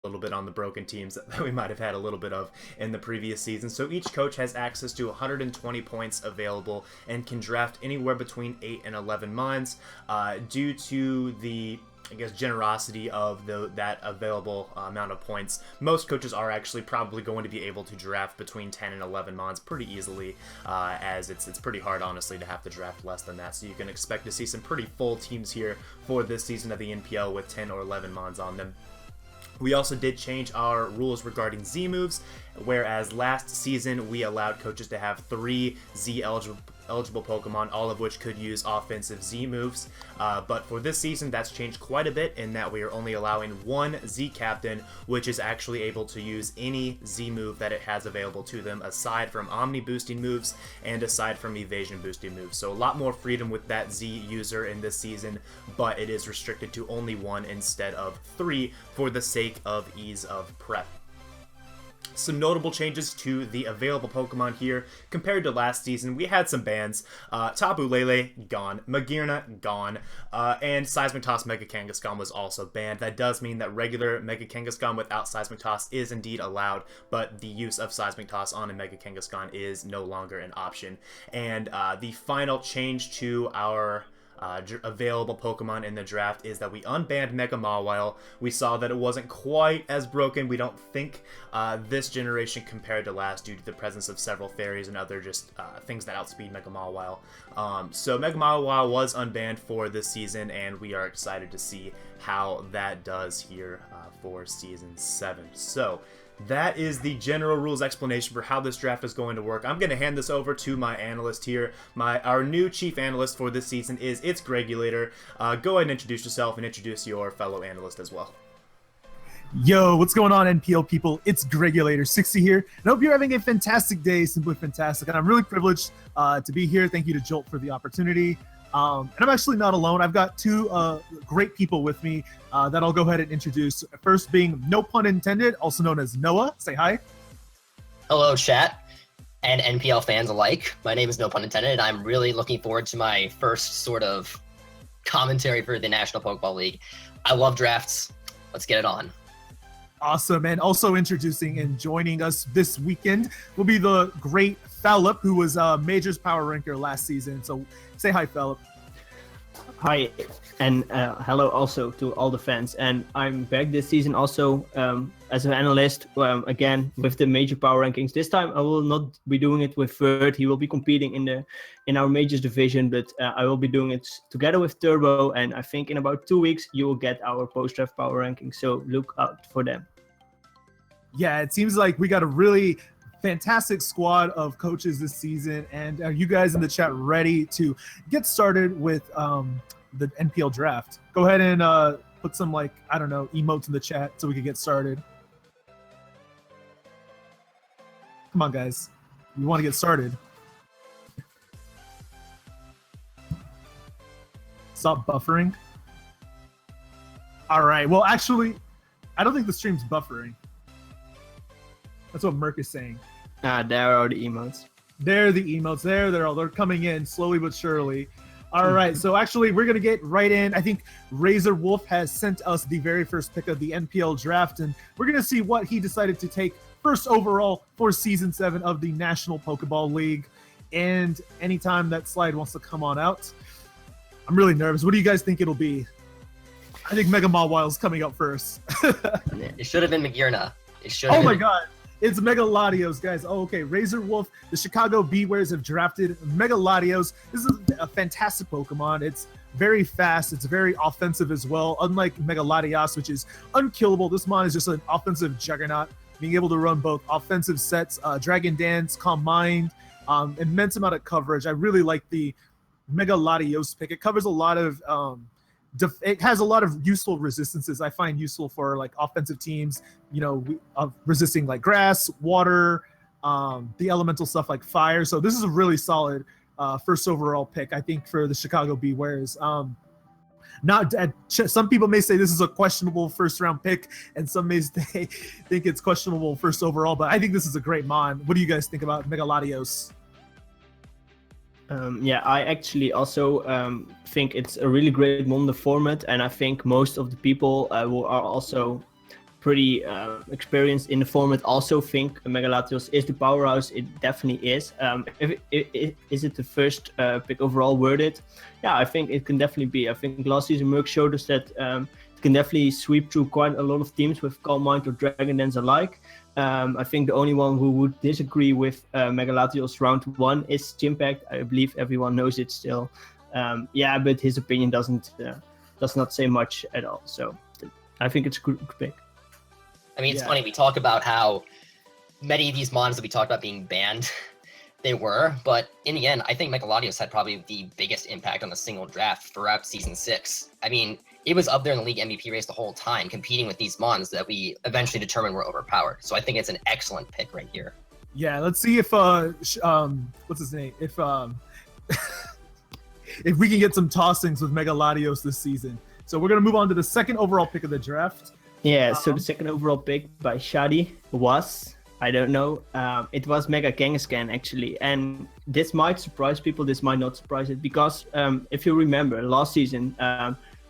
little bit on the broken teams that we might have had a little bit of in the previous season. So each coach has access to 120 points available and can draft anywhere between 8 and 11 minds. Due to the generosity of that available amount of points, most coaches are actually probably going to be able to draft between 10 and 11 mons pretty easily, as it's pretty hard, honestly, to have to draft less than that. So you can expect to see some pretty full teams here for this season of the NPL with 10 or 11 mons on them. We also did change our rules regarding Z moves, whereas last season we allowed coaches to have 3 Z eligible Pokemon, all of which could use offensive Z moves. But for this season, that's changed quite a bit in that we are only allowing 1 Z Captain, which is actually able to use any Z move that it has available to them, aside from Omni boosting moves and aside from Evasion boosting moves. So a lot more freedom with that Z user in this season, but it is restricted to only 1 instead of 3 for the sake of ease of prep. Some notable changes to the available Pokemon here compared to last season. We had some bans. Tapu Lele, gone. Magearna, gone. And Seismic Toss Mega Kangaskhan was also banned. That does mean that regular Mega Kangaskhan without Seismic Toss is indeed allowed, but the use of Seismic Toss on a Mega Kangaskhan is no longer an option. And the final change to our available Pokemon in the draft is that we unbanned Mega Mawile. We saw that it wasn't quite as broken, we don't think, this generation compared to last, due to the presence of several fairies and other just things that outspeed Mega Mawile. So Mega Mawile was unbanned for this season, and we are excited to see how that does here for Season 7. So that is the general rules explanation for how this draft is going to work. I'm going to hand this over to my analyst here. Our new chief analyst for this season is It's Gregulator. Go ahead and introduce yourself and introduce your fellow analyst as well. Yo, what's going on, NPL people? It's Gregulator60 here, and I hope you're having a fantastic day, simply fantastic. And I'm really privileged to be here. Thank you to Jolt for the opportunity. And I'm actually not alone. I've got 2 great people with me that I'll go ahead and introduce. First being, no pun intended, also known as Noah. Say hi. Hello, chat and NPL fans alike. My name is No Pun Intended, and I'm really looking forward to my first sort of commentary for the National Pokeball League. I love drafts. Let's get it on. Awesome. And also introducing and joining us this weekend will be the great Philip, who was Majors Power Ranker last season. So say hi, Philip. Hi, and hello also to all the fans. And I'm back this season also as an analyst, again, with the major power rankings. This time I will not be doing it with Vert. He will be competing in our majors division, but I will be doing it together with Turbo. And I think in about 2 weeks, you will get our post-draft power rankings. So look out for them. Yeah, it seems like we got a really fantastic squad of coaches this season, and are you guys in the chat ready to get started with the NPL draft? Go ahead and put some, like, I don't know, emotes in the chat so we can get started. Come on, guys. We want to get started. Stop buffering. All right. Well, actually, I don't think the stream's buffering. That's what Merc is saying. There are the emotes. There are the emotes. They're coming in slowly but surely. All right, so actually we're gonna get right in. I think Razor Wolf has sent us the very first pick of the NPL draft, and we're gonna see what he decided to take first overall for Season 7 of the National Pokeball League. And anytime that slide wants to come on out, I'm really nervous. What do you guys think it'll be? I think Mega Mawile's coming up first. It should have been Magearna. Oh my god. It's Mega Latios, guys. Oh, okay. Razor Wolf, the Chicago Bewares have drafted Mega Latios. This is a fantastic Pokemon. It's very fast. It's very offensive as well. Unlike Mega Latios, which is unkillable, this mon is just an offensive juggernaut, being able to run both offensive sets, Dragon Dance, Calm Mind, immense amount of coverage. I really like the Mega Latios pick. It covers a lot of it has a lot of useful resistances I find useful for like offensive teams, you know, resisting like grass, water, the elemental stuff like fire. So this is a really solid first overall pick, I think, for the Chicago Bewares. Some people may say this is a questionable first round pick, and some may think it's questionable first overall, but I think this is a great mon. What do you guys think about Mega Latios? Yeah, I actually also think it's a really great Mondo format, and I think most of the people are also pretty experienced in the format, also think Mega Latios is the powerhouse. It definitely is. Is it the first pick overall worded? Yeah, I think it can definitely be. I think last season Merc showed us that it can definitely sweep through quite a lot of teams with Calm Mind or Dragon Dance alike. I think the only one who would disagree with Mega Latios round 1 is Chimpact. I believe everyone knows it still. But his opinion does not say much at all. So I think it's a good pick. I mean, it's funny. We talk about how many of these mons that we talked about being banned, they were. But in the end, I think Megalodios had probably the biggest impact on a single draft throughout Season 6. I mean, it was up there in the league MVP race the whole time, competing with these mons that we eventually determined were overpowered. So I think it's an excellent pick right here. Yeah, let's see if what's his name? If if we can get some tossings with Megalodios this season. So we're gonna move on to the second overall pick of the draft. Yeah, so the second overall pick by Shadi was, I don't know, it was Mega Kangaskhan actually. And this might surprise people, this might not surprise it, because if you remember, last season,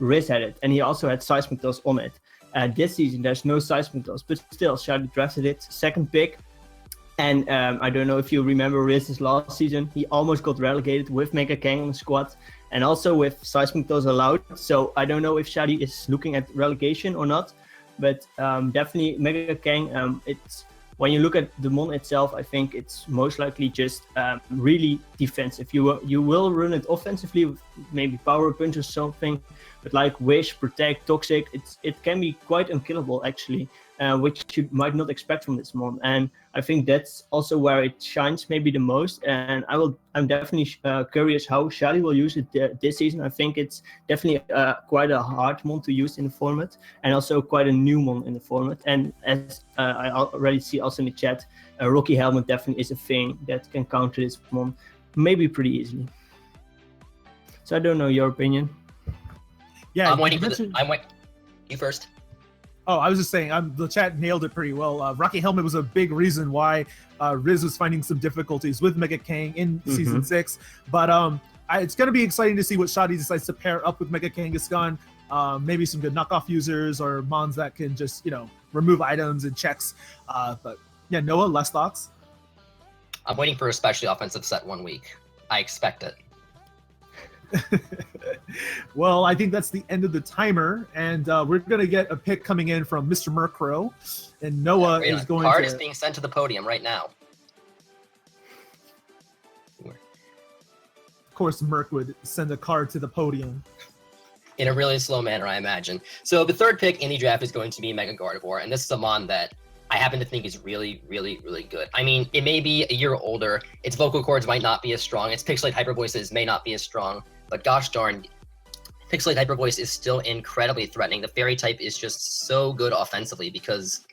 Riz had it, and he also had Seismictos on it. This season, there's no Seismictos, but still, Shadi drafted it, second pick. And I don't know if you remember Riz's last season, he almost got relegated with Mega Kang on the squad, and also with Seismictos allowed. So I don't know if Shadi is looking at relegation or not. But definitely Mega Kang, it's when you look at the mon itself, I think it's most likely just really defensive. You will run it offensively with maybe Power Punch or something, but like Wish, Protect, Toxic, it can be quite unkillable actually, which you might not expect from this mon. And I think that's also where it shines maybe the most. And I'm definitely curious how Shadi will use it this season. I think it's definitely quite a hard mon to use in the format, and also quite a new mon in the format. And as I already see also in the chat, Rocky Helmet definitely is a thing that can counter this mon maybe pretty easily. So I don't know your opinion. Yeah, I'm waiting you first. Oh, I was just saying, the chat nailed it pretty well. Rocky Helmet was a big reason why Riz was finding some difficulties with Mega Kang in Season 6. But it's going to be exciting to see what Shadi decides to pair up with Mega Kangaskhan. Maybe some good knockoff users or mons that can just, remove items and checks. But yeah, Noah, less thoughts? I'm waiting for a specially offensive set 1 week. I expect it. Well, I think that's the end of the timer, and we're going to get a pick coming in from Mr. Murkrow, and Noah is going to... Card is being sent to the podium right now. Of course, Merc would send a card to the podium. In a really slow manner, I imagine. So the third pick in the draft is going to be Mega Gardevoir, and this is a mon that I happen to think is really, really, really good. I mean, it may be a year older, its vocal cords might not be as strong, its Pixelate Hyper Voices may not be as strong, but gosh darn, Pixelate Hyper Voice is still incredibly threatening. The Fairy type is just so good offensively because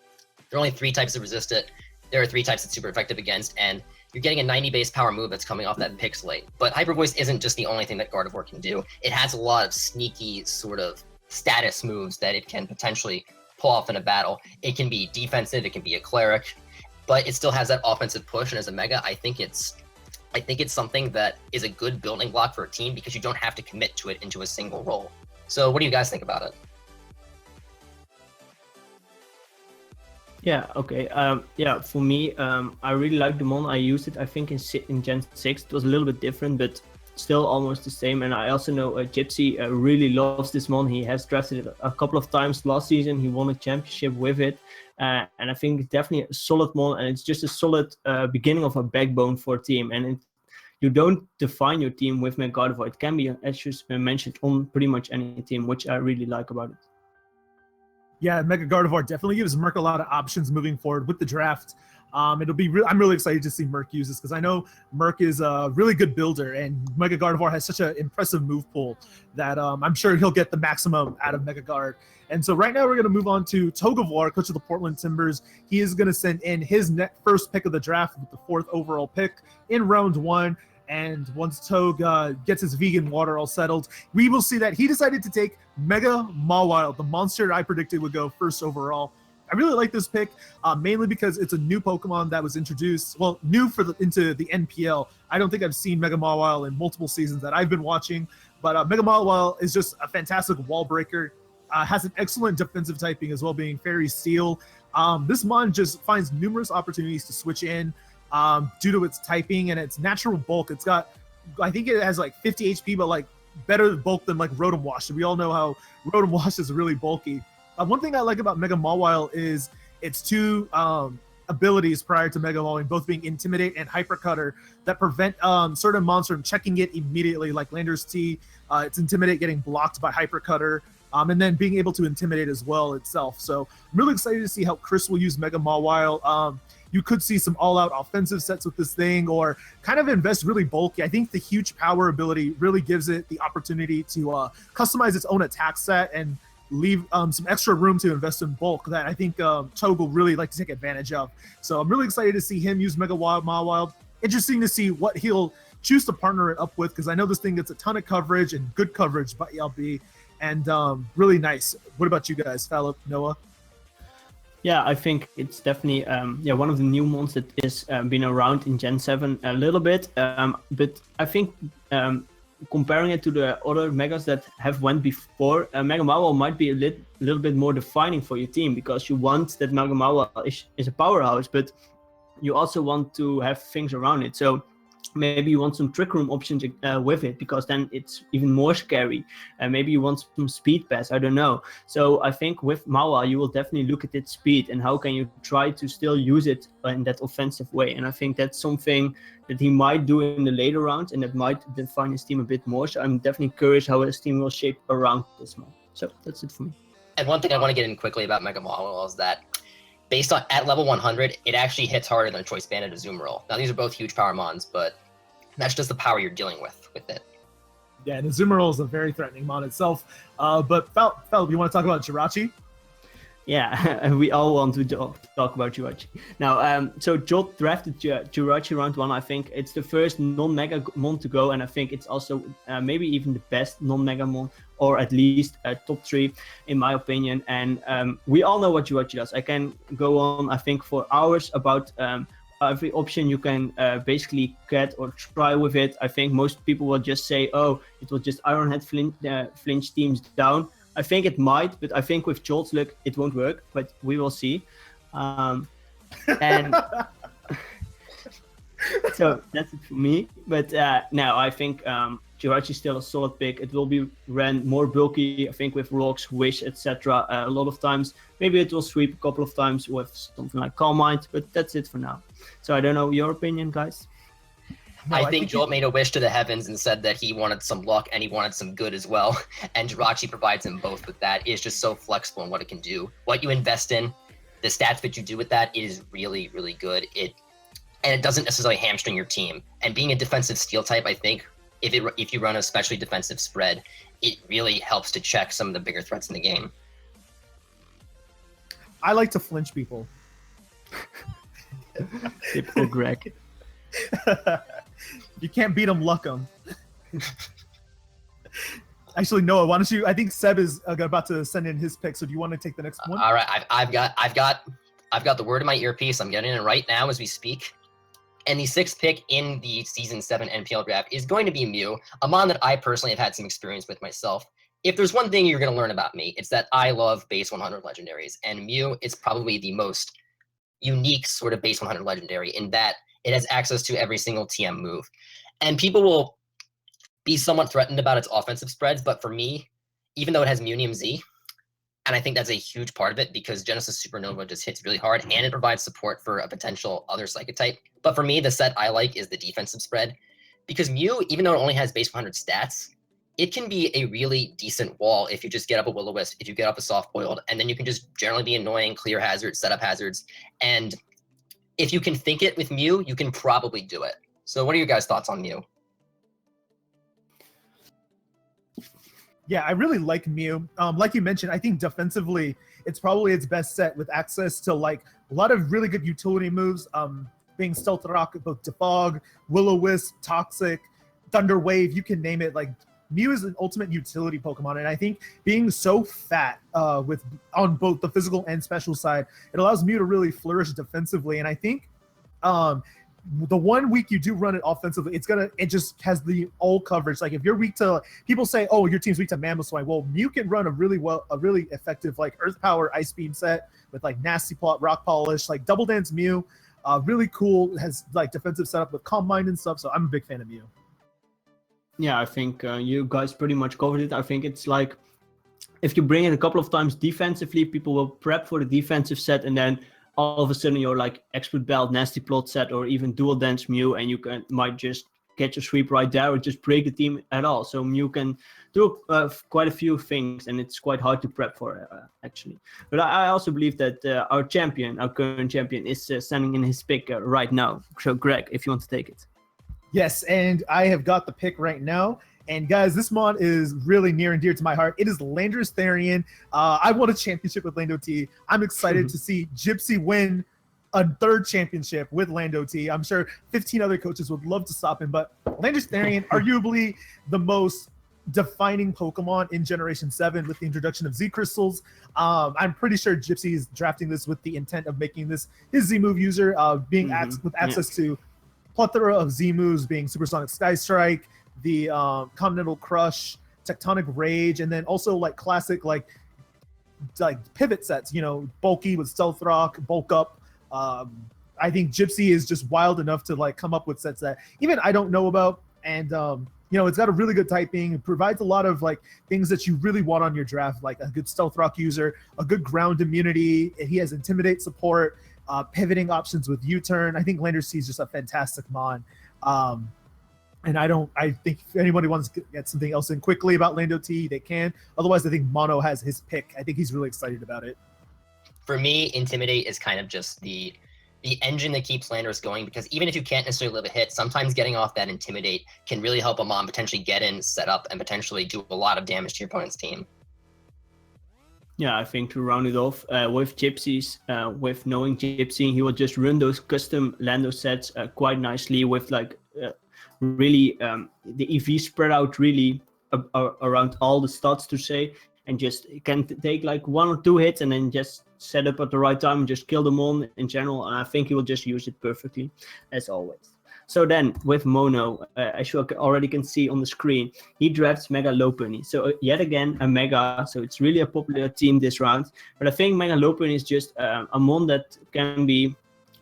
there are only 3 types that resist it. There are 3 types it's super effective against, and you're getting a 90 base power move that's coming off that Pixelate. But Hyper Voice isn't just the only thing that Gardevoir can do. It has a lot of sneaky sort of status moves that it can potentially pull off in a battle. It can be defensive, it can be a cleric, but it still has that offensive push, and as a Mega, I think it's something that is a good building block for a team because you don't have to commit to it into a single role. So what do you guys think about it? Yeah, okay. For me, I really like the mon. I used it, I think, in Gen 6. It was a little bit different, but still almost the same. And I also know Gypsy really loves this mon. He has drafted it a couple of times last season. He won a championship with it. And I think it's definitely a solid mon, and it's just a solid beginning of a backbone for a team. And you don't define your team with Mega Gardevoir. It can be, as you mentioned, on pretty much any team, which I really like about it. Yeah, Mega Gardevoir definitely gives Merc a lot of options moving forward with the draft. I'm really excited to see Merc use this because I know Merc is a really good builder, and Mega Gardevoir has such an impressive move pool that I'm sure he'll get the maximum out of Mega Guard. And so right now we're going to move on to Togevoir, coach of the Portland Timbers. He is going to send in his first pick of the draft with the 4th overall pick in round 1. And once Tog gets his vegan water all settled, we will see that he decided to take Mega Mawile, the monster I predicted would go first overall. I really like this pick, mainly because it's a new Pokemon that was introduced, well, new into the NPL. I don't think I've seen Mega Mawile in multiple seasons that I've been watching, but Mega Mawile is just a fantastic wall breaker. has an excellent defensive typing as well, being Fairy Steel. This mon just finds numerous opportunities to switch in due to its typing and its natural bulk. It's got, I think it has like 50 HP, but like better bulk than like Rotom Wash. We all know how Rotom Wash is really bulky. One thing I like about Mega Mawile is its two abilities prior to Mega Mawile, both being Intimidate and Hypercutter, that prevent certain mons from checking it immediately, like Lander's T. It's Intimidate getting blocked by Hypercutter, and then being able to Intimidate as well itself. So I'm really excited to see how Chris will use Mega Mawile. You could see some all-out offensive sets with this thing, or kind of invest really bulky. I think the huge power ability really gives it the opportunity to customize its own attack set and leave some extra room to invest in bulk that I think Toad will really like to take advantage of. So I'm really excited to see him use Mega Mawile. Interesting to see what he'll choose to partner it up with, because I know this thing gets a ton of coverage and good coverage by ELB, and really nice. What about you guys, Philip, Noah? Yeah, I think it's definitely one of the new mons that is been around in Gen 7 a little bit, but I think comparing it to the other megas that have went before, Mega Mawile might be a little bit more defining for your team, because you want that Mega Mawile is a powerhouse, but you also want to have things around it. So maybe you want some trick room options with it, because then it's even more scary. And maybe you want some speed pass, I don't know. So I think with Mawile, you will definitely look at its speed and how can you try to still use it in that offensive way. And I think that's something that he might do in the later rounds, and that might define his team a bit more. So I'm definitely curious how his team will shape around this mon. So that's it for me. And one thing I want to get in quickly about Mega Mawile is that based on at level 100, it actually hits harder than Choice Bandit or Azumarill. Now these are both huge power mons, but that's just the power you're dealing with it. Yeah, and Azumarill is a very threatening mon itself. But Fel, you want to talk about Jirachi? Yeah, we all want to talk about Jirachi. Now, so Jot drafted Jirachi round 1. I think it's the first non-mega mon to go, and I think it's also maybe even the best non-mega mon, or at least top 3 in my opinion. And we all know what Jirachi does. I can go on, I think, for hours about every option you can basically get or try with it. I think most people will just say, oh, it will just Iron Head flinch teams down. I think it might, but I think with Jolt's luck, it won't work, but we will see. And so that's it for me. But now I think Jirachi is still a solid pick. It will be ran more bulky, I think, with Rocks, Wish, etc. A lot of times. Maybe it will sweep a couple of times with something like Calm Mind, but that's it for now. So I don't know your opinion, guys. No, I think Jolt made a wish to the heavens and said that he wanted some luck and he wanted some good as well. And Jirachi provides him both with that. It is just so flexible in what it can do. What you invest in, the stats that you do with that, it is really, really good. And it doesn't necessarily hamstring your team. And being a defensive steel type, I think, if you run a especially defensive spread, it really helps to check some of the bigger threats in the game. I like to flinch people. Typical Greg. You can't beat them, luck them. Actually, Noah, why don't you? I think Seb is about to send in his pick. So do you want to take the next one? All right, I've got the word in my earpiece. I'm getting it right now as we speak. And the 6th pick in the Season 7 NPL draft is going to be Mew, a mon that I personally have had some experience with myself. If there's one thing you're going to learn about me, it's that I love base 100 legendaries. And Mew is probably the most unique sort of base 100 legendary in that it has access to every single TM move. And people will be somewhat threatened about its offensive spreads, but for me, even though it has Munium Z, and I think that's a huge part of it because Genesis Supernova just hits really hard and it provides support for a potential other Psychic type. But for me, the set I like is the defensive spread because Mew, even though it only has base 100 stats, it can be a really decent wall if you just get up a Will-O-Wisp, if you get up a Soft Boiled, and then you can just generally be annoying, clear hazards, set up hazards. And if you can think it with Mew, you can probably do it. So what are your guys' thoughts on Mew? Yeah, I really like Mew. Like you mentioned, I think defensively, it's probably its best set with access to like a lot of really good utility moves. Being Stealth Rock, both Defog, Will-O-Wisp, Toxic, Thunder Wave, you can name it. Like Mew is an ultimate utility Pokemon, and I think being so fat on both the physical and special side, it allows Mew to really flourish defensively. And I think the 1 week you do run it offensively, it just has the all coverage. Like if you're weak to, people say, oh, your team's weak to Mamoswine. Well, Mew can run a really effective like Earth Power Ice Beam set with like Nasty Plot, Rock Polish, like Double Dance Mew. Really cool, has like defensive setup with Calm Mind and stuff. So I'm a big fan of Mew. Yeah, I think you guys pretty much covered it. I think it's like if you bring it a couple of times defensively, people will prep for the defensive set, and then all of a sudden you're like Expert Belt, Nasty Plot set, or even Dual Dance Mew, and you might just catch a sweep right there or just break the team at all. So Mew can do quite a few things, and it's quite hard to prep for actually. But I also believe that our current champion, is standing in his pick right now. So Greg, if you want to take it. Yes, and I have got the pick right now. And guys, this mod is really near and dear to my heart. It is Landorus Therian. I won a championship with Lando T. I'm excited to see Gypsy win a third championship with Lando T. I'm sure 15 other coaches would love to stop him, but Landorus Therian, arguably the most defining Pokemon in Generation 7 with the introduction of Z Crystals. I'm pretty sure Gypsy is drafting this with the intent of making this his Z move user, with access to plethora of Z moves, being Supersonic Sky Strike, the Continental Crush, Tectonic Rage, and then also like classic like pivot sets, bulky with Stealth Rock, Bulk Up. I think Gypsy is just wild enough to like come up with sets that even I don't know about, and it's got a really good typing. It provides a lot of like things that you really want on your draft, like a good Stealth Rock user, a good ground immunity. He has Intimidate support, pivoting options with U-turn. I think Landorus T is just a fantastic mon. And I think if anybody wants to get something else in quickly about Lando T, they can. Otherwise, I think Mono has his pick. I think he's really excited about it. For me, Intimidate is kind of just the engine that keeps Landorus going, because even if you can't necessarily live a hit, sometimes getting off that Intimidate can really help a mon potentially get in, set up, and potentially do a lot of damage to your opponent's team. Yeah, I think to round it off with Gypsies, with knowing Gypsy, he will just run those custom Lando sets quite nicely with like really the EV spread out really around all the stats to say, and just can take like 1 or 2 hits and then just set up at the right time and just kill them all in general. And I think he will just use it perfectly as always. So then with Mono, as you already can see on the screen, he drafts Mega Lopunny. So yet again, a Mega. So it's really a popular team this round. But I think Mega Lopunny is just a mon that can be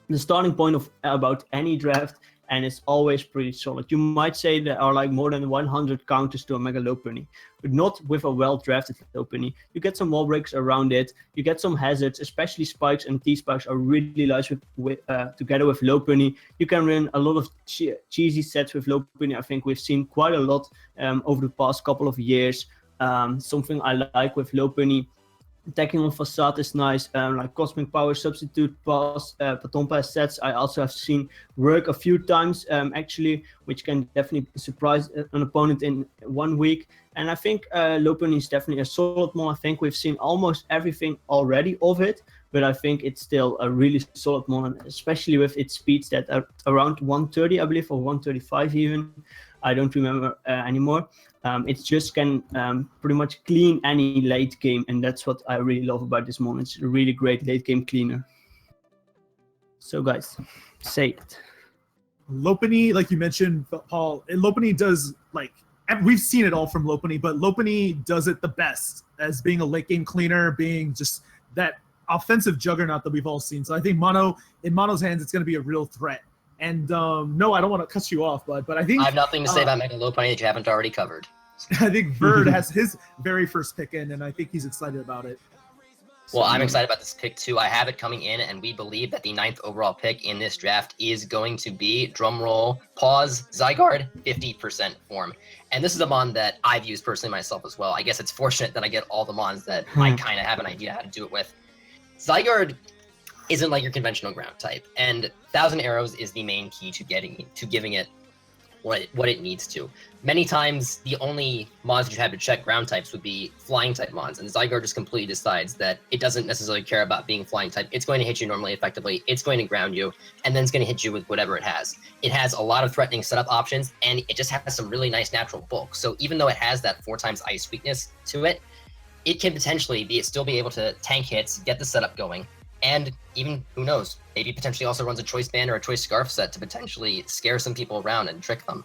the starting point of about any draft, and it's always pretty solid. You might say there are like more than 100 counters to a Mega Lopunny, but not with a well-drafted Lopunny. You get some wall breaks around it, you get some hazards, especially Spikes and T-Spikes are really nice together with Lopunny. You can run a lot of cheesy sets with Lopunny. I think we've seen quite a lot over the past couple of years. Something I like with Lopunny, attacking on Facade is nice, like Cosmic Power, Substitute Pass, Baton Pass sets I also have seen work a few times actually, which can definitely surprise an opponent in 1 week. And I think Lopunny is definitely a solid mon. I think we've seen almost everything already of it, but I think it's still a really solid mon, especially with its speeds that are around 130, I believe, or 135 even. I don't remember anymore. It just can pretty much clean any late game, and that's what I really love about this mon. It's a really great late game cleaner. So guys, say it. Lopunny, like you mentioned, Paul, Lopunny does like, we've seen it all from Lopunny, but Lopunny does it the best as being a late game cleaner, being just that offensive juggernaut that we've all seen. So I think in Mono's hands, it's going to be a real threat. And no, I don't want to cut you off, but I think I have nothing to say about Mega Lopunny that you haven't already covered. I think Bird has his very first pick in, and I think he's excited about it. Well, I'm excited about this pick too. I have it coming in, and we believe that the 9th overall pick in this draft is going to be, drumroll, pause, Zygarde 50% form. And this is a mon that I've used personally myself as well. I guess it's fortunate that I get all the mons that I kind of have an idea how to do it with. Zygarde isn't like your conventional ground type, and 1,000 Arrows is the main key to giving it what it needs to. Many times, the only mons you have to check ground types would be flying type mons, and Zygarde just completely decides that it doesn't necessarily care about being flying type. It's going to hit you normally effectively, it's going to ground you, and then it's going to hit you with whatever it has. It has a lot of threatening setup options, and it just has some really nice natural bulk. So even though it has that 4 times ice weakness to it, it can potentially still be able to tank hits, get the setup going, And even, who knows, maybe potentially also runs a choice band or a choice scarf set to potentially scare some people around and trick them.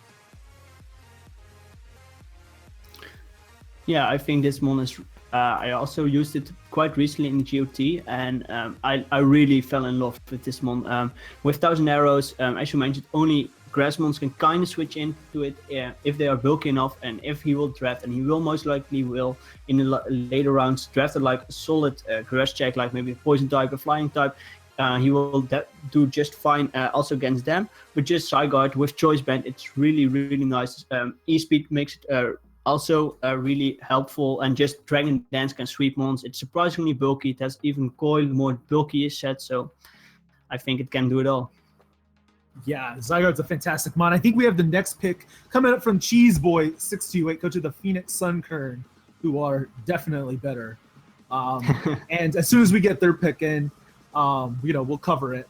Yeah, I think this mon is. I also used it quite recently in GOT, and I really fell in love with this mon. With 1,000 arrows, as you mentioned, only grass mons can kind of switch into it if they are bulky enough, and if he will draft, and he will most likely will in the later rounds draft like a solid grass check, like maybe a poison type, a flying type. He will do just fine also against them. But just Zygarde with choice band, it's really nice. E-speed makes it also really helpful, and just Dragon Dance can sweep mons. It's surprisingly bulky. It has even Coil, more bulky set, so I think it can do it all. Yeah, Zygarde's a fantastic mon. I think we have the next pick coming up from Cheese Boy 628, coach of the Phoenix Sunkern, who are definitely better. And as soon as we get their pick in, we'll cover it.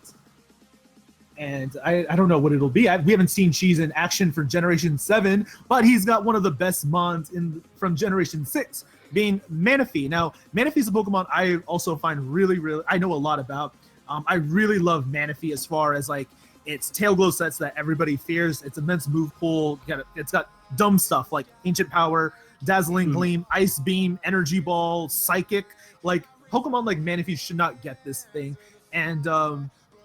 And I don't know what it'll be. We haven't seen Cheese in action for Generation 7, but he's got one of the best mons from Generation 6, being Manaphy. Now, Manaphy is a Pokemon I also find really, I know a lot about. I really love Manaphy as far as like its tail glow sets that everybody fears. Its immense move pool. It's got dumb stuff like Ancient Power, Dazzling Gleam, Ice Beam, Energy Ball, Psychic. Like Pokemon like Manaphy should not get this thing. And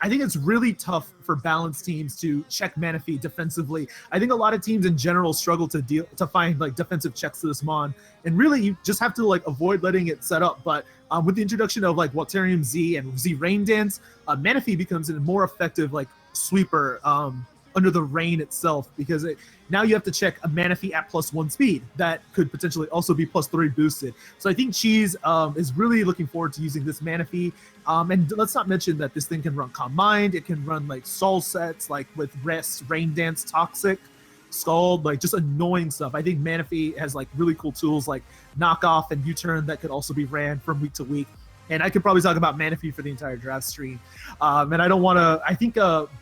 I think it's really tough for balanced teams to check Manaphy defensively. I think a lot of teams in general struggle to find like defensive checks to this mon, and really you just have to like avoid letting it set up. But with the introduction of like Walterium Z and Z Rain Dance, Manaphy becomes a more effective like sweeper under the rain itself, because now you have to check a Manaphy at +1 speed that could potentially also be +3 boosted. So I think Cheese is really looking forward to using this Manaphy. And let's not mention that this thing can run Calm Mind. It can run like Soul sets like with Rest, Rain Dance, Toxic, Scald, like just annoying stuff. I think Manaphy has like really cool tools like Knockoff and U-Turn that could also be ran from week to week. And I could probably talk about Manaphy for the entire draft stream. And I don't want to. I think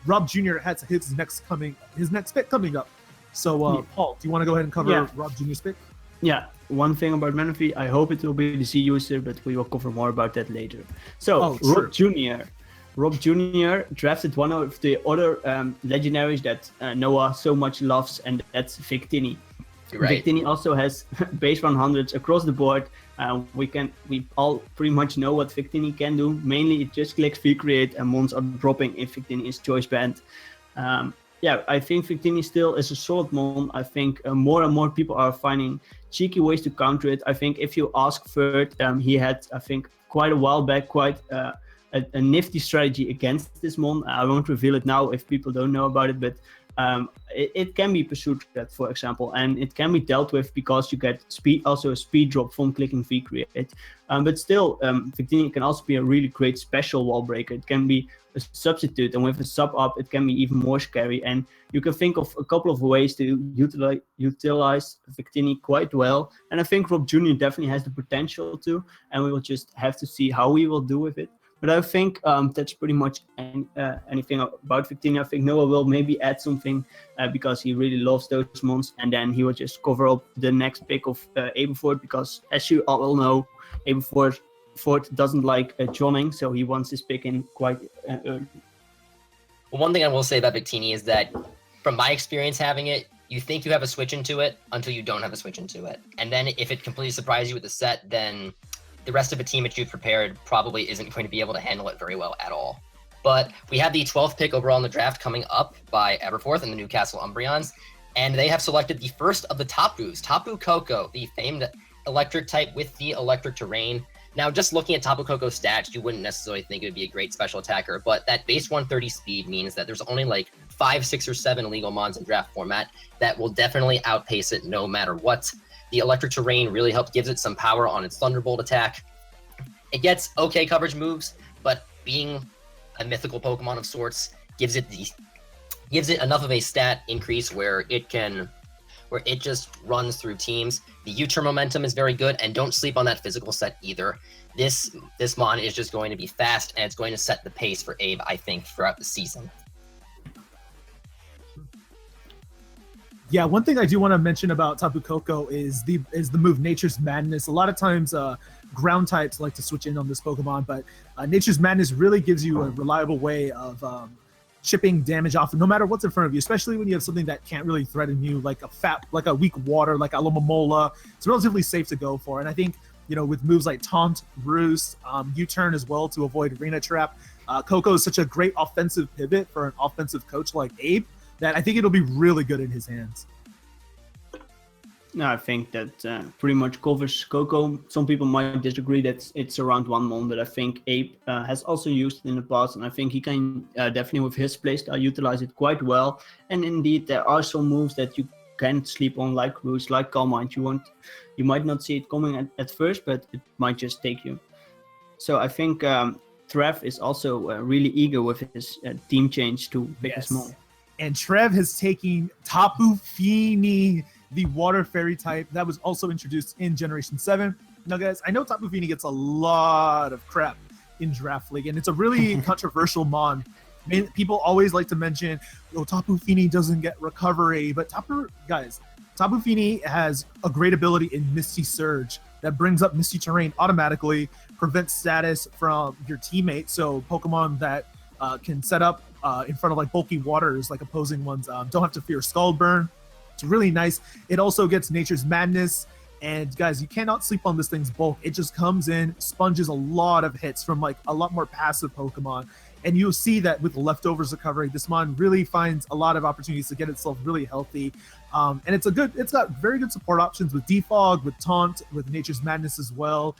Rob Jr. has his next pick coming up. So, Paul, do you want to go ahead and cover Rob Jr.'s pick? Yeah, one thing about Manaphy, I hope it will be the Z user, but we will cover more about that later. So, Rob Jr. drafted one of the other legendaries that Noah so much loves, and that's Victini. Right. Victini also has base 100s across the board. We all pretty much know what Victini can do. Mainly, it just clicks V-Create, and mons are dropping if Victini is choice banned. I think Victini still is a solid mon. I think more and more people are finding cheeky ways to counter it. I think if you ask Ferd, he had, I think, quite a while back, quite a nifty strategy against this mon. I won't reveal it now if people don't know about it, but it can be pursued, for example, and it can be dealt with because you get a speed drop from clicking V-Create. But still, Victini can also be a really great special wall breaker. It can be a substitute, and with a sub up, it can be even more scary. And you can think of a couple of ways to utilize Victini quite well. And I think Rob Jr. definitely has the potential to, and we will just have to see how we will do with it. But I think that's pretty much anything about Victini. I think Noah will maybe add something because he really loves those mons, and then he will just cover up the next pick of Aberford, because as you all know, Aberford doesn't like Johnning, so he wants his pick in quite early. Well, one thing I will say about Victini is that, from my experience having it, you think you have a switch into it until you don't have a switch into it. And then if it completely surprises you with the set, then the rest of the team that you've prepared probably isn't going to be able to handle it very well at all. But we have the 12th pick overall in the draft coming up by Aberforth and the Newcastle Umbreons, and they have selected the first of the Tapus, Tapu Koko, the famed electric type with the electric terrain. Now, just looking at Tapu Koko's stats, you wouldn't necessarily think it would be a great special attacker, but that base 130 speed means that there's only like 5, 6, or 7 illegal mons in draft format that will definitely outpace it no matter what. The electric terrain really gives it some power on its Thunderbolt attack. It gets okay coverage moves, but being a mythical Pokemon of sorts gives it enough of a stat increase where it just runs through teams. The U-turn momentum is very good, and don't sleep on that physical set either. This mon is just going to be fast, and it's going to set the pace for Abe, I think, throughout the season. Yeah, one thing I do want to mention about Tapu Koko is the move Nature's Madness. A lot of times ground types like to switch in on this Pokemon, but Nature's Madness really gives you a reliable way of chipping damage off no matter what's in front of you, especially when you have something that can't really threaten you, like a weak water, like Alomomola. It's relatively safe to go for. And I think, with moves like Taunt, Roost, U-Turn as well to avoid Arena Trap, Koko is such a great offensive pivot for an offensive coach like Abe that I think it'll be really good in his hands. No, I think that pretty much covers Koko. Some people might disagree that it's around 1 month, but I think Abe has also used it in the past, and I think he can definitely with his playstyle utilize it quite well. And indeed, there are some moves that you can sleep on, like Roost, like Calm Mind. You might not see it coming at first, but it might just take you. So I think Trev is also really eager with his team change to pick a small. And Trev has taken Tapu Fini, the water fairy type that was also introduced in Generation 7. Now, guys, I know Tapu Fini gets a lot of crap in Draft League, and it's a really controversial mon. People always like to mention, Tapu Fini doesn't get recovery, but Tapu Fini has a great ability in Misty Surge that brings up Misty Terrain automatically, prevents status from your teammate, so Pokemon that can set up in front of like bulky waters, like opposing ones, don't have to fear Scald Burn. It's really nice. It also gets Nature's Madness, and guys, you cannot sleep on this thing's bulk. It just comes in, sponges a lot of hits from like a lot more passive Pokemon, and you'll see that with leftovers recovery, this mon really finds a lot of opportunities to get itself really healthy. And it's got very good support options with Defog, with Taunt, with Nature's Madness as well.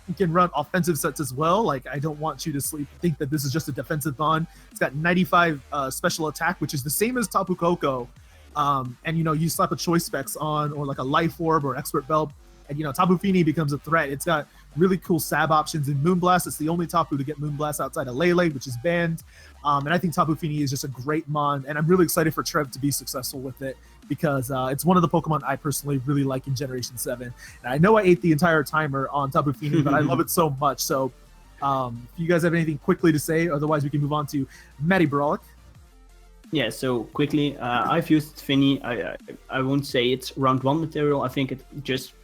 You can run offensive sets as well. Like, I don't want you to think that this is just a defensive mon. It's got 95 special attack, which is the same as Tapu Koko. And you slap a choice specs on, or like a life orb or expert belt, and Tapu Fini becomes a threat. It's got really cool sab options in Moonblast. It's the only Tapu to get Moonblast outside of Lele, which is banned. And I think Tapu Fini is just a great mon, and I'm really excited for Trev to be successful with it, because it's one of the Pokemon I personally really like in Generation 7. And I know I ate the entire timer on Tapu Fini, but I love it so much. So if you guys have anything quickly to say, otherwise we can move on to Matty Brawlick. Yeah, so quickly, I've used Fini. I won't say it's round 1 material. I think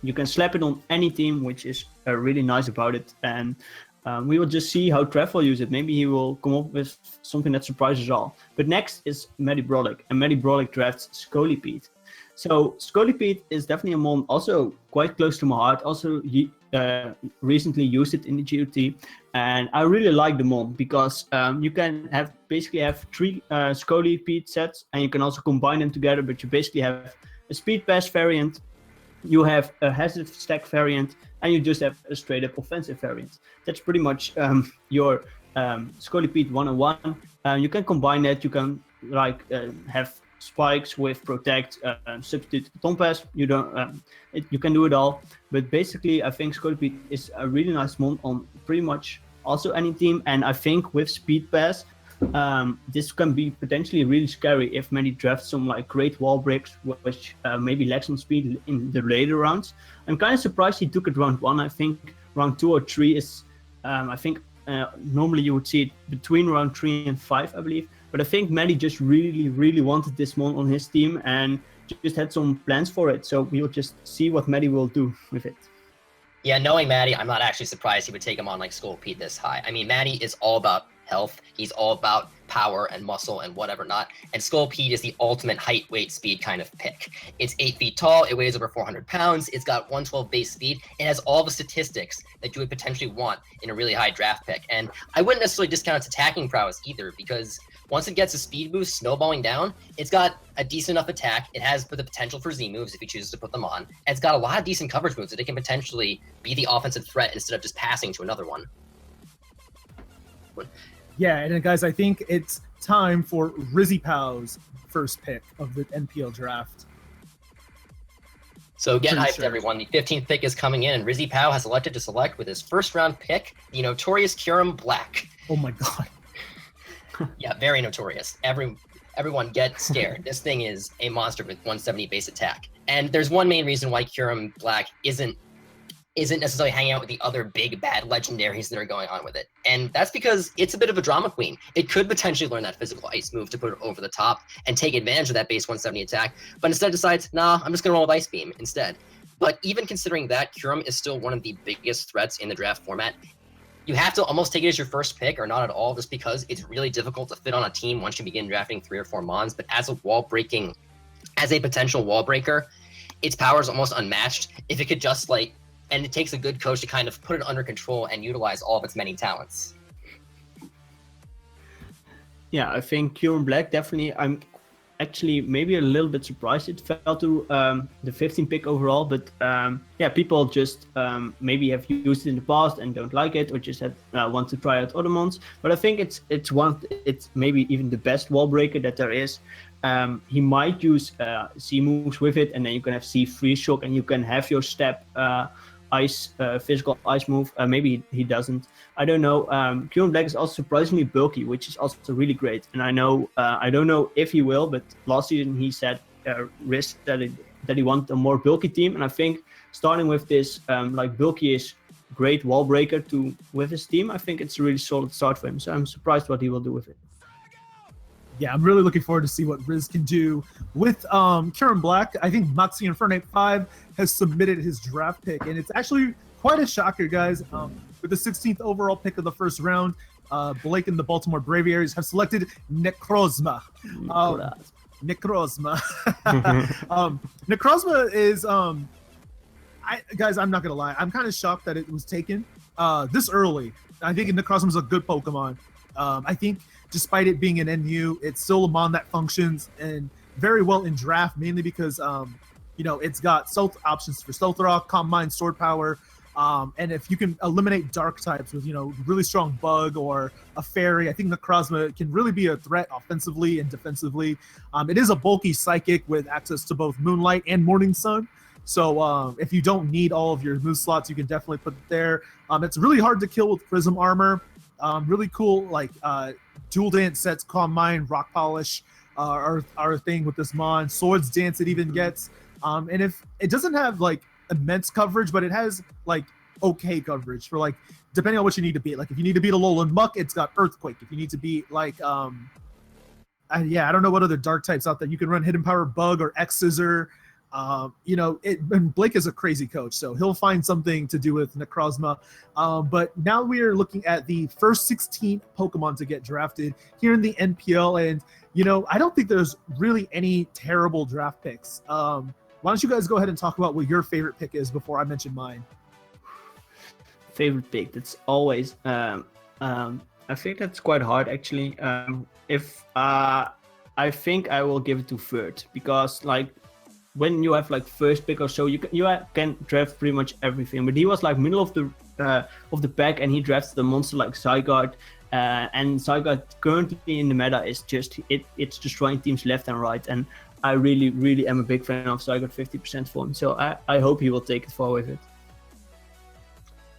you can slap it on any team, which is really nice about it. And we will just see how Trev will use it. Maybe he will come up with something that surprises all. But next is Matty Brawlick, and Matty Brawlick drafts Scolipede. So Scolipede is definitely a mon also quite close to my heart. Also, recently used it in the GOT, and I really like the mon because you can basically have 3 Scolipede sets, and you can also combine them together. But you basically have a Speed Pass variant, you have a Hazard Stack variant, and you just have a straight up offensive variant. That's pretty much your Scolipede 101. You can combine that. You can have spikes with protect, substitute Tompass. You can do it all, but basically I think Scolipede is a really nice mon on pretty much also any team. And I think with Speed Pass, this can be potentially really scary if many draft some like great wall breaks, which maybe lacks on speed in the later rounds. I'm kind of surprised he took it round 1. I think round 2 or 3 is normally you would see it between round 3 and 5, I believe. But I think Matty just really, really wanted this mon on his team and just had some plans for it. So we'll just see what Matty will do with it. Yeah, knowing Matty, I'm not actually surprised he would take him on like Scolipede this high. I mean, Matty is all about health. He's all about power and muscle and whatever not. And Scolipede is the ultimate height, weight, speed kind of pick. It's 8 feet tall. It weighs over 400 pounds. It's got 112 base speed. It has all the statistics that you would potentially want in a really high draft pick. And I wouldn't necessarily discount its attacking prowess either, because once it gets a speed boost snowballing down, it's got a decent enough attack. It has the potential for Z moves if he chooses to put them on. And it's got a lot of decent coverage moves that it can potentially be the offensive threat instead of just passing to another one. Yeah, and then guys, I think it's time for Rizzy Pow's first pick of the NPL draft. So get hyped, everyone. The 15th pick is coming in, and Rizzy Pow has elected to select with his first round pick, the notorious Kyurem Black. Oh my god. Yeah, very notorious. Everyone get scared. This thing is a monster with 170 base attack. And there's one main reason why Kyurem Black isn't isn't necessarily hanging out with the other big bad legendaries that are going on with it. And that's because it's a bit of a drama queen. It could potentially learn that physical ice move to put it over the top and take advantage of that base 170 attack, but instead decides, nah, I'm just going to roll with Ice Beam instead. But even considering that, Kyurem is still one of the biggest threats in the draft format. You have to almost take it as your first pick or not at all, just because it's really difficult to fit on a team once you begin drafting 3 or 4 Mons. But as a potential wall breaker, its power is almost unmatched. If it could just and it takes a good coach to kind of put it under control and utilize all of its many talents. Yeah, I think Kyurem Black definitely. I'm actually maybe a little bit surprised it fell to the 15th pick overall, but yeah, people just maybe have used it in the past and don't like it, or just want to try out other mons. But I think it's maybe even the best wall breaker that there is. He might use C moves with it, and then you can have C freeze shock, and you can have your step physical ice move. Maybe he doesn't. I don't know. Kyurem Black is also surprisingly bulky, which is also really great. And I don't know if he will, but last season he said risk that he wants a more bulky team. And I think starting with this bulky-ish great wall breaker with his team, I think it's a really solid start for him. So I'm surprised what he will do with it. Yeah, I'm really looking forward to see what Riz can do with Kyurem Black. I think Moxie Infernape 5 has submitted his draft pick, and it's actually quite a shocker, guys. With the 16th overall pick of the first round, Blake and the Baltimore Braviaries have selected Necrozma. Necrozma. Necrozma is, guys, I'm not going to lie. I'm kind of shocked that it was taken this early. I think Necrozma is a good Pokemon. I think despite it being an NU, it's still a mon that functions and very well in draft, mainly because it's got stealth options for Stealth Rock, Calm Mind, Sword Power, and if you can eliminate dark types with really strong Bug or a Fairy, I think Necrozma can really be a threat offensively and defensively. It is a bulky Psychic with access to both Moonlight and Morning Sun. So if you don't need all of your move slots, you can definitely put it there. It's really hard to kill with Prism Armor. Really cool, Dual Dance sets, Calm Mind, Rock Polish are a thing with this mon. Swords Dance it even gets. And if it doesn't have immense coverage, but it has okay coverage for depending on what you need to beat. If you need to beat a Alolan Muck, it's got Earthquake. If you need to beat I don't know what other dark types out there. You can run Hidden Power Bug or X Scissor. And Blake is a crazy coach, so he'll find something to do with Necrozma. But now we are looking at the first 16 Pokemon to get drafted here in the NPL, and I don't think there's really any terrible draft picks. Why don't you guys go ahead and talk about what your favorite pick is before I mention mine? Favorite pick? That's always. I think that's quite hard actually. I think I will give it to Vert, because when you have first pick or so, you can draft pretty much everything. But he was middle of the pack, and he drafted a monster like Zygarde, and Zygarde currently in the meta is it's destroying teams left and right. And I really, really am a big fan of Zygarde 50% form. So I hope he will take it forward with it.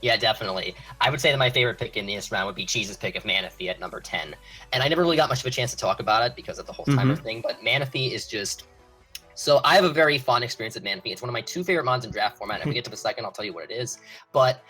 Yeah, definitely. I would say that my favorite pick in this round would be Cheese's pick of Manaphy at number 10. And I never really got much of a chance to talk about it because of the whole timer thing, but Manaphy is just... So I have a very fond experience with Manaphy. It's one of my 2 favorite mons in draft format. And if we get to the second, I'll tell you what it is. But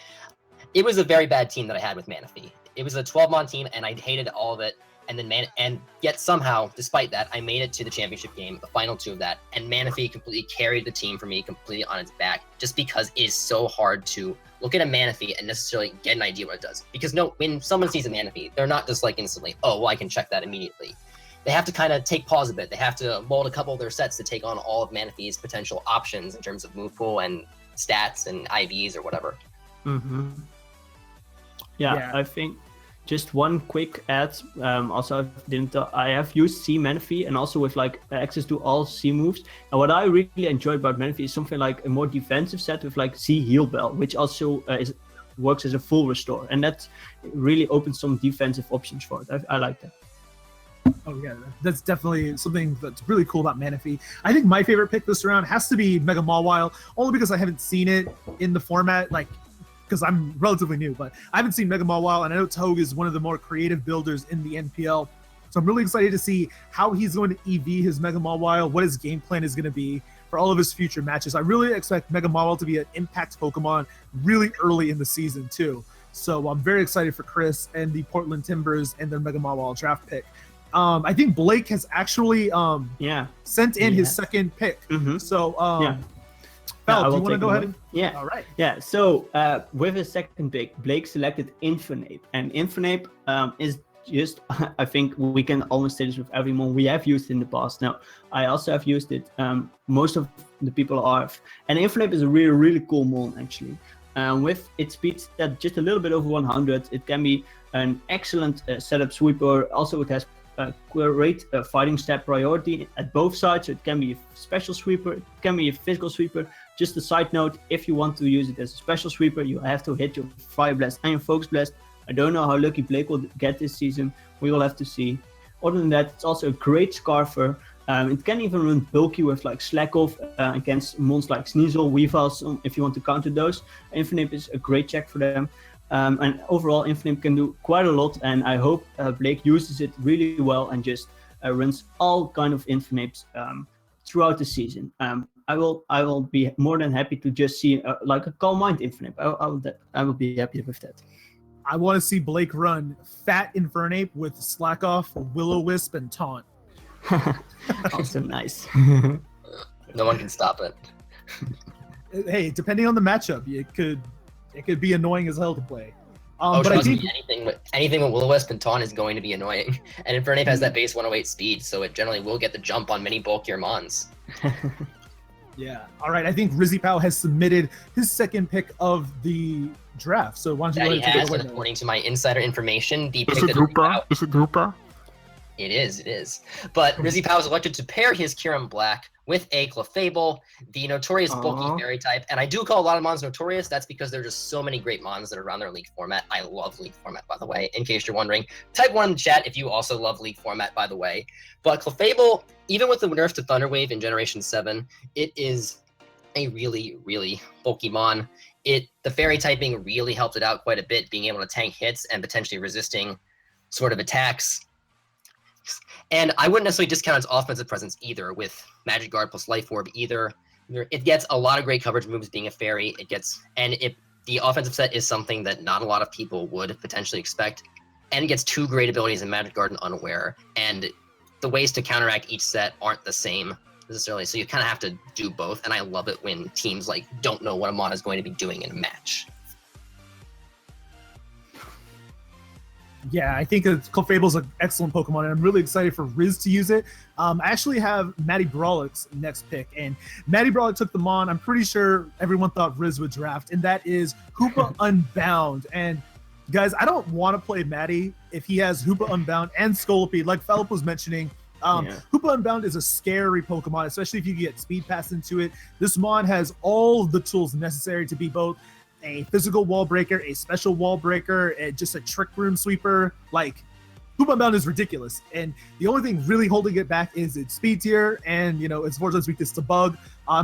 it was a very bad team that I had with Manaphy. It was a 12-mon team, and I hated all of it. And yet somehow, despite that, I made it to the championship game, the final 2 of that. And Manaphy completely carried the team for me, completely on its back, just because it is so hard to look at a Manaphy and necessarily get an idea what it does. Because when someone sees a Manaphy, they're not just instantly, oh, well, I can check that immediately. They have to kind of take pause a bit. They have to mold a couple of their sets to take on all of Manaphy's potential options in terms of move pool and stats and IVs or whatever. Yeah, I think just one quick add. Also, I have used C Manaphy and also with access to all C moves. And what I really enjoy about Manaphy is something like a more defensive set with C Heal Bell, which also works as a full restore, and that really opens some defensive options for it. I like that. Oh yeah, that's definitely something that's really cool about Manaphy. I think my favorite pick this round has to be Mega Mawile, only because I haven't seen it in the format, because I'm relatively new, but I haven't seen Mega Mawile, and I know Togue is one of the more creative builders in the NPL. So I'm really excited to see how he's going to EV his Mega Mawile, what his game plan is going to be for all of his future matches. I really expect Mega Mawile to be an impact Pokemon really early in the season too. So I'm very excited for Chris and the Portland Timbers and their Mega Mawile draft pick. I think Blake has actually sent in his second pick. So Fel, do you want to go ahead? Yeah. All right. Yeah. So with his second pick, Blake selected Infernape, and Infernape is just, I think we can almost say this with everyone, we have used it in the past. Now, I also have used it. Most of the people have. And Infernape is a really, really cool mon, actually. With its speed at just a little bit over 100, it can be an excellent setup sweeper. Also, it has a great fighting stat priority at both sides. So it can be a special sweeper, it can be a physical sweeper. Just a side note, if you want to use it as a special sweeper, you have to hit your Fire Blast and your Focus Blast. I don't know how lucky Blake will get this season. We will have to see. Other than that, it's also a great Scarfer. It can even run bulky with like Slack Off against mons like Sneasel, Weavile, if you want to counter those. Infinite is a great check for them. And overall, Infinite can do quite a lot, and I hope Blake uses it really well and just runs all kind of Infinites throughout the season. I will be more than happy to just see like a Calm Mind Infinite. I will be happy with that. I want to see Blake run Fat Infernape with Slack Off, Will-O-Wisp, and Taunt. Also nice. No one can stop it. Hey, depending on the matchup, it could be annoying as hell to play. But trust me, anything with Will-O-Wisp and Taunt is going to be annoying. And Infernape has that base 108 speed, so it generally will get the jump on many bulkier mons. Yeah. All right. I think Rizzy Powell has submitted his second pick of the draft. So why don't you go ahead and take it away? According to my insider information, the pick Is it Hoopa? Is it Hoopa? It is. But Rizzy Powell is elected to pair his Kyurem Black with a Clefable, the notorious bulky fairy type. And I do call a lot of mons notorious. That's because there are just so many great mons that are around their League format. I love League format, by the way, in case you're wondering. Type 1 in the chat if you also love League format, by the way. But Clefable, even with the nerf to Thunder Wave in Generation 7, it is a really, really bulky mon. The fairy typing really helped it out quite a bit, being able to tank hits and potentially resisting sort of attacks. And I wouldn't necessarily discount its offensive presence either with Magic Guard plus Life Orb either. It gets a lot of great coverage moves being a fairy. The offensive set is something that not a lot of people would potentially expect. And it gets two great abilities in Magic Guard and Unaware. And the ways to counteract each set aren't the same necessarily. So you kind of have to do both. And I love it when teams like don't know what a mon is going to be doing in a match. Yeah, I think Clefable's an excellent Pokemon, and I'm really excited for Riz to use it. I actually have Matty Brawlick's next pick, and Matty Brawlick took the mon I'm pretty sure everyone thought Riz would draft, and that is Hoopa Unbound. And guys, I don't want to play Matty if he has Hoopa Unbound and Scolipede, like Philip was mentioning. Hoopa Unbound is a scary Pokemon, especially if you get Speed Pass into it. This mon has all the tools necessary to be both a physical wall breaker, a special wall breaker, and just a trick room sweeper. Like, Hoopa Unbound is ridiculous. And the only thing really holding it back is its speed tier and, its Vortex weakness to bug.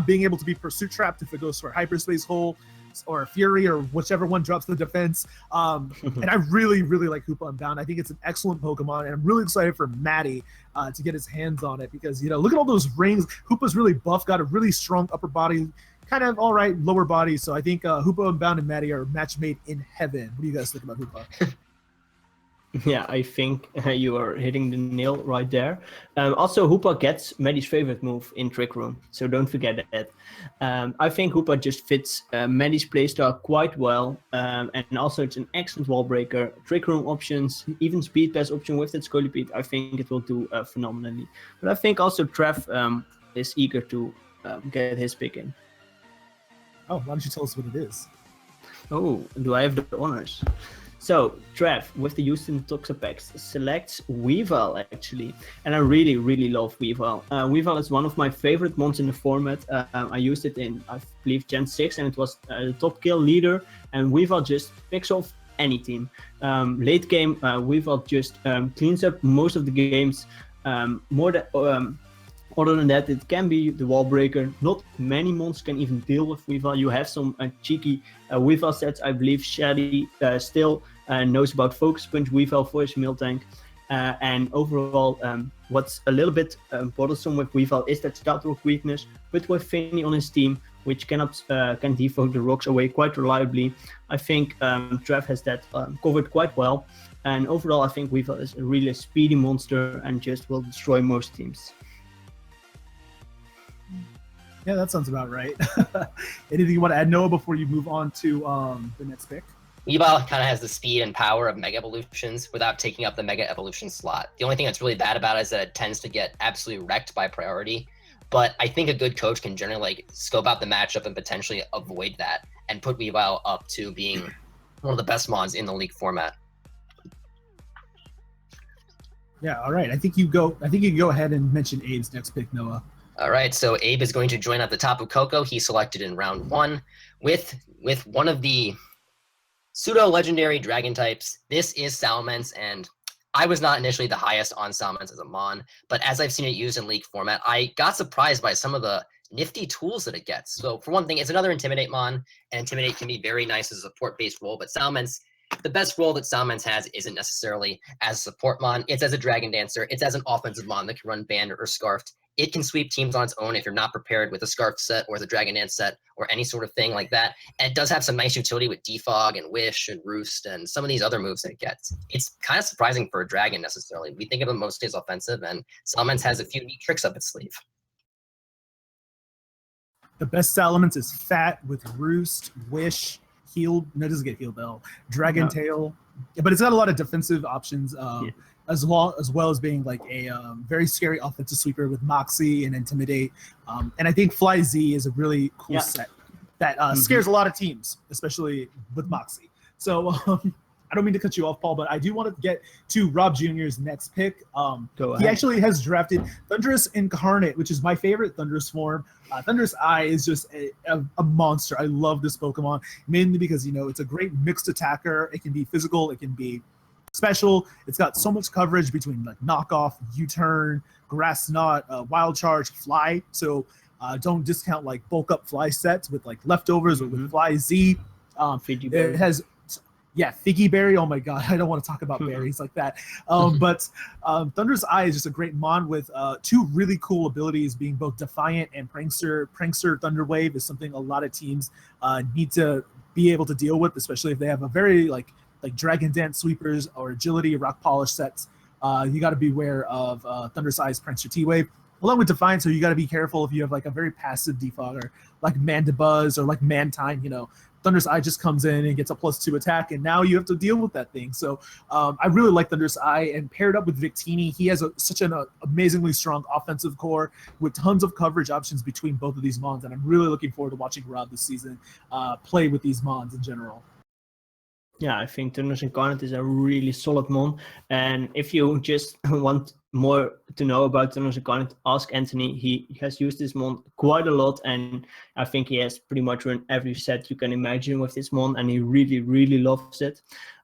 Being able to be Pursuit Trapped if it goes for Hyperspace Hole or Fury or whichever one drops the defense. And I really, really like Hoopa Unbound. I think it's an excellent Pokemon, and I'm really excited for Matty to get his hands on it because, look at all those rings. Hoopa's really buff, got a really strong upper body, kind of all right lower body. So I think Hoopa Unbound and Matty are a match made in heaven. What do you guys think about Hoopa? Yeah, I think you are hitting the nail right there. Also, Hoopa gets Maddie's favorite move in Trick Room, so don't forget that. I think Hoopa just fits Maddie's playstyle quite well, and also it's an excellent wall breaker. Trick Room options, even Speed Pass option with that Scolipede, I think it will do phenomenally. But I think also Trev is eager to get his pick in. Oh, why don't you tell us what it is? Oh, do I have the honors? So, Trev, with the Houston Toxapex, selects Weavile, actually. And I really, really love Weavile. Weavile is one of my favorite mons in the format. I used it in, I believe, Gen 6, and it was the top kill leader. And Weavile just picks off any team. Late game, Weavile just cleans up most of the games. Other than that, it can be the wall breaker. Not many mons can even deal with Weavile. You have some cheeky Weavile sets. I believe Shady still knows about Focus Punch Weavile for his Miltank. And overall, what's a little bit bothersome with Weavile is that start rock weakness, but with Finney on his team, which can devote the rocks away quite reliably, I think Trev has that covered quite well. And overall, I think Weavile is really a speedy monster and just will destroy most teams. Yeah, that sounds about right. Anything you want to add, Noah, before you move on to the next pick? Weavile kind of has the speed and power of Mega Evolutions without taking up the Mega Evolution slot. The only thing that's really bad about it is that it tends to get absolutely wrecked by priority. But I think a good coach can generally like scope out the matchup and potentially avoid that and put Weavile up to being one of the best mons in the league format. Yeah, all right. I think you can go ahead and mention Abe's next pick, Noah. All right, so Abe is going to join at the top of Coco. He selected in round 1 with one of the pseudo-legendary dragon types. This is Salamence, and I was not initially the highest on Salamence as a mon, but as I've seen it used in League format, I got surprised by some of the nifty tools that it gets. So for one thing, it's another Intimidate mon, and Intimidate can be very nice as a support-based role, but Salamence, the best role that Salamence has isn't necessarily as a support mon. It's as a Dragon Dancer. It's as an offensive mon that can run Banned or Scarfed. It can sweep teams on its own if you're not prepared with a Scarf set or the Dragon Dance set or any sort of thing like that. And it does have some nice utility with Defog and Wish and Roost and some of these other moves that it gets. It's kind of surprising for a Dragon necessarily. We think of it mostly as offensive, and Salamence has a few neat tricks up its sleeve. The best Salamence is Fat with Roost, Wish, Healed. No, it doesn't get Healed though. Dragon Tail. But it's got a lot of defensive options. As well as being like a very scary offensive sweeper with Moxie and Intimidate. And I think Fly Z is a really cool set that scares a lot of teams, especially with Moxie. So I don't mean to cut you off, Paul, but I do want to get to Rob Jr.'s next pick. He actually has drafted Thunderous Incarnate, which is my favorite Thunderous form. Thunderous Eye is just a monster. I love this Pokemon, mainly because, it's a great mixed attacker. It can be physical. It can be special. It's got so much coverage between like knockoff, U-turn, grass knot, wild charge, fly. So don't discount like bulk up fly sets with like leftovers or with Fly Z. It has Figgy Berry. Oh my god, I don't want to talk about berries like that. But Thunderous Eye is just a great mon with two really cool abilities, being both Defiant and Prankster. Prankster Thunderwave is something a lot of teams need to be able to deal with, especially if they have a very like Dragon Dance sweepers or Agility Rock Polish sets. You got to be aware of Thunderous Eye's Prankster T-Wave. Along with Defiant, so you got to be careful if you have like a very passive defogger like Mandibuzz or like Mantine. Thunderous Eye just comes in and gets a +2 attack, and now you have to deal with that thing. So I really like Thunderous Eye, and paired up with Victini, he has such an amazingly strong offensive core with tons of coverage options between both of these mons, and I'm really looking forward to watching Rob this season play with these mons in general. Yeah, I think Thunderous Incarnate is a really solid mon. And if you just want more to know about Thunderous Incarnate, ask Anthony. He has used this mon quite a lot, and I think he has pretty much run every set you can imagine with this mon, and he really, really loves it.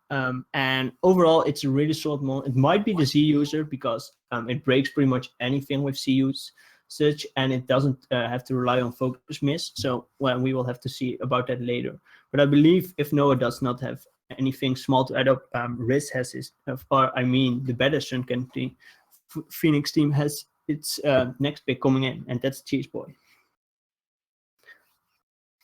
And overall, it's a really solid mon. It might be the Z user because it breaks pretty much anything with Z use such, and it doesn't have to rely on focus miss. So we will have to see about that later. But I believe if Noah does not have anything small to add up, Riz has his, the better Sunken team, Phoenix team has its next pick coming in, and that's Cheese Boy.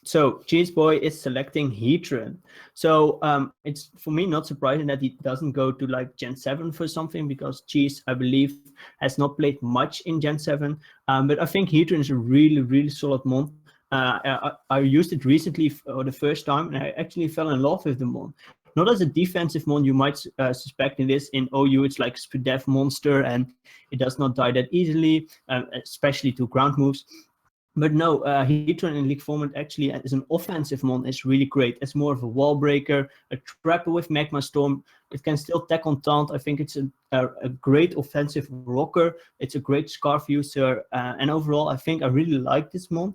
So Cheese Boy is selecting Heatran. So it's for me not surprising that he doesn't go to like Gen 7 for something, because Cheese, I believe, has not played much in Gen 7. But I think Heatran is a really, really solid mon. I used it recently for the first time, and I actually fell in love with the mon. Not as a defensive mon you might suspect it is. In OU, it's like Spadef monster, and it does not die that easily, especially to ground moves. But no, Heatran in League format actually as an offensive mon is really great. It's more of a wall breaker, a trapper with Magma Storm. It can still tech on Taunt. I think it's a great offensive rocker. It's a great Scarf user. And overall, I think I really like this mon.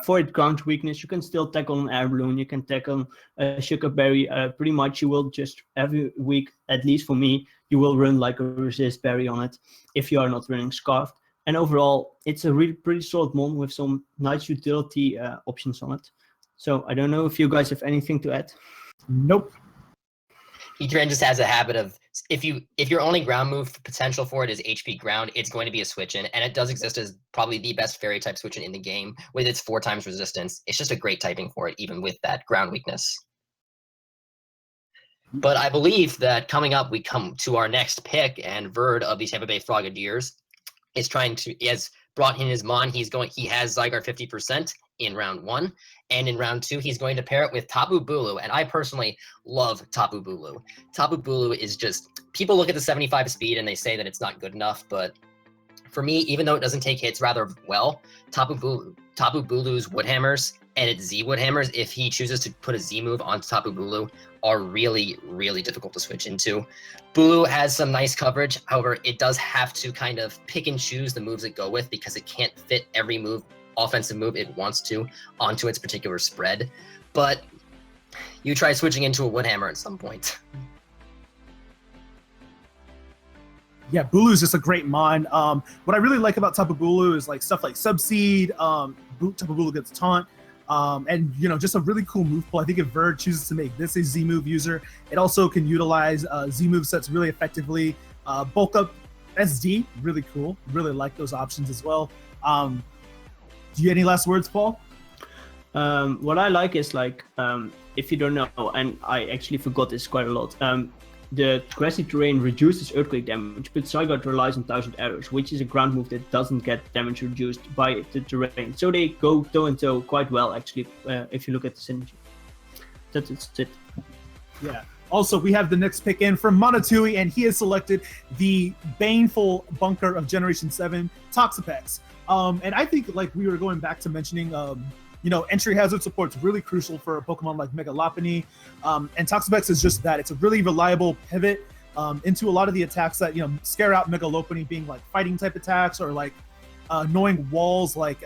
For its ground weakness, you can still tackle an Air Balloon, you can tackle a Sugar Berry. Pretty much you will just every week, at least for me, you will run like a Resist Berry on it if you are not running Scarfed. And overall, it's a really pretty solid mon with some nice utility options on it. So I don't know if you guys have anything to add. Nope. Heatran just has a habit of if your only ground move potential for it is HP ground, it's going to be a switch in, and it does exist as probably the best fairy type switch in the game with its 4 times resistance. It's just a great typing for it, even with that ground weakness. But I believe that coming up, we come to our next pick, and Verd of the Tampa Bay Frogadiers he has brought in his Mon. He has Zygarde 50% in round 1, and in round 2, he's going to pair it with Tapu Bulu, and I personally love Tapu Bulu. Tapu Bulu is just, people look at the 75 speed and they say that it's not good enough, but for me, even though it doesn't take hits rather well, Tapu Bulu's Wood Hammers and its Z Wood Hammers, if he chooses to put a Z move onto Tapu Bulu, are really, really difficult to switch into. Bulu has some nice coverage, however, it does have to kind of pick and choose the moves it go with because it can't fit every offensive move it wants to onto its particular spread. But you try switching into a Wood Hammer at some point. Yeah, Bulu is just a great mon. What I really like about Tapu Bulu is like stuff like Subseed. Tapu Bulu gets Taunt. And just a really cool move pool. I think if Verd chooses to make this a Z move user, it also can utilize Z move sets really effectively. Bulk up SD, really cool. Really like those options as well. Do you have any last words, Paul? What I like is if you don't know, and I actually forgot this quite a lot. The grassy terrain reduces earthquake damage, but Zygarde relies on 1000 arrows, which is a ground move that doesn't get damage reduced by the terrain. So they go toe and toe quite well, actually, if you look at the synergy. That's it. Yeah. Also, we have the next pick in from Monotui, and he has selected the baneful bunker of Generation 7, Toxapex. And I think, like we were going back to mentioning, entry hazard support's really crucial for a Pokemon like Mega Lopunny. And Toxapex is just that. It's a really reliable pivot into a lot of the attacks that, scare out Mega Lopunny, being like fighting type attacks or like annoying walls like,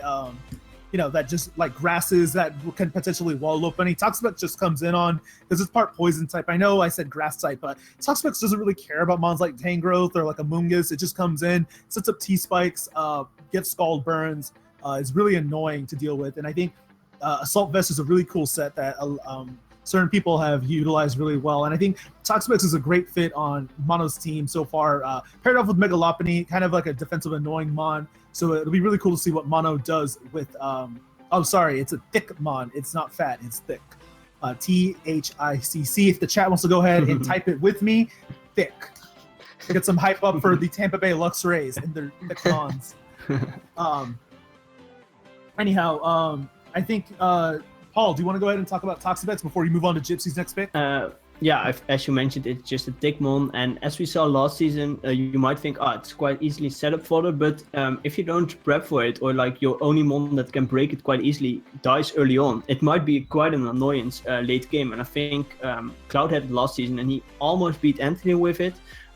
that just like grasses that can potentially wall Lopunny. Toxapex just comes in on, because it's part poison type. I know I said grass type, but Toxapex doesn't really care about mons like Tangrowth or like a Mungus. It just comes in, sets up T-Spikes, gets Scald Burns. It's really annoying to deal with. And I think Assault Vest is a really cool set that certain people have utilized really well. And I think Toxapex is a great fit on Mono's team so far. Paired off with Mega Lopunny, kind of like a defensive annoying mon. So it'll be really cool to see what Mono does with, it's a thick mon. It's not fat, it's thick. THICC. If the chat wants to go ahead and type it with me, thick. Get some hype up for the Tampa Bay Lux Rays and their thick mons. I think, Paul, do you want to go ahead and talk about Toxapex before you move on to Gypsy's next pick? As you mentioned, it's just a thick mon, and as we saw last season, you might think, it's quite easily set up for it, but if you don't prep for it, or like your only mon that can break it quite easily dies early on, it might be quite an annoyance late game. And I think Cloud had it last season, and he almost beat Anthony with it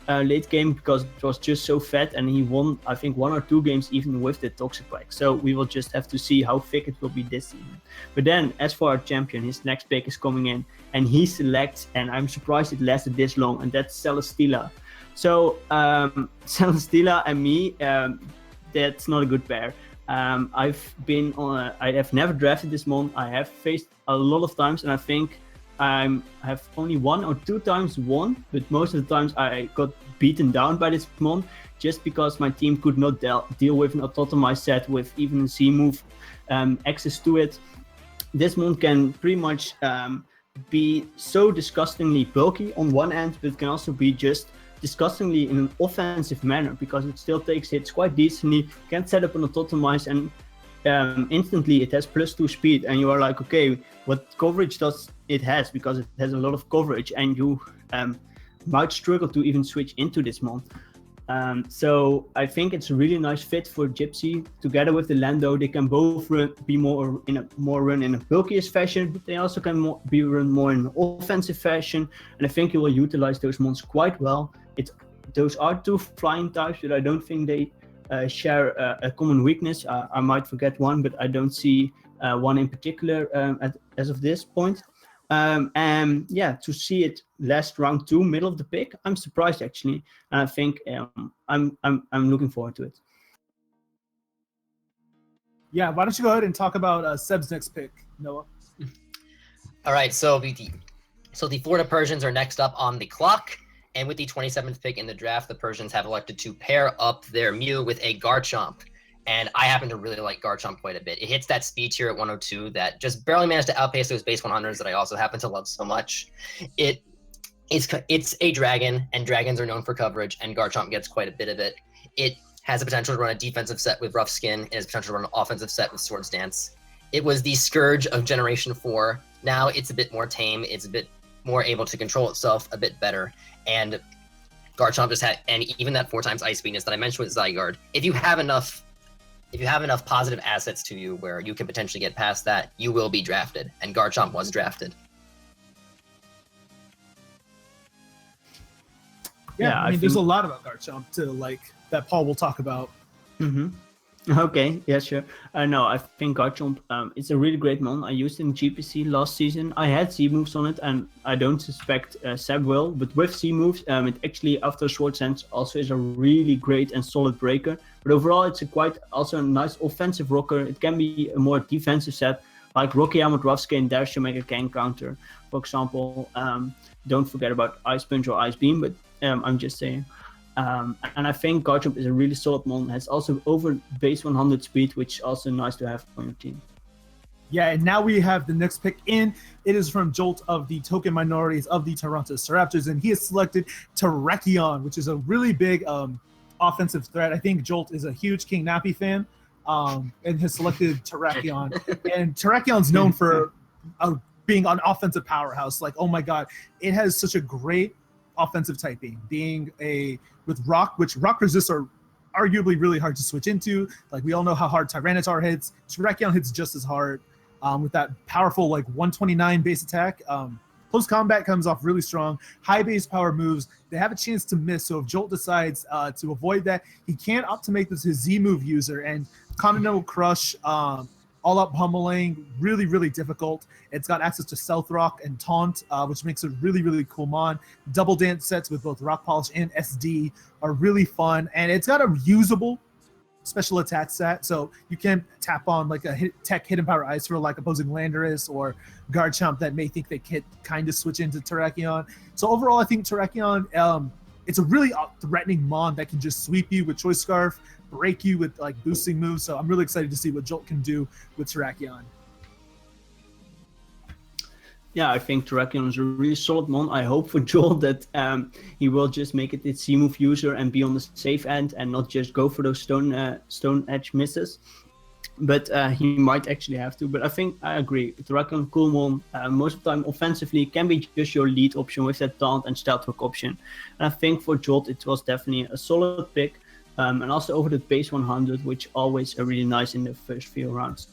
late game because it was just so fat, and he won, I think, 1 or 2 games even with the Toxapex. So we will just have to see how thick it will be this season. But then, as for our champion, his next pick is coming in, and he selects, and I'm surprised it lasted this long, and that's Celesteela. So Celesteela and me, that's not a good pair. I have never drafted this mon. I have faced a lot of times, and I think I have only 1 or 2 times won, but most of the times I got beaten down by this mon just because my team could not deal with an autotomized set with even a Z move access to it. This mon can pretty much be so disgustingly bulky on one end, but it can also be just disgustingly in an offensive manner because it still takes hits quite decently, can set up an autotomized, and instantly it has +2 speed, and you are like, okay, what coverage does it has, because it has a lot of coverage, and you might struggle to even switch into this mon. So I think it's a really nice fit for Gypsy. Together with the Lando, they can both be more in a bulkiest fashion, but they also can be run more in an offensive fashion, and I think you will utilize those mons quite well. Those are 2 flying types, but I don't think they share a common weakness. I might forget one, but I don't see one in particular as of this point. To see it last round 2, middle of the pick, I'm surprised actually, and I think I'm looking forward to it. Yeah, why don't you go ahead and talk about Seb's next pick, Noah? All right, so the Florida Persians are next up on the clock, And with the 27th pick in the draft, the Persians have elected to pair up their Mew with a Garchomp. And I happen to really like Garchomp quite a bit. It hits that speed tier at 102 that just barely managed to outpace those base 100s that I also happen to love so much. It's a dragon, and dragons are known for coverage, and Garchomp gets quite a bit of it. It has the potential to run a defensive set with Rough Skin. It has potential to run an offensive set with Swords Dance. It was the scourge of Generation 4. Now it's a bit more tame. It's a bit more able to control itself a bit better. And Garchomp just had, and even that 4 times Ice Weakness that I mentioned with Zygarde, if you have enough positive assets to you where you can potentially get past that, you will be drafted. And Garchomp was drafted. Yeah, I mean, there's a lot about Garchomp that Paul will talk about. Mm-hmm. Okay, yeah, sure. No, I think Garchomp is a really great mon. I used it in GPC last season. I had Z moves on it, and I don't suspect Seb will. But with Z moves, it actually, after Sword Sense, also is a really great and solid breaker. But overall, it's also a nice offensive rocker. It can be a more defensive set, like Rocky Arm with Rough Skin. There she'll make a can counter. For example, don't forget about Ice Punch or Ice Beam, but I'm just saying. And I think Garchomp is a really solid mon. Has also over base 100 speed, which is also nice to have on your team. Yeah, and now we have the next pick in. It is from Jolt of the Token Minorities of the Toronto Raptors, and he has selected Terrakion, which is a really big offensive threat. I think Jolt is a huge King Nappy fan, and has selected Terrakion. And Terrakion's known for being an offensive powerhouse. Like, oh my god, it has such a great offensive typing, being with rock, which rock resists are arguably really hard to switch into. Like, we all know how hard Tyranitar hits. Terrakion hits just as hard with that powerful 129 base attack. Close combat comes off really strong. High base power moves, they have a chance to miss. So if Jolt decides to avoid that, he can opt to make this his Z move user, and Continental Crush, all up pummeling, really, really difficult. It's got access to Stealth Rock and Taunt, which makes it really, really cool mon. Double Dance sets with both Rock Polish and SD are really fun, and it's got a usable special attack set, so you can tap on a tech Hidden Power Ice for opposing Landorus or Garchomp that may think they can kind of switch into Terrakion. So overall, I think Terrakion, it's a really threatening mon that can just sweep you with Choice Scarf, break you with boosting moves. So I'm really excited to see what Jolt can do with Terrakion. Yeah, I think Terrakion is a really solid mon. I hope for Joel that he will just make it its C-move user and be on the safe end and not just go for those stone edge misses. But he might actually have to. But I think I agree. Terrakion, cool mon. Most of the time offensively can be just your lead option with that taunt and stealth hook option. And I think for Jolt it was definitely a solid pick. And also over the base 100, which always are really nice in the first few rounds.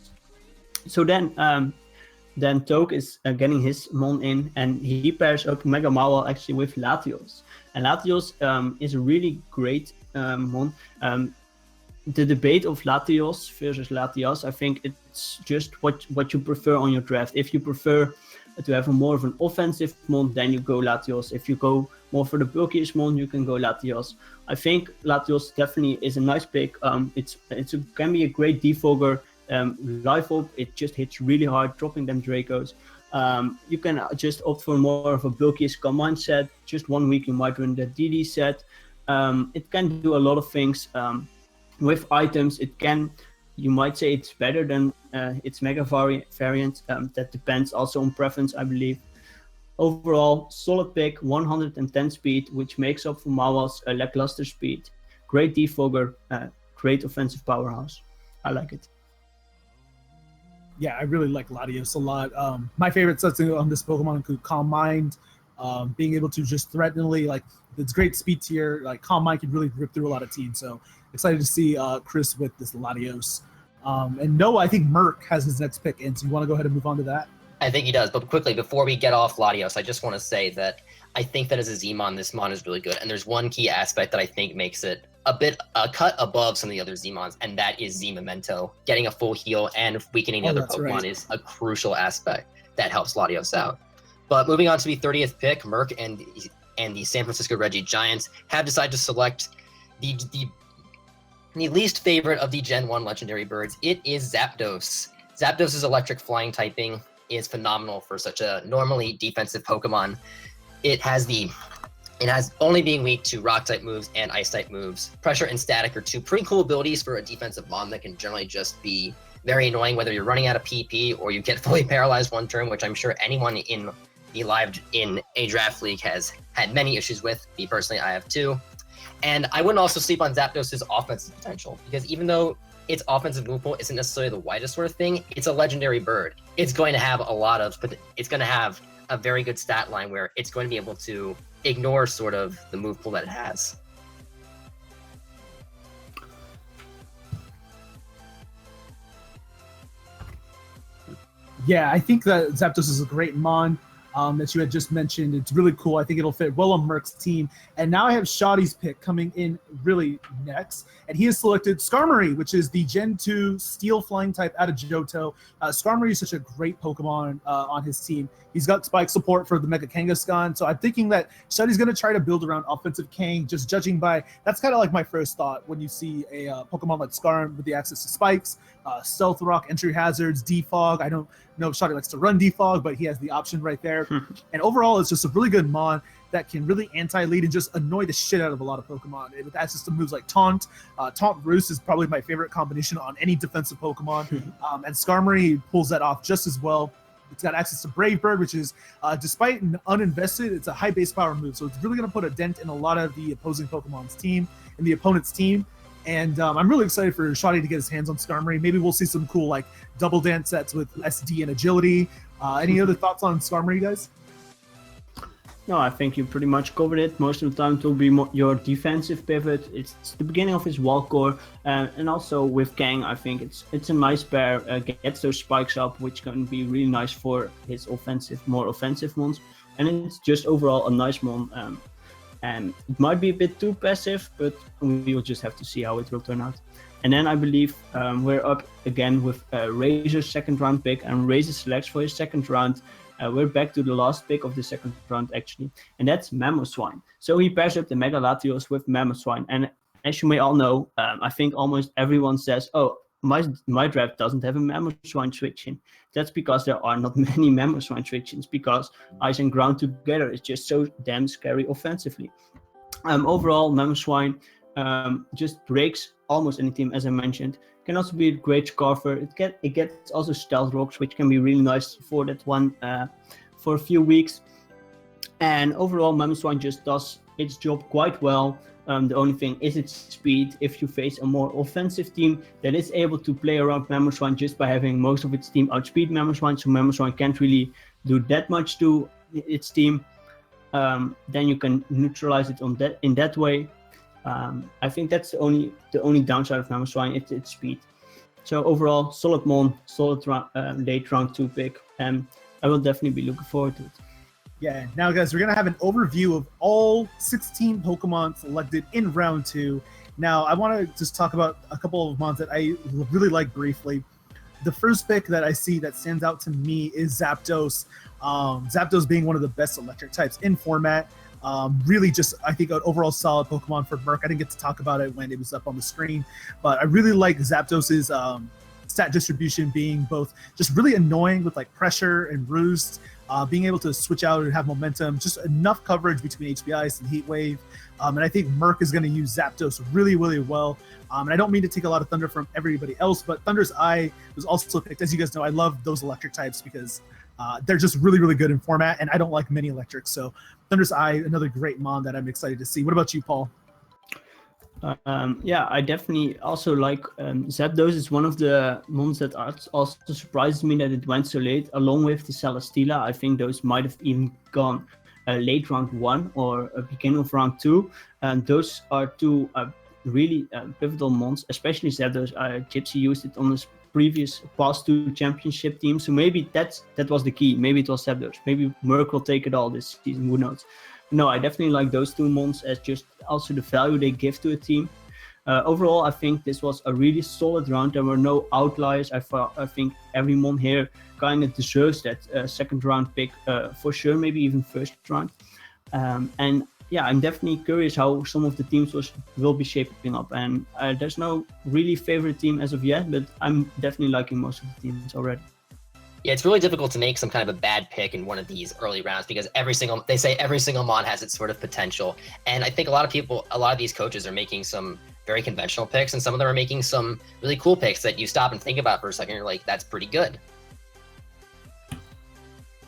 So then Toke is getting his mon in, and he pairs up Mega Mawile actually with Latios. And Latios is a really great mon. The debate of Latios versus Latias, I think it's just what you prefer on your draft. If you prefer to have a more of an offensive mon, then you go Latios. If you go more for the bulkiest mon, you can go Latios. I think Latios definitely is a nice pick. Can be a great defogger. Life Orb, it just hits really hard, dropping them Dracos. You can just opt for more of a bulkiest command set. Just 1 week you might run the DD set. It can do a lot of things. With items, you might say it's better than its Mega variant. That depends also on preference, I believe. Overall, solid pick, 110 speed, which makes up for Mawile's lackluster speed. Great defogger, great offensive powerhouse. I like it. Yeah, I really like Latios a lot. My favorite sets on this Pokemon include Calm Mind, being able to just threateningly, it's great speed tier. Calm Mind can really rip through a lot of teams. So excited to see Chris with this Latios. And Noah, I think Merc has his next pick in. So you want to go ahead and move on to that? I think he does. But quickly, before we get off Latios, I just want to say that I think that as a Z-Mon, this Mon is really good. And there's one key aspect that I think makes it a cut above some of the other Z-Mons, and that is Z-Memento. Getting a full heal and weakening the other Pokemon is a crucial aspect that helps Latios out. But moving on to the 30th pick, Merc and the San Francisco Reggie Giants have decided to select the least favorite of the Gen 1 legendary birds. It is Zapdos. Zapdos' electric flying typing is phenomenal for such a normally defensive Pokemon. It has the It has only being weak to rock type moves and ice type moves. Pressure and static are two pretty cool abilities for a defensive mon that can generally just be very annoying whether you're running out of PP or you get fully paralyzed one turn, which I'm sure anyone in a draft league has had many issues with. Me personally, I have too. And I wouldn't also sleep on Zapdos' offensive potential, because even though its offensive move pool isn't necessarily the widest sort of thing, it's a legendary bird. It's going to have a very good stat line where it's going to be able to ignore sort of the move pool that it has. Yeah, I think that Zapdos is a great mon that you had just mentioned. It's really cool. I think it'll fit well on Merc's team. And now I have Shoddy's pick coming in really next. And he has selected Skarmory, which is the Gen 2 Steel Flying type out of Johto. Skarmory is such a great Pokemon on his team. He's got Spike support for the Mega Kangaskhan. So I'm thinking that Shoddy's going to try to build around offensive Kang, just judging by, that's kind of like my first thought when you see a Pokemon like Skarm with the access to Spikes, Stealth Rock, Entry Hazards, Defog. I don't know if Shoddy likes to run Defog, but he has the option right there. And overall, it's just a really good mon that can really anti-lead and just annoy the shit out of a lot of Pokemon. And with access to moves like Taunt, Taunt Roost is probably my favorite combination on any defensive Pokemon. And Skarmory pulls that off just as well. It's got access to Brave Bird, which is, despite uninvested, it's a high base power move. So it's really going to put a dent in a lot of the opposing Pokemon's team and the opponent's team. And I'm really excited for Shoddy to get his hands on Skarmory. Maybe we'll see some cool like double dance sets with SD and agility. Any other thoughts on Skarmory, guys? No, I think you pretty much covered it. Most of the time it will be your defensive pivot. It's the beginning of his wall core. And also with Kang, I think it's a nice pair. Gets those spikes up, which can be really nice for his more offensive ones. And it's just overall a nice one. And it might be a bit too passive, but we will just have to see how it will turn out. And then I believe we're up again with Razor's second round pick, and Razor selects for his second round. We're back to the last pick of the second round actually, and that's Mamoswine. So he pairs up the Mega Latios with Mamoswine, and as you may all know, I think almost everyone says, oh, my draft doesn't have a Mamoswine switch-in. That's because there are not many Mamoswine switch-ins, because Ice and Ground together is just so damn scary offensively. Overall, Mamoswine just breaks almost any team, as I mentioned. Can also be a great scarfer. It gets also Stealth Rocks, which can be really nice for that one for a few weeks. And overall, Mamoswine just does its job quite well. The only thing is its speed. If you face a more offensive team that is able to play around Mamoswine just by having most of its team outspeed Mamoswine, so Mamoswine can't really do that much to its team, then you can neutralize it in that way. I think that's the only downside of Mamoswine, it's speed. So overall, solid mon, solid late round 2 pick, and I will definitely be looking forward to it. Yeah, now guys, we're going to have an overview of all 16 Pokemon selected in round 2. Now, I want to just talk about a couple of mons that I really like briefly. The first pick that I see that stands out to me is Zapdos. Zapdos being one of the best electric types in format. Really just, I think, an overall solid Pokemon for Merc. I didn't get to talk about it when it was up on the screen, but I really like Zapdos's stat distribution being both just really annoying with like pressure and roost, being able to switch out and have momentum, just enough coverage between HP Ice and Heat Wave. And I think Merc is going to use Zapdos really, really well. And I don't mean to take a lot of thunder from everybody else, but Thunder's Eye was also picked. As you guys know, I love those electric types because they're just really, really good in format, and I don't like many electrics. So Thunder's Eye, another great mon that I'm excited to see. What about you, Paul? Yeah, I definitely also like Zapdos. Is one of the mons that also surprises me that it went so late, along with the Celesteela. I think those might have even gone late round 1 or beginning of round 2. And those are two really pivotal mons, especially Zapdos. Gypsy used it on his past 2 championship teams, so maybe that was the key. Maybe it was Zapdos. Maybe Merc will take it all this season, who knows. No, I definitely like those 2 mons as just also the value they give to a team. Overall, I think this was a really solid round. There were no outliers. I think every mon here kind of deserves that second round pick for sure, maybe even first round. And yeah, I'm definitely curious how some of the teams will be shaping up. And there's no really favorite team as of yet, but I'm definitely liking most of the teams already. Yeah, it's really difficult to make some kind of a bad pick in one of these early rounds because they say every single mon has its sort of potential. And I think a lot of these coaches are making some very conventional picks, and some of them are making some really cool picks that you stop and think about for a second. You're like, that's pretty good.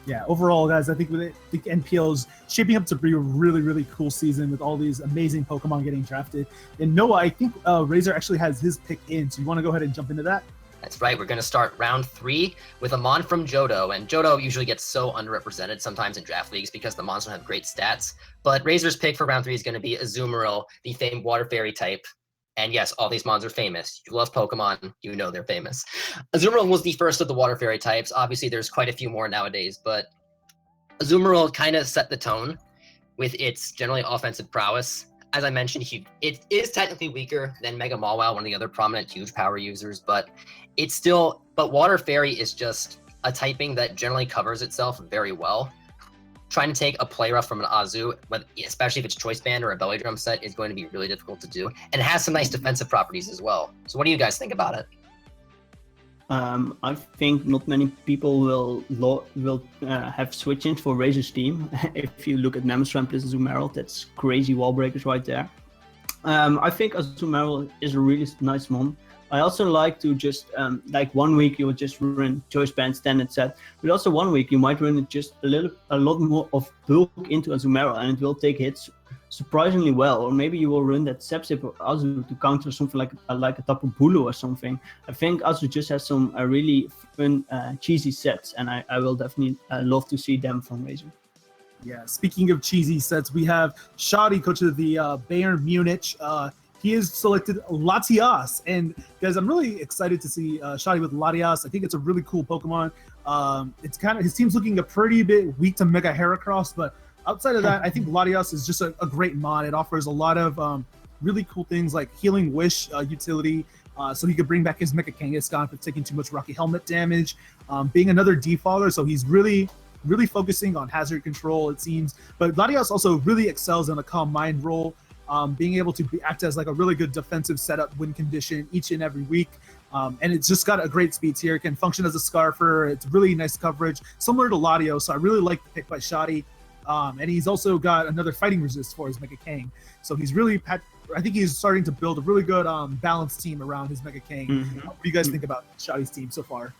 Yeah, overall, guys, I think NPL is shaping up to be a really, really cool season with all these amazing Pokemon getting drafted. And Noah, I think Razor actually has his pick in, so you want to go ahead and jump into that? That's right. We're going to start round 3 with a mon from Johto. And Johto usually gets so underrepresented sometimes in draft leagues because the mons don't have great stats. But Razor's pick for round 3 is going to be Azumarill, the famed Water Fairy type. And yes, all these mons are famous. You love Pokemon, you know they're famous. Azumarill was the first of the Water Fairy types. Obviously, there's quite a few more nowadays. But Azumarill kind of set the tone with its generally offensive prowess. As I mentioned, it is technically weaker than Mega Mawile, one of the other prominent huge power users, but Water Fairy is just a typing that generally covers itself very well. Trying to take a play rough from an Azu, especially if it's Choice Band or a Belly Drum set, is going to be really difficult to do. And it has some nice defensive properties as well. So what do you guys think about it? I think not many people will have switch-ins for Razor's team. If you look at Mammoth plus Azumarill, that's crazy wall breakers right there. I think Azumarill is a really nice mon. I also like to just, like 1 week you will just run Choice Band standard set, but also 1 week you might run it just a lot more of bulk into Azumarill, and it will take hits surprisingly well. Or maybe you will run that Sepsip or Azu to counter something like a Tapu Bulu or something. I think Azu just has some really fun, cheesy sets, and I will definitely love to see them from Razor. Yeah, speaking of cheesy sets, we have Shadi, coach of the Bayern Munich. He has selected Latias, and guys, I'm really excited to see Shadi with Latias. I think it's a really cool Pokemon. It's kind of his team's looking a pretty bit weak to Mega Heracross, but outside of that, I think Latias is just a great mod. It offers a lot of really cool things like Healing Wish utility, so he could bring back his Mecha Kangaskhan for taking too much Rocky Helmet damage, being another defaulter, so he's really focusing on hazard control, it seems. But Latias also really excels in a Calm Mind role. Being able to act as like a really good defensive setup win condition each and every week. And it's just got a great speed tier. It can function as a Scarfer. It's really nice coverage, similar to Ladio. So I really like the pick by Shadi. And he's also got another fighting resist for his Mega Kang. So he's I think he's starting to build a really good balanced team around his Mega Kang. Mm-hmm. What do you guys think about Shadi's team so far?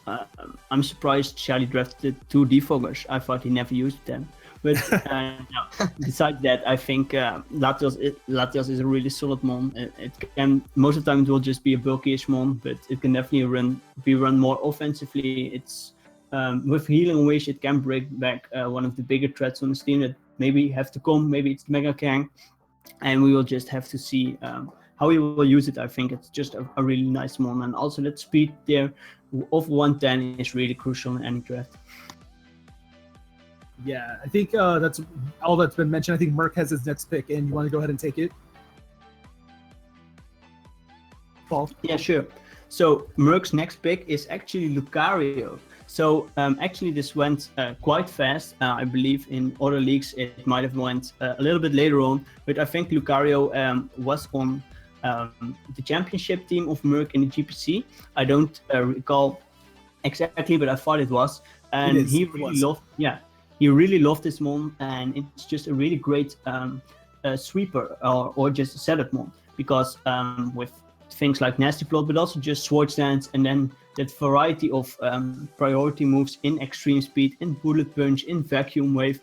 I'm surprised Shadi drafted 2 defoggers. I thought he never used them. But no. Besides that, I think Latios is a really solid mon. It can, most of the time it will just be a bulkish mon, but it can definitely be run more offensively. It's with Healing Wish, it can break back one of the bigger threats on the team that maybe have to come. Maybe it's Mega Kang, and we will just have to see how he will use it. I think it's just a really nice mon, and also that speed there of 110 is really crucial in any draft. Yeah, I think that's all that's been mentioned. I think Merc has his next pick, and you want to go ahead and take it? Paul? Yeah, sure. So Merc's next pick is actually Lucario. So actually this went quite fast. I believe in other leagues it might have went a little bit later on, but I think Lucario was on the championship team of Merc in the GPC. I don't recall exactly, but I thought it was. And he really loved this mon, and it's just a really great sweeper or just a setup mon, because with things like Nasty Plot, but also just Sword Dance, and then that variety of priority moves in Extreme Speed, in Bullet Punch, in Vacuum Wave,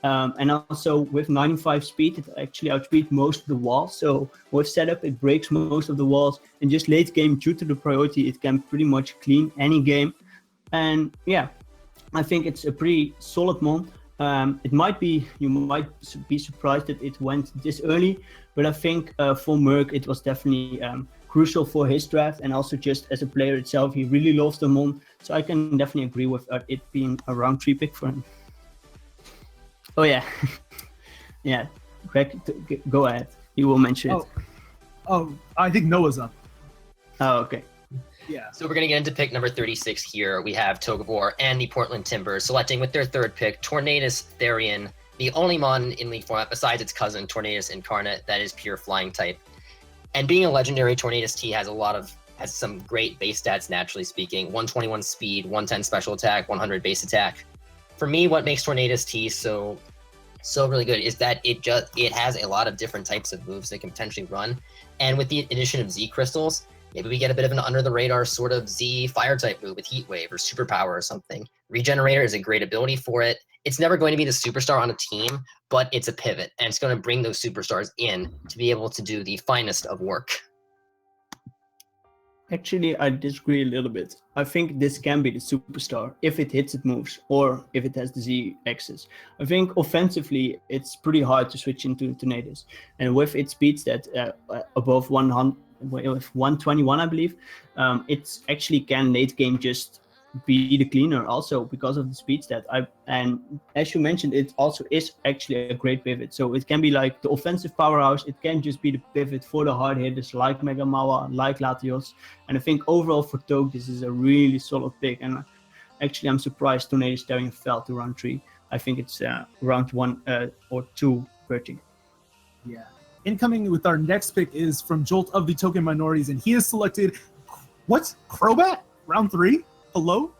and also with 95 speed, it actually outspeeds most of the walls. So with setup, it breaks most of the walls, and just late game, due to the priority, it can pretty much clean any game. And yeah, I think it's a pretty solid mon. You might be surprised that it went this early, but I think for Merc it was definitely crucial for his draft, and also just as a player itself, he really loves the mon. So I can definitely agree with it being a round 3 pick for him. Oh yeah, yeah. Greg, go ahead. You will mention it. Oh, I think Noah's up. Oh, okay. Yeah. So we're going to get into pick number 36 here. We have Togavor and the Portland Timbers selecting with their 3rd pick, Tornadus Therian, the only mon in League format besides its cousin, Tornadus Incarnate, that is pure flying type. And being a legendary, Tornadus T has a lot of has some great base stats, naturally speaking. 121 speed, 110 special attack, 100 base attack. For me, what makes Tornadus T so really good is that it has a lot of different types of moves they can potentially run. And with the addition of Z crystals, maybe we get a bit of an under the radar sort of Z fire type move with Heat Wave or Superpower or something. Regenerator is a great ability for it. It's never going to be the superstar on a team, but it's a pivot, and it's going to bring those superstars in to be able to do the finest of work. Actually, I disagree a little bit. I think this can be the superstar if it hits its moves or if it has the Z axis. I think offensively, it's pretty hard to switch into Tornadus. And with its speed stat above 100, with 121, I believe, it actually can late game just be the cleaner also because of the speed stat. And as you mentioned, it also is actually a great pivot. So it can be like the offensive powerhouse. It can just be the pivot for the hard hitters like Mega Mawa, like Latios. And I think overall for Toge, this is a really solid pick. And actually, I'm surprised Tornadus Starion fell to round 3. I think it's round 1 or 2 30. Yeah. Incoming with our next pick is from Jolt of the Token Minorities, and he has selected Crobat round 3. Hello.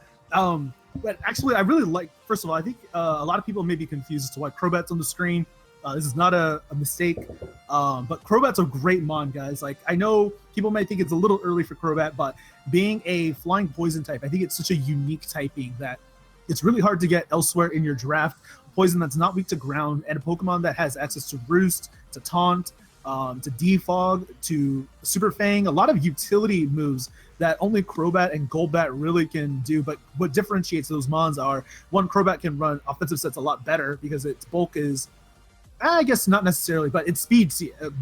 But actually, I really like. First of all, I think a lot of people may be confused as to why Crobat's on the screen. This is not a mistake, but Crobat's a great mon, guys. Like, I know people might think it's a little early for Crobat, but being a flying poison type, I think it's such a unique typing that it's really hard to get elsewhere in your draft. A poison that's not weak to ground, and a Pokemon that has access to Roost, to Taunt, to Defog, to Super Fang, a lot of utility moves that only Crobat and Golbat really can do. But what differentiates those mons are, one, Crobat can run offensive sets a lot better because its bulk is, I guess not necessarily, but its speed,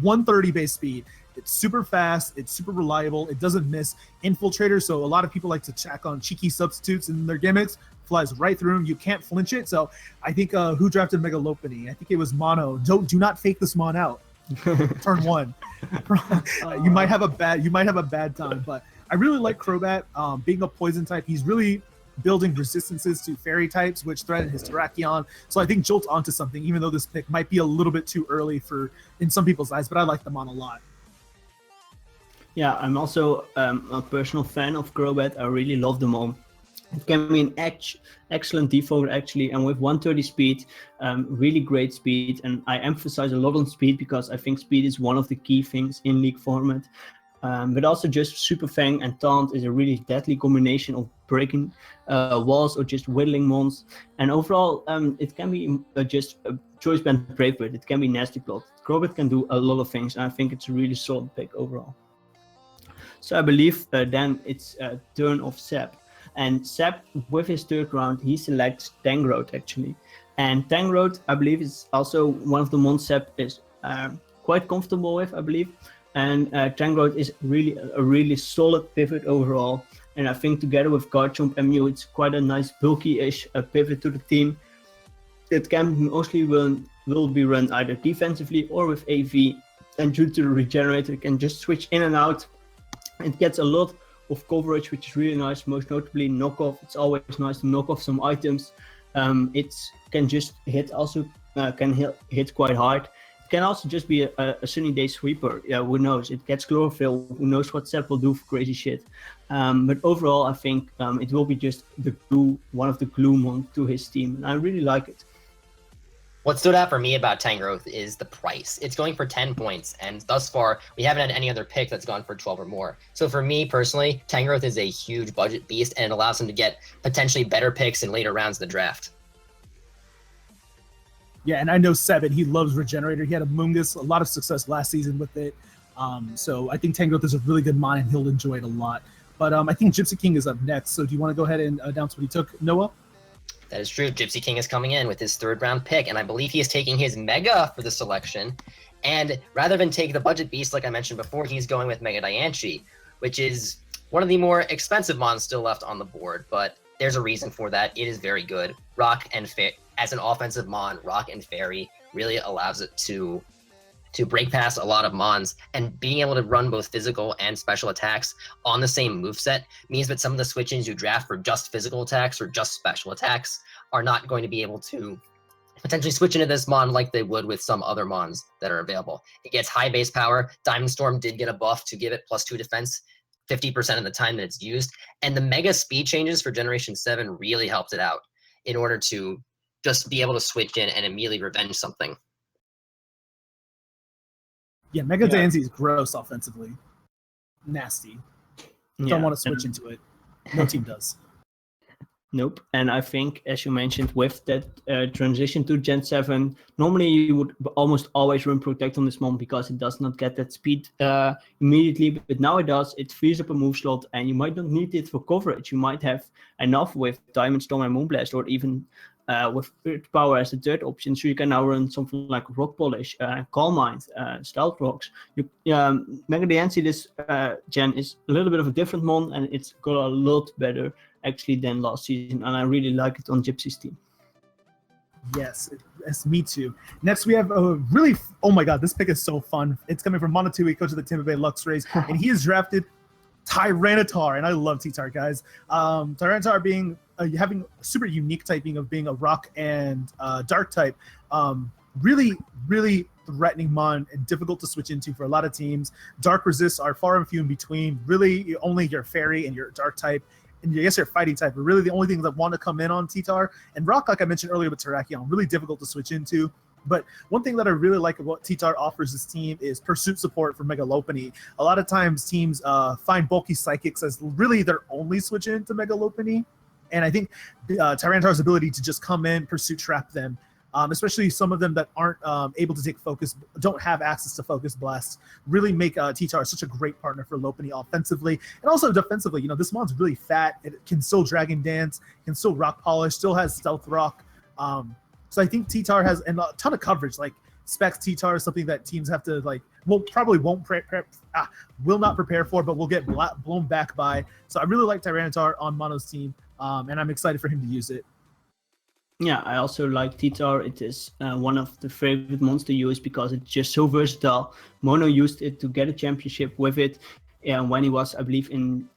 130 base speed. It's super fast, it's super reliable, it doesn't miss Infiltrator, so a lot of people like to check on cheeky substitutes in their gimmicks, flies right through them, you can't flinch it. So I think who drafted Megalopony? I think it was Mono. Do not fake this mon out. Turn 1. You might have a bad time, but I really like Crobat. Being a poison type, he's really building resistances to fairy types, which threaten his Terrakion. So I think Jolt's onto something, even though this pick might be a little bit too early in some people's eyes, but I like the mon a lot. Yeah, I'm also a personal fan of Crobat. I really love the mon. It can be an excellent default actually, and with 130 speed, really great speed. And I emphasize a lot on speed because I think speed is one of the key things in League format. But also just Super Fang and Taunt is a really deadly combination of breaking walls or just whittling mons. And overall, it can be just a choice band Brave Bird. It can be Nasty Plot. Crobat can do a lot of things, and I think it's a really solid pick overall. So I believe then it's a turn of Seb. And Seb, with his third round, he selects Tangrowth actually. And Tangrowth, I believe, is also one of the mons Seb is quite comfortable with, I believe. And Tangrowth is a really solid pivot overall. And I think together with Garchomp and Mew, it's quite a nice bulky-ish pivot to the team. It can mostly will be run either defensively or with AV. And due to the regenerator, it can just switch in and out. It gets a lot of coverage, which is really nice, most notably knockoff. It's always nice to knock off some items. It can just hit also, hit quite hard. It can also just be a sunny day sweeper. Yeah, who knows? It gets chlorophyll. Who knows what Seb will do for crazy shit? But overall, I think it will be just one of the glue mon to his team. And I really like it. What stood out for me about Tangrowth is the price. It's going for 10 points, and thus far, we haven't had any other pick that's gone for 12 or more. So for me, personally, Tangrowth is a huge budget beast, and it allows him to get potentially better picks in later rounds of the draft. Yeah, and I know Seb, he loves Regenerator. He had a Mungus, a lot of success last season with it. So I think Tangrowth is a really good mon, and he'll enjoy it a lot. But I think Gypsy King is up next. So do you want to go ahead and announce what he took, Noah? That is true. Gypsy King is coming in with his third round pick, and I believe he is taking his Mega for the selection. And rather than take the budget beast, like I mentioned before, he's going with Mega Diancie, which is one of the more expensive mons still left on the board, but there's a reason for that. It is very good. Rock and as an offensive mon, Rock and Fairy really allows it to break past a lot of mons, and being able to run both physical and special attacks on the same moveset means that some of the switch-ins you draft for just physical attacks or just special attacks are not going to be able to potentially switch into this mon like they would with some other mons that are available. It gets high base power. Diamond Storm did get a buff to give it +2 defense. 50% of the time that it's used. And the mega speed changes for Generation 7 really helped it out in order to just be able to switch in and immediately revenge something. Yeah, Mega Danzy is gross offensively. Nasty. Don't want to switch into it. No team does. Nope. And I think, as you mentioned, with that transition to Gen 7, normally you would almost always run Protect on this mon because it does not get that speed immediately. But now it does. It frees up a move slot, and you might not need it for coverage. You might have enough with Diamond Storm and Moonblast, or even with Earth Power as the third option. So you can now run something like Rock Polish, Calm Mind, Stealth Rocks. Mega DNC this gen is a little bit of a different mon, and it's got a lot better actually than last season, and I really like it on Gypsy's team. Yes, me too. Next, we have a really, oh my god, this pick is so fun. It's coming from Monotui, coach of the Tampa Bay Lux Rays, and he has drafted Tyranitar, and I love T-Tar, guys. Tyranitar being, having a super unique typing of being a rock and dark type, really, really threatening mon and difficult to switch into for a lot of teams. Dark resists are far and few in between. Really, only your fairy and your dark type, and yes, your fighting type are really the only things that want to come in on T-Tar. And Rock, like I mentioned earlier with Terrakion, really difficult to switch into. But one thing that I really like of what T-Tar offers this team is pursuit support for Mega Lopunny. A lot of times teams find bulky psychics as really their only switch into Mega Lopunny. And I think Tyranitar's ability to just come in, pursuit trap them, especially some of them that aren't able to take focus, don't have access to focus blasts, really make T-Tar such a great partner for Lopunny offensively and also defensively. You know, this mon's really fat. It can still Dragon Dance, can still Rock Polish, still has Stealth Rock. So I think T-Tar has a ton of coverage. Like Specs T-Tar is something that teams have to will not prepare for, but will get blown back by. So I really like Tyranitar on Mono's team, and I'm excited for him to use it. Yeah, I also like T-Tar. It is one of the favorite monster to use because it's just so versatile. Mono used it to get a championship with it when he was, I believe, in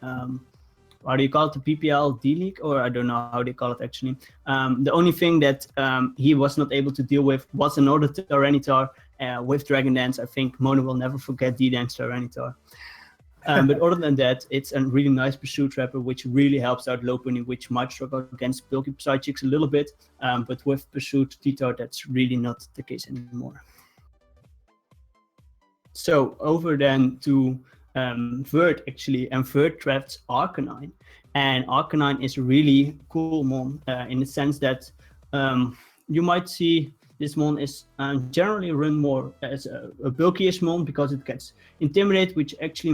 how do you call it, the PPL D-League, or I don't know how they call it actually. The only thing that he was not able to deal with was another Tyranitar with Dragon Dance. I think Mono will never forget D-Dance Tyranitar. But other than that, it's a really nice pursuit trapper, which really helps out Lopunny, which might struggle against bulky Psychics a little bit. But with pursuit T-Tar, that's really not the case anymore. So over then to Vert actually, and Vert drafts Arcanine. And Arcanine is a really cool mon in the sense that you might see this mon is generally run more as a bulkiest mon because it gets Intimidate, which actually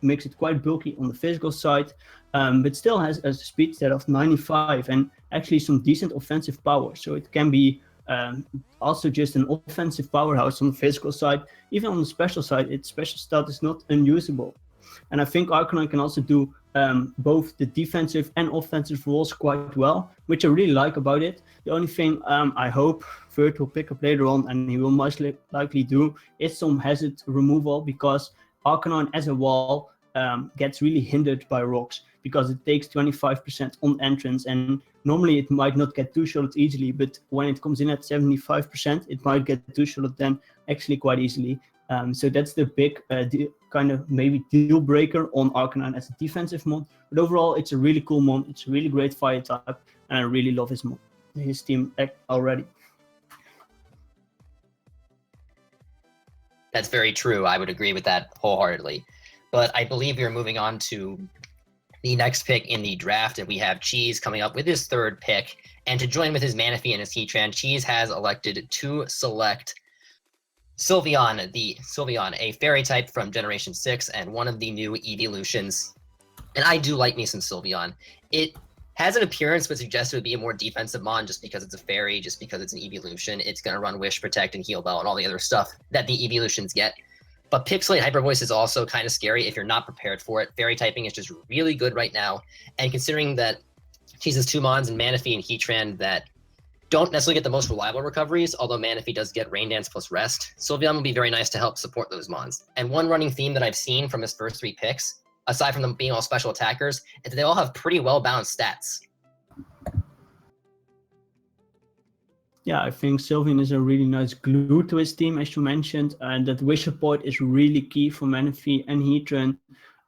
makes it quite bulky on the physical side, but still has a speed stat of 95 and actually some decent offensive power. So it can be also just an offensive powerhouse on the physical side. Even on the special side, its special stat is not unusable. And I think Arcanine can also do both the defensive and offensive roles quite well, which I really like about it. The only thing I hope Vert will pick up later on, and he will most likely do, is some hazard removal, because Arcanine as a wall gets really hindered by rocks, because it takes 25% on entrance, and normally it might not get two-shotted easily, but when it comes in at 75%, it might get two-shotted then actually quite easily. So that's the big kind of maybe deal breaker on Arcanine as a defensive mon. But overall, it's a really cool mon. It's a really great fire type, and I really love his team already. That's very true. I would agree with that wholeheartedly. But I believe we are moving on to the next pick in the draft, and we have Cheese coming up with his third pick. And to join with his Manaphy and his Heatran, Cheese has elected to select Sylveon, a fairy type from Generation 6 and one of the new evolutions. And I do like me some Sylveon. It has an appearance but suggests it would be a more defensive mon just because it's a fairy, just because it's an evolution. It's going to run Wish, Protect, and Heal Bell and all the other stuff that the evolutions get. But Pixelate Hyper Voice is also kind of scary if you're not prepared for it. Fairy typing is just really good right now. And considering that Cheese has two mons in Manaphy and Heatran that don't necessarily get the most reliable recoveries, although Manaphy does get Rain Dance plus Rest, Sylveon will be very nice to help support those mons. And one running theme that I've seen from his first three picks, aside from them being all special attackers, is that they all have pretty well-balanced stats. Yeah, I think Sylveon is a really nice glue to his team, as you mentioned, and that Wish support is really key for Manaphy and Heatran.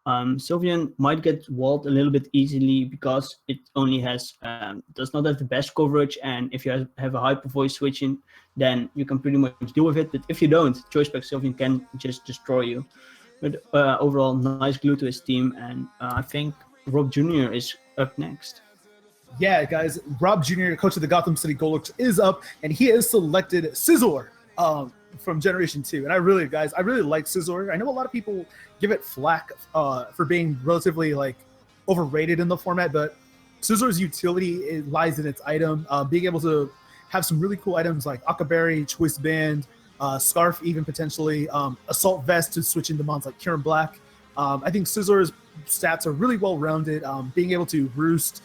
Sylvian might get walled a little bit easily because it only does not have the best coverage, and if you have a hyper voice switching, then you can pretty much deal with it. But if you don't, Choice Spec Sylvian can just destroy you. But overall, nice glue to his team, and I think Rob Jr. is up next. Yeah, guys, Rob Jr., coach of the Gotham City Golden, is up, and he has selected Scizor from Generation 2. And I really like Scizor. I know a lot of people give it flack for being relatively like overrated in the format, but Scizor's utility lies in its item, being able to have some really cool items like Akaberry, Choice Band, Scarf, even potentially Assault Vest to switch into mons like Kieran Black. I think Scizor's stats are really well rounded. Being able to roost,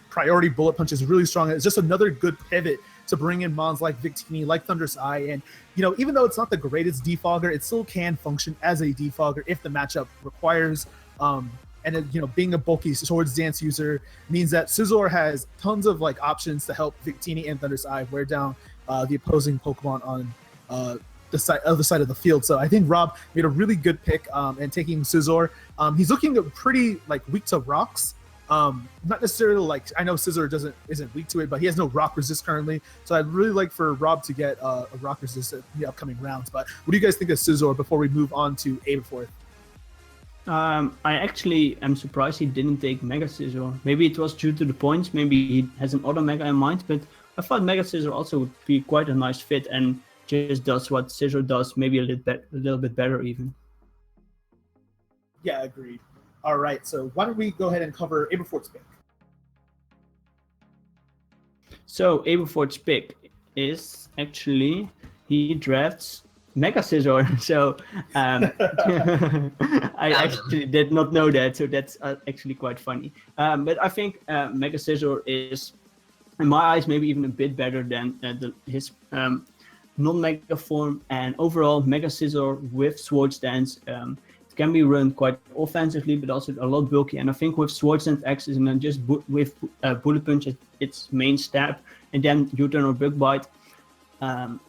priority bullet punch is really strong. It's just another good pivot to bring in mons like Victini, like Thunderous Eye, and even though it's not the greatest defogger, it still can function as a defogger if the matchup requires. And then, being a bulky Swords Dance user means that Scizor has tons of like options to help Victini and Thunderous Eye wear down the opposing Pokemon on the other side of the field. So I think Rob made a really good pick and taking Scizor. He's looking pretty like weak to rocks. Not necessarily like, I know Scizor isn't weak to it, but he has no rock resist currently. So I'd really like for Rob to get a rock resist in the upcoming rounds. But what do you guys think of Scizor before we move on to Aberforth? I actually am surprised he didn't take Mega Scizor. Maybe it was due to the points. Maybe he has an other Mega in mind, but I thought Mega Scizor also would be quite a nice fit and just does what Scizor does, maybe a little bit better even. Yeah, agreed. All right, so why don't we go ahead and cover Aberforth's pick? So Aberforth's pick is actually, he drafts Mega Scizor. So I actually did not know that, so that's actually quite funny. But I think Mega Scizor is, in my eyes, maybe even a bit better than his non-Mega form. And overall, Mega Scizor with Swords Dance can be run quite offensively, but also a lot bulky. And I think with Swords Dance Axis and then just with Bullet Punch as its main stab, and then U-turn or Bug Bite,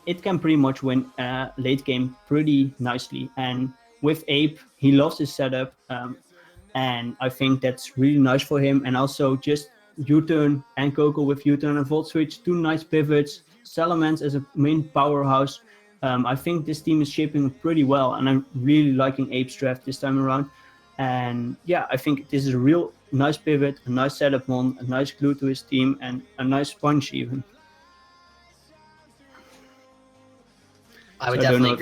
it can pretty much win late game pretty nicely. And with Ape, he loves his setup, and I think that's really nice for him. And also just U-turn and Coco with U-turn and Volt Switch, two nice pivots, Salamence as a main powerhouse. I think this team is shaping pretty well, and I'm really liking Ape's draft this time around. And yeah, I think this is a real nice pivot, a nice setup mon, a nice glue to his team, and a nice punch even. I would definitely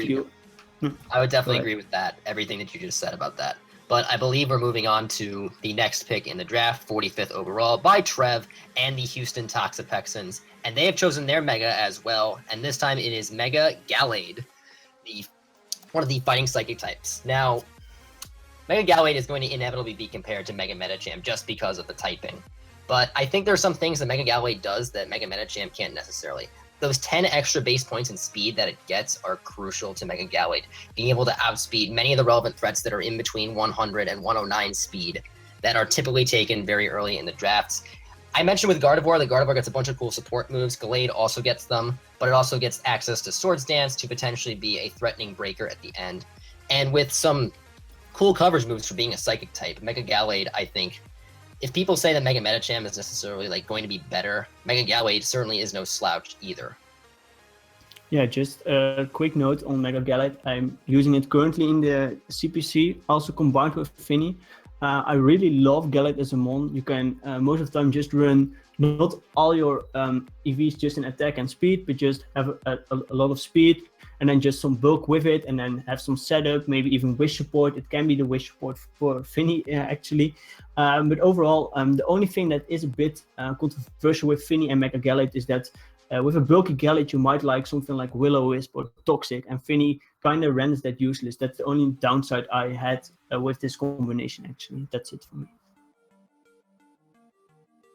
agree with that, everything that you just said about that. But I believe we're moving on to the next pick in the draft, 45th overall by Trev and the Houston Toxapexons. And they have chosen their Mega as well. And this time it is Mega Gallade, one of the fighting psychic types. Now, Mega Gallade is going to inevitably be compared to Mega Medicham just because of the typing. But I think there are some things that Mega Gallade does that Mega Medicham can't necessarily. Those 10 extra base points in speed that it gets are crucial to Mega Gallade, being able to outspeed many of the relevant threats that are in between 100 and 109 speed that are typically taken very early in the drafts. I mentioned with Gardevoir, the Gardevoir gets a bunch of cool support moves. Gallade also gets them, but it also gets access to Swords Dance to potentially be a threatening breaker at the end. And with some cool coverage moves for being a psychic type, Mega Gallade, I think, if people say that Mega Medicham is necessarily like going to be better, Mega Gallade certainly is no slouch either. Yeah, just a quick note on Mega Gallade. I'm using it currently in the CPC, also combined with Finny. I really love Gallade as a mon. You can most of the time just run not all your EVs just in attack and speed, but just have a lot of speed and then just some bulk with it, and then have some setup, maybe even wish support. It can be the wish support for Finny actually. But overall, the only thing that is a bit controversial with Finny and Mega Gallade is that with a bulky Gallade, you might like something like Will-O-Wisp or Toxic, and Finny kind of renders that useless. That's the only downside I had with this combination, actually. That's it for me.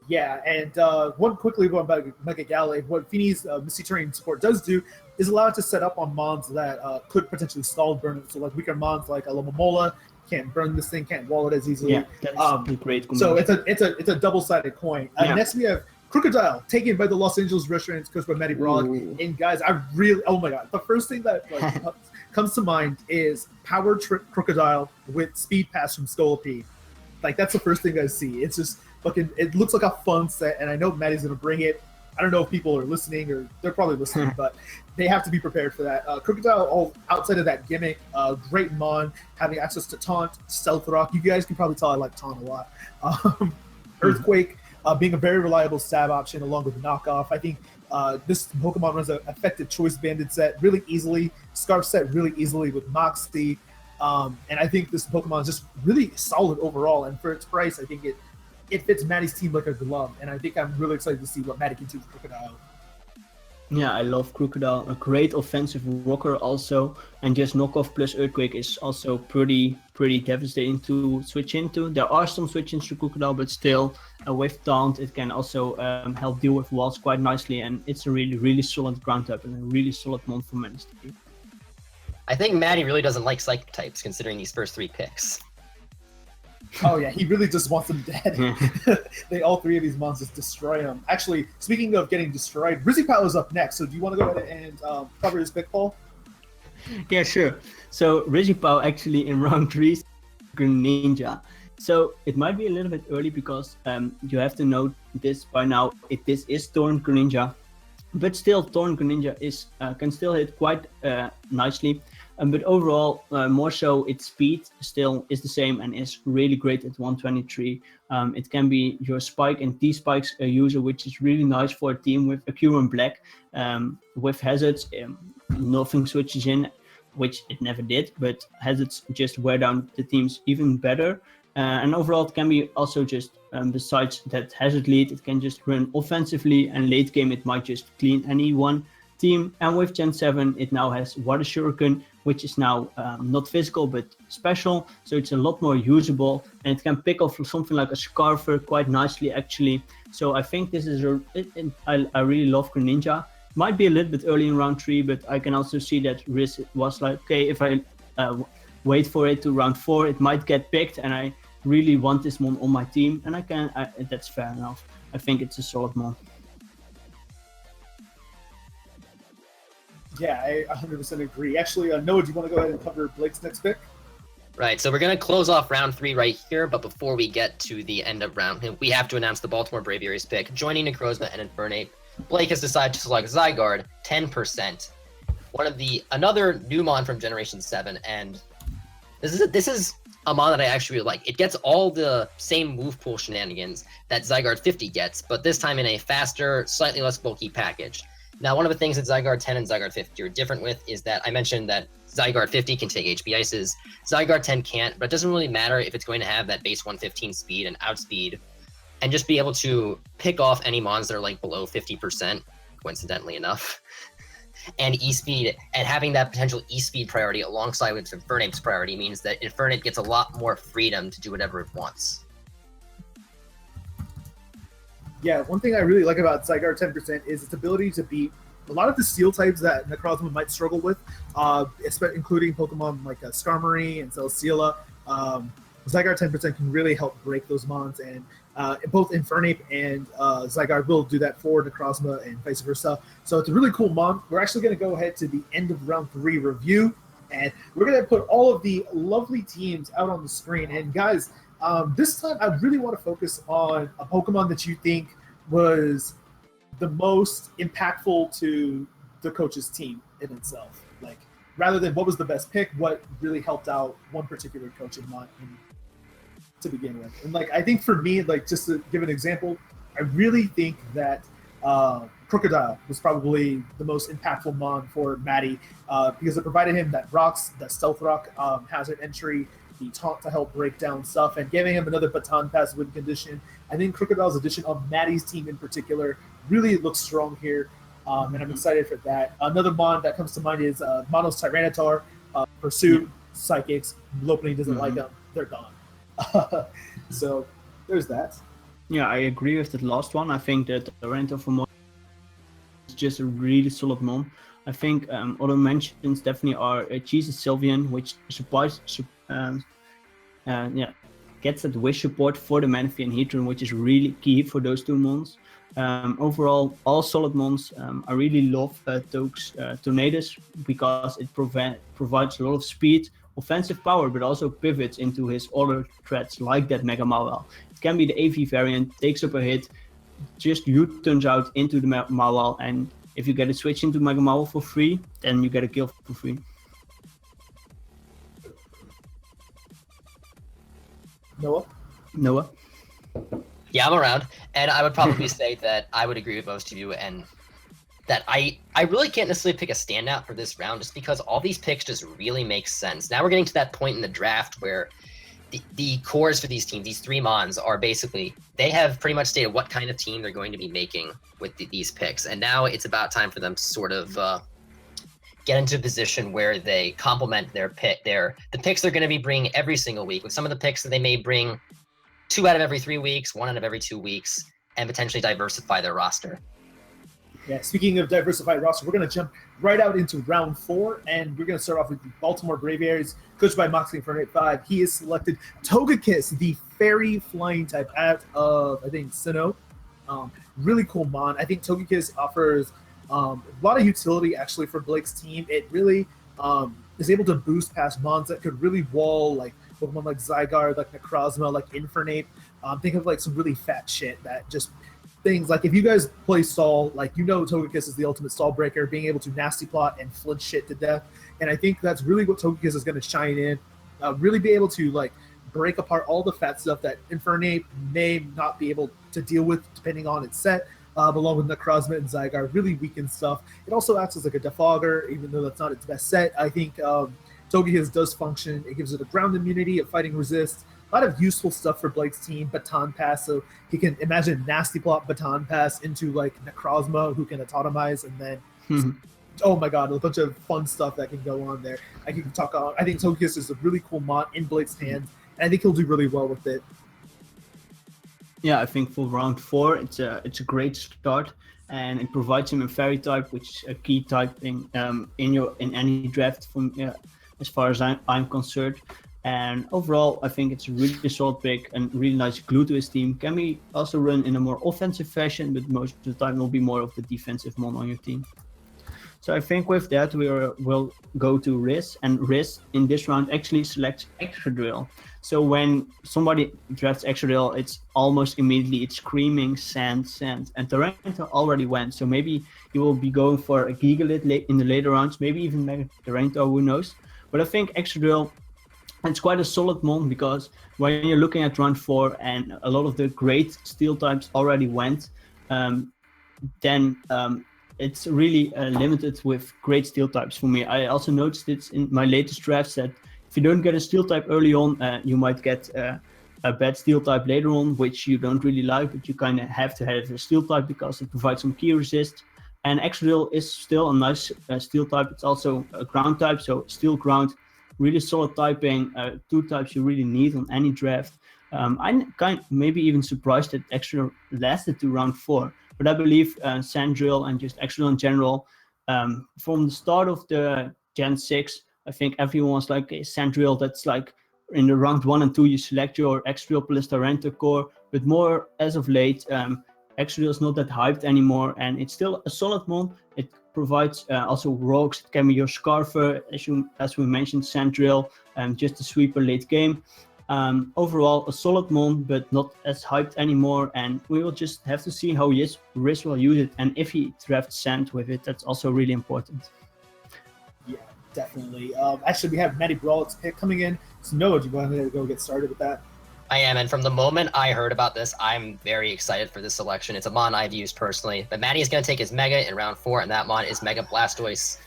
Yeah, and one quickly going back to Mega Gallade, what Finny's Misty Terrain support does do is allow it to set up on mons that could potentially stall burn it. So like weaker mons like a Alomomola can't burn this thing, can't wall it as easily. Yeah, that's a great combination. So it's a double-sided coin. Next we have Crocodile, taken by the Los Angeles Restaurants, coached by Matty Brawley. And guys, I really, oh my god, the first thing that comes to mind is Power Trip Crocodile with Speed Pass from Scolopy. Like, that's the first thing I see. It's just fucking, it looks like a fun set, and I know Maddie's going to bring it. I don't know if people are listening, or they're probably listening, but they have to be prepared for that. Crocodile, all outside of that gimmick, great Mon, having access to Taunt, Stealth Rock. You guys can probably tell I like Taunt a lot. Earthquake, being a very reliable stab option along with Knockoff. I think this Pokemon runs an effective Choice Banded set really easily, Scarf set really easily with Moxie. And I think this Pokemon is just really solid overall. And for its price, I think it fits Maddie's team like a glove. And I think I'm really excited to see what Maddie can do with Crocodile. Yeah, I love Crocodile. A great offensive rocker also. And just Knockoff plus Earthquake is also pretty devastating to switch into. There are some switch-ins to Crocodile, but still, with Taunt, it can also help deal with walls quite nicely. And it's a really solid ground up and a really solid mon for Maddie's team. I think Maddie really doesn't like Psychic types, considering these first 3 picks. Oh yeah, he really just wants them dead. All 3 of these monsters destroy him. Actually, speaking of getting destroyed, Rizzypow is up next. So do you want to go ahead and cover his pick, Paul? Yeah, sure. So Rizzypow actually in round 3 is Greninja. So it might be a little bit early because you have to know this by now. This is Thorn Greninja, but still Thorn Greninja is can still hit quite nicely. But overall, more so, its speed still is the same and is really great at 123. It can be your Spike and T-Spikes user, which is really nice for a team with Acura and Black. With Hazards, nothing switches in, which it never did, but Hazards just wear down the teams even better. And overall, it can be also just, besides that Hazard lead, it can just run offensively, and late game it might just clean any one team. And with Gen 7, it now has Water Shuriken, which is now not physical but special, so it's a lot more usable, and it can pick off something like a Scarfer quite nicely actually. So I think this is I really love Greninja. Might be a little bit early in round 3, but I can also see that Riz was like, okay, if I wait for it to round 4, it might get picked, and I really want this mon on my team, and that's fair enough. I think it's a solid mon. Yeah, I 100% agree. Actually, Noah, do you want to go ahead and cover Blake's next pick? Right, so we're going to close off round 3 right here, but before we get to the end of round, we have to announce the Baltimore Braviaries pick. Joining Necrozma and Infernape, Blake has decided to select Zygarde, 10%. Another new mon from Generation 7, and this is a mon that I actually really like. It gets all the same move pool shenanigans that Zygarde 50 gets, but this time in a faster, slightly less bulky package. Now, one of the things that Zygarde 10 and Zygarde 50 are different with is that I mentioned that Zygarde 50 can take HP Ices. Zygarde 10 can't, but it doesn't really matter if it's going to have that base 115 speed and outspeed, and just be able to pick off any mons that are like below 50%, coincidentally enough. And E-Speed, and having that potential E-Speed priority alongside with Infernape's priority means that Infernape gets a lot more freedom to do whatever it wants. Yeah, one thing I really like about Zygarde 10% is its ability to beat a lot of the steel types that Necrozma might struggle with, including Pokemon like Skarmory and Celesteela. Zygarde 10% can really help break those mons, and both Infernape and Zygarde will do that for Necrozma and vice versa. So it's a really cool mon. We're actually going to go ahead to the end of round 3 review, and we're going to put all of the lovely teams out on the screen. And guys, this time I really want to focus on a Pokemon that you think was the most impactful to the coach's team in itself. Like, rather than what was the best pick, what really helped out one particular coach to begin with. And like, I think for me, like, just to give an example, I really think that Crocodile was probably the most impactful mon for Maddie because it provided him that rocks, that stealth rock hazard entry, the taunt to help break down stuff, and giving him another baton pass win condition. I think Crocodile's addition on Maddie's team in particular really looks strong here, and I'm excited for that. Another mon that comes to mind is Mono's Tyranitar, Pursuit, Psychics. Lopunny doesn't like them. They're gone. So there's that. Yeah, I agree with that last one. I think that Tyranitar for Mon is just a really solid mon. I think other mentions definitely are Jesus Sylveon, which gets that wish support for the Manaphy and Heatran, which is really key for those two mons. Overall, all solid mons. I really love Toge's Tornadus because it provides a lot of speed, offensive power, but also pivots into his other threats like that Mega Mawile. It can be the AV variant, takes up a hit, just U-turns out into the Mawile, and if you get it switched into Mega Mawile for free, then you get a kill for free. Noah? Yeah, I'm around, and I would probably say that I would agree with most of you, and that I really can't necessarily pick a standout for this round, just because all these picks just really make sense. Now we're getting to that point in the draft where the cores for these teams, these 3 mons, are basically, they have pretty much stated what kind of team they're going to be making with these picks, and now it's about time for them to sort of get into a position where they complement the picks they're going to be bringing every single week, with some of the picks that they may bring 2 out of every 3 weeks, 1 out of every 2 weeks, and potentially diversify their roster. Yeah, speaking of diversified roster, we're going to jump right out into round 4, and we're going to start off with the Baltimore Braviaries, coached by Moxley from 8-5. He has selected Togekiss, the fairy flying type out of, I think, Sinnoh. Really cool mon. I think Togekiss offers a lot of utility, actually, for Blake's team. It really is able to boost past mons that could really wall, like, Pokemon like Zygarde, like Necrozma, like Infernape. Think of, like, some really fat shit that just... things like, if you guys play Stall, like, you know Togekiss is the ultimate stall breaker, being able to nasty plot and flinch shit to death. And I think that's really what Togekiss is going to shine in. Really be able to, like, break apart all the fat stuff that Infernape may not be able to deal with depending on its set, along with Necrozma and Zygarde, really weaken stuff. It also acts as like a defogger, even though that's not its best set. I think Togekiss does function. It gives it a ground immunity, a fighting resist, a lot of useful stuff for Blake's team. Baton Pass, so he can imagine nasty plot Baton Pass into like Necrozma, who can autotomize, and then oh my god, a bunch of fun stuff that can go on there. I think Togekiss is a really cool mon in Blake's hands, and I think he'll do really well with it. Yeah, I think for round 4, it's a great start, and it provides him a fairy type, which is a key type in any draft from as far as I'm concerned. And overall, I think it's a really solid pick and really nice glue to his team. Can be also run in a more offensive fashion, but most of the time will be more of the defensive mon on your team. So I think with that, we'll go to Riz, and Riz in this round actually selects Excadrill. So when somebody drafts Excadrill, it's almost immediately, it's screaming sand, and Tyranitar already went. So maybe you will be going for a Gigalith in the later rounds, maybe even Mega Tyranitar, who knows. But I think Excadrill, it's quite a solid mon, because when you're looking at round 4 and a lot of the great steel types already went, then it's really limited with great steel types for me. I also noticed it in my latest drafts that if you don't get a steel type early on, you might get a bad steel type later on, which you don't really like, but you kind of have to have a steel type because it provides some key resist. And Excadrill is still a nice steel type. It's also a ground type, so steel ground, really solid typing, 2 types you really need on any draft. I'm maybe even surprised that Excadrill lasted to round 4, but I believe Sandrill and just Excadrill in general, from the start of the Gen 6, I think everyone was like, okay, Sandrill, that's like in the round 1 and 2, you select your Excadrill plus Tyranitar core, but more as of late, Excadrill is not that hyped anymore, and it's still a solid mon. It provides also rocks. It can be your Scarfer, as we mentioned, Sandrill, just a sweeper late game. Overall, a solid mon, but not as hyped anymore, and we will just have to see how Riz will use it, and if he drafts Sand with it, that's also really important. Yeah, definitely. Actually, we have Matty Brawlett's pick coming in. So Noah, do you want to go get started with that? I am, and from the moment I heard about this, I'm very excited for this selection. It's a mon I've used personally, but Matty is going to take his Mega in round 4, and that mon is Mega Blastoise.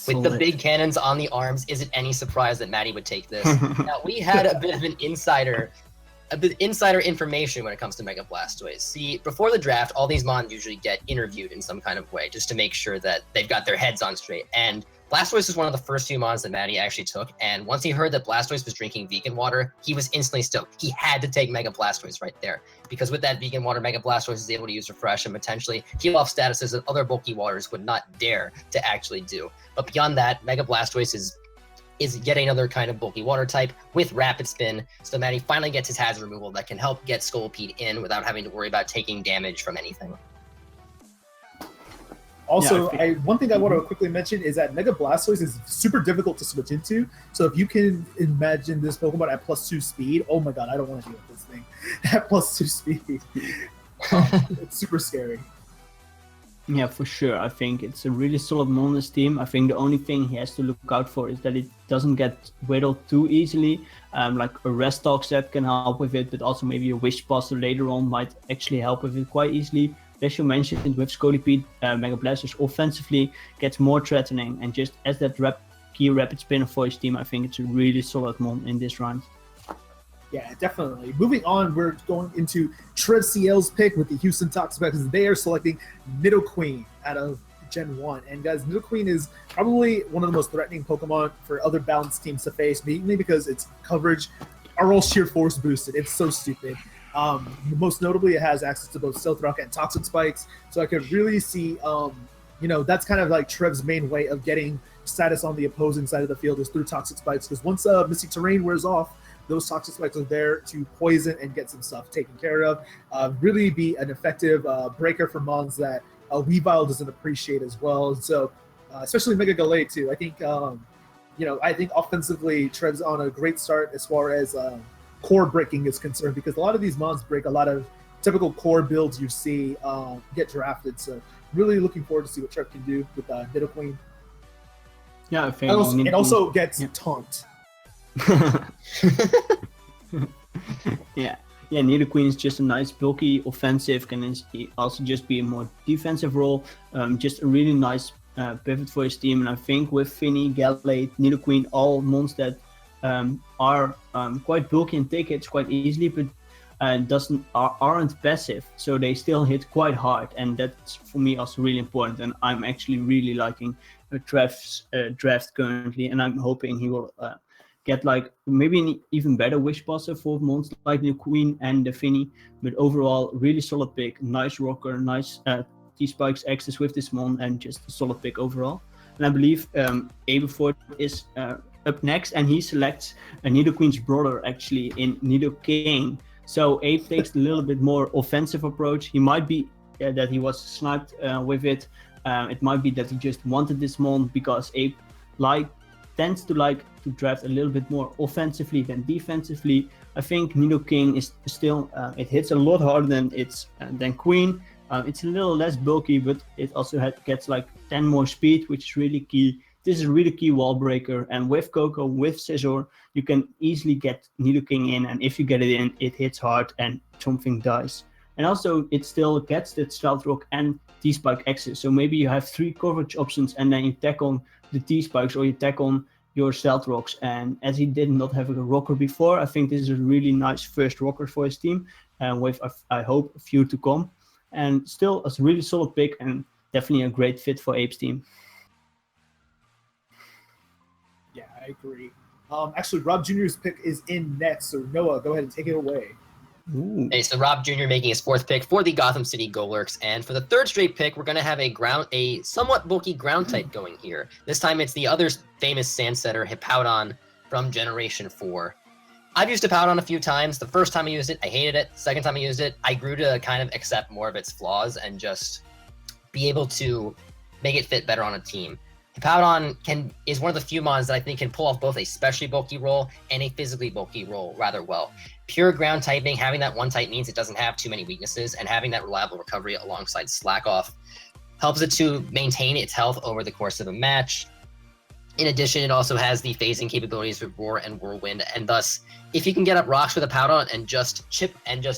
With the big cannons on the arms, is it any surprise that Matty would take this? Now, we had a bit of insider information when it comes to Mega Blastoise. See, before the draft, all these mons usually get interviewed in some kind of way, just to make sure that they've got their heads on straight. And Blastoise was one of the first 2 mons that Matty actually took, and once he heard that Blastoise was drinking vegan water, he was instantly stoked. He had to take Mega Blastoise right there, because with that vegan water, Mega Blastoise is able to use Refresh and potentially heal off statuses that other bulky waters would not dare to actually do. But beyond that, Mega Blastoise is yet another kind of bulky water type with Rapid Spin, so Matty finally gets his hazard removal that can help get Scolipede in without having to worry about taking damage from anything. Also, Yeah, one thing I want to quickly mention is that Mega Blastoise is super difficult to switch into. So if you can imagine this Pokemon at +2 speed, oh my god, I don't want to deal with this thing at +2 speed. It's super scary. Yeah, for sure. I think it's a really solid Monolith team. I think the only thing he has to look out for is that it doesn't get whittled too easily. Like a Restock set can help with it, but also maybe a Wish Buster later on might actually help with it quite easily. As you mentioned, with Scolipede, Mega Blastoise offensively gets more threatening, and just as that key rapid spinner for his team, I think it's a really solid Mon in this round. Yeah, definitely. Moving on, we're going into Trev CL's pick with the Houston Toxapex because they are selecting Nidoqueen out of Gen 1. And guys, Nidoqueen is probably one of the most threatening Pokemon for other balanced teams to face, mainly because its coverage are all sheer force boosted. It's so stupid. Most notably, it has access to both Stealth Rock and Toxic Spikes. So I could really see, that's kind of like Trev's main way of getting status on the opposing side of the field is through Toxic Spikes. Because once Misty Terrain wears off, those Toxic Spikes are there to poison and get some stuff taken care of. Really be an effective breaker for mons that Weavile doesn't appreciate as well. And so, especially Mega Gallade too. I think, I think offensively, Trev's on a great start as far as core breaking is concerned, because a lot of these mons break a lot of typical core builds you see get drafted. So, really looking forward to see what Trev can do with Nidoqueen. Yeah, I think it also gets taunt. yeah, Nidoqueen is just a nice bulky offensive, can also just be a more defensive role. Just a really nice pivot for his team, and I think with Finny, Gallade, Nidoqueen, all mons that are quite bulky and take hits quite easily, but aren't passive, so they still hit quite hard, and that's for me also really important. And I'm actually really liking Trev's draft currently, and I'm hoping he will get like maybe an even better Wish Buster for mons like the Queen and the Finny, but overall really solid pick, nice rocker, nice T-Spikes access with this mon, and just a solid pick overall. And I believe Aberford is up next, and he selects Nidoqueen's brother actually in Nidoking. So Abe takes a little bit more offensive approach. He might be that he was sniped with it. It might be that he just wanted this mon because Abe tends to like to draft a little bit more offensively than defensively. I think Nidoking is still it hits a lot harder than Queen. It's a little less bulky, but it also gets like 10 more speed, which is really key. This is a really key wall breaker, and with Coco, with Scissor, you can easily get Nidoking in, and if you get it in, it hits hard and something dies. And also, it still gets that Stealth Rock and T-Spike access, so maybe you have 3 coverage options, and then you tack on the T-Spikes or you tack on your Stealth Rocks. And as he did not have a rocker before, I think this is a really nice first rocker for his team, and with, I hope, a few to come. And still a really solid pick, and definitely a great fit for Abe's team. Yeah, I agree. Actually, Rob Jr.'s pick is in next, so Noah, go ahead and take it away. Ooh. Okay, so Rob Jr. making his 4th pick for the Gotham City Golurks, and for the 3rd straight pick, we're going to have a somewhat bulky ground type going here. This time it's the other famous Sandsetter, Hippowdon from Generation 4. I've used Hippowdon a few times. The first time I used it, I hated it. The second time I used it, I grew to kind of accept more of its flaws and just be able to make it fit better on a team. Hippowdon is one of the few mons that I think can pull off both a specially bulky role and a physically bulky role rather well. Pure ground typing, having that one type means it doesn't have too many weaknesses, and having that reliable recovery alongside Slack Off helps it to maintain its health over the course of a match. In addition, it also has the phasing capabilities with Roar and Whirlwind, and thus, if you can get up rocks with Hippowdon and just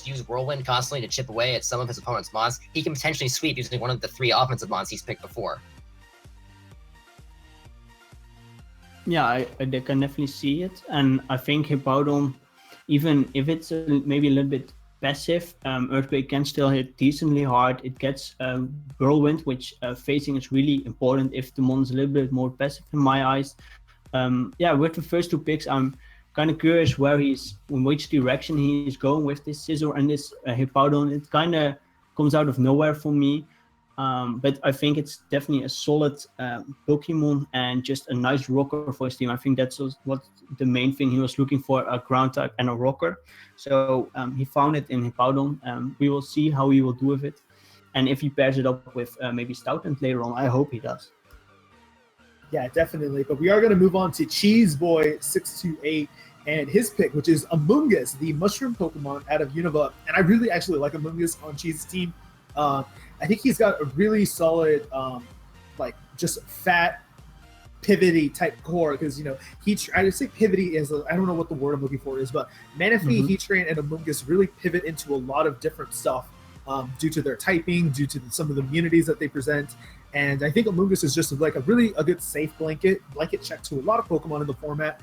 use Whirlwind constantly to chip away at some of his opponent's mons, he can potentially sweep using one of the 3 offensive mons he's picked before. Yeah, I can definitely see it, and I think Hippowdon, even if it's maybe a little bit passive, Earthquake can still hit decently hard. It gets Whirlwind, which phasing is really important if the mon is a little bit more passive in my eyes. With the first 2 picks, I'm kind of curious in which direction he is going with this Scissor and this Hippowdon. It kind of comes out of nowhere for me. But I think it's definitely a solid Pokemon and just a nice rocker for his team. I think that's what the main thing he was looking for, a ground type and a rocker. So he found it in Hippowdon. We will see how he will do with it. And if he pairs it up with maybe Stoutland later on, I hope he does. Yeah, definitely. But we are going to move on to Cheese Boy 628 and his pick, which is Amoonguss, the mushroom Pokemon out of Unova. And I really actually like Amoonguss on Cheese's team. I think he's got a really solid, like just fat, pivoty type core because I just say pivoty is I don't know what the word I'm looking for is, but Manaphy, Heatran, and Amoonguss really pivot into a lot of different stuff due to their typing, due to some of the immunities that they present. And I think Amoonguss is just like a good safe blanket check to a lot of Pokemon in the format,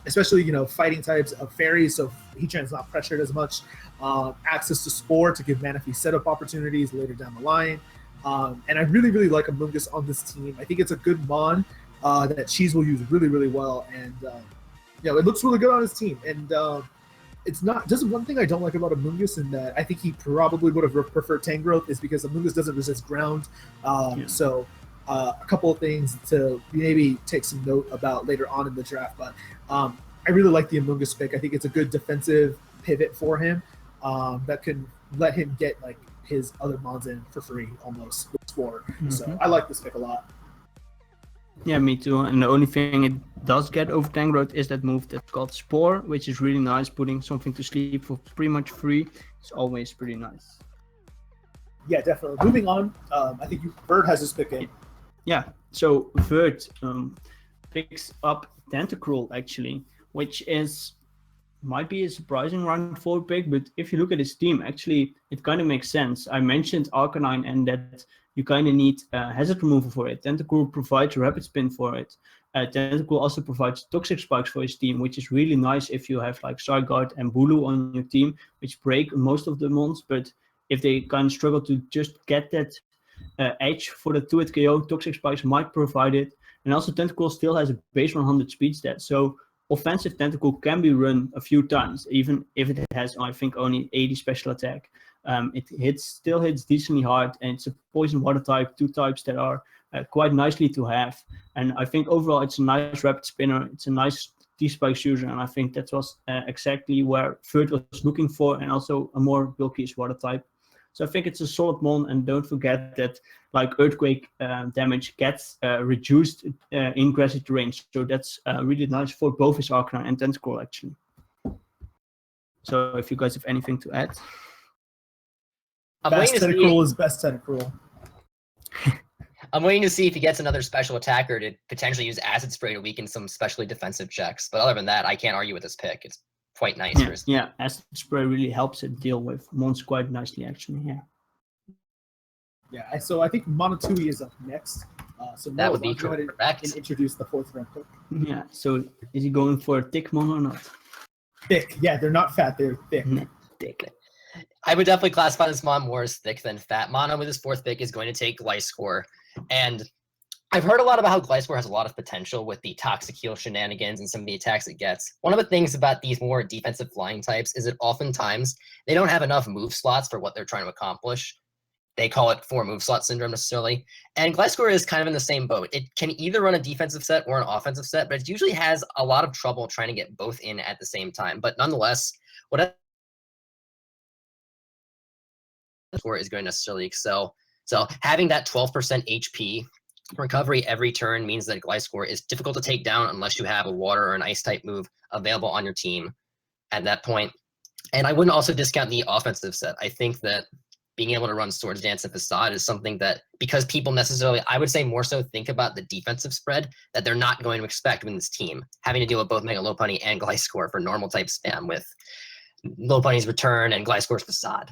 especially fighting types of fairies, so Heatran's not pressured as much. Access to Spore to give Manaphy setup opportunities later down the line. And I really, really like Amoonguss on this team. I think it's a good Mon that Cheese will use really, really well. And, it looks really good on his team. And it's not just one thing I don't like about Amoonguss, and that I think he probably would have preferred Tangrowth, is because Amoonguss doesn't resist ground. So a couple of things to maybe take some note about later on in the draft. But I really like the Amoonguss pick. I think it's a good defensive pivot for him that can let him get like his other mons in for free almost with Spore. So I like this pick a lot. Yeah, me too. And the only thing it does get over Tangrowth is that move that's called Spore, which is really nice. Putting something to sleep for pretty much free is always pretty nice. Yeah, definitely. Moving on, I think Bird has his pick in. Yeah, so Bird picks up Tentacruel actually, which might be a surprising round 4 pick, but if you look at his team, actually it kind of makes sense. I mentioned Arcanine and that you kind of need hazard removal for it. Tentacruel provides rapid spin for it. Tentacruel also provides toxic spikes for his team, which is really nice if you have like Zygarde and Bulu on your team, which break most of the mons, but if they kind of struggle to just get that edge for the 2-hit KO, toxic spikes might provide it. And also Tentacruel still has a base 100 speed stat, so offensive Tentacruel can be run a few times, even if it has, I think, only 80 special attack. It still hits decently hard, and it's a poison water type, 2 types that are quite nicely to have. And I think overall it's a nice rapid spinner, it's a nice T-Spikes user, and I think that was exactly where Third was looking for, and also a more bulky water type. So I think it's a solid mon, and don't forget that like Earthquake damage gets reduced in grassy terrain. So that's really nice for both his Arcanine and Tentacruel actually. So if you guys have anything to add. Best Tentacruel is best Tentacruel. I'm waiting to see if he gets another special attacker to potentially use Acid Spray to weaken some specially defensive checks. But other than that, I can't argue with this pick. It's quite nice. Yeah, Acid Spray really helps it deal with mons quite nicely, actually. Yeah, so I think Monotui is up next. So that would be go ahead and introduce the 4th round pick. Yeah, so is he going for a thick mon or not? Thick, yeah, they're not fat, they're thick. Thick. I would definitely classify this mon more as thick than fat. Mono with his 4th pick is going to take Gliscor. And I've heard a lot about how Gliscor has a lot of potential with the Toxic Heal shenanigans and some of the attacks it gets. One of the things about these more defensive flying types is that oftentimes they don't have enough move slots for what they're trying to accomplish. They call it 4 move slot syndrome necessarily. And Gliscor is kind of in the same boat. It can either run a defensive set or an offensive set, but it usually has a lot of trouble trying to get both in at the same time. But nonetheless, whatever is going to necessarily excel. So having that 12% HP recovery every turn means that Gliscor is difficult to take down unless you have a water or an ice type move available on your team at that point. And I wouldn't also discount the offensive set. I think that being able to run Swords Dance and Facade is something that, because people necessarily, I would say more so think about the defensive spread that they're not going to expect with this team, having to deal with both Mega Lopunny and Gliscor for normal type spam with Lopunny's Return and Gliscor's Facade.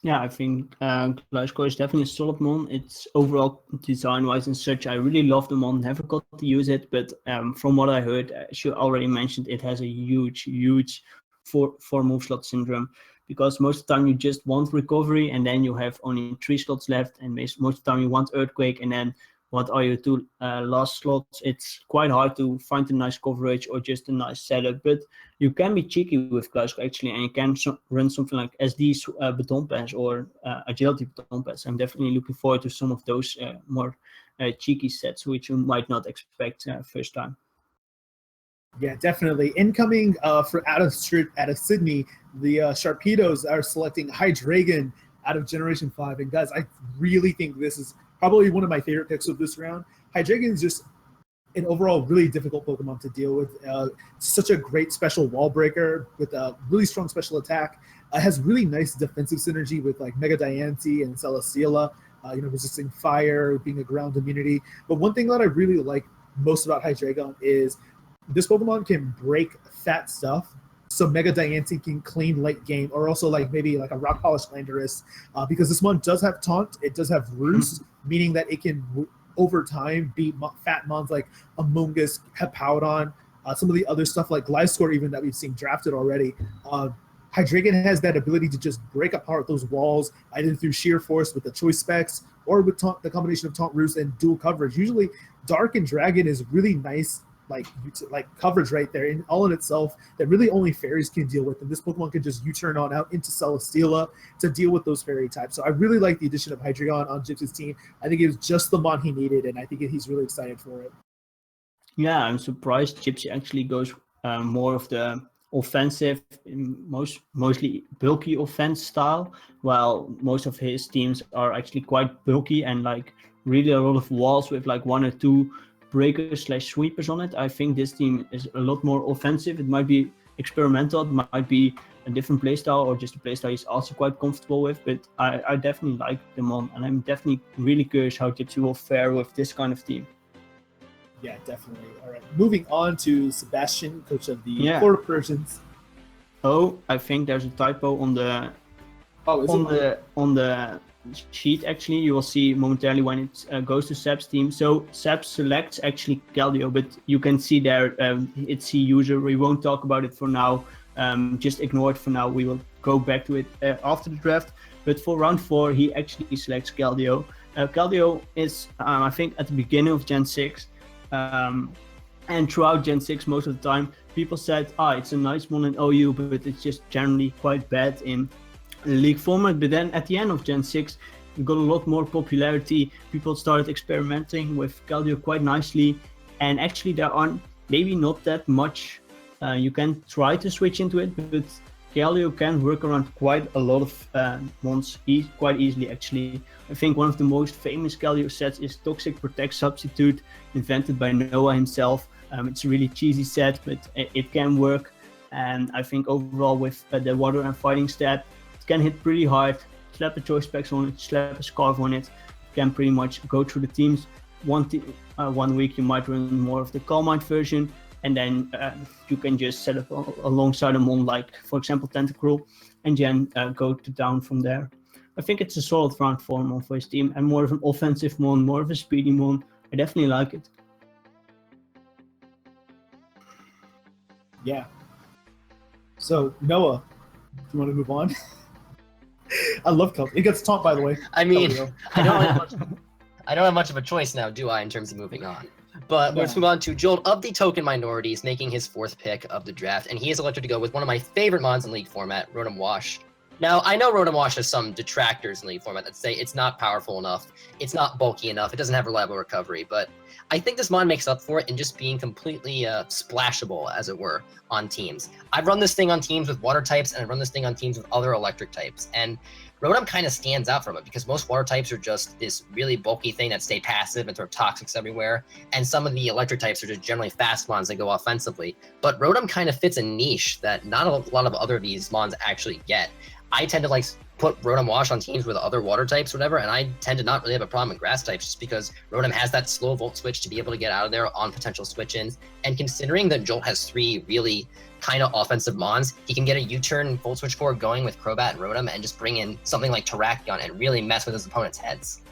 Yeah, I think Gliscor is definitely a solid mon. It's overall design-wise and such, I really love the mon. Never got to use it, but from what I heard, as you already mentioned, it has a huge 4 move slot syndrome, because most of the time you just want recovery and then you have only 3 slots left, and most of the time you want Earthquake, and then what are your 2 last slots? It's quite hard to find a nice coverage or just a nice setup, but you can be cheeky with Gliscor actually, and you can run something like SD Baton Pass or Agility Baton Pass. I'm definitely looking forward to some of those more cheeky sets, which you might not expect first time. Yeah, definitely. Incoming for out of Sydney, the Sharpedos are selecting Hydreigon out of Generation 5. And guys, I really think this is probably one of my favorite picks of this round. Hydreigon is just an overall really difficult Pokemon to deal with. Such a great special wall breaker with a really strong special attack. Has really nice defensive synergy with like Mega Diancie and Celesteela, resisting fire, being a ground immunity. But one thing that I really like most about Hydreigon is this Pokemon can break fat stuff. So Mega Diancie can clean late game, or also like maybe like a Rock Polish Landorus, because this one does have Taunt, it does have Roost, meaning that it can over time beat fat mons like Amoonguss, Hippowdon, some of the other stuff like Gliscor even that we've seen drafted already. Hydreigon has that ability to just break apart those walls, either through sheer force with the choice specs or with the combination of Taunt, Roost, and dual coverage. Usually Dark and Dragon is really nice like coverage right there in all in itself that really only fairies can deal with, and this Pokemon can just U-turn on out into Celesteela to deal with those fairy types. So I really like the addition of Hydreigon on Gypsy's team. I think it was just the mon he needed, and I think he's really excited for it. Yeah, I'm surprised Gypsy actually goes more of the offensive, mostly bulky offense style, while most of his teams are actually quite bulky and like really a lot of walls with like 1 or 2 breakers / sweepers on it. I think this team is a lot more offensive. It might be experimental, it might be a different playstyle, or just a playstyle he's also quite comfortable with, but I definitely like them on, and I'm definitely really curious how Gypsy will fare with this kind of team. Yeah, definitely. All right, moving on to Sebastian, coach of the Florida Persians. Oh, I think there's a typo on the on the sheet. Actually, you will see momentarily when it goes to Seb's team. So Seb selects actually Keldeo, but you can see there it's C user. We won't talk about it for now. Just ignore it for now. We will go back to it after the draft. But for round 4, he actually selects Keldeo. Keldeo is, I think, at the beginning of Gen 6. And throughout Gen 6, most of the time, people said, it's a nice one in OU, but it's just generally quite bad in league format. But then at the end of Gen 6, we got a lot more popularity. People started experimenting with Keldeo quite nicely. And actually, there are maybe not that much. You can try to switch into it, but Keldeo can work around quite a lot of mons quite easily, actually. I think one of the most famous Keldeo sets is Toxic Protect Substitute, invented by Noah himself. It's a really cheesy set, but it can work. And I think overall with the water and fighting stat, it can hit pretty hard. Slap a choice specs on it, slap a scarf on it. You can pretty much go through the teams. One week you might run more of the Calm Mind version, and then you can just set up alongside a mon like, for example, Tentacruel, and then go to down from there. I think it's a solid round 4 mon for his team, and more of an offensive mon, more of a speedy mon. I definitely like it. Yeah. So, Noah, do you want to move on? I love Keldeo. It gets taunt, by the way. I mean, I don't have much of a choice now, do I, in terms of moving on? But let's move on to Jolt of the Token Minorities, making his 4th pick of the draft, and he is elected to go with one of my favorite mons in League format, Rotom Wash. Now, I know Rotom Wash has some detractors in League format that say it's not powerful enough, it's not bulky enough, it doesn't have reliable recovery, but I think this mon makes up for it in just being completely splashable, as it were, on teams. I've run this thing on teams with water types, and I've run this thing on teams with other electric types, and Rotom kind of stands out from it because most water types are just this really bulky thing that stay passive and throw toxics everywhere, and some of the electric types are just generally fast mons that go offensively. But Rotom kind of fits a niche that not a lot of other of these mons actually get. I tend to like put Rotom Wash on teams with other water types or whatever, and I tend to not really have a problem with grass types just because Rotom has that slow volt switch to be able to get out of there on potential switch-ins. And considering that Jolt has 3 really kind of offensive mons, he can get a U-turn volt switch core going with Crobat and Rotom and just bring in something like Terrakion and really mess with his opponent's heads.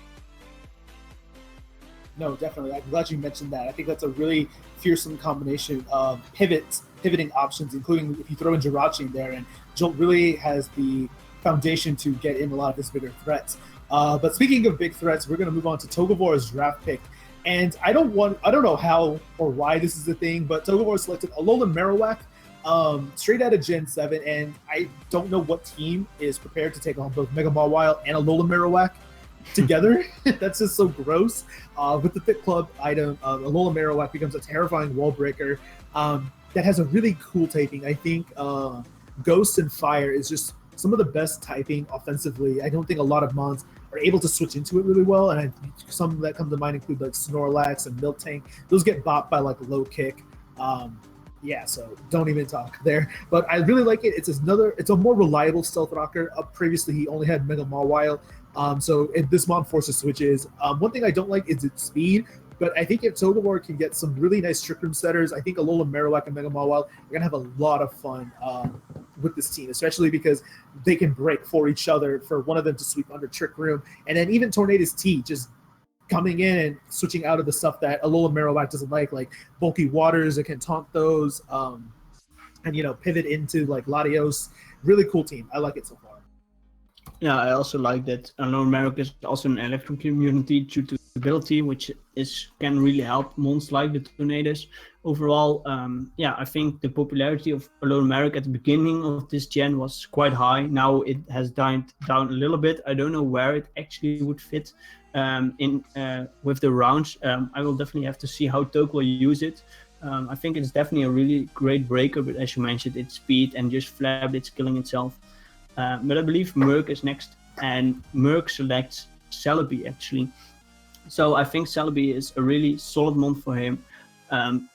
No, definitely. I'm glad you mentioned that. I think that's a really fearsome combination of pivoting options, including if you throw in Jirachi in there, and Jolt really has the foundation to get in a lot of his bigger threats. But speaking of big threats, we're going to move on to Togevor's draft pick. And I don't know how or why this is a thing, but Togevor selected Alolan Marowak straight out of Gen 7, and I don't know what team is prepared to take on both Mega Mawile and Alolan Marowak together. That's just so gross. With the Fit Club item, Alolan Marowak becomes a terrifying wall breaker that has a really cool taping. I think Ghost and Fire is just some of the best typing offensively. I don't think a lot of Mons are able to switch into it really well, and some that come to mind include like Snorlax and Miltank. Those get bopped by like low kick. Yeah, so don't even talk there. But I really like it. It's a more reliable stealth rocker. Previously, he only had Mega Mawile. So if this Mon forces switches. One thing I don't like is its speed. But I think if Togedemaru can get some really nice Trick Room setters, I think Alola Marowak and Mega Mawile are going to have a lot of fun with this team, especially because they can break for each other for one of them to sweep under Trick Room. And then even Tornadus T just coming in and switching out of the stuff that Alola Marowak doesn't like bulky waters that can taunt those, and, you know, pivot into like Latios. Really cool team. I like it so far. Yeah, I also like that Alola Marowak is also an electrum community due to ability, which can really help mons like the Tornadus. Overall, yeah, I think the popularity of Alola Marowak at the beginning of this gen was quite high. Now it has died down a little bit. I don't know where it actually would fit with the rounds. I will definitely have to see how Toke will use it. I think it's definitely a really great breaker, but as you mentioned, its speed and just flab, it's killing itself. But I believe Merc is next, and Merc selects Celebi actually. So I think Celebi is a really solid mon for him,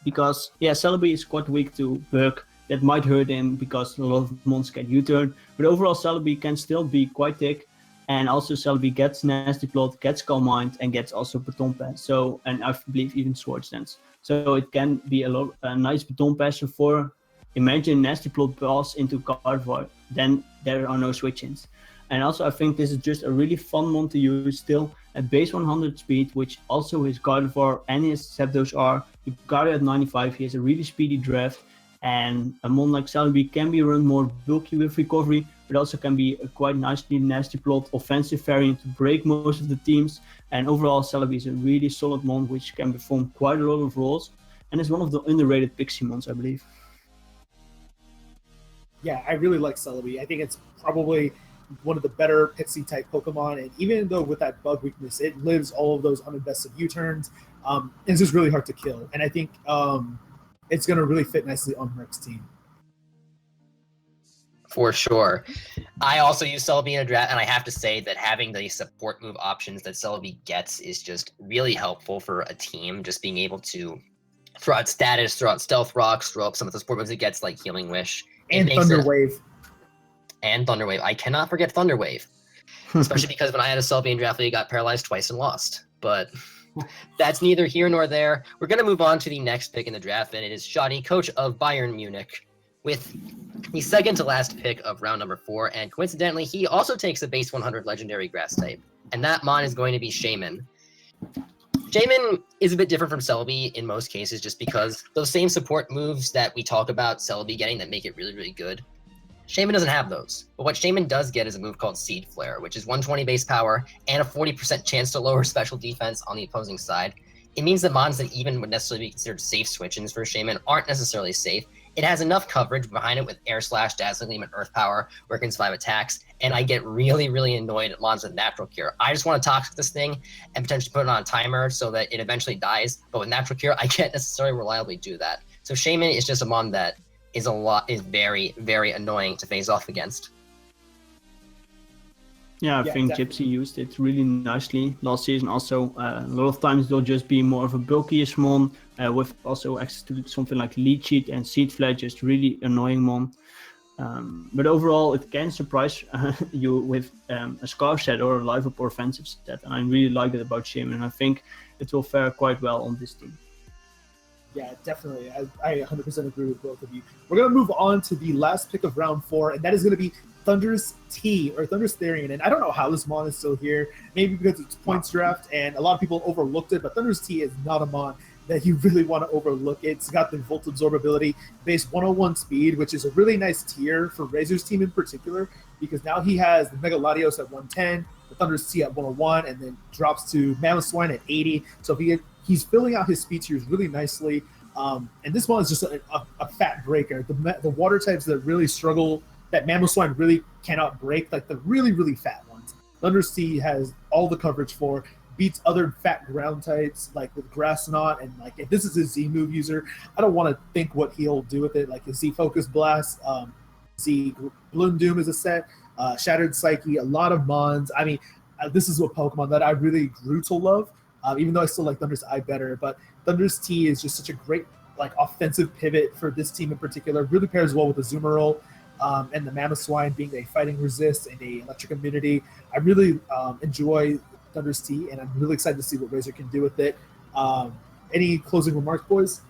because yeah, Celebi is quite weak to Bug. That might hurt him because a lot of mons get U-turn, but overall Celebi can still be quite thick. And also Celebi gets Nasty Plot, gets Calm Mind, and gets also Baton Pass. So, and I believe even Swords Dance. So it can be a nice Baton Passer for, imagine Nasty Plot pass into Gardevoir, then there are no switch-ins. And also I think this is just a really fun mon to use still at base 100 speed, which also his Gardevoir and his Zapdos are. You got it at 95, he has a really speedy draft. And a mon like Celebi can be run more bulky with recovery, but also can be a quite nicely Nasty Plot offensive variant to break most of the teams. And overall, Celebi is a really solid mon which can perform quite a lot of roles, and is one of the underrated Pixie mons, I believe. Yeah, I really like Celebi. I think it's probably one of the better Pixie type Pokemon, and even though with that bug weakness, it lives all of those uninvested U-turns. It's just really hard to kill, and I think it's going to really fit nicely on Merc's team. For sure. I also use Celebi in a draft, and I have to say that having the support move options that Celebi gets is just really helpful for a team, just being able to throw out status, throw out Stealth Rocks, throw up some of the support moves it gets, like Healing Wish. And Thunder Wave. And Thunder Wave. I cannot forget Thunder Wave. Especially because when I had a Celebi in draft league, I got paralyzed twice and lost. But that's neither here nor there. We're going to move on to the next pick in the draft, and it is Shadi, coach of Bayern Munich, with the second to last pick of round number 4. And coincidentally, he also takes a base 100 legendary grass type. And that mon is going to be Shaman. Shaman is a bit different from Celebi in most cases, just because those same support moves that we talk about Celebi getting that make it really, really good, Shaman doesn't have those. But what Shaman does get is a move called Seed Flare, which is 120 base power and a 40% chance to lower special defense on the opposing side. It means that mons that even would necessarily be considered safe switch-ins for Shaman aren't necessarily safe. It has enough coverage behind it with Air Slash, Dazzling Gleam, and Earth Power, where it can survive attacks, and I get really, really annoyed at mons with Natural Cure. I just want to Toxic this thing and potentially put it on a timer so that it eventually dies, but with Natural Cure, I can't necessarily reliably do that. So Shaman is just a mon that is very, very annoying to face off against. Yeah, I think definitely. Gypsy used it really nicely last season. Also, a lot of times they'll just be more of a bulkiest mon with also access to something like Lead Sheet and Seed Flare, just really annoying mon. But overall, it can surprise you with a Scarf set or a Live Up or offensive set. And I really like that about Shaman, and I think it will fare quite well on this team. Yeah, definitely. I 100% agree with both of you. We're going to move on to the last pick of round 4, and that is going to be Thunderous T, or Thunderous Therian. And I don't know how this mon is still here. Maybe because it's points draft, and a lot of people overlooked it, but Thunderous T is not a mon that you really want to overlook. It's got the Volt Absorb ability, base 101 speed, which is a really nice tier for Razor's team in particular, because now he has the Mega Latios at 110, the Thunderous T at 101, and then drops to Mamoswine at 80. So he's filling out his speed tiers really nicely. And this one is just a fat breaker. The water types that really struggle, that Mamoswine really cannot break, like the really, really fat ones. Thunderous T has all the coverage for, beats other fat ground types, like with Grass Knot, and like if this is a Z move user, I don't want to think what he'll do with it, like his Z Focus Blast, Z Bloom Doom is a set. Shattered Psyche, a lot of Mons. I mean, this is a Pokemon that I really grew to love, even though I still like Thunder's Eye better. But Thunder's T is just such a great like offensive pivot for this team in particular. Really pairs well with the Azumarill and the Mamoswine being a fighting resist and a electric immunity. I really enjoy Thunder's T, and I'm really excited to see what Razor can do with it. Any closing remarks, boys?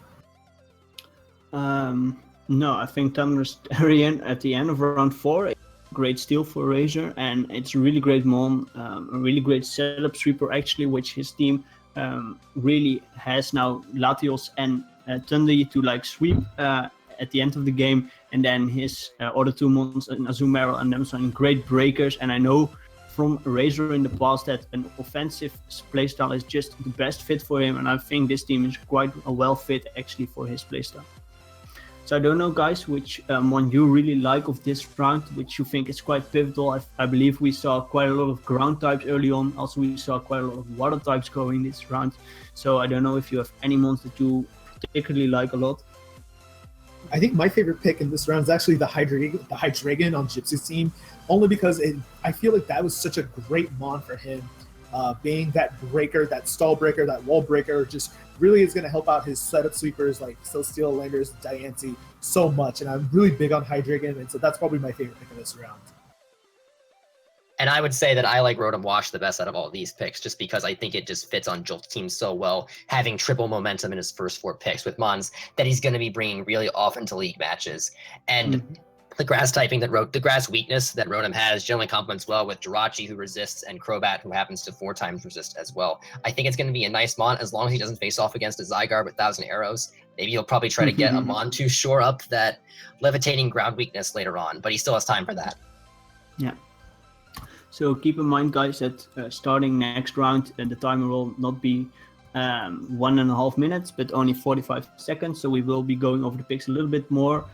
No, I think Thunder's Arian at the end of round 4, great steal for Razor, and it's a really great mon, a really great setup sweeper actually, which his team really has now Latios and Tundi to like sweep at the end of the game, and then his other 2 mons, Azumarill and Nemson, great breakers. And I know from Razor in the past that an offensive playstyle is just the best fit for him, and I think this team is quite a well fit actually for his playstyle. So I don't know, guys, which one you really like of this round, which you think is quite pivotal. I believe we saw quite a lot of ground types early on. Also, we saw quite a lot of water types going this round. So I don't know if you have any mons that you particularly like a lot. I think my favorite pick in this round is actually the Hydreigon on Gypsy's team, only because I feel like that was such a great mon for him. Being that breaker, that stall breaker, that wall breaker, just really is going to help out his setup sweepers like Celestial, Landers, Diancie so much. And I'm really big on Hydreigon, and so that's probably my favorite pick of this round. And I would say that I like Rotom Wash the best out of all these picks, just because I think it just fits on Jolt's team so well, having triple momentum in his first 4 picks with Mons that he's going to be bringing really often to league matches. And the grass typing the grass weakness that Rotom has generally complements well with Jirachi, who resists, and Crobat, who happens to 4 times resist as well. I think it's going to be a nice mon as long as he doesn't face off against a Zygarde with 1,000 arrows. Maybe he'll probably try to get a mon to shore up that levitating ground weakness later on, but he still has time for that. Yeah. So keep in mind, guys, that starting next round, the timer will not be 1.5 minutes, but only 45 seconds. So we will be going over the picks a little bit more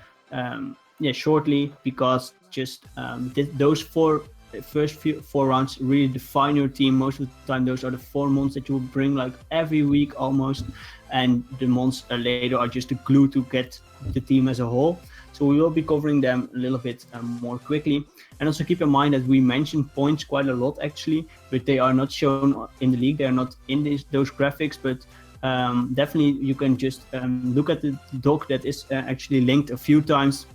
shortly, because just those first 4 rounds really define your team. Most of the time, those are the 4 mons that you will bring like every week almost, and the mons later are just the glue to get the team as a whole. So we will be covering them a little bit more quickly. And also keep in mind that we mentioned points quite a lot actually, but they are not shown in the league. They are not in those graphics, but definitely you can just look at the doc that is actually linked a few times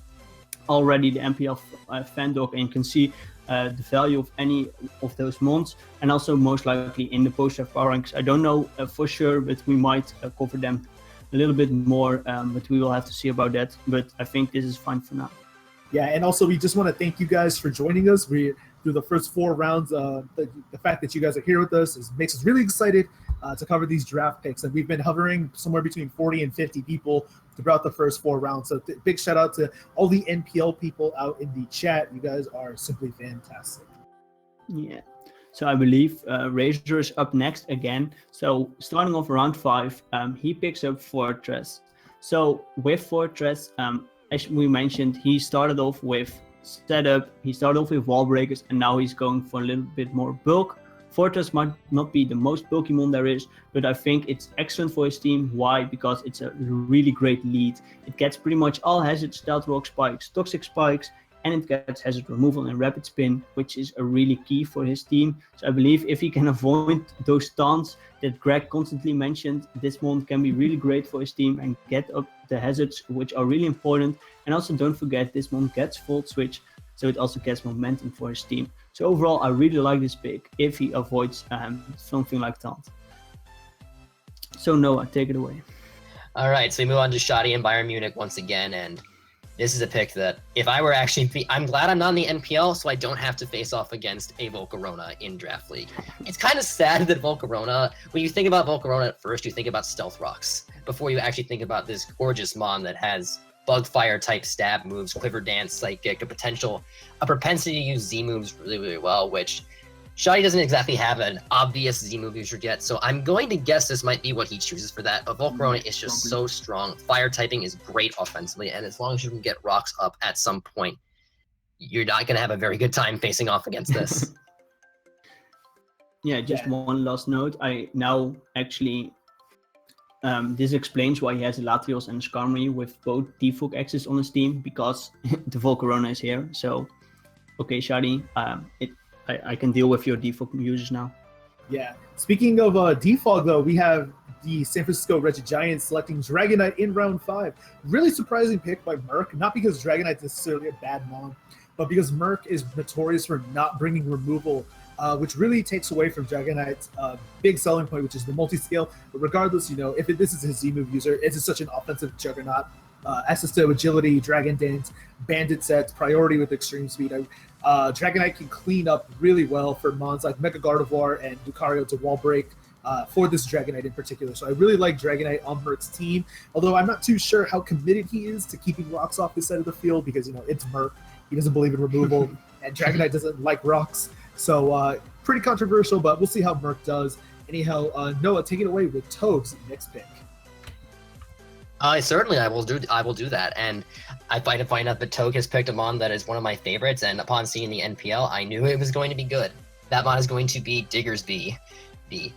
already, the NPL fan doc, and you can see the value of any of those mons, and also most likely in the post-draft power ranks. I don't know for sure, but we might cover them a little bit more, but we will have to see about that. But I think this is fine for now. Yeah, and also we just want to thank you guys for joining us. We through the first 4 rounds. The fact that you guys are here with us makes us really excited to cover these draft picks, and we've been hovering somewhere between 40 and 50 people throughout the first 4 rounds. So big shout out to all the NPL people out in the chat. You guys are simply fantastic. Yeah. So I believe Razor is up next again. So starting off round 5, he picks up Fortress. So with Fortress, as we mentioned, he started off with setup, he started off with wall breakers, and now he's going for a little bit more bulk. Fortress might not be the most bulky mon there is, but I think it's excellent for his team. Why? Because it's a really great lead. It gets pretty much all hazard, stealth rock spikes, toxic spikes, and it gets hazard removal and rapid spin, which is a really key for his team. So I believe if he can avoid those taunts that Greg constantly mentioned, this mon can be really great for his team and get up the hazards, which are really important. And also don't forget, this mon gets Volt Switch, so it also gets momentum for his team. So overall, I really like this pick if he avoids something like taunt. So Noah, take it away. All right, so we move on to Shadi and Bayern Munich once again, and this is a pick that if I were actually, I'm glad I'm not in the NPL, so I don't have to face off against a Volcarona in Draft League. It's kind of sad that Volcarona, when you think about Volcarona at first, you think about Stealth Rocks before you actually think about this gorgeous mon that has Bug Fire type stab moves, Quiver Dance, Psychic, a propensity to use Z moves really, really well, which Shadi doesn't exactly have an obvious Z move user yet, so I'm going to guess this might be what he chooses for that. But Volcarona is just so strong. Fire typing is great offensively, and as long as you can get rocks up at some point, you're not going to have a very good time facing off against this. Yeah, just one last note. I now actually, this explains why he has a Latios and a Skarmory with both defog axes on his team, because the Volcarona is here. So okay, Shadi, I can deal with your default users now. Yeah. Speaking of defog, though, we have the San Francisco Reggie Giants selecting Dragonite in round 5. Really surprising pick by Merc, not because Dragonite's necessarily a bad mon, but because Merc is notorious for not bringing removal, which really takes away from Dragonite's big selling point, which is the multi-scale. But regardless, if this is a Z-move user, it's just such an offensive juggernaut. Access to agility, Dragon Dance, Bandit sets, priority with extreme speed. Dragonite can clean up really well for mons like Mega Gardevoir and Lucario to wall break for this Dragonite in particular. So I really like Dragonite on Merc's team, although I'm not too sure how committed he is to keeping rocks off his side of the field because, it's Merc. He doesn't believe in removal, and Dragonite doesn't like rocks. So pretty controversial, but we'll see how Merc does. Anyhow, Noah, take it away with Toad's next pick. Certainly, I will do that. And I find out that Toge has picked a mon that is one of my favorites. And upon seeing the NPL, I knew it was going to be good. That mon is going to be Diggersby. B.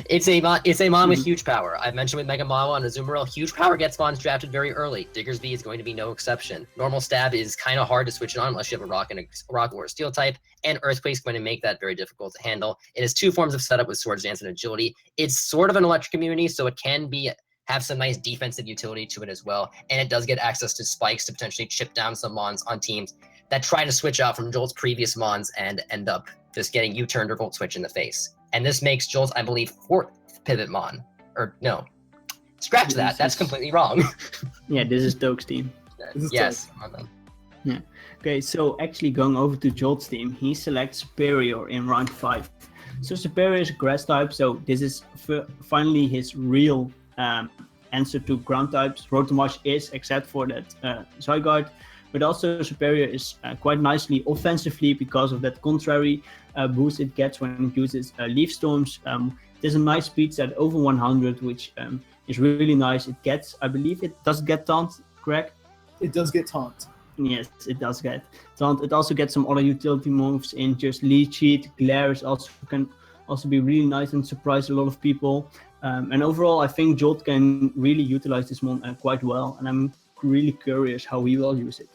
It's a mon with huge power. I've mentioned with Mega Mawa and Azumarill, huge power gets mons drafted very early. Diggersby is going to be no exception. Normal stab is kind of hard to switch it on unless you have a rock and a rock or a steel type, and Earthquake's going to make that very difficult to handle. It has 2 forms of setup with Swords Dance and Agility. It's sort of an electric immunity, so it can have some nice defensive utility to it as well, and it does get access to spikes to potentially chip down some mons on teams that try to switch out from Jolt's previous mons and end up just getting U-turned or Volt Switch in the face. And this makes Jolt's, I believe, 4th pivot mon. Or no, scratch that. That's completely wrong. Yeah, this is Toge's team. Yes. Yeah. Okay, so actually going over to Jolt's team, he selects Superior in round 5. So Superior is a grass type, so this is finally his real answer to ground types. Rotomarch is, except for that Zygarde, but also Superior is quite nicely offensively because of that contrary boost it gets when it uses Leaf Storms. There's a nice speed set over 100, which is really nice. It gets, I believe it does get taunt, correct? It does get taunt. Yes, it does get taunt. It also gets some other utility moves in, just Leech Seed, Glare can also be really nice and surprise a lot of people. And overall, I think Jolt can really utilize this mon quite well, and I'm really curious how he will use it.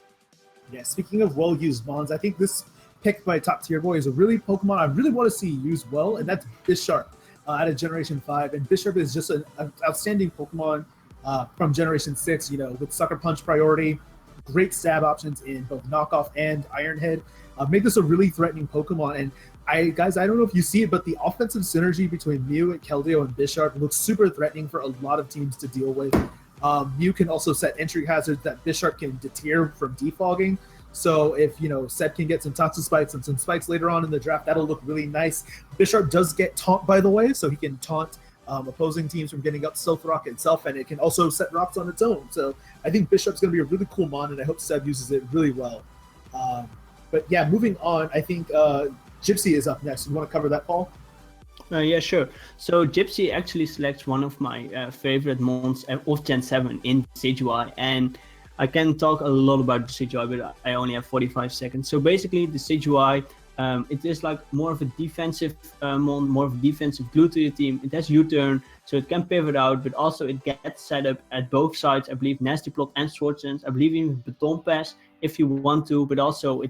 Yeah, speaking of well-used mons, I think this pick by Top Tier Boy is a really Pokemon I really want to see used well, and that's Bisharp out of Generation 5. And Bisharp is just an outstanding Pokemon from Generation 6, with Sucker Punch priority, great stab options in both Knockoff and Iron Head. Make this a really threatening Pokemon. And I don't know if you see it, but the offensive synergy between Mew and Keldeo and Bisharp looks super threatening for a lot of teams to deal with. Mew can also set entry hazards that Bisharp can deter from defogging. So if, Seb can get some Toxic Spikes and some Spikes later on in the draft, that'll look really nice. Bisharp does get taunt, by the way, so he can taunt opposing teams from getting up Stealth Rock itself, and it can also set rocks on its own. So I think Bisharp's going to be a really cool mon, and I hope Seb uses it really well. But yeah, moving on, I think Gypsy is up next. You want to cover that, Paul? Yeah, sure. So Gypsy actually selects one of my favorite mons of Gen 7 in Decidueye, and I can talk a lot about Decidueye, but I only have 45 seconds. So basically, Decidueye, it is like more of a defensive mon, more of a defensive glue to your team. It has U-turn, so it can pivot out, but also it gets set up at both sides. I believe Nasty Plot and Sword Dance. I believe even Baton Pass if you want to, but also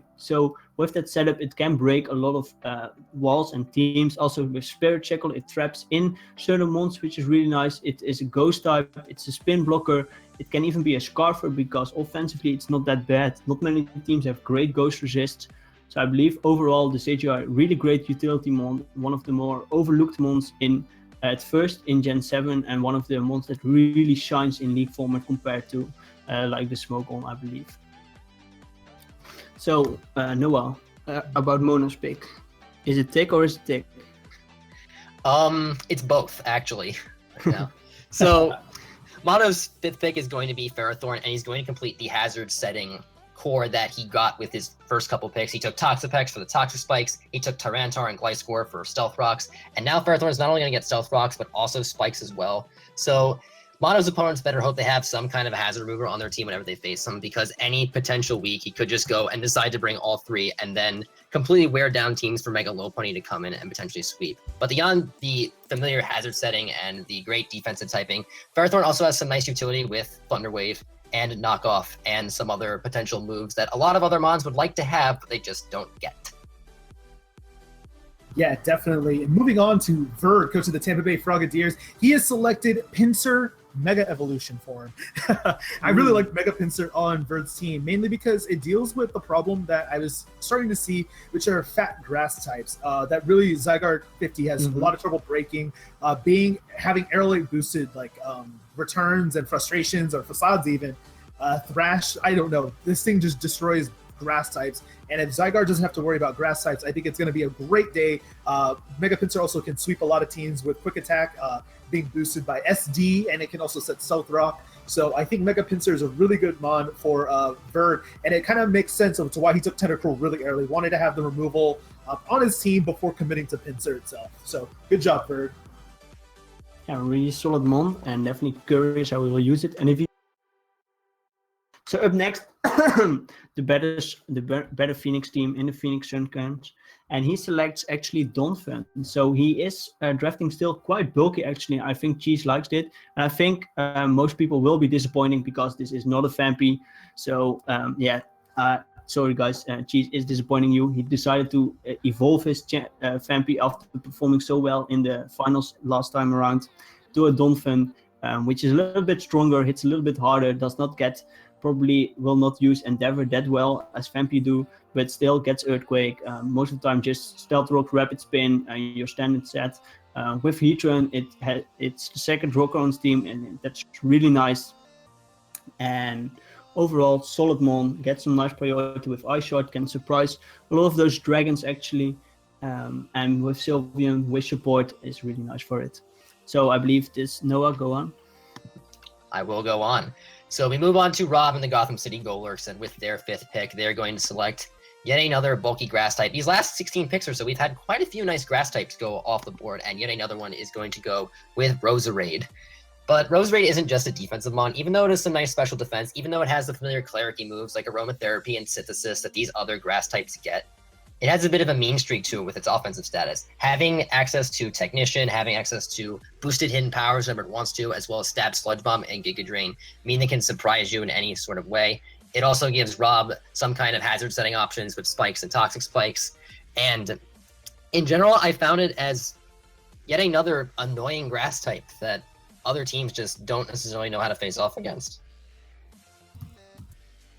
with that setup, it can break a lot of walls and teams. Also with Spirit Shackle, it traps in certain mons, which is really nice. It is a ghost type, it's a spin blocker. It can even be a Scarfer because offensively it's not that bad. Not many teams have great ghost resists. So I believe overall the Decidueye really great utility mon, one of the more overlooked mons at first in Gen 7, and one of the mons that really shines in League format compared to like the Smogon, I believe. So Noah, about Mono's pick, is it tick or is it tick? It's both actually. Yeah. So Mono's 5th pick is going to be Ferrothorn, and he's going to complete the hazard setting core that he got with his first couple picks. He took Toxapex for the Toxic Spikes, he took Tyranitar and Gliscor for Stealth Rocks, and now Ferrothorn is not only going to get Stealth Rocks, but also Spikes as well. So Mono's opponents better hope they have some kind of a hazard remover on their team whenever they face him, because any potential week, he could just go and decide to bring all 3 and then completely wear down teams for Mega Lopunny to come in and potentially sweep. But beyond the familiar hazard setting and the great defensive typing, Ferrothorn also has some nice utility with Thunder Wave and knockoff, and some other potential moves that a lot of other Mons would like to have, but they just don't get. Yeah, definitely. And moving on to Verd, coach of the Tampa Bay Frogadiers. He has selected Pinsir Mega Evolution form. I really like Mega Pinsir on Verd's team, mainly because it deals with the problem that I was starting to see, which are fat grass types. That really Zygarde 50 has a lot of trouble breaking. Having air rate boosted returns and frustrations or facades even. Thrash, I don't know. This thing just destroys grass types. And if Zygarde doesn't have to worry about grass types, I think it's going to be a great day. Mega Pinsir also can sweep a lot of teams with quick attack, being boosted by SD, and it can also set South Rock. So I think Mega Pinsir is a really good mon for Verd, and it kind of makes sense to why he took Tentacruel really early. Wanted to have the removal on his team before committing to Pinsir itself. So good job, Verd. Yeah, really solid mon, and definitely curious how we will use it. And if you So up next, the better Phoenix team in the Phoenix Sun camps, and he selects actually Donphan. So he is drafting still quite bulky actually. I think Cheese likes it, and I think most people will be disappointing because this is not a Vampy. So sorry guys, Cheese is disappointing you. He decided to evolve his Vampy after performing so well in the finals last time around to a Donphan, which is a little bit stronger, hits a little bit harder, does not get. Probably will not use Endeavor that well as Vampy do, but still gets Earthquake. Most of the time just Stealth Rock, Rapid Spin, your standard set. With Heatran, it's the second rocker on team, and that's really nice. And overall, solid mon, gets some nice priority with Ice Shot, can surprise a lot of those dragons actually. And with Sylveon, with support is really nice for it. So I believe this, Noah, go on. I will go on. So we move on to Rob and the Gotham City Golurks, and with their 5th pick, they're going to select yet another bulky grass type. These last 16 picks or so, we've had quite a few nice grass types go off the board, and yet another one is going to go with Roserade. But Roserade isn't just a defensive mon, even though it is some nice special defense, even though it has the familiar Clarity moves like Aromatherapy and Synthesis that these other grass types get. It has a bit of a mean streak to it with its offensive status. Having access to Technician, having access to boosted hidden powers whenever it wants to, as well as Stab, Sludge Bomb, and Giga Drain, mean they can surprise you in any sort of way. It also gives Rob some kind of hazard setting options with spikes and toxic spikes. And in general, I found it as yet another annoying grass type that other teams just don't necessarily know how to face off against.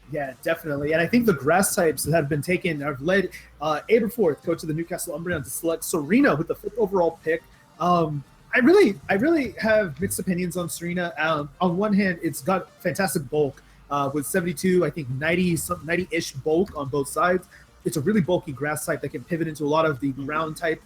Yeah, definitely. And I think the grass types that have been taken have led Aberforth, coach of the Newcastle Umbreon, to select Serena with the 5th overall pick. I really have mixed opinions on Serena. On one hand, it's got fantastic bulk with 72, I think 90-ish bulk on both sides. It's a really bulky grass type that can pivot into a lot of the ground type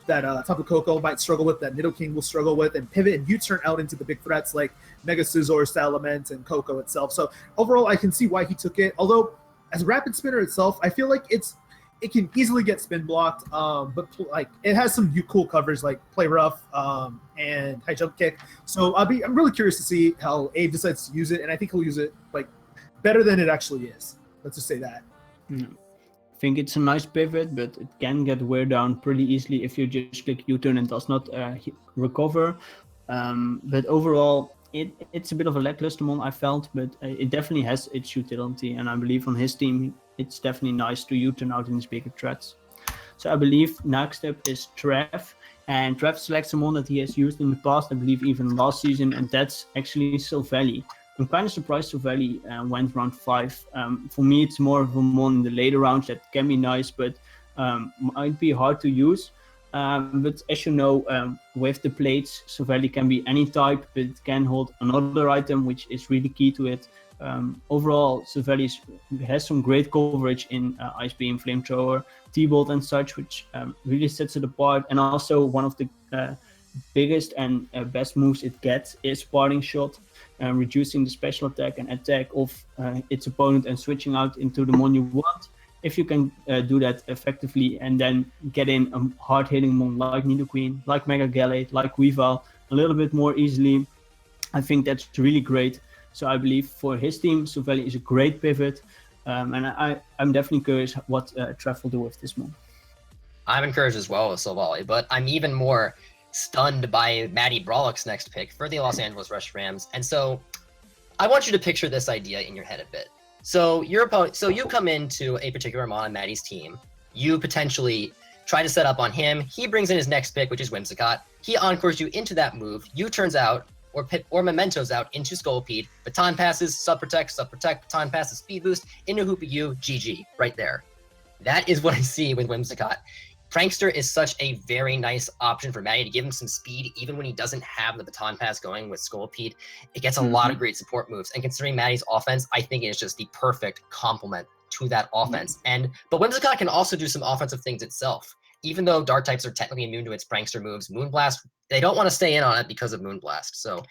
that Tapu Koko might struggle with, that Nidoking will struggle with, and pivot and U-turn out into the big threats like Mega Scizor, Salamence, and Koko itself. So overall, I can see why he took it. Although, as a Rapid Spinner itself, I feel like it can easily get spin blocked, but like it has some cool covers like Play Rough and High Jump Kick. So I'm really curious to see how Abe decides to use it, and I think he'll use it like better than it actually is. Let's just say that. I think it's a nice pivot, but it can get wear down pretty easily if you just click U-turn and does not recover. But overall, it's a bit of a lackluster mon, I felt, but it definitely has its utility, and I believe on his team, it's definitely nice to U-turn out in his bigger threats. So I believe next up is Trev, and Trev selects a mon that he has used in the past, I believe even last season, and that's actually Silvally. I'm kind of surprised Silvally went round 5. For me, it's more of a mon in the later rounds that can be nice, but might be hard to use. But as you know, with the plates, Silvally can be any type, but it can hold another item, which is really key to it. Overall, Silvally has some great coverage in Ice Beam, Flamethrower, T-Bolt and such, which really sets it apart. And also one of the biggest and best moves it gets is Parting Shot, reducing the special attack and attack of its opponent and switching out into the mon you want. If you can do that effectively and then get in a hard-hitting mon like Nidoqueen, like Mega Gallade, like Weavile a little bit more easily, I think that's really great. So I believe for his team, Silvally is a great pivot, and I'm definitely curious what Trev will do with this mon. I'm encouraged as well with Silvally, but I'm even more stunned by Matty Brawlick's next pick for the Los Angeles Rush Rams. And so I want you to picture this idea in your head a bit. So you come into a particular mon on Maddie's team. You potentially try to set up on him. He brings in his next pick, which is Whimsicott. He encores you into that move. You turns out or mementos out into Scolpede. Baton passes, sub protect, baton passes, speed boost, into Hoopy U, GG, right there. That is what I see with Whimsicott. Prankster is such a very nice option for Maddie to give him some speed, even when he doesn't have the baton pass going with Scolpede. It gets a lot of great support moves, and considering Maddie's offense, I think it is just the perfect complement to that offense. But Whimsicott can also do some offensive things itself. Even though Dark types are technically immune to its Prankster moves, Moonblast, they don't want to stay in on it because of Moonblast. So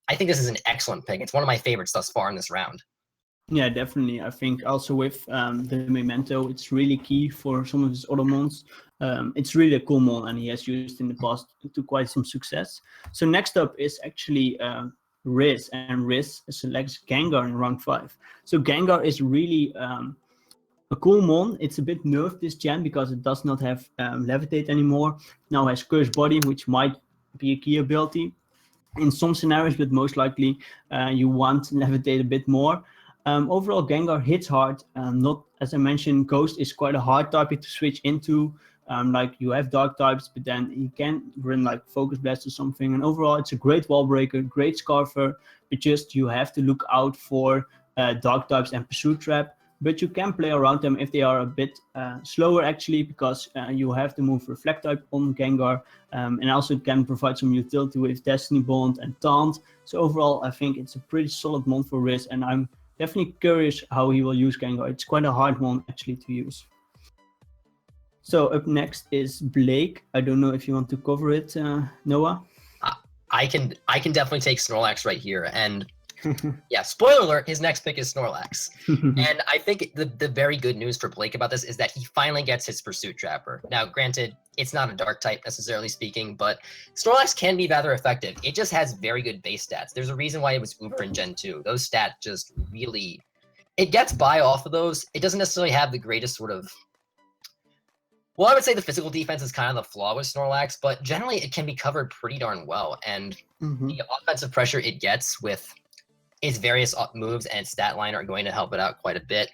I think this is an excellent pick. It's one of my favorites thus far in this round. Yeah, definitely. I think also with the Memento, it's really key for some of his other mons. It's really a cool mon, and he has used in the past to quite some success. So next up is actually Riz, and Riz selects Gengar in round 5. So Gengar is really a cool mon. It's a bit nerfed this gen because it does not have Levitate anymore. Now has Curse Body, which might be a key ability in some scenarios, but most likely you want Levitate a bit more. Overall, Gengar hits hard. Not, as I mentioned, Ghost is quite a hard type to switch into. Like you have Dark types, but then you can run like Focus Blast or something. And overall, it's a great wall breaker, great Scarfer. But just you have to look out for Dark types and Pursuit Trap. But you can play around them if they are a bit slower, actually, because you have to move Reflect type on Gengar. And also it can provide some utility with Destiny Bond and Taunt. So overall, I think it's a pretty solid mon for Riz, and I'm definitely curious how he will use Gengar. It's quite a hard one actually to use. So up next is Blake. I don't know if you want to cover it, Noah. I can definitely take Snorlax right here. And yeah, spoiler alert, his next pick is Snorlax. And I think the very good news for Blake about this is that he finally gets his Pursuit Trapper. Now, granted, it's not a Dark type necessarily speaking, but Snorlax can be rather effective. It just has very good base stats. There's a reason why it was Uber in Gen 2. Those stats just really... It gets by off of those. It doesn't necessarily have the greatest sort of... Well, I would say the physical defense is kind of the flaw with Snorlax, but generally it can be covered pretty darn well. And the offensive pressure it gets with its various moves and stat line are going to help it out quite a bit.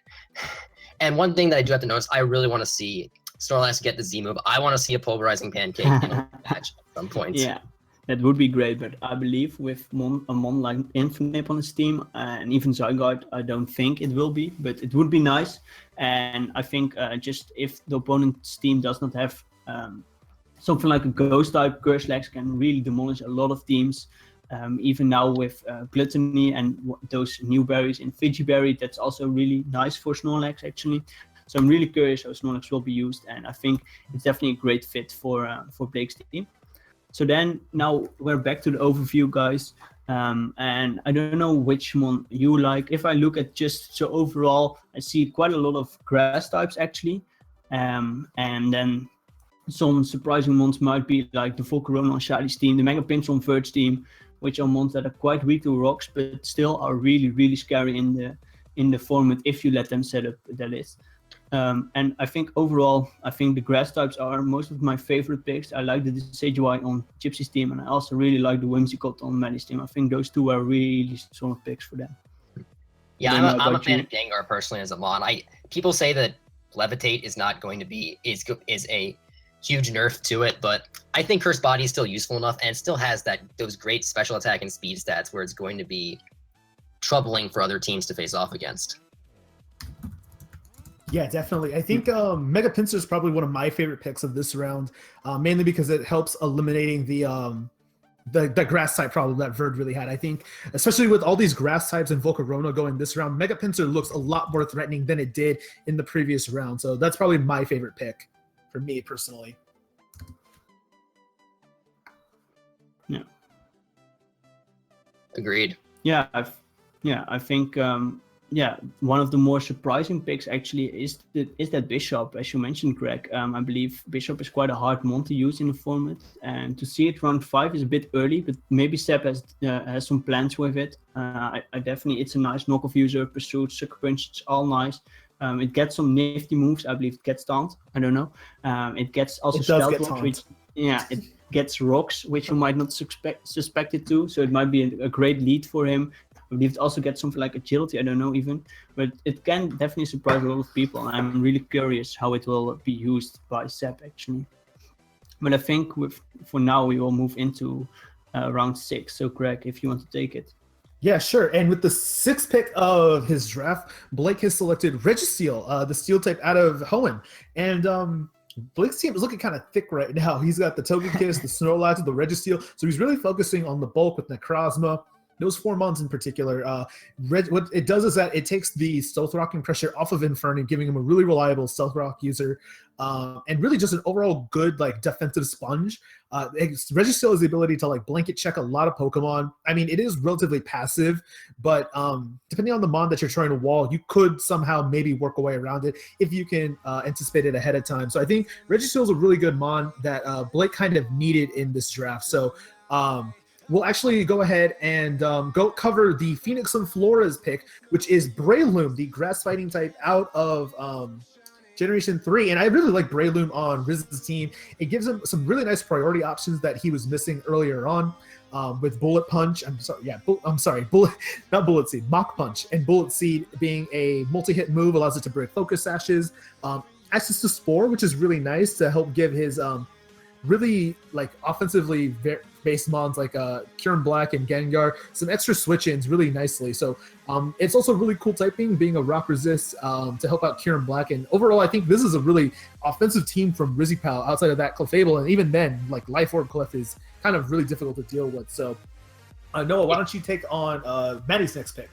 And one thing that I do have to notice, I really want to see Snorlax get the Z move. I want to see a pulverizing pancake in a match at some point. Yeah, that would be great, but I believe with a mon like Infinite on his team and even Zygarde, I don't think it will be, but it would be nice. And I think just if the opponent's team does not have something like a Ghost type, Curselax can really demolish a lot of teams. Even now with Gluttony and those new berries in Fiji Berry, that's also really nice for Snorlax actually. So I'm really curious how Snorlax will be used, and I think it's definitely a great fit for Blake's team. So then now we're back to the overview, guys. And I don't know which one you like. If I look at just so overall, I see quite a lot of grass types actually. And then some surprising ones might be like the Volcarona on Shadi's team, the Mega Pinsir on Verge team, which are ones that are quite weak to rocks, but still are really, really scary in the format if you let them set up the list. And I think overall, I think the grass types are most of my favorite picks. I like the Decidueye on Gypsy's team, and I also really like the Whimsicott on Maddie's team. I think those two are really solid picks for them. Yeah, I'm a fan of Gengar personally as a mon. People say that Levitate is not going to be is a huge nerf to it, but I think Curse Body is still useful enough and still has those great special attack and speed stats where it's going to be troubling for other teams to face off against. Yeah, definitely. I think Mega Pinsir is probably one of my favorite picks of this round, mainly because it helps eliminating the grass type problem that Verd really had. I think, especially with all these grass types and Volcarona going this round, Mega Pinsir looks a lot more threatening than it did in the previous round. So that's probably my favorite pick for me personally. Yeah. Agreed. Yeah, I think one of the more surprising picks actually is that Bishop, as you mentioned, Greg. I believe Bishop is quite a hard mon to use in the format, and to see it round 5 is a bit early, but maybe Seb has some plans with it. I definitely, it's a nice knockoff user, Pursuit, Sucker Punch, it's all nice. It gets some nifty moves. I believe it gets Taunt. I don't know. It gets also Stealth Rocks, which it gets Rocks, which you might not suspect it to. So it might be a great lead for him. I believe it also gets something like agility, I don't know even, but it can definitely surprise a lot of people. And I'm really curious how it will be used by Seb actually. But I think for now we will move into round 6. So Greg, if you want to take it. Yeah, sure. And with the 6th pick of his draft, Blake has selected Registeel, the steel type out of Hoenn. And Blake's team is looking kind of thick right now. He's got the Togekiss, the Snorlax, the Registeel. So he's really focusing on the bulk with Necrozma. Those 4 mons in particular. What it does is that it takes the stealth rocking pressure off of Inferno, giving him a really reliable stealth rock user, and really just an overall good like defensive sponge. Registeel has the ability to like blanket check a lot of Pokemon. I mean, it is relatively passive, but depending on the mon that you're trying to wall, you could somehow maybe work a way around it if you can anticipate it ahead of time. So I think Registeel is a really good mon that Blake kind of needed in this draft. So we'll actually go ahead and go cover the Phoenix and Flora's pick, which is Breloom, the grass fighting type out of Generation 3. And I really like Breloom on Riz's team. It gives him some really nice priority options that he was missing earlier on with Bullet Punch. Not Bullet Seed, Mach Punch. And Bullet Seed being a multi-hit move allows it to break Focus Sashes. Access to Spore, which is really nice to help give his really like offensively based mons like Kieran Black and Gengar some extra switch-ins really nicely. So it's also really cool typing, being a rock resist to help out Kieran Black. And overall, I think this is a really offensive team from Rizipal outside of that Clefable. And even then, like Life Orb Clef is kind of really difficult to deal with. So Noah, why don't you take on Maddie's next pick?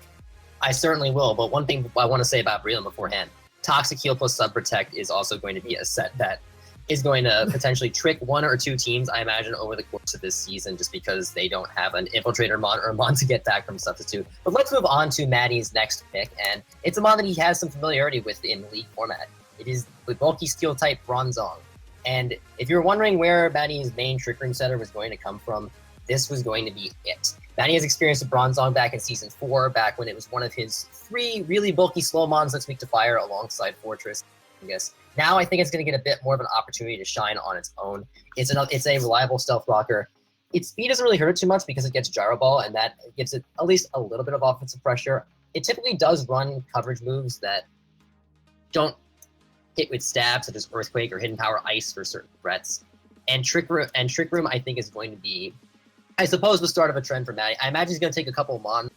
I certainly will, but one thing I want to say about Breloom beforehand, Toxic Heal plus Sub Protect is also going to be a set that is going to potentially trick 1 or 2 teams, I imagine, over the course of this season, just because they don't have an Infiltrator mon or a mon to get back from Substitute. But let's move on to Maddie's next pick, and it's a mon that he has some familiarity with in League format. It is the bulky steel type Bronzong. And if you're wondering where Maddie's main Trick Room setter was going to come from, this was going to be it. Maddie has experienced a Bronzong back in Season 4, back when it was one of his 3 really bulky slow mons that's weak to fire alongside Fortress. I guess. Now I think it's going to get a bit more of an opportunity to shine on its own. It's a reliable stealth rocker. Its speed doesn't really hurt it too much because it gets Gyro Ball, and that gives it at least a little bit of offensive pressure. It typically does run coverage moves that don't hit with stab, such as Earthquake or Hidden Power Ice for certain threats. And Trick Room, I think, is going to be, I suppose, the start of a trend for Maddie. I imagine he's going to take a couple of mon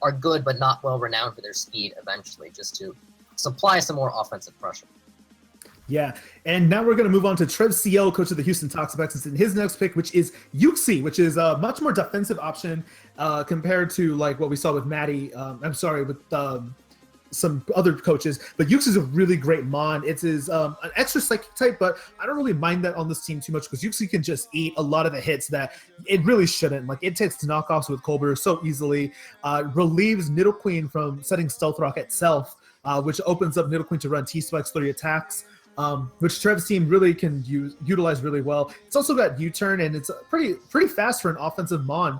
are good but not well renowned for their speed eventually, just to supply some more offensive pressure. Yeah, and now we're going to move on to Trev CL, coach of the Houston Toxapex, and his next pick, which is Yuxi, which is a much more defensive option compared to like what we saw with Maddie. With some other coaches, but Yuxi is a really great mon. It's his an extra psychic type, but I don't really mind that on this team too much because Yuxi can just eat a lot of the hits that it really shouldn't. Like it takes knockoffs with Colbur so easily, relieves Nidoqueen from setting Stealth Rock itself, which opens up Nidoqueen to run T-Spikes 30 attacks. Which Trev's team really can utilize really well. It's also got U-turn, and it's pretty fast for an offensive mon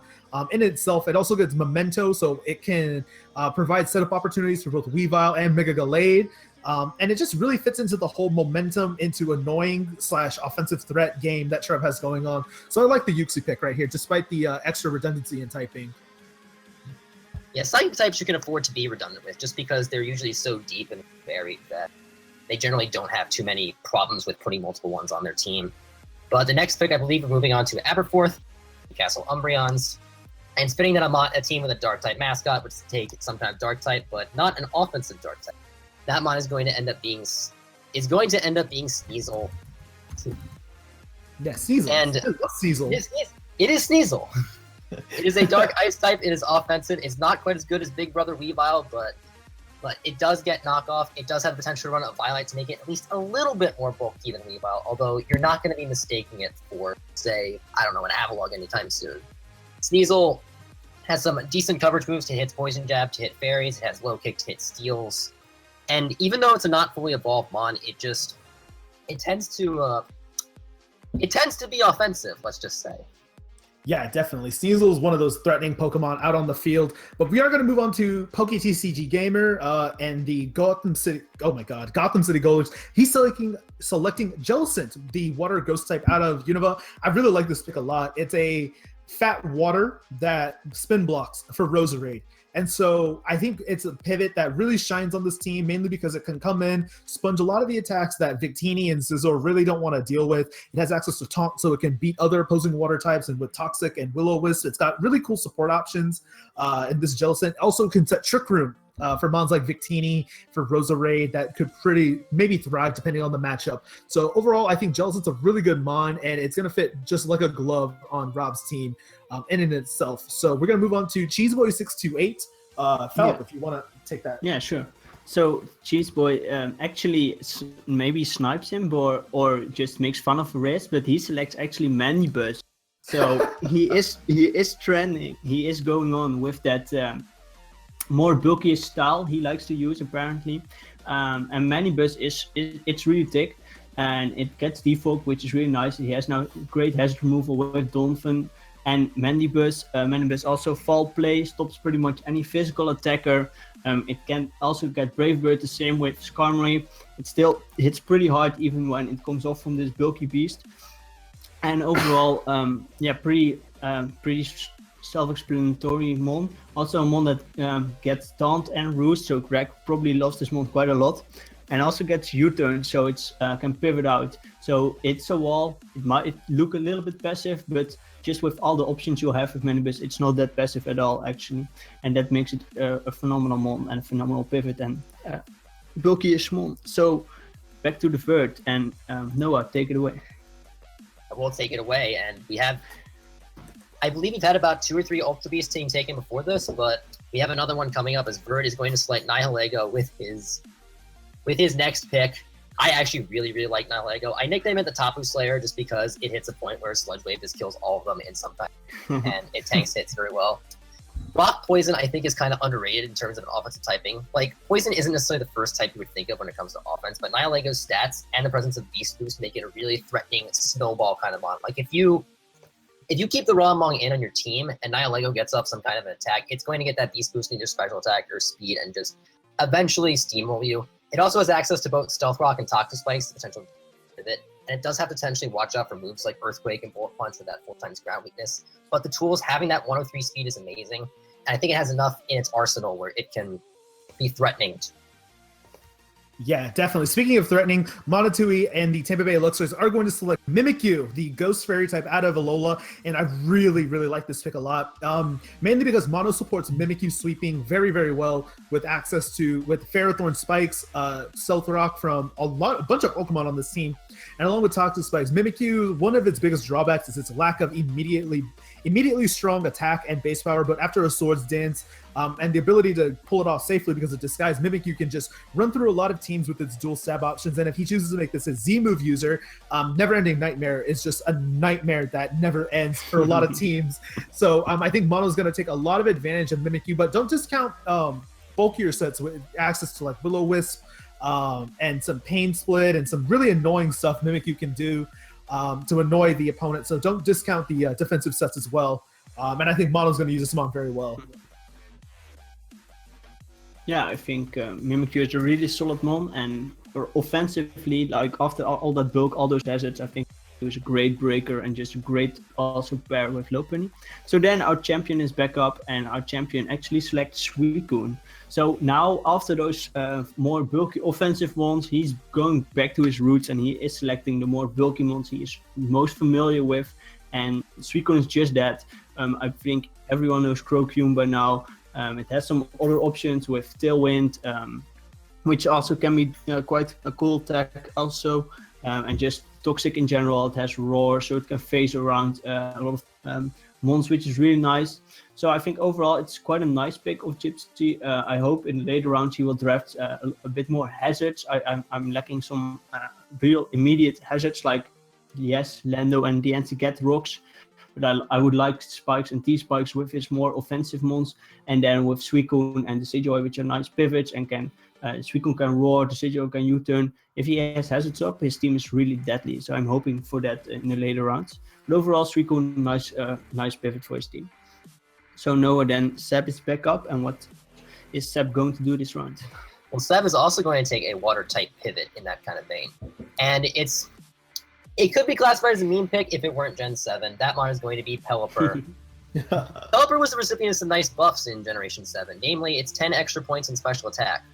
in itself. It also gets Memento, so it can provide setup opportunities for both Weavile and Mega Gallade. And it just really fits into the whole momentum into annoying/offensive threat game that Trev has going on. So I like the Yuxi pick right here, despite the extra redundancy in typing. Yeah, psychic types you can afford to be redundant with, just because they're usually so deep and varied that they generally don't have too many problems with putting multiple ones on their team. But the next pick, I believe, we're moving on to Aberforth, Castle Umbreons. And it's fitting that I'm on a team with a Dark-type mascot, which is to take some kind of Dark-type, but not an offensive Dark-type. That mon is going to end up being Sneasel. Yeah, Sneasel. And Sneasel. It is Sneasel. It is a Dark Ice type. It is offensive. It's not quite as good as Big Brother Weavile, but it does get knockoff. It does have the potential to run a Violet to make it at least a little bit more bulky than Weavile, although you're not going to be mistaking it for, say, I don't know, an Avalugg anytime soon. Sneasel has some decent coverage moves to hit Poison Jab, to hit Fairies. It has Low Kick to hit Steals. And even though it's a not fully evolved mon, it tends to be offensive, let's just say. Yeah, definitely. Sneasel is one of those threatening Pokemon out on the field. But we are going to move on to PokeTCG Gamer and the Gotham City Golders. He's selecting Jellicent, the water ghost type out of Unova. I really like this pick a lot. It's a fat water that spin blocks for Roserade. And so I think it's a pivot that really shines on this team, mainly because it can come in, sponge a lot of the attacks that Victini and Scizor really don't want to deal with. It has access to Taunt, so it can beat other opposing water types, and with Toxic and Will-O-Wisp, it's got really cool support options in this Jellicent. Also can set Trick Room for mons like Victini, for Roserade, that could maybe thrive depending on the matchup. So overall, I think Jellicent's a really good mon, and it's going to fit just like a glove on Rob's team in and itself. So we're going to move on to Cheeseboy628. Philip, if you want to take that. Yeah, sure. So Cheeseboy actually maybe snipes him or just makes fun of Riz, but he selects actually Mandibuzz. So he is trending. He is going on with that more bulky style he likes to use apparently, and Mandibuzz it's really thick, and it gets default, which is really nice. He has now great hazard removal with Donphan and Mandibuzz also fall play, stops pretty much any physical attacker. It can also get Brave Bird the same with Skarmory. It still hits pretty hard even when it comes off from this bulky beast. And overall, pretty self-explanatory mon. Also a mon that gets Taunt and Roost, so Greg probably loves this mon quite a lot. And also gets U-turn, so it's can pivot out. So it's a wall. It might look a little bit passive, but just with all the options you have with Mandibuzz, it's not that passive at all actually. And that makes it a phenomenal mon and a phenomenal pivot and bulky-ish mon. So back to the vert, and Noah, take it away. I will take it away, and I believe we've had about 2 or 3 Ultra Beasts being taken before this, but we have another one coming up as Vert is going to select Nihilego with his next pick. I actually really like Nihilego. I nicknamed it the Tapu Slayer just because it hits a point where Sludge Wave just kills all of them in some time, and it tanks hits very well. Rock Poison, I think, is kind of underrated in terms of an offensive typing. Like, Poison isn't necessarily the first type you would think of when it comes to offense, but Nihilego's stats and the presence of Beast Boost make it a really threatening snowball kind of mon. Like, if you keep the Rawmong in on your team and Nihilego gets up some kind of an attack, it's going to get that Beast Boost in your special attack or speed and just eventually steamroll you. It also has access to both Stealth Rock and Toxic Spikes, the potential of it. And it does have potentially watch out for moves like Earthquake and Bullet Punch with that 4 times ground weakness. But the tools, having that 103 speed is amazing. And I think it has enough in its arsenal where it can be threatening. Yeah, definitely. Speaking of threatening, Monotui and the Tampa Bay Eluxirs are going to select Mimikyu, the Ghost Fairy type out of Alola, and I really like this pick a lot. Mainly because Mono supports Mimikyu sweeping very well with access to Ferrothorn Spikes, Stealth Rock from a bunch of Pokemon on this team, and along with Toxic Spikes. Mimikyu, one of its biggest drawbacks is its lack of immediately strong attack and base power, but after a Swords Dance, and the ability to pull it off safely because of Disguise, Mimikyu can just run through a lot of teams with its dual stab options, and if he chooses to make this a Z-move user, Never Ending Nightmare is just a nightmare that never ends for a lot of teams. So I think Mono's going to take a lot of advantage of Mimikyu, but don't discount bulkier sets with access to like Will-O-Wisp and some Pain Split and some really annoying stuff Mimikyu can do to annoy the opponent. So don't discount the defensive sets as well. And I think Mono's going to use this mon very well. Yeah, I think Mimikyu is a really solid mon, and offensively, like after all that bulk, all those hazards, I think he was a great breaker and just a great also pair with Lopunny. So then our champion is back up, and our champion actually selects Suicune. So now after those more bulky offensive ones, he's going back to his roots, and he is selecting the more bulky ones he is most familiar with, and Suicune is just that. I think everyone knows Crocoon by now. It has some other options with Tailwind, which also can be quite a cool attack also, and just Toxic in general. It has Roar, so it can phase around a lot of mons, which is really nice. So I think overall it's quite a nice pick of Gypsy. I hope in later rounds he will draft a bit more hazards. I'm lacking some real immediate hazards like, yes, Lando and the anti-get rocks. But I would like Spikes and T-Spikes with his more offensive mons, and then with Suicune and Decidueye, which are nice pivots, and Suicune can roar, Decidueye can U-turn. If he has hazards up, his team is really deadly. So I'm hoping for that in the later rounds. But overall, Suicune, nice pivot for his team. So Noah, then Seb is back up, and what is Seb going to do this round? Well, Seb is also going to take a water-type pivot in that kind of vein, and it could be classified as a meme pick if it weren't Gen 7. That mon is going to be Pelipper. Pelipper was the recipient of some nice buffs in Generation 7. Namely, it's 10 extra points in special attack.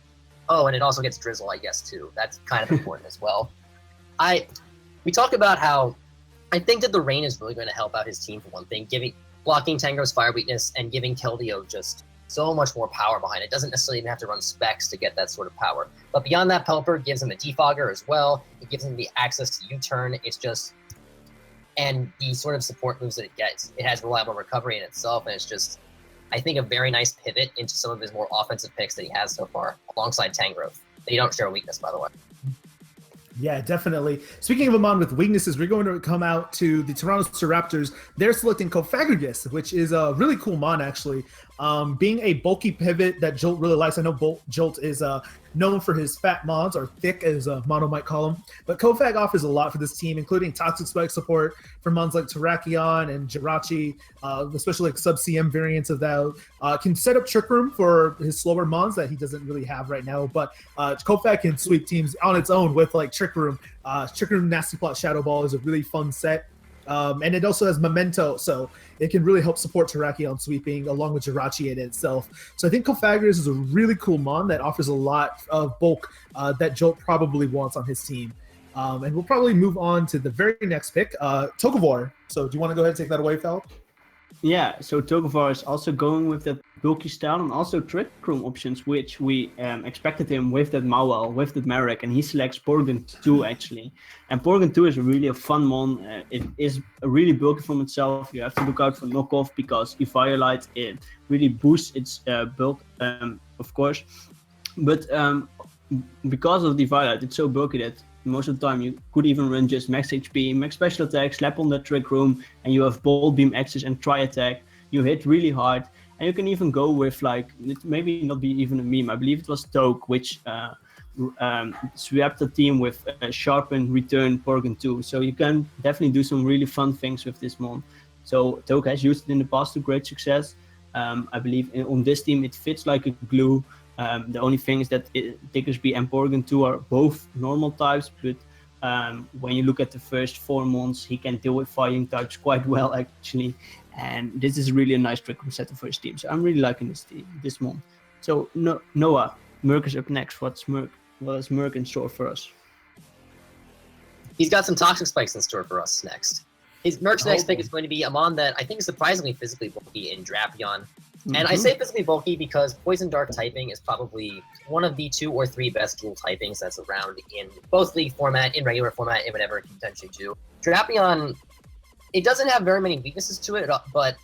Oh, and it also gets Drizzle, I guess, too. That's kind of important as well. We talk about how I think that the rain is really going to help out his team for one thing, blocking Tangro's fire weakness and giving Keldeo just so much more power behind it. Doesn't necessarily even have to run specs to get that sort of power. But beyond that, Pelipper gives him a defogger as well. It gives him the access to U-turn. It's just, and the sort of support moves that it gets. It has reliable recovery in itself, and it's just, I think, a very nice pivot into some of his more offensive picks that he has so far, alongside Tangrowth. They don't share a weakness, by the way. Yeah, definitely. Speaking of a mon with weaknesses, we're going to come out to the Toronto Raptors. They're selecting Cofagrigus, which is a really cool mon, actually. Being a bulky pivot that Jolt really likes. I know Jolt is known for his fat mons, or thick as Mono might call them. But Cofag offers a lot for this team, including Toxic Spike support for mons like Terrakion and Jirachi, especially like sub-CM variants of that. Can set up Trick Room for his slower mons that he doesn't really have right now. But Cofag can sweep teams on its own with like Trick Room. Trick Room Nasty Plot Shadow Ball is a really fun set. And it also has Memento, so it can really help support Terrakion sweeping along with Jirachi in itself. So I think Cofagrigus is a really cool mon that offers a lot of bulk that Jolt probably wants on his team. And we'll probably move on to the very next pick, Tokavor. So do you want to go ahead and take that away, Fel? Yeah, so Togovar is also going with that bulky style and also Trick Room options, which we expected him with that Mawel, with that Merrick, and he selects Porgan 2 actually. And Porgan 2 is really a fun mon. It is really bulky from itself. You have to look out for knockoff because Eviolite, it really boosts its bulk, of course. But because of the Eviolite, it's so bulky that most of the time you could even run just max HP, max special attack, slap on that Trick Room, and you have Bolt Beam access and Tri Attack. You hit really hard, and you can even go with like, it maybe not be even a meme, I believe it was Toke, which swept the team with Sharpen, Return, Porgan 2. So you can definitely do some really fun things with this mon. So Toke has used it in the past to great success. I believe on this team it fits like a glue. The only thing is that Dickersby and Porgan 2 are both normal types, but when you look at the first 4 months, he can deal with fighting types quite well, actually. And this is really a nice Trick Room set for his team. So I'm really liking this month. So Noah, Merc is up next. What is Merc in store for us? He's got some Toxic Spikes in store for us next. Merc's next pick is going to be a mon that I think is surprisingly physically bulky in Drapion. And I say physically bulky because Poison Dark typing is probably one of the 2 or 3 best dual typings that's around in both League format, in regular format, and whatever it can potentially do. Drapion, it doesn't have very many weaknesses to it, but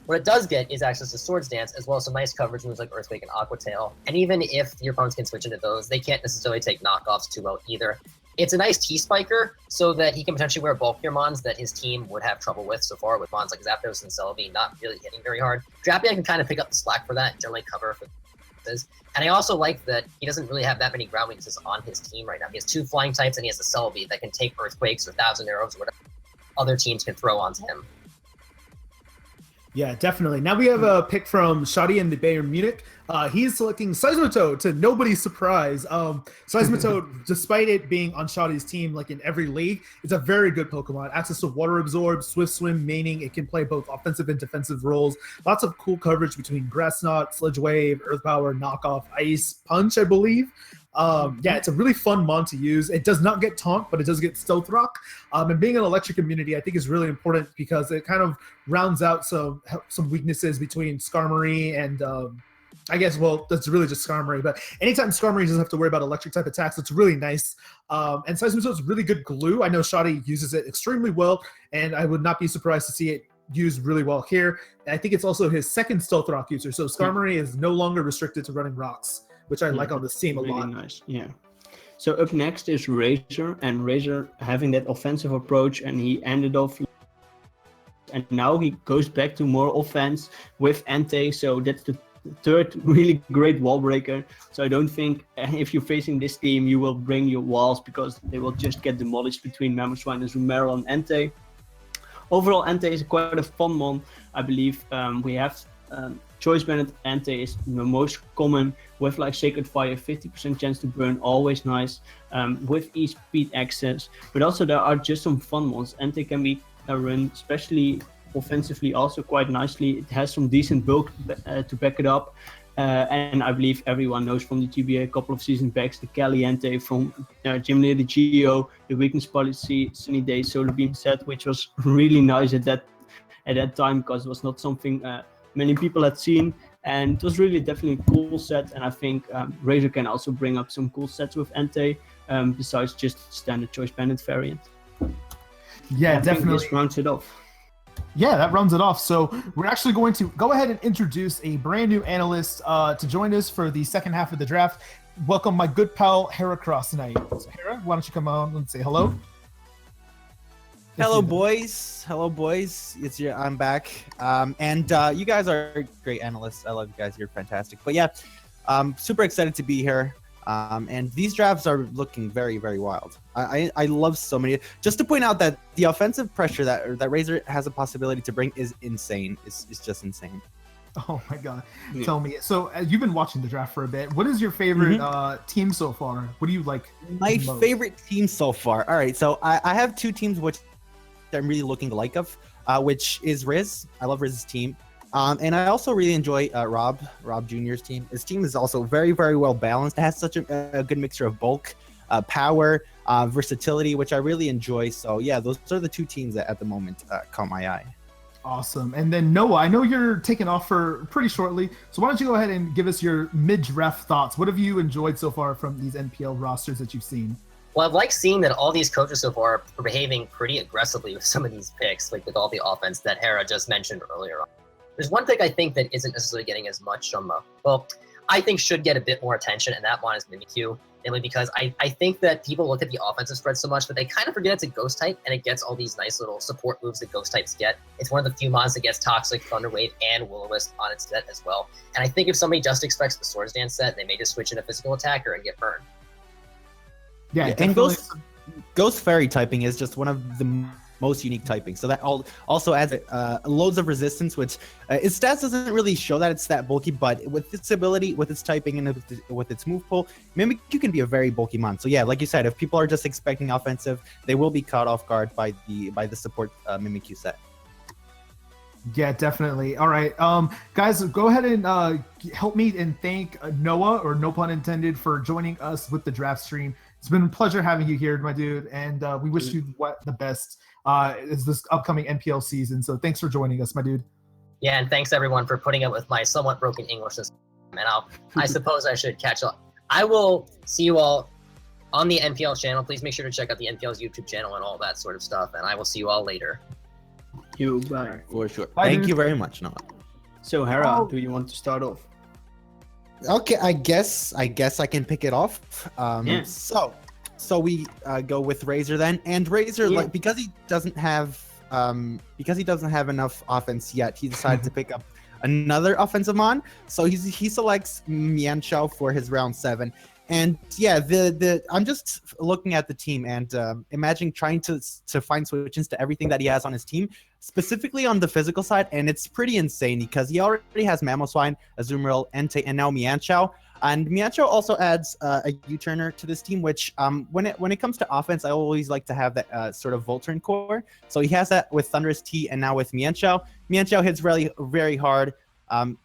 what it does get is access to Swords Dance, as well as some nice coverage moves like Earthquake and Aqua Tail. And even if your opponents can switch into those, they can't necessarily take knockoffs too well either. It's a nice T-Spiker, so that he can potentially wear bulkier mons that his team would have trouble with so far, with mons like Zapdos and Celebi not really hitting very hard. Drapion can kind of pick up the slack for that and generally cover for this. And I also like that he doesn't really have that many ground weaknesses on his team right now. He has 2 flying types and he has a Celebi that can take Earthquakes or Thousand Arrows or whatever other teams can throw onto him. Yeah, definitely. Now we have a pick from Shadi in the Bayern Munich. He's selecting Seismitoad, to nobody's surprise. Seismitoad, despite it being on Shadi's team, like in every league, it's a very good Pokemon. Access to Water Absorb, Swift Swim, meaning it can play both offensive and defensive roles. Lots of cool coverage between Grass Knot, Sledge Wave, Earth Power, Knockoff, Ice Punch, I believe. Yeah, it's a really fun mon to use. It does not get Taunt, but it does get Stealth Rock. And being an electric immunity, I think is really important because it kind of rounds out some weaknesses between Skarmory and I guess, well, that's really just Skarmory. But anytime Skarmory doesn't have to worry about electric type attacks, it's really nice. And Seismitoad is really good glue. I know Shadi uses it extremely well, and I would not be surprised to see it used really well here. And I think it's also his second Stealth Rock user. So Skarmory is no longer restricted to running rocks, which I like on this team a lot. Nice, yeah. So up next is Razor, and Razor having that offensive approach, and he ended off, and now he goes back to more offense with Entei. So that's the third really great wall breaker. So I don't think if you're facing this team, you will bring your walls because they will just get demolished between Mamoswine and Zumero and Entei. Overall, Entei is quite a fun one. I believe we have Choice Band Entei is the most common with like Sacred Fire, 50% chance to burn, always nice, with E-Speed access. But also there are just some fun ones. Entei can be run, especially offensively also quite nicely. It has some decent bulk to back it up. And I believe everyone knows from the TBA a couple of seasons back, the Caliente from Jim Lear, the Geo, the weakness policy, Sunny Day, Solar Beam set, which was really nice at that time because it was not something many people had seen. And it was really definitely a cool set. And I think Razor can also bring up some cool sets with Entei, besides just standard Choice Bandit variant. Yeah, definitely. This rounds it off. Yeah, that rounds it off. So we're actually going to go ahead and introduce a brand new analyst to join us for the second half of the draft. Welcome my good pal, Hera Cross tonight. So Hera, why don't you come on and say hello? Hello, boys. Hello, boys. I'm back. And you guys are great analysts. I love you guys. You're fantastic. But yeah, super excited to be here. And these drafts are looking very, very wild. I love so many. Just to point out that the offensive pressure that Razor has a possibility to bring is insane. It's just insane. Oh my god. Yeah. Tell me. So you've been watching the draft for a bit. What is your favorite team so far? What do you like? My favorite team so far. All right. So I have two teams which I'm really looking to like of, which is Riz. I love Riz's team. And I also really enjoy Rob Jr.'s team. His team is also very, very well balanced. It has such a good mixture of bulk, power, versatility, which I really enjoy. So yeah, those are the two teams that at the moment caught my eye. Awesome. And then Noah, I know you're taking off for pretty shortly, so why don't you go ahead and give us your mid-draft thoughts? What have you enjoyed so far from these NPL rosters that you've seen? Well, I've liked seeing that all these coaches so far are behaving pretty aggressively with some of these picks, like with all the offense that Hera just mentioned earlier on. There's one pick I think that isn't necessarily getting as much I think should get a bit more attention, and that one is Mimikyu, mainly because I think that people look at the offensive spread so much that they kind of forget it's a ghost type, and it gets all these nice little support moves that ghost types get. It's one of the few mons that gets Toxic, Thunderwave, and Will-O-Wisp on its set as well. And I think if somebody just expects the Swords Dance set, they may just switch into Physical Attacker and get burned. Yeah, and Ghost Fairy typing is just one of the most unique typing. So that also adds loads of resistance, which its stats doesn't really show that it's that bulky, but with its ability, with its typing, and with its move pool, Mimikyu can be a very bulky mon. So yeah, like you said, if people are just expecting offensive, they will be caught off guard by the support Mimikyu set. Yeah, definitely. All right, guys, go ahead and help me and thank Noah, or no pun intended, for joining us with the draft stream. It's been a pleasure having you here, my dude, and we wish you the best as this upcoming NPL season. So thanks for joining us, my dude. Yeah, and thanks everyone for putting up with my somewhat broken English this time. And I suppose I should catch up. I will see you all on the NPL channel. Please make sure to check out the NPL's YouTube channel and all that sort of stuff. And I will see you all later. Bye. For sure. Bye, Thank dude. you very much, Noah. So Hera, do you want to start off? Okay, I guess I can pick it off. Yeah. So we go with Razor then, and Razor, like, because he doesn't have enough offense yet, he decided to pick up another offensive mon. So he selects Mianchao for his round 7. And yeah, I'm just looking at the team and imagining trying to find solutions to everything that he has on his team, specifically on the physical side, and it's pretty insane because he already has Mamoswine, Azumarill, Entei, and now Mianchao. And Mianchao also adds a U-turner to this team, which when it comes to offense, I always like to have that sort of Volturn core. So he has that with Thunderous T and now with Mianchao. Mianchao hits really, very hard.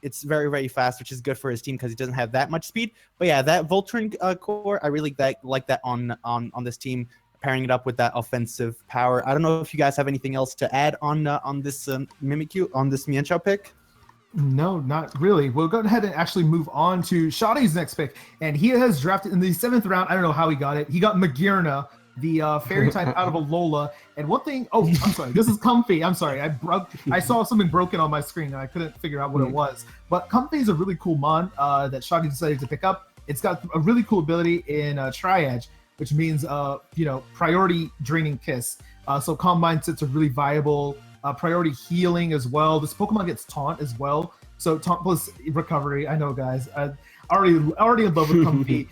It's very, very fast, which is good for his team because he doesn't have that much speed. But yeah, that Volturn core, I really like that on this team, pairing it up with that offensive power. I don't know if you guys have anything else to add on this Mimikyu, on this Mianchao pick. No, not really. We'll go ahead and actually move on to Shadi's next pick. And he has drafted in the 7th round. I don't know how he got it. He got Magirna, the fairy type out of Alola. And one thing, I'm sorry, this is Comfy. I'm sorry, I saw something broken on my screen and I couldn't figure out what it was. But Comfy is a really cool mon that Shadi decided to pick up. It's got a really cool ability in Triage, which means priority draining kiss. So Combine Sit's a really viable priority healing as well. This Pokemon gets taunt as well. So taunt plus recovery. I know, guys. Already in love with Comfy.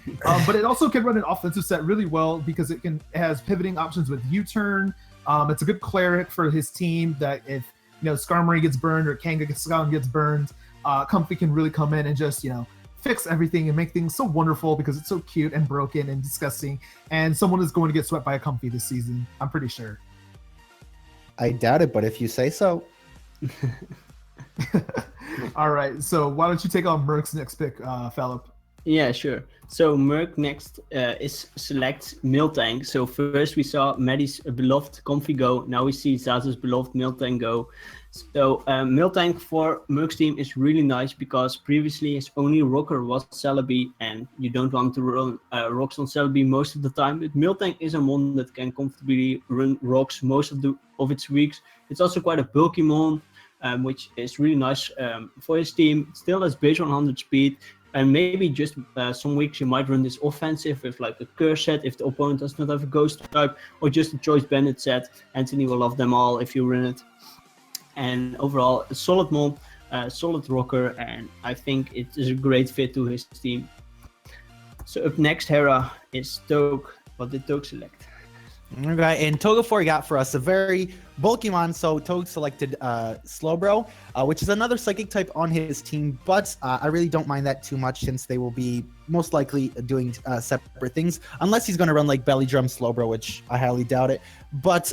But it also can run an offensive set really well because it has pivoting options with U-turn. It's a good cleric for his team that if Skarmory gets burned or Kangaskhan gets burned, Comfy can really come in and just fix everything and make things so wonderful because it's so cute and broken and disgusting. And someone is going to get swept by a Comfy this season. I'm pretty sure. I doubt it, but if you say so. All right, so why don't you take on Merck's next pick, Philip? Yeah, sure. So Merck next is select Miltank. So first we saw Maddie's beloved Comfy go. Now we see Zaza's beloved Miltank go. So Miltank for Merck's team is really nice because previously his only rocker was Celebi, and you don't want to run rocks on Celebi most of the time. But Miltank is a mon that can comfortably run rocks most of its weeks. It's also quite a bulky mon, which is really nice for his team. Still has base 100 speed. And maybe just some weeks you might run this offensive with like a curse set if the opponent does not have a ghost type, or just a choice bandit set. Anthony will love them all if you run it. And overall, a solid mon, solid rocker, and I think it is a great fit to his team. So up next, Hera is Toke. What did Toke select? Okay, and Toga 4 got for us a very bulky mon, so Toga selected Slowbro, which is another psychic type on his team, but I really don't mind that too much since they will be most likely doing separate things, unless he's going to run like Belly Drum Slowbro, which I highly doubt it. But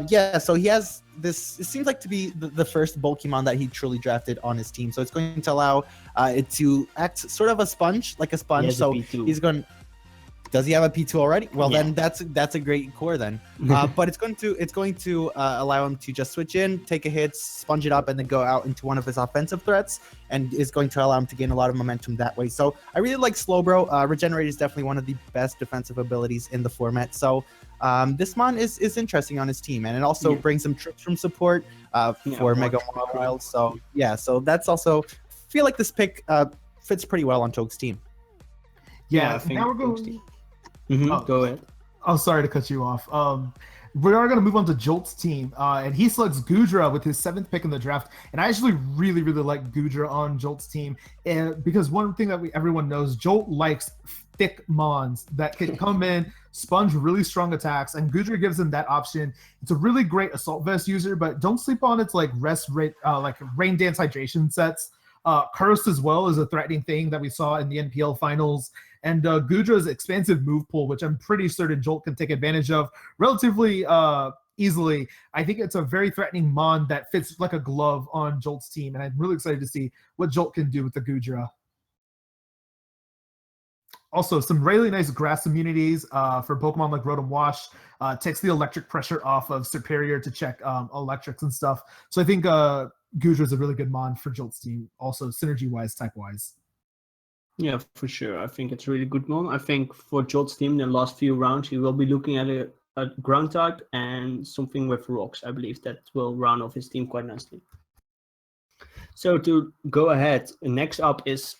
yeah, so he has this, it seems like to be the first bulky mon that he truly drafted on his team, so it's going to allow it to act sort of a sponge, like a sponge, so he's going. Does he have a P2 already? Well, yeah. Then that's a great core then. But it's going to allow him to just switch in, take a hit, sponge it up, and then go out into one of his offensive threats, and is going to allow him to gain a lot of momentum that way. So I really like Slowbro. Regenerate is definitely one of the best defensive abilities in the format. So this mon is interesting on his team, and it also brings him trips from support for Mega Wild. So yeah, so that's also, I feel like this pick fits pretty well on Toge's team. Yeah, I think now we're going. Go ahead. Oh, sorry to cut you off. We are going to move on to Jolt's team, and he selects Goodra with his 7th pick in the draft. And I actually really, really like Goodra on Jolt's team, and because one thing that everyone knows, Jolt likes thick mons that can come in, sponge really strong attacks, and Goodra gives him that option. It's a really great assault vest user, but don't sleep on its like like rain dance hydration sets. Cursed as well is a threatening thing that we saw in the NPL finals. And Goodra's expansive move pool, which I'm pretty certain Jolt can take advantage of relatively easily. I think it's a very threatening mon that fits like a glove on Jolt's team, and I'm really excited to see what Jolt can do with the Goodra. Also, some really nice grass immunities for Pokemon like Rotom Wash. Takes the electric pressure off of Superior to check electrics and stuff. So I think Goodra is a really good mon for Jolt's team, also synergy-wise, type-wise. Yeah, for sure. I think it's a really good one. I think for Jolt's team, in the last few rounds, he will be looking at a ground type and something with rocks. I believe that will round off his team quite nicely. So to go ahead, next up is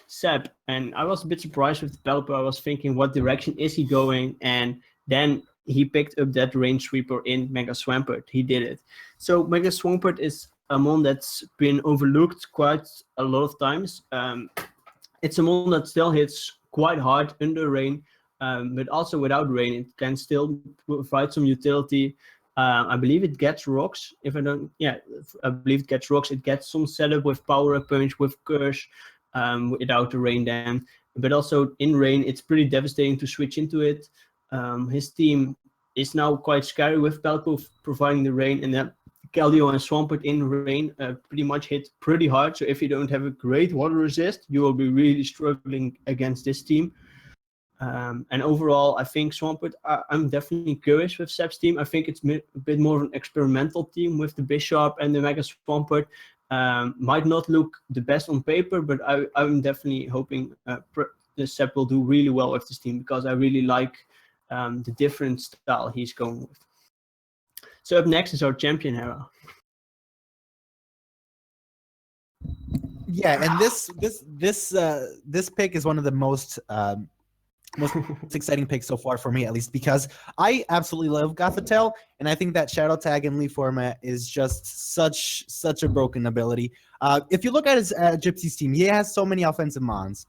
Seb. And I was a bit surprised with the developer. I was thinking, what direction is he going? And then he picked up that range sweeper in Mega Swampert. He did it. So Mega Swampert is a mon that's been overlooked quite a lot of times. It's a mon that still hits quite hard under rain, but also without rain, it can still provide some utility. I believe it gets rocks. If I don't, yeah, I believe it gets rocks. It gets some setup with power up punch, with curse, without the rain then. But also in rain, it's pretty devastating to switch into it. His team is now quite scary with Pelko providing the rain, and then Keldeo and Swampert in rain pretty much hit pretty hard. So if you don't have a great water resist, you will be really struggling against this team. And overall, I think Swampert, I'm definitely curious with Seb's team. I think it's a bit more of an experimental team with the Bishop and the Mega Swampert. Might not look the best on paper, but I'm definitely hoping the Seb will do really well with this team, because I really like the different style he's going with. So up next is our champion Hera. Yeah, and this pick is one of the most exciting picks so far for me, at least, because I absolutely love Gothitelle, and I think that Shadow Tag in Leaf format is just such a broken ability. If you look at his Gypsy's team, he has so many offensive mons,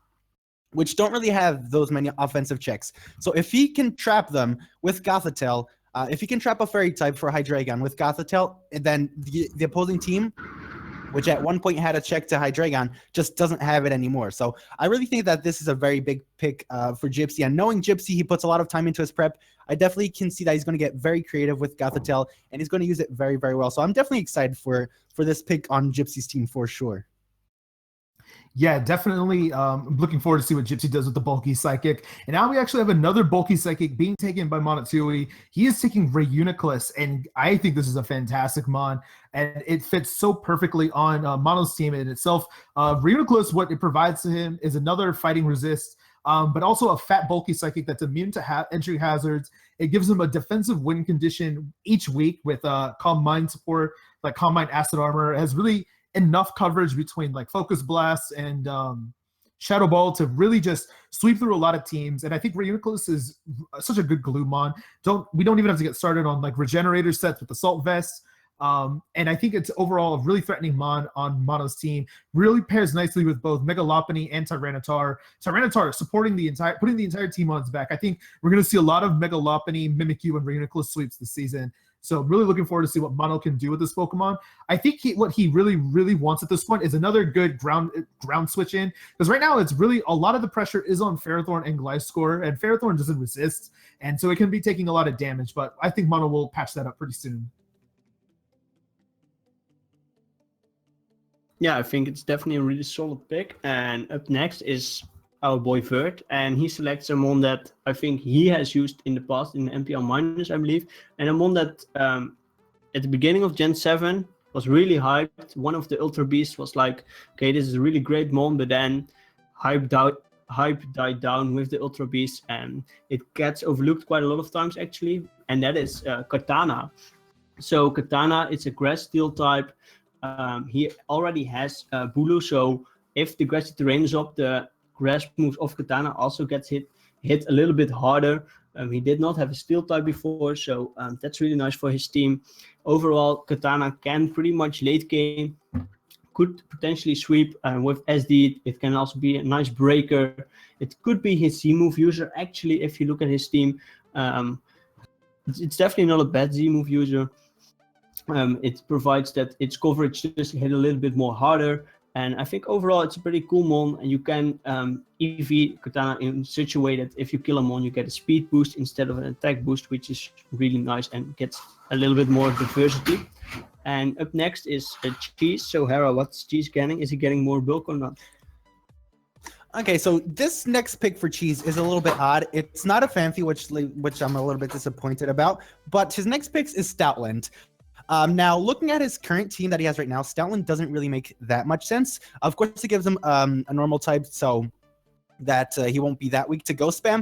which don't really have those many offensive checks. So if he can trap them with Gothitelle, if he can trap a fairy type for Hydreigon with Gothitelle, then the opposing team which at one point had a check to Hydreigon, just doesn't have it anymore. So I really think that this is a very big pick for Gypsy. And knowing Gypsy, he puts a lot of time into his prep. I definitely can see that he's going to get very creative with Gothitelle, and he's going to use it very, very well. So I'm definitely excited for this pick on Gypsy's team for sure. Yeah, definitely. I'm looking forward to see what Gypsy does with the bulky psychic. And now we actually have another bulky psychic being taken by Monotui. He is taking Reuniclus, and I think this is a fantastic mon, and it fits so perfectly on Mono's team in itself. Reuniclus, what it provides to him is another fighting resist, but also a fat bulky psychic that's immune to entry hazards. It gives him a defensive win condition each week with Calm Mind support, like Calm Mind Acid Armor. It has really enough coverage between like Focus Blast and Shadow Ball to really just sweep through a lot of teams. And I think Reuniclus is such a good glue mon. We don't even have to get started on like Regenerator sets with Assault Vest. And I think it's overall a really threatening mon on Mono's team. Really pairs nicely with both Mega Lopunny and Tyranitar. Tyranitar supporting putting the entire team on its back. I think we're going to see a lot of Mega Lopunny, Mimikyu, and Reuniclus sweeps this season. So really looking forward to see what Mono can do with this Pokemon. I think what he really, really wants at this point is another good ground switch in. Because right now it's really a lot of the pressure is on Ferrothorn and Gliscor, and Ferrothorn doesn't resist. And so it can be taking a lot of damage, but I think Mono will patch that up pretty soon. Yeah, I think it's definitely a really solid pick. And up next is our boy Vert, and he selects a mon that I think he has used in the past in NPL minus, I believe, and a mon that at the beginning of Gen 7 was really hyped. One of the Ultra Beasts was like, okay, this is a really great mon, but then hype died down with the Ultra Beast, and it gets overlooked quite a lot of times actually, and that is Katana. So Katana, it's a Grass Steel type. He already has Bulu, so if the grassy terrain is up, the grass moves of Katana also gets hit a little bit harder. He did not have a steel type before, so that's really nice for his team. Overall, Katana can pretty much late game, could potentially sweep with SD. It can also be a nice breaker. It could be his Z-move user. Actually, if you look at his team, it's definitely not a bad Z-move user. It provides that its coverage just hit a little bit more harder. And I think overall it's a pretty cool mon, and you can EV Katana in such a way that if you kill a mon, you get a speed boost instead of an attack boost, which is really nice and gets a little bit more diversity. And up next is Cheese. So Hera, what's Cheese getting? Is he getting more bulk or not? Okay, so this next pick for Cheese is a little bit odd. It's not a Phanpy, which I'm a little bit disappointed about, but his next pick is Stoutland. Now, looking at his current team that he has right now, Stoutland doesn't really make that much sense. Of course, it gives him a normal type, so that he won't be that weak to Ghost Spam.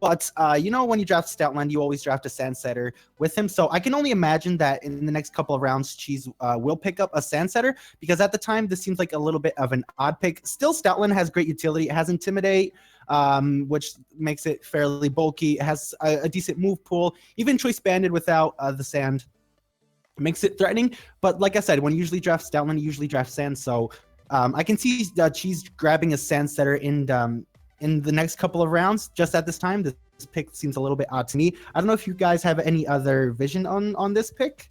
But, when you draft Stoutland, you always draft a Sandsetter with him. So I can only imagine that in the next couple of rounds, Cheese will pick up a Sandsetter, because at the time, this seems like a little bit of an odd pick. Still, Stoutland has great utility. It has Intimidate, which makes it fairly bulky. It has a decent move pool. Even Choice Banded without the Sand makes it threatening, but like I said, when you usually draft Stoutland, you usually draft Sand, so I can see Cheese grabbing a Sandsetter in the next couple of rounds. Just at this time, this pick seems a little bit odd to me. I don't know if you guys have any other vision on this pick.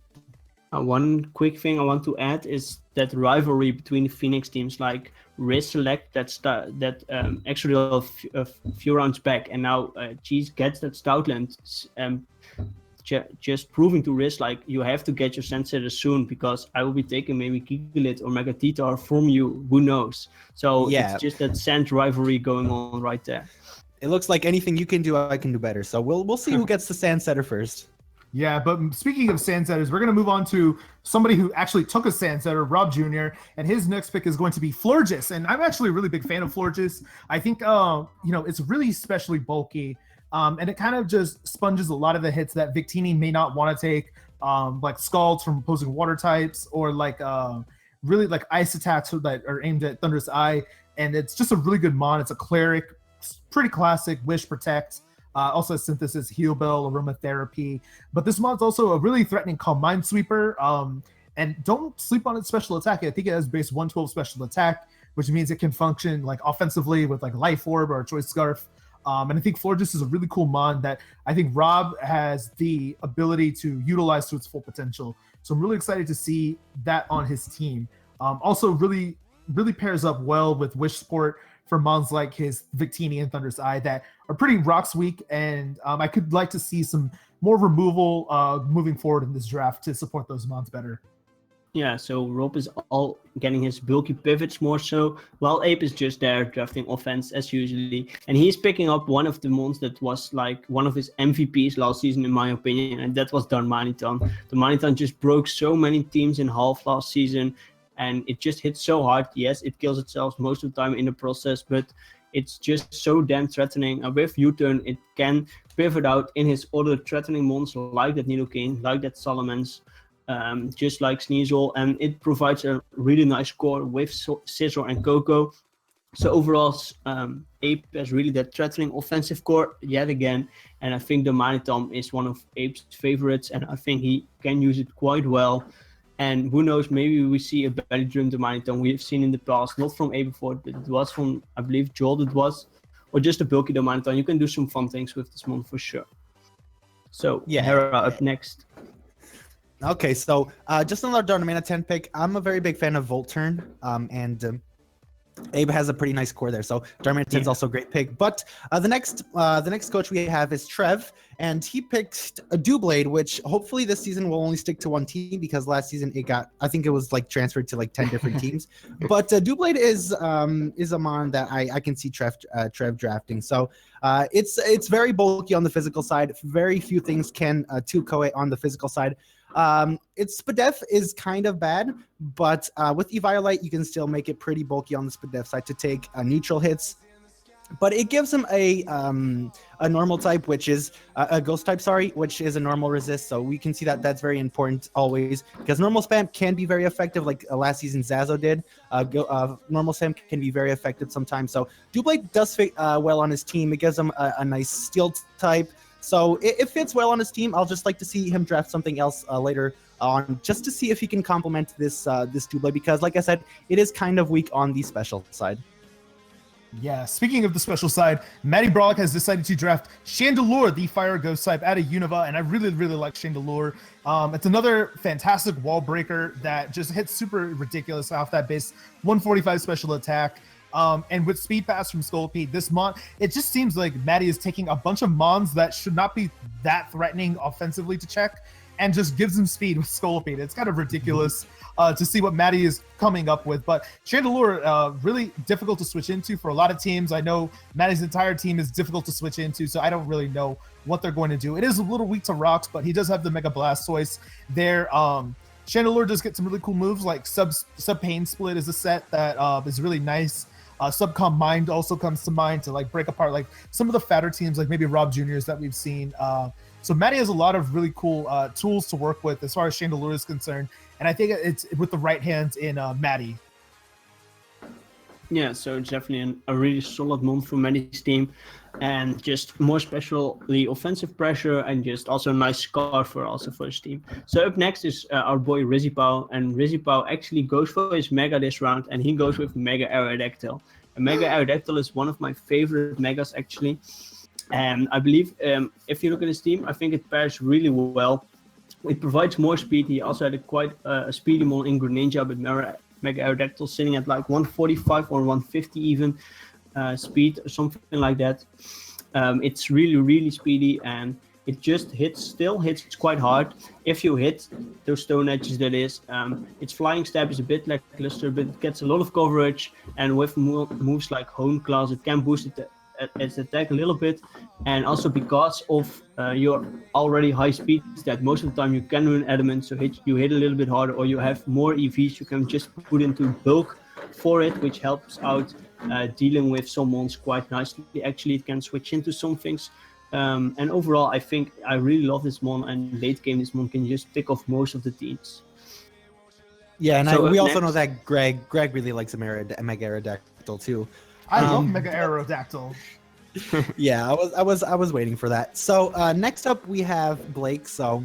One quick thing I want to add is that rivalry between Phoenix teams, like Riz Select that actually a few rounds back, and now Cheese gets that Stoutland. Just proving to Riz, like, you have to get your Sandsetter soon, because I will be taking maybe Gigalit or Megatitar from you, who knows. So yeah, it's just that Sand rivalry going on right there. It looks like anything you can do, I can do better. So we'll see who gets the Sandsetter first. Yeah, but speaking of Sandsetters, we're going to move on to somebody who actually took a Sandsetter, Rob Jr., and his next pick is going to be Florges. And I'm actually a really big fan of Florges. I think, it's really especially bulky. And it kind of just sponges a lot of the hits that Victini may not want to take, like Scalds from opposing water types, or like really like ice attacks that are aimed at Thunderous Eye. And it's just a really good mon. It's a cleric, pretty classic, Wish, Protect. Also has Synthesis, Heal Bell, Aromatherapy. But this mon's also a really threatening Calm Minesweeper. And don't sleep on its special attack. I think it has base 112 special attack, which means it can function like offensively with like Life Orb or a Choice Scarf. And I think Florges is a really cool mon that I think Rob has the ability to utilize to its full potential. So I'm really excited to see that on his team. Also, really pairs up well with Wish Sport for mons like his Victini and Thunder's Eye that are pretty rocks weak, and I could like to see some more removal moving forward in this draft to support those mons better. Yeah, so Rob is all getting his bulky pivots more so, while Ape is just there drafting offense as usually. And he's picking up one of the mons that was like one of his MVPs last season, in my opinion, and that was Darmanitan. Darmanitan just broke so many teams in half last season, and it just hits so hard. Yes, it kills itself most of the time in the process, but it's just so damn threatening. And with U-turn, it can pivot out in his other threatening mons like that Nidoking, like that Salamence. Just like Sneasel, and it provides a really nice core with Scizor and Coco. So overall, Ape has really that threatening offensive core yet again, and I think the Manitom is one of Ape's favorites, and I think he can use it quite well. And who knows, maybe we see a belly drum Manitom we have seen in the past, not from Ape before, but it was from, I believe, Joel it was, or just a bulky Manitom. You can do some fun things with this one for sure. So, Yeah. Hera up next. Okay, so just another Darmanitan pick. I'm a very big fan of Volturn, and Abe has a pretty nice core there. So Darmanitan's also a great pick. But the next coach we have is Trev, and he picked a Doublade, which hopefully this season will only stick to one team because last season I think it was like transferred to like 10 different teams. But Doublade is a mon that I can see Trev drafting. So it's very bulky on the physical side. Very few things can 2-Koe on the physical side. Its Spadef is kind of bad, but with Eviolite, you can still make it pretty bulky on the Spadef side to take neutral hits. But it gives him a normal type, which is a ghost type, which is a normal resist. So we can see that that's very important always, because normal spam can be very effective, like last season Zazo did. Normal spam can be very effective sometimes. So Doublade does fit well on his team. It gives him a nice steel type. So it fits well on his team. I'll just like to see him draft something else later on, just to see if he can complement this Doublade, because like I said, it is kind of weak on the special side. Yeah, speaking of the special side, Matty Brawley has decided to draft Chandelure, the Fire Ghost type, out of Unova, and I really like Chandelure. It's another fantastic wall breaker that just hits super ridiculous off that base 145 special attack. And with Speed Pass from Scolipede, this mon, it just seems like Matty is taking a bunch of mons that should not be that threatening offensively to check, and just gives him speed with Scolipede. It's kind of ridiculous to see what Matty is coming up with. But Chandelure, really difficult to switch into for a lot of teams. I know Matty's entire team is difficult to switch into, so I don't really know what they're going to do. It is a little weak to rocks, but he does have the Mega Blastoise there. Chandelure does get some really cool moves, like Sub Pain Split is a set that is really nice. Subcom Mind also comes to mind to like break apart like some of the fatter teams, like maybe Rob Jr.'s that we've seen. So Matty has a lot of really cool tools to work with as far as Chandelure is concerned, and I think it's with the right hands in Matty. Yeah, so it's definitely a really solid month for Matty's team, and just more specially offensive pressure, and just also a nice scar for his team. So up next is our boy Rizipao, and Rizipao actually goes for his Mega this round, and he goes with Mega Aerodactyl. And Mega Aerodactyl is one of my favorite Megas actually, and I believe if you look at his team, I think it pairs really well. It provides more speed. He also had quite a speedy mon in Greninja, but Mega Aerodactyl sitting at like 145 or 150 even speed or something like that. It's really speedy, and it just still hits quite hard. If you hit those stone edges, that is, its flying step is a bit lackluster, but it gets a lot of coverage, and with moves like Hone Class, it can boost its attack a little bit. And also because of your already high speed stat, most of the time you can run Adamant, so you hit a little bit harder, or you have more EVs you can just put into bulk for it, which helps out dealing with some mons quite nicely. Actually, it can switch into some things. And overall, I think I really love this mon, and late game this mon can just pick off most of the teams. Yeah, and we also know that Greg really likes Mega Aerodactyl too. I love Mega Aerodactyl. Yeah, I was waiting for that. So next up we have Blake. So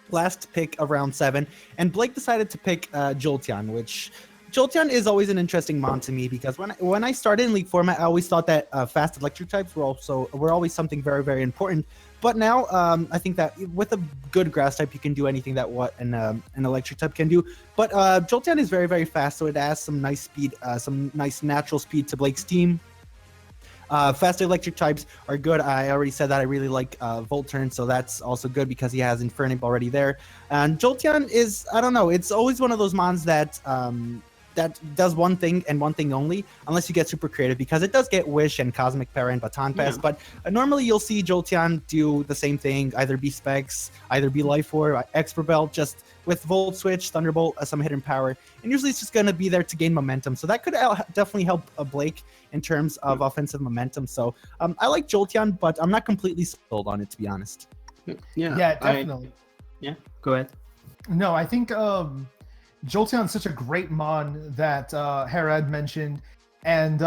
last pick of round 7, and Blake decided to pick Jolteon, which Jolteon is always an interesting mon to me, because when I started in League format, I always thought that fast electric types were always something very important. But now, I think that with a good grass type, you can do anything that what an electric type can do. But Jolteon is very, very fast, so it adds some nice speed, some nice natural speed to Blake's team. Fast electric types are good. I already said that I really like Volturn, so that's also good because he has Infernape already there. And Jolteon is, I don't know, it's always one of those mons that that does one thing and one thing only, unless you get super creative, because it does get Wish and Cosmic Para and Baton Pass, but normally you'll see Jolteon do the same thing, either be Specs, either be Life Orb, Expert Belt, just with Volt Switch, Thunderbolt, some hidden power, and usually it's just going to be there to gain momentum. So that could definitely help Blake in terms of offensive momentum. So I like Jolteon, but I'm not completely sold on it, to be honest. Yeah, definitely. Go ahead. No, I think Jolteon's such a great mon that Harad mentioned, and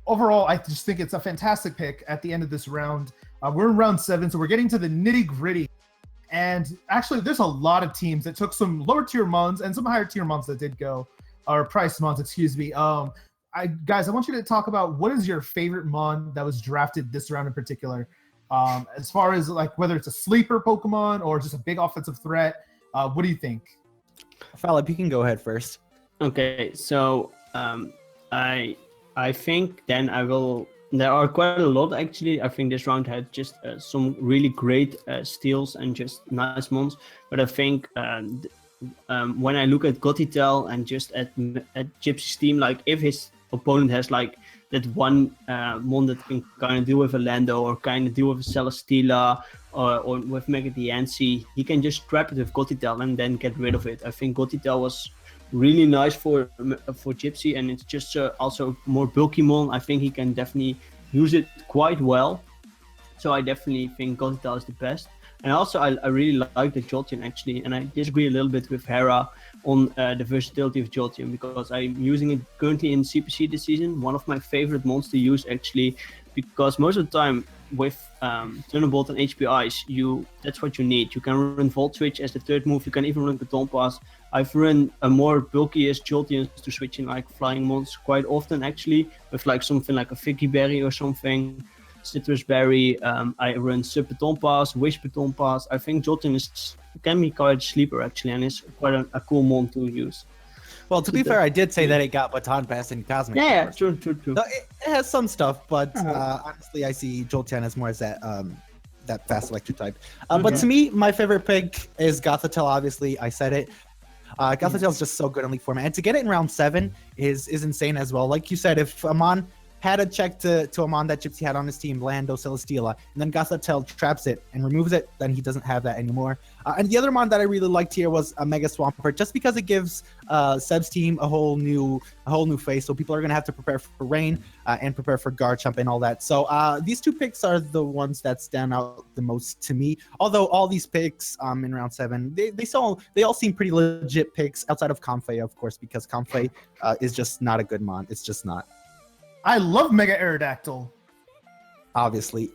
overall, I just think it's a fantastic pick at the end of this round. We're in round 7, so we're getting to the nitty gritty. And actually, there's a lot of teams that took some lower tier mons and some higher tier mons that did go, or price mons, excuse me. Guys, I want you to talk about what is your favorite mon that was drafted this round in particular, as far as like whether it's a sleeper Pokemon or just a big offensive threat. What do you think? Philip, you can go ahead first. Okay, so I think then I will. There are quite a lot actually. I think this round had just some really great steals and just nice mons. But I think when I look at Gotitel and just at Gypsy's team, like if his opponent has like that one mon that can kind of deal with a Lando or kind of deal with a Celesteela or with Mega Diancie, he can just trap it with Gotitel and then get rid of it. I think Gotitel was really nice for Gypsy, and it's just also more bulky mon. I think he can definitely use it quite well. So I definitely think Gotitel is the best. And also I really like the Jolteon actually, and I disagree a little bit with Hera on the versatility of Jolteon, because I'm using it currently in CPC this season. One of my favorite mons to use actually, because most of the time with Thunderbolt and HPIs, that's what you need. You can run Volt Switch as the third move. You can even run Baton Pass. I've run a more bulkiest Jolteon to switch in like flying mons quite often actually, with like something like a Vicky Berry or something, Citrus Berry. I run Sub Baton Pass, Wish Baton Pass. I think Jolteon can be quite a sleeper actually, and it's quite a cool mon to use. Well, to be fair, I did say that it got Baton Pass and Cosmic. Yeah, true. No, it has some stuff, but honestly, I see Jolteon as more as that fast electric type. But to me, my favorite pick is Gothitelle. Obviously, I said it. Gothitelle is just so good in League format, and to get it in round 7 is insane as well. Like you said, if Amon had a check to a mon that Gypsy had on his team, Lando, Celesteela, and then Gothitelle traps it and removes it, then he doesn't have that anymore. And the other mon that I really liked here was a Mega Swampert, just because it gives Seb's team a whole new face. So people are gonna have to prepare for rain and prepare for Garchomp and all that. So these two picks are the ones that stand out the most to me. Although all these picks in round 7, they all seem pretty legit picks outside of Comfey, of course, because Comfey is just not a good mon. It's just not. I love Mega Aerodactyl. Obviously.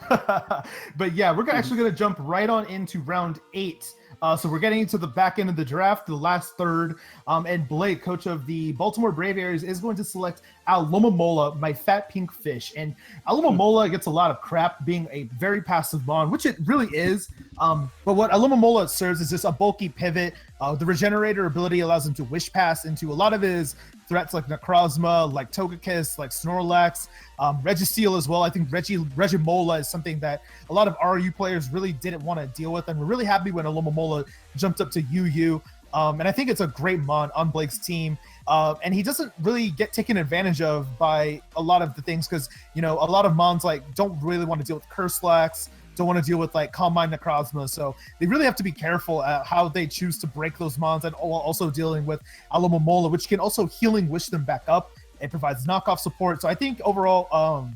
But yeah, we're actually going to jump right on into round 8. So we're getting into the back end of the draft, the last third. And Blake, coach of the Baltimore Brave Aries, is going to select Alomomola, my fat pink fish. And Alomomola gets a lot of crap being a very passive mon, which it really is. But what Alomomola serves is just a bulky pivot. The Regenerator ability allows him to Wish Pass into a lot of his threats like Necrozma, like Togekiss, like Snorlax, Registeel as well. I think Regimola is something that a lot of RU players really didn't want to deal with, and we're really happy when Alomomola jumped up to UU. And I think it's a great mon on Blake's team. And he doesn't really get taken advantage of by a lot of the things, because, a lot of mons like don't really want to deal with Curslax, don't want to deal with like Calm Mind Necrozma. So they really have to be careful at how they choose to break those mons, and also dealing with Alomomola, which can also Healing Wish them back up. It provides knockoff support. So I think overall,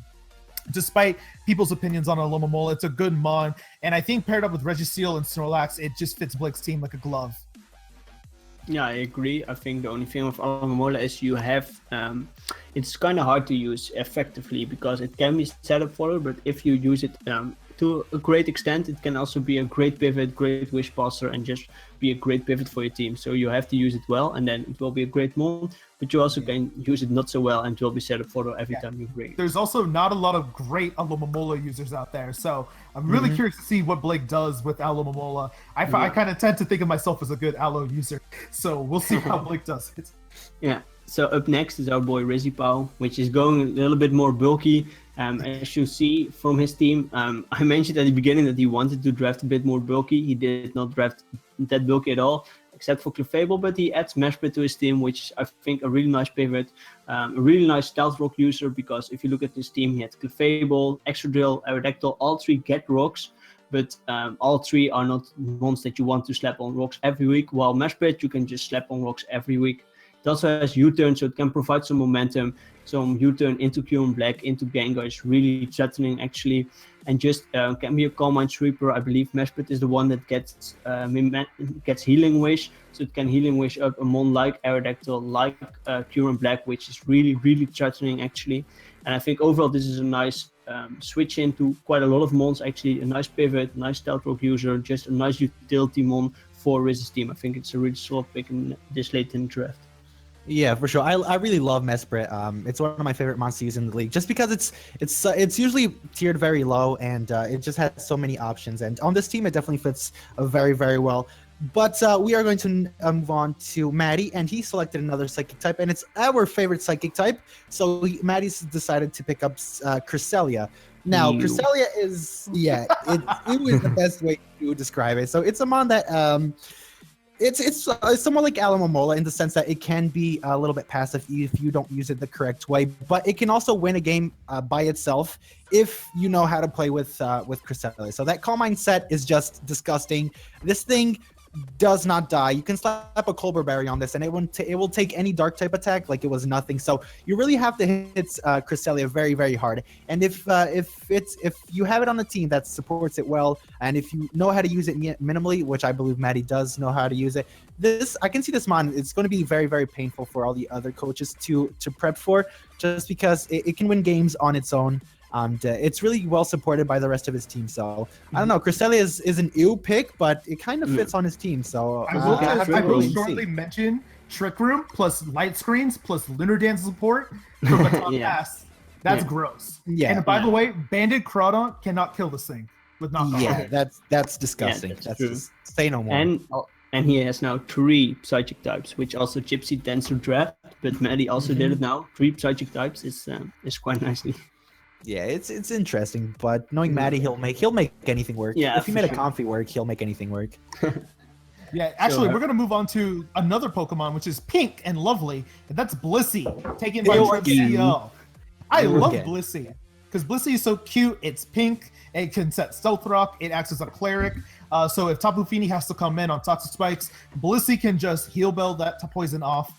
despite people's opinions on Alomomola, it's a good mon. And I think paired up with Registeel and Snorlax, it just fits Blake's team like a glove. Yeah, I agree. I think the only thing with Alomomola is you have, it's kind of hard to use effectively because it can be setup fodder, but if you use it to to a great extent. It can also be a great pivot, great wish passer, and just be a great pivot for your team. So you have to use it well, and then it will be a great mon. But you also can use it not so well, and it will be set up for every time you bring it. There's also not a lot of great Alomomola users out there, so I'm really curious to see what Blake does with Alomomola. I kind of tend to think of myself as a good Alo user, so we'll see how Blake does it. Yeah. So up next is our boy Rizipao, which is going a little bit more bulky. As you see from his team, I mentioned at the beginning that he wanted to draft a bit more bulky. He did not draft that bulky at all, except for Clefable, but he adds Meshpit to his team, which is, I think, a really nice pivot, a really nice stealth rock user, because if you look at his team, he had Clefable, Extradrill, Aerodactyl, all three get rocks, but all three are not ones that you want to slap on rocks every week, while Meshpit, you can just slap on rocks every week. It also has U-turn, so it can provide some momentum. Some U-turn into Q Black, into Gengar is really threatening actually. And just can be a Calm Mind Sweeper. I believe Meshpit is the one that gets Healing Wish. So it can Healing Wish up a mon like Aerodactyl, like Q Black, which is really, really threatening actually. And I think overall this is a nice switch into quite a lot of mons actually. A nice pivot, nice stealth rock user, just a nice utility mon for Riz's team. I think it's a really solid pick in this late in the draft. Yeah, for sure. I really love Mesprit. It's one of my favorite monsters in the league, just because it's usually tiered very low, and it just has so many options. And on this team, it definitely fits very, very well. But we are going to move on to Maddie, and he selected another psychic type, and it's our favorite psychic type. So Maddie's decided to pick up Cresselia. Now, Cresselia is, it was the best way to describe it. So it's a mon that It's somewhat like Alomomola in the sense that it can be a little bit passive if you don't use it the correct way, but it can also win a game by itself if you know how to play with Cresselia. So that Calm Mind set is just disgusting. This thing does not die. You can slap a Colbur Berry on this, and it will take any dark type attack like it was nothing. So you really have to hit Cresselia very, very hard. And if you have it on a team that supports it well, and if you know how to use it minimally, which I believe Maddie does know how to use it, I can see this mon. It's going to be very, very painful for all the other coaches to prep for, just because it can win games on its own. And it's really well supported by the rest of his team. So I don't know. Cresselia is an ew pick, but it kind of fits on his team. So I will shortly mention Trick Room plus Light Screens plus Lunar Dance support for Baton Pass. That's gross. Yeah. And by the way, Banded Crawdon cannot kill this thing with knockoff. Yeah, that's disgusting. That's just, say no more. And he has now 3 psychic types, which also Gypsy tends to draft. But Maddie also did it now. 3 psychic types is quite nicely. Yeah, it's interesting, but knowing Maddie, he'll make anything work. Yeah, if he made a Comfy work, he'll make anything work. Yeah, actually, we're gonna move on to another Pokemon, which is pink and lovely, and that's Blissey, taken by CEO. I love Blissey because Blissey is so cute. It's pink. It can set Stealth Rock. It acts as a cleric. So if Tapu Fini has to come in on Toxic Spikes, Blissey can just Heal Bell that to poison off.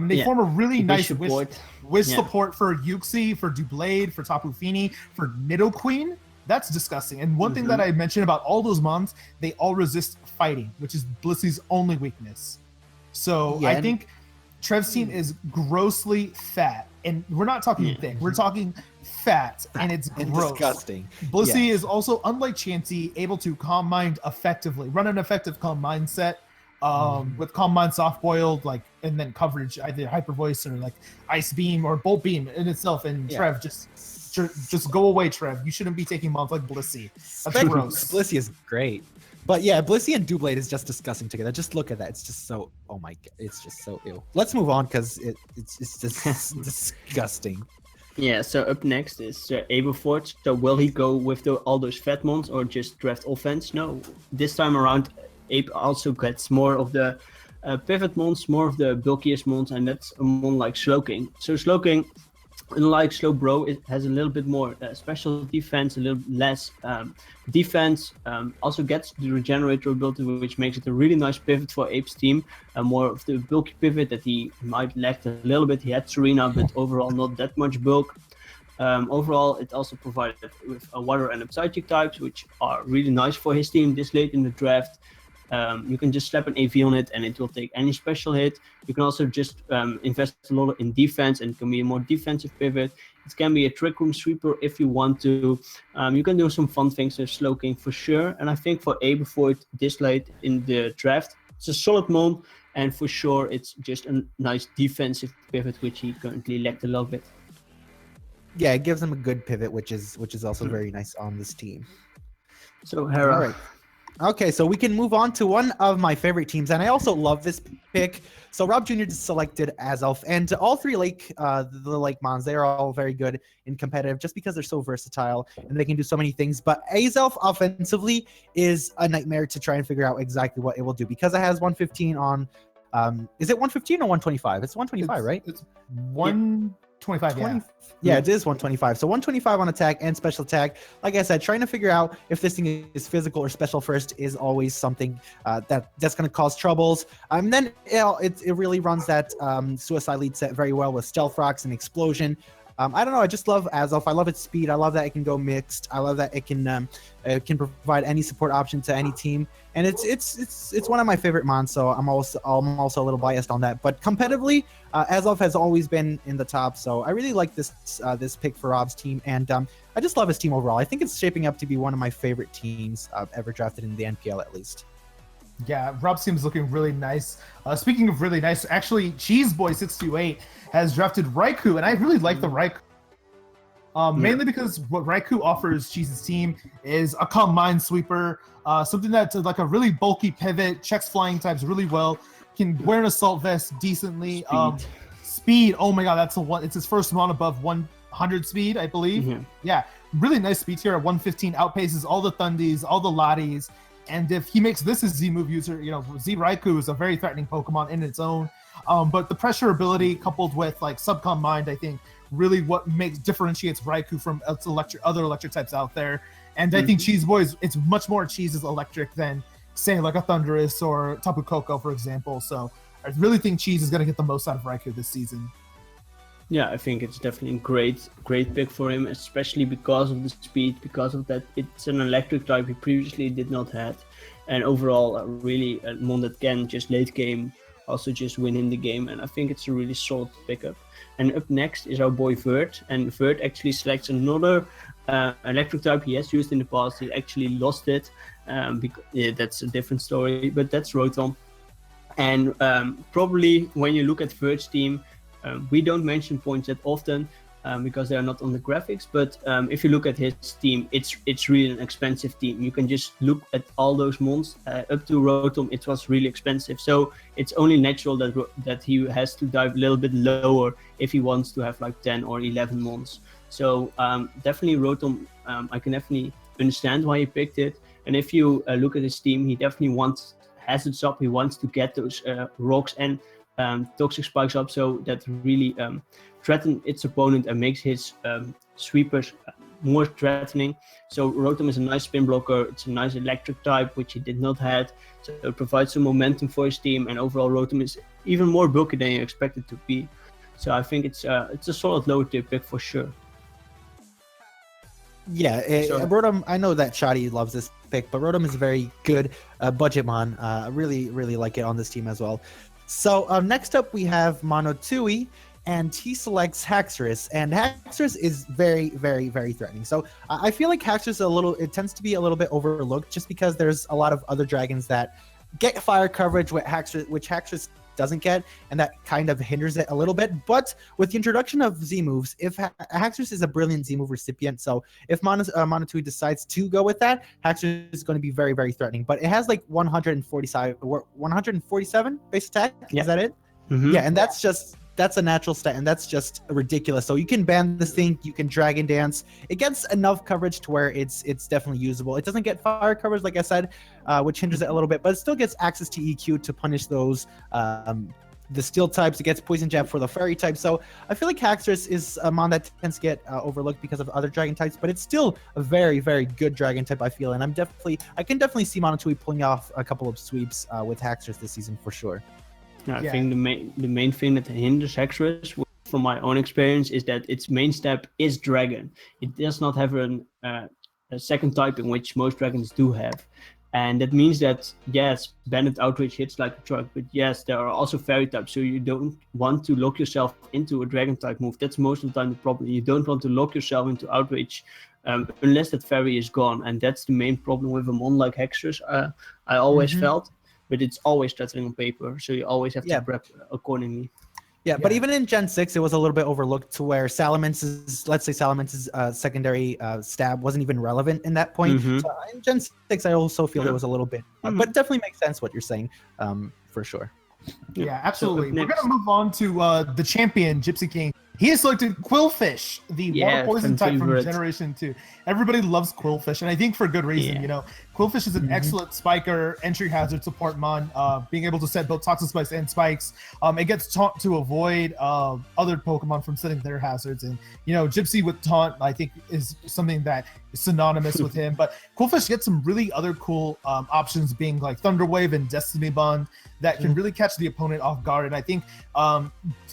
They form a really nice wish support for Uxie, for Doublade, for Tapu Fini, for Nidoqueen. That's disgusting. And one thing that I mentioned about all those mons, they all resist fighting, which is Blissey's only weakness. So I think Trev's team is grossly fat. And we're not talking thick. We're talking fat. And it's gross. Disgusting. Blissey is also, unlike Chansey, able to Calm Mind effectively. Run an effective Calm Mind set. With Calm Mind soft boiled, and then coverage, either Hyper Voice or Ice Beam or Bolt Beam in itself. And Trev, just go away, Trev. You shouldn't be taking mons like Blissey. That's gross. Blissey is great, but yeah, Blissey and Doublade is just disgusting together. Just look at that. It's just so, oh my god, it's just so ill. Let's move on because it's just disgusting. Yeah, so up next is Aberforth. So will he go with all those fat mons or just draft offense? No, this time around Ape also gets more of the pivot mons, more of the bulkiest mons, and that's a mon like Slowking. So Slowking, unlike Slowbro, it has a little bit more special defense, a little less defense. Also gets the Regenerator ability, which makes it a really nice pivot for Ape's team. More of the bulky pivot that he might lack a little bit. He had Serena, but overall not that much bulk. Overall, it also provided with a water and a psychic types, which are really nice for his team this late in the draft. You can just slap an AV on it and it will take any special hit. You can also just invest a lot in defense and it can be a more defensive pivot. It can be a trick room sweeper if you want to. You can do some fun things with Slowking for sure. And I think for Abervoort this late in the draft, it's a solid mon, and for sure it's just a nice defensive pivot, which he currently lacked a little bit. Yeah, it gives him a good pivot, which is also very nice on this team. So Hera. All right. Okay, so we can move on to one of my favorite teams, and I also love this pick. So Rob Jr. selected Azelf, and all three the Lake Mons, they are all very good in competitive just because they're so versatile and they can do so many things. But Azelf offensively is a nightmare to try and figure out exactly what it will do because it has 115 on. Is it 115 or 125? It's 125, right? It's 125. Yeah. Yeah, it is 125. So 125 on attack and special attack. Like I said, trying to figure out if this thing is physical or special first is always something that's going to cause troubles. Then it really runs that suicide lead set very well with stealth rocks and explosion. I don't know. I just love Azelf. I love its speed. I love that it can go mixed. I love that it can provide any support option to any team. And it's one of my favorite mons. So I'm also a little biased on that. But competitively, Azelf has always been in the top. So I really like this pick for Rob's team, and I just love his team overall. I think it's shaping up to be one of my favorite teams I've ever drafted in the NPL at least. Yeah, Rob's team is looking really nice. Speaking of really nice, actually, Cheeseboy628 has drafted Raikou, and I really like the Raikou. Mainly because what Raikou offers Cheese's team is a calm Minesweeper, something that's like a really bulky pivot, checks flying types really well, can wear an assault vest decently. Speed, oh my god, that's the one. It's his first mon above 100 speed, I believe. Mm-hmm. Yeah, really nice speed here at 115, outpaces all the Thundies, all the Lotties. And if he makes this his Z move user, Z Raikou is a very threatening Pokemon in its own. But the pressure ability coupled with like Subcom Mind, I think, really what differentiates Raikou from other electric types out there. And I think Cheese Boys, it's much more Cheese's electric than say like a Thundurus or Tapu Koko, for example. So I really think Cheese is going to get the most out of Raikou this season. Yeah, I think it's definitely a great pick for him, especially because of the speed, because of that it's an electric type he previously did not have, and overall really a mon that can just late game also just win in the game, and I think it's a really solid pickup. And up next is our boy Vert, and Vert actually selects another electric type he has used in the past. He actually lost it, that's a different story, but that's Rotom. And probably when you look at Vert's team, we don't mention points that often because they are not on the graphics, but if you look at his team, it's really an expensive team. You can just look at all those mons. Up to Rotom, it was really expensive, so it's only natural that he has to dive a little bit lower if he wants to have like 10 or 11 mons. So definitely Rotom, I can definitely understand why he picked it. And if you look at his team, he definitely wants hazards up. He wants to get those rocks and toxic spikes up, so that really threaten its opponent and makes his sweepers more threatening. So Rotom is a nice spin blocker. It's a nice electric type, which he did not have, so it provides some momentum for his team, and overall Rotom is even more bulky than you expect it to be. So I think it's a solid lower tier pick for sure. Yeah, Rotom, I know that Shadi loves this pick, but Rotom is a very good budget mon. I really like it on this team as well. So next up we have Monotui, and he selects Haxorus, and Haxorus is very threatening. So I feel like Haxorus it tends to be a little bit overlooked just because there's a lot of other dragons that get fire coverage which Haxorus doesn't get, and that kind of hinders it a little bit. But with the introduction of Z moves, if Haxorus is a brilliant Z move recipient, so if Monotui decides to go with that, Haxorus is going to be very threatening. But it has like 147 base attack. Yeah. Is that it? Mm-hmm. Yeah, and that's a natural stat, and that's just ridiculous. So you can ban this thing, you can Dragon Dance. It gets enough coverage to where it's definitely usable. It doesn't get fire coverage, like I said, which hinders it a little bit, but it still gets access to EQ to punish those the steel types. It gets poison jab for the fairy type. So I feel like Haxorus is a mon that tends to get overlooked because of other dragon types, but it's still a very good dragon type, I feel, and I can definitely see Monotui pulling off a couple of sweeps with Haxorus this season for sure. I think the main thing that hinders Haxorus, from my own experience, is that its main step is Dragon. It does not have a second typing, which most dragons do have. And that means that, yes, Bandit Outrage hits like a truck, but yes, there are also fairy types, so you don't want to lock yourself into a dragon type move. That's most of the time the problem. You don't want to lock yourself into Outrage unless that fairy is gone, and that's the main problem with a mon like Hexers, I always felt, but it's always threatening on paper, so you always have to prep accordingly. Yeah, but even in Gen 6, it was a little bit overlooked to where Salamance's, let's say Salamance's secondary stab wasn't even relevant in that point. So in Gen 6, I also feel it was a little bit, but it definitely makes sense what you're saying, for sure. Yeah, absolutely. So we're going to move on to the champion, Gypsy King. He has selected Quillfish, the water poison type from Generation 2. Everybody loves Quillfish, and I think for good reason. You know, Quillfish is an excellent spiker, entry hazard support mon, being able to set both Toxic Spikes and Spikes. It gets Taunt to avoid other Pokemon from setting their hazards. And, you know, Gypsy with Taunt, I think, is something that is synonymous with him. But Quillfish gets some really other cool options, being like Thunder Wave and Destiny Bond, that can really catch the opponent off guard. And I think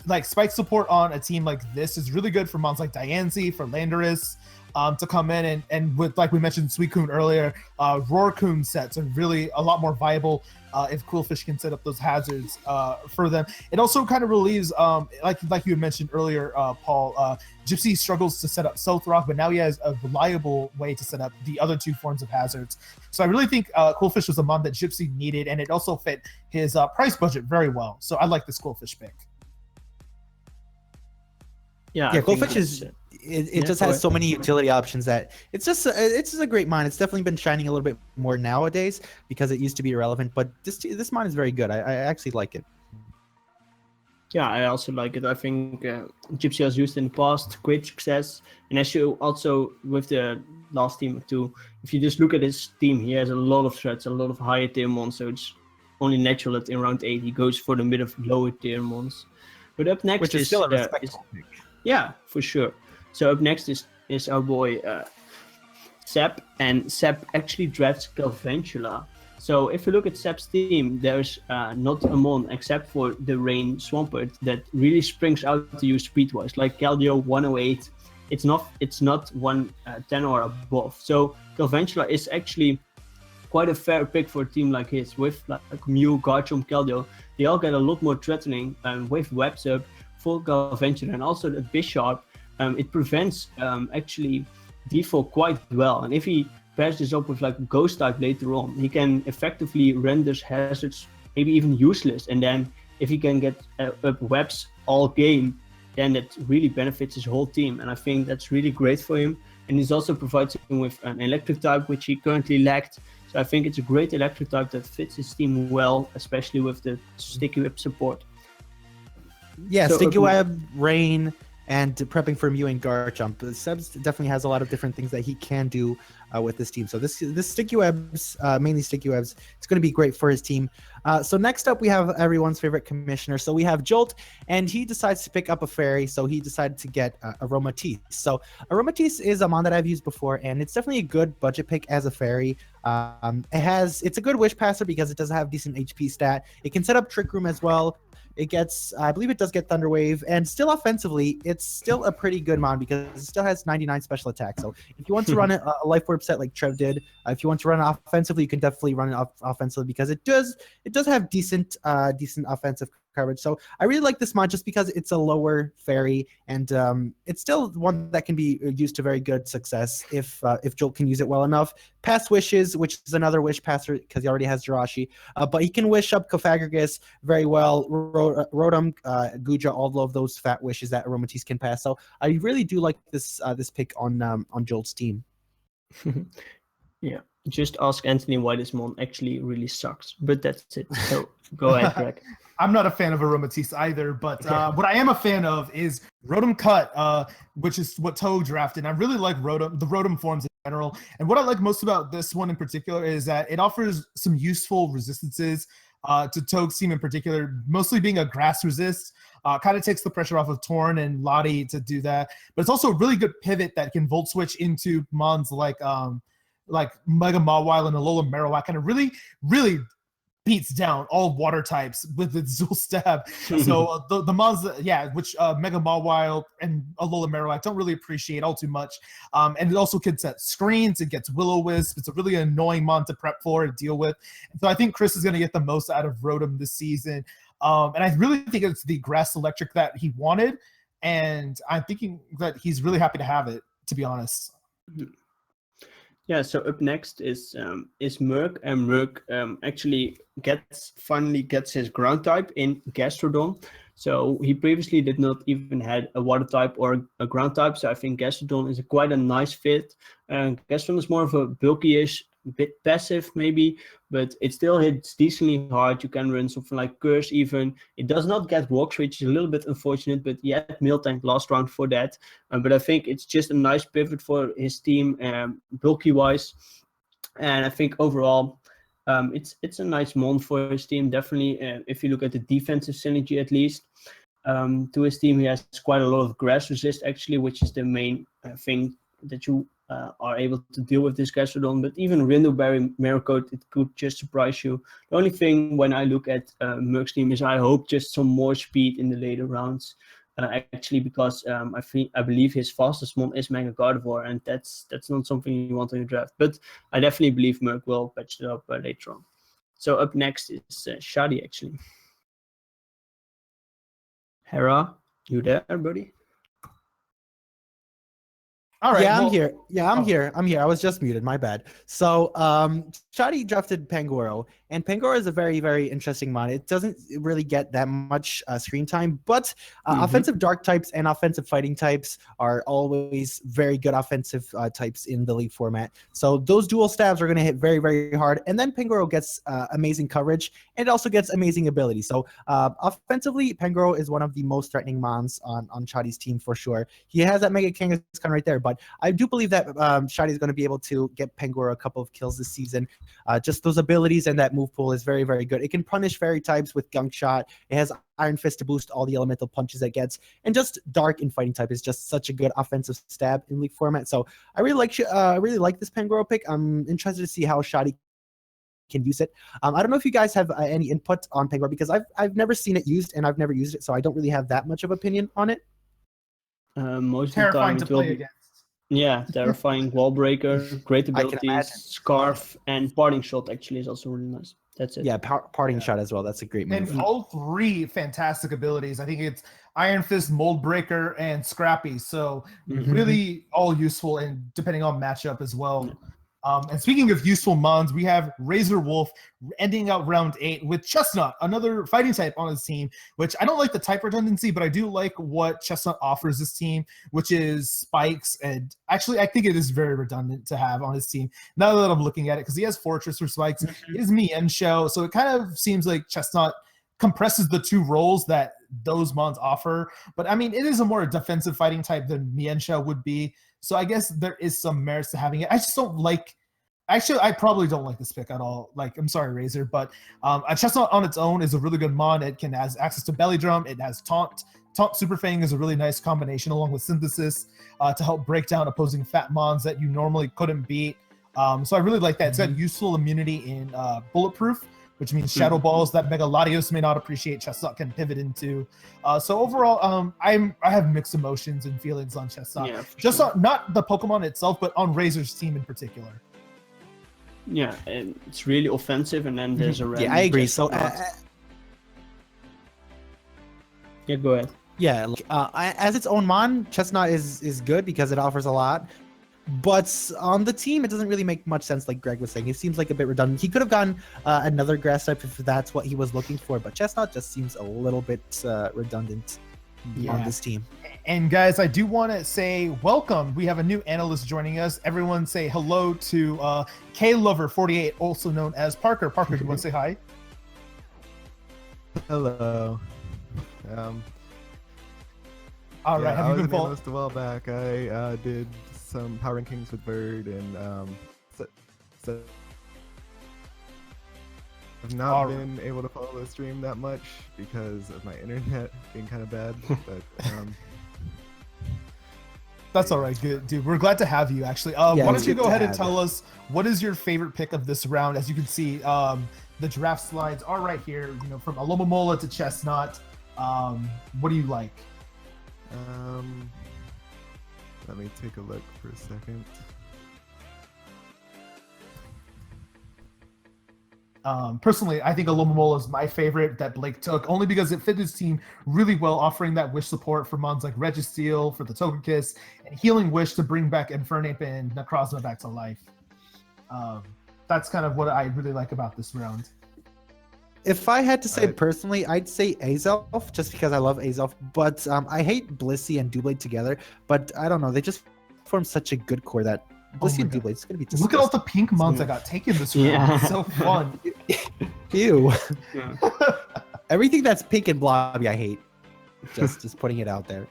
like Spike support on a team like this is really good for mons like Diancie, for Landorus, to come in and with, like we mentioned, Suicune earlier, Roarcoon sets are really a lot more viable if Quillfish can set up those hazards for them. It also kind of relieves, like you had mentioned earlier, Paul, Gypsy struggles to set up Stealth Rock, but now he has a reliable way to set up the other two forms of hazards. So I really think Quillfish was a mon that Gypsy needed, and it also fit his price budget very well. So I like this Quillfish pick. Yeah, Quillfish is it just has so many utility options that it's just a great mon. It's definitely been shining a little bit more nowadays because it used to be irrelevant, but this mon is very good. I actually like it. Yeah, I also like it. I think Gypsy has used in the past, great success. And as you also, with the last team too, if you just look at his team, he has a lot of threats, a lot of higher tier mons, so it's only natural that in round 8 he goes for the mid of lower tier mons. But up next which is still a respectable pick. Yeah, for sure. So up next is our boy Sep, and Sep actually drafts Galvantula. So if you look at Sep's team, there's not a mon except for the Rain Swampert that really springs out to you speed-wise, like Keldeo 108. It's not 110 or above. So Galvantula is actually quite a fair pick for a team like his, with like Mew, Garchomp, Keldeo. They all get a lot more threatening, with Webs up, full Galvantula, and also the Bisharp. It prevents actually default quite well, and if he pairs this up with like Ghost type later on, he can effectively render hazards maybe even useless, and then if he can get up webs all game, then that really benefits his whole team, and I think that's really great for him. And this also provides him with an electric type, which he currently lacked, so I think it's a great electric type that fits his team well, especially with the Sticky Whip support. Yeah, so Sticky Web, Rain, and prepping for Mew and Garchomp. Sebs definitely has a lot of different things that he can do with this team. So this Sticky Webs, mainly Sticky Webs, it's going to be great for his team. So next up, we have everyone's favorite commissioner. So we have Jolt, and he decides to pick up a fairy. So he decided to get Aromatisse. So Aromatisse is a mon that I've used before, and it's definitely a good budget pick as a fairy. It's a good wish passer because it does have decent HP stat. It can set up Trick Room as well. It gets, I believe it does get Thunder Wave, and still offensively, it's still a pretty good mon because it still has 99 special attack. So if you want to run a Life Orb set like Trev did, if you want to run it offensively, you can definitely run it offensively because it does have decent offensive coverage. So I really like this mon just because it's a lower fairy, and it's still one that can be used to very good success if Jolt can use it well enough. Pass Wishes, which is another wish passer because he already has Jirachi, but he can wish up Cofagrigus very well, Rotom, Guja, all of those fat wishes that Aromatisse can pass. So I really do like this pick on Jolt's team. Yeah, just ask Anthony why this mon actually really sucks, but that's it. So go ahead, Greg. I'm not a fan of Aromatisse either, but what I am a fan of is Rotom Cut, which is what Toe drafted. And I really like the Rotom forms in general. And what I like most about this one in particular is that it offers some useful resistances to Toge's team in particular, mostly being a grass resist. Kind of takes the pressure off of Torn and Lottie to do that. But it's also a really good pivot that can Volt Switch into mons like Mega Mawile and Alola Marowak, and a really, really beats down all water types with its dual stab. So the mons, which Mega Mawile and Alola Marowak don't really appreciate all too much. And it also gets at screens, it gets Will-O-Wisp. It's a really annoying mon to prep for and deal with. So I think Chris is going to get the most out of Rotom this season. And I really think it's the Grass Electric that he wanted. And I'm thinking that he's really happy to have it, to be honest. Yeah, so up next is Merc, and Merc actually finally gets his ground type in Gastrodon. So he previously did not even had a water type or a ground type. So I think Gastrodon is quite a nice fit. Gastrodon is more of a bulky-ish, bit passive maybe, but it still hits decently hard. You can run something like Curse even. It does not get rocks, which is a little bit unfortunate, but he had Miltank last round for that. But I think it's just a nice pivot for his team, bulky-wise. And I think overall, it's a nice mon for his team, definitely. If you look at the defensive synergy at least, to his team, he has quite a lot of grass resist actually, which is the main thing that you are able to deal with this Gastrodon. But even Rindoberry Miracle, it could just surprise you. The only thing when I look at Merc's team is I hope just some more speed in the later rounds. Actually, because I believe his fastest mon is Mega Gardevoir, and that's not something you want in your draft. But I definitely believe Merc will patch it up later on. So up next is Shadi actually. Hera, you there, buddy? All right. Yeah, I'm here. Yeah, I'm here. I was just muted. My bad. So, Shadi drafted Pangoro, and Pangoro is a very, very interesting mod. It doesn't really get that much screen time, but offensive dark types and offensive fighting types are always very good offensive types in the league format. So those dual stabs are going to hit very, very hard. And then Pangoro gets amazing coverage, and it also gets amazing ability. So offensively, Pangoro is one of the most threatening mons on Shadi's team for sure. He has that Mega Kangaskhan right there, but I do believe that Shadi is going to be able to get Pangoro a couple of kills this season. Just those abilities and that move pool is very, very good. It can punish fairy types with Gunk Shot. It has Iron Fist to boost all the elemental punches it gets. And just Dark in fighting type is just such a good offensive stab in league format. So I really like this Pangoro pick. I'm interested to see how Shadi can use it. I don't know if you guys have any input on Pangoro, because I've never seen it used and I've never used it, so I don't really have that much of opinion on it. Most Terrifying of the to time play against. Yeah, terrifying wall breaker, great I can abilities, imagine. Scarf, and parting shot actually is also really nice. That's it. Yeah, parting shot as well. That's a great move. And all three fantastic abilities. I think it's Iron Fist, Mold Breaker, and Scrappy. So really all useful, and depending on matchup as well. And speaking of useful mons, we have Razor Wolf ending out round 8 with Chestnut, another fighting type on his team, which I don't like the type redundancy, but I do like what Chestnut offers this team, which is spikes. And actually, I think it is very redundant to have on his team now that I'm looking at it, because he has Fortress for spikes, he has Mienshao, so it kind of seems like Chestnut compresses the two roles that those mons offer. But I mean, it is a more defensive fighting type than Mienshao would be. So I guess there is some merits to having it. I just don't like. Actually, I probably don't like this pick at all. Like, I'm sorry, Razor, but a Chestnut on its own is a really good mon. It has access to Belly Drum. It has Taunt. Taunt Super Fang is a really nice combination along with Synthesis to help break down opposing fat mons that you normally couldn't beat. So I really like that. It's got useful immunity in Bulletproof, which means Shadow Balls that Mega Latios may not appreciate, Chestnut can pivot into. So overall, I have mixed emotions and feelings on Chestnut. Yeah, just sure. Not the Pokemon itself, but on Razor's team in particular. Yeah, and it's really offensive, and then there's a red. Yeah, I agree. So, yeah, go ahead. Yeah, as its own mon, Chestnut is good because it offers a lot. But on the team, it doesn't really make much sense, like Greg was saying. It seems like a bit redundant. He could have gotten another grass type if that's what he was looking for, but Chestnut just seems a little bit redundant on this team. And guys, I do want to say welcome. We have a new analyst joining us. Everyone say hello to KLover48, also known as Parker. Parker, do you want to say hi? Hello. All right. I was an analyst a while back. I did some power rankings with Bird, and so I've not been able to follow the stream that much because of my internet being kind of bad. But that's all right, good dude. We're glad to have you. Actually, why don't you go ahead and tell us what is your favorite pick of this round? As you can see, The draft slides are right here. From Alomomola to Chestnut. What do you like? Let me take a look for a second. Personally, I think Alomomola is my favorite that Blake took, only because it fit his team really well, offering that wish support for mons like Registeel for the Togekiss, and Healing Wish to bring back Infernape and Necrozma back to life. That's kind of what I really like about this round. If I had to say personally, I'd say Azelf, just because I love Azelf. But I hate Blissey and Doublade together. But I don't know, they just form such a good core that Blissey and Doublade is going to be disgusting. Look at all the pink mons that got taken this round. Yeah. It's so fun. Ew. Yeah. Everything that's pink and blobby, I hate. Just putting it out there.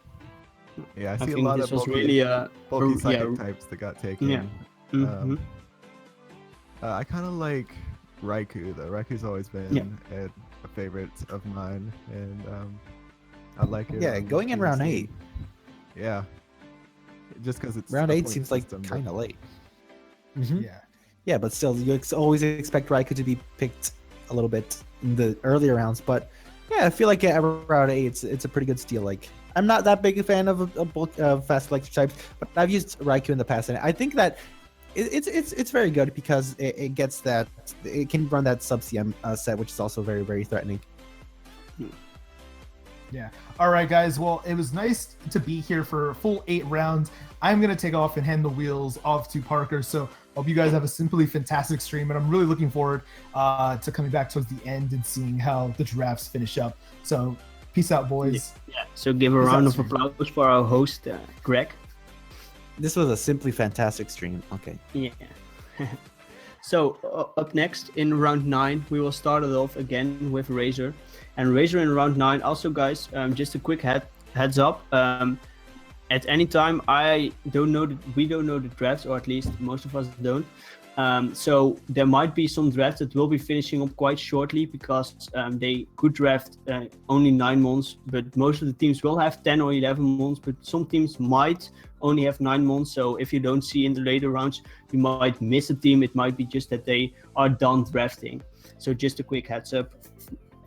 Yeah, I I see a think lot this of was bulky, really bulky psychic yeah. types that got taken. Yeah. Mhm. I kind of like Raikou though. Raiku's always been a favorite of mine, and I like it. Yeah, going in round 8. Yeah, just because it's Round a 8 point seems like system, but- kind of late. Mhm. Yeah. Yeah, but still, you always expect Raikou to be picked a little bit in the earlier rounds. But yeah, I feel like round 8, it's a pretty good steal. Like, I'm not that big a fan of fast electric types, but I've used Raikou in the past, and I think that it's very good because it gets that, it can run that sub CM set, which is also very, very threatening. Yeah. All right, guys. Well, it was nice to be here for a full 8 rounds. I'm going to take off and hand the wheels off to Parker. So hope you guys have a simply fantastic stream. And I'm really looking forward to coming back towards the end and seeing how the drafts finish up. So peace out, boys. Yeah. So give a round of applause for our host, Greg. This was a simply fantastic stream. Okay. Yeah. So up next in round 9, we will start it off again with Razor. And Razor in round 9, also guys, just a quick heads up. At any time, we don't know the drafts, or at least most of us don't. So there might be some drafts that will be finishing up quite shortly because they could draft only 9 months, but most of the teams will have 10 or 11 months, but some teams might only have 9 months. So if you don't see in the later rounds, you might miss a team. It might be just that they are done drafting. So just a quick heads up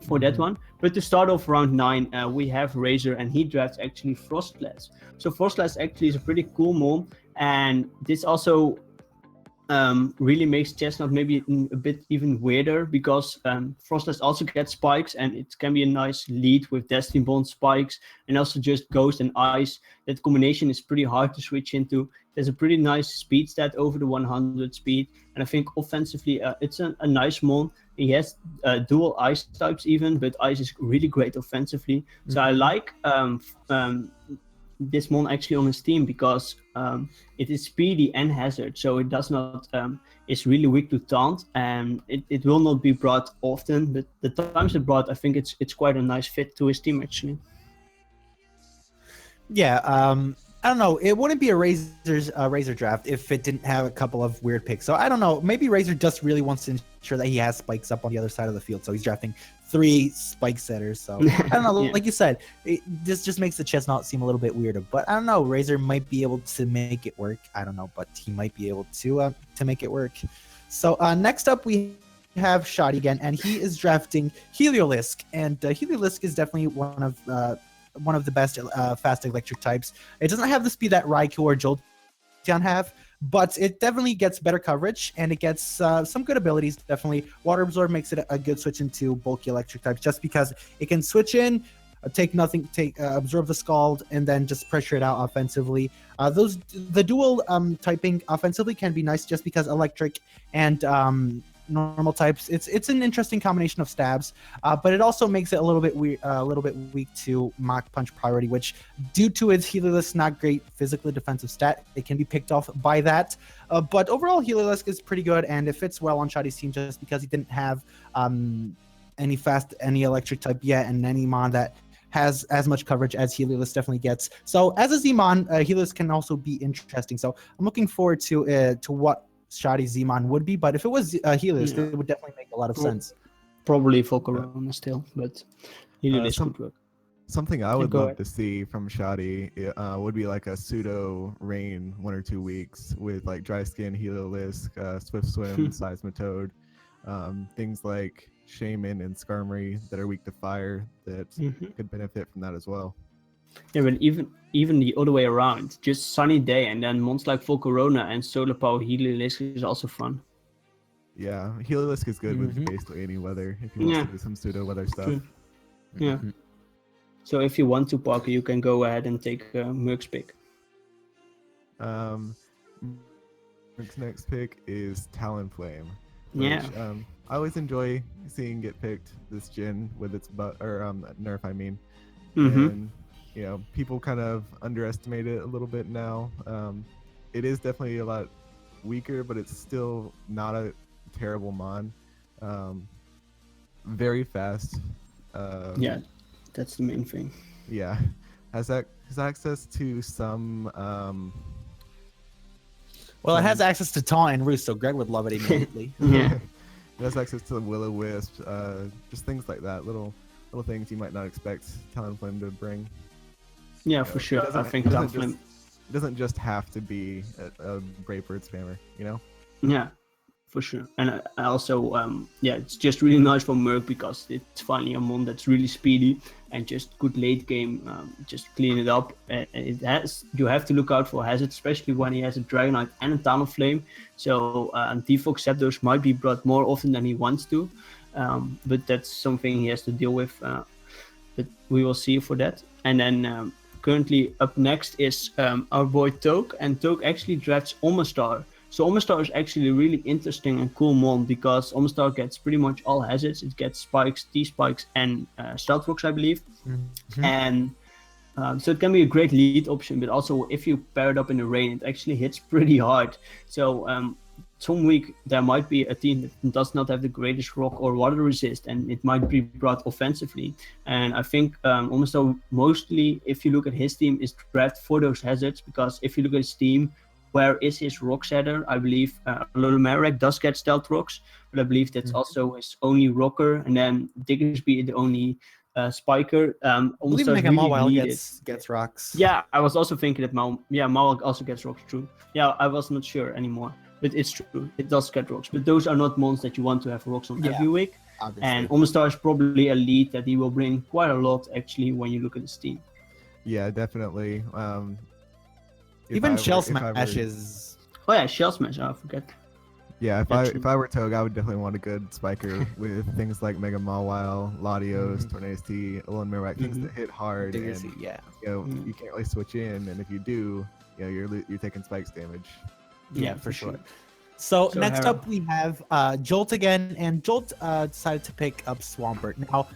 for that one. But to start off round 9, we have Razor, and he drafts actually Frostlass. So Frostlass actually is a pretty cool mon, and this also really makes Chestnut maybe a bit even weirder because Frostlass also gets spikes, and it can be a nice lead with Destiny Bond spikes and also just Ghost and Ice. That combination is pretty hard to switch into. There's a pretty nice speed stat over the 100 speed, and I think offensively it's a nice mon. He has dual Ice types even, but Ice is really great offensively. So I like this mon actually on his team because it is speedy and hazard, so it does not is really weak to taunt, and it will not be brought often, but the times it brought, I think it's quite a nice fit to his team actually. Yeah, I don't know. It wouldn't be a Razor draft if it didn't have a couple of weird picks. So I don't know. Maybe Razor just really wants to ensure that he has spikes up on the other side of the field. So he's drafting 3 spike setters. So I don't know. Yeah. Like you said, this just makes the Chestnut seem a little bit weirder. But I don't know. Razor might be able to make it work. I don't know, but he might be able to make it work. So next up we have Shoddy again, and he is drafting Heliolisk, and Heliolisk is definitely one of the best fast electric types. It doesn't have the speed that Raikou or Jolteon have, but it definitely gets better coverage, and it gets some good abilities, definitely. Water Absorb makes it a good switch into bulky electric types, just because it can switch in, absorb the Scald, and then just pressure it out offensively. The dual typing offensively can be nice, just because electric and normal types, it's an interesting combination of stabs, but it also makes it a little bit weak to Mach Punch priority, which due to its Heliolisk not great physically defensive stat, it can be picked off by that. But overall, Heliolisk is pretty good, and it fits well on Shoddy's team just because he didn't have any electric type yet, and any mon that has as much coverage as Heliolisk definitely gets. So as a Z-mon, Heliolisk can also be interesting. So I'm looking forward to what Shoddy Z-mon would be, but if it was Heliolisk, it would definitely make a lot of sense. Probably Volcarona still, but Heliolisk could work. Something I would go love ahead. to see from Shoddy would be like a pseudo rain 1 or 2 weeks with like dry skin, Heliolisk, Swift Swim, Seismitoad. things like Shaman and Skarmory that are weak to fire that Mhm. could benefit from that as well. Yeah, but even the other way around, just sunny day and then monsters like Volcarona and Solar Power Heliolisk is also fun. Yeah, Heliolisk is good with Mhm. basically any weather if he wants Yeah, to do some pseudo weather stuff. true. Yeah. Mhm. So if you want to, Parker, you can go ahead and take Merc's pick. Um, Merc's next pick is Talonflame, Yeah. which I always enjoy seeing get picked this gen with its nerf. I mean, Mm-hmm. and people kind of underestimate it a little bit now. It is definitely a lot weaker, but it's still not a terrible mon. Very fast. Yeah, that's the main thing. Yeah, has access to some. Well, it has access to taunt and roost, so Greg would love it immediately. Yeah. It has access to the Will-O-Wisp, just things like that. Little things you might not expect Talonflame to bring. Yeah, for sure. I think Talonflame. It doesn't just have to be a Brave Bird spammer, Yeah, for sure. And I also, yeah, it's just really nice for Merc because it's finally a mon that's really speedy and just good late game. Just clean it up. You have to look out for hazards, especially when he has a Dragonite and a Talonflame. So Defox Zapdos might be brought more often than he wants to, but that's something he has to deal with. But we will see for that. And then currently up next is our boy Toke, and Toke actually drafts Omastar. So Omastar is actually a really interesting and cool mon because Omastar gets pretty much all hazards. It gets spikes, T-spikes, and Stealth Rocks, I believe. Mhm. And so it can be a great lead option, but also if you pair it up in the rain, it actually hits pretty hard. So some week there might be a team that does not have the greatest rock or water resist, and it might be brought offensively. And I think Omastar mostly, if you look at his team, is drafted for those hazards because if you look at his team, where is his rock setter? I believe Lolomarek does get stealth rocks, but I believe that's also his only rocker. And then Diggersby the only spiker. I believe Omastar Mega really Mawile needed. gets rocks. Yeah, I was also thinking that Mawile also gets rocks, true. Yeah, I was not sure anymore. But it's true, it does get rocks. But those are not mons that you want to have rocks on every week. Obviously. And Omastar is probably a lead that he will bring quite a lot actually when you look at his team. Yeah, definitely. Even Shell Smash is. Oh yeah, Shell Smash, I forget. Yeah, Yeah, if I were Toge, I would definitely want a good spiker with things like Mega Mawile, Latios, Tornadus T, Lolomarek, things that hit hard, Diggersby, and yeah. you can't really switch in, and if you do, you're taking spikes damage. Yeah, for sure. So next Hera. up we have Jolt again, and Jolt decided to pick up Swampert. Now,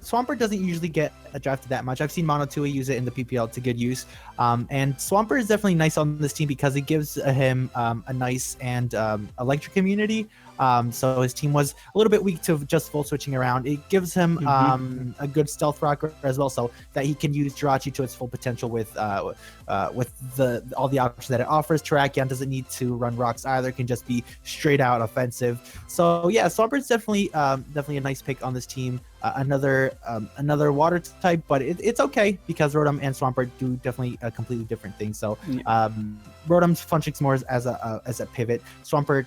Swampert doesn't usually get drafted that much. I've seen Monotui use it in the PPL to good use, and Swampert is definitely nice on this team because it gives him a nice and electric immunity. So his team was a little bit weak to just full switching around. It gives him a good stealth rocker as well, so that he can use Jirachi to its full potential with all the options that it offers. Terrakion doesn't need to run rocks either; can just be straight out offensive. So yeah, Swampert's definitely a nice pick on this team. Another water type, but it's okay because Rotom and Swampert do definitely completely different things. So Rotom's functions more as a pivot. Swampert,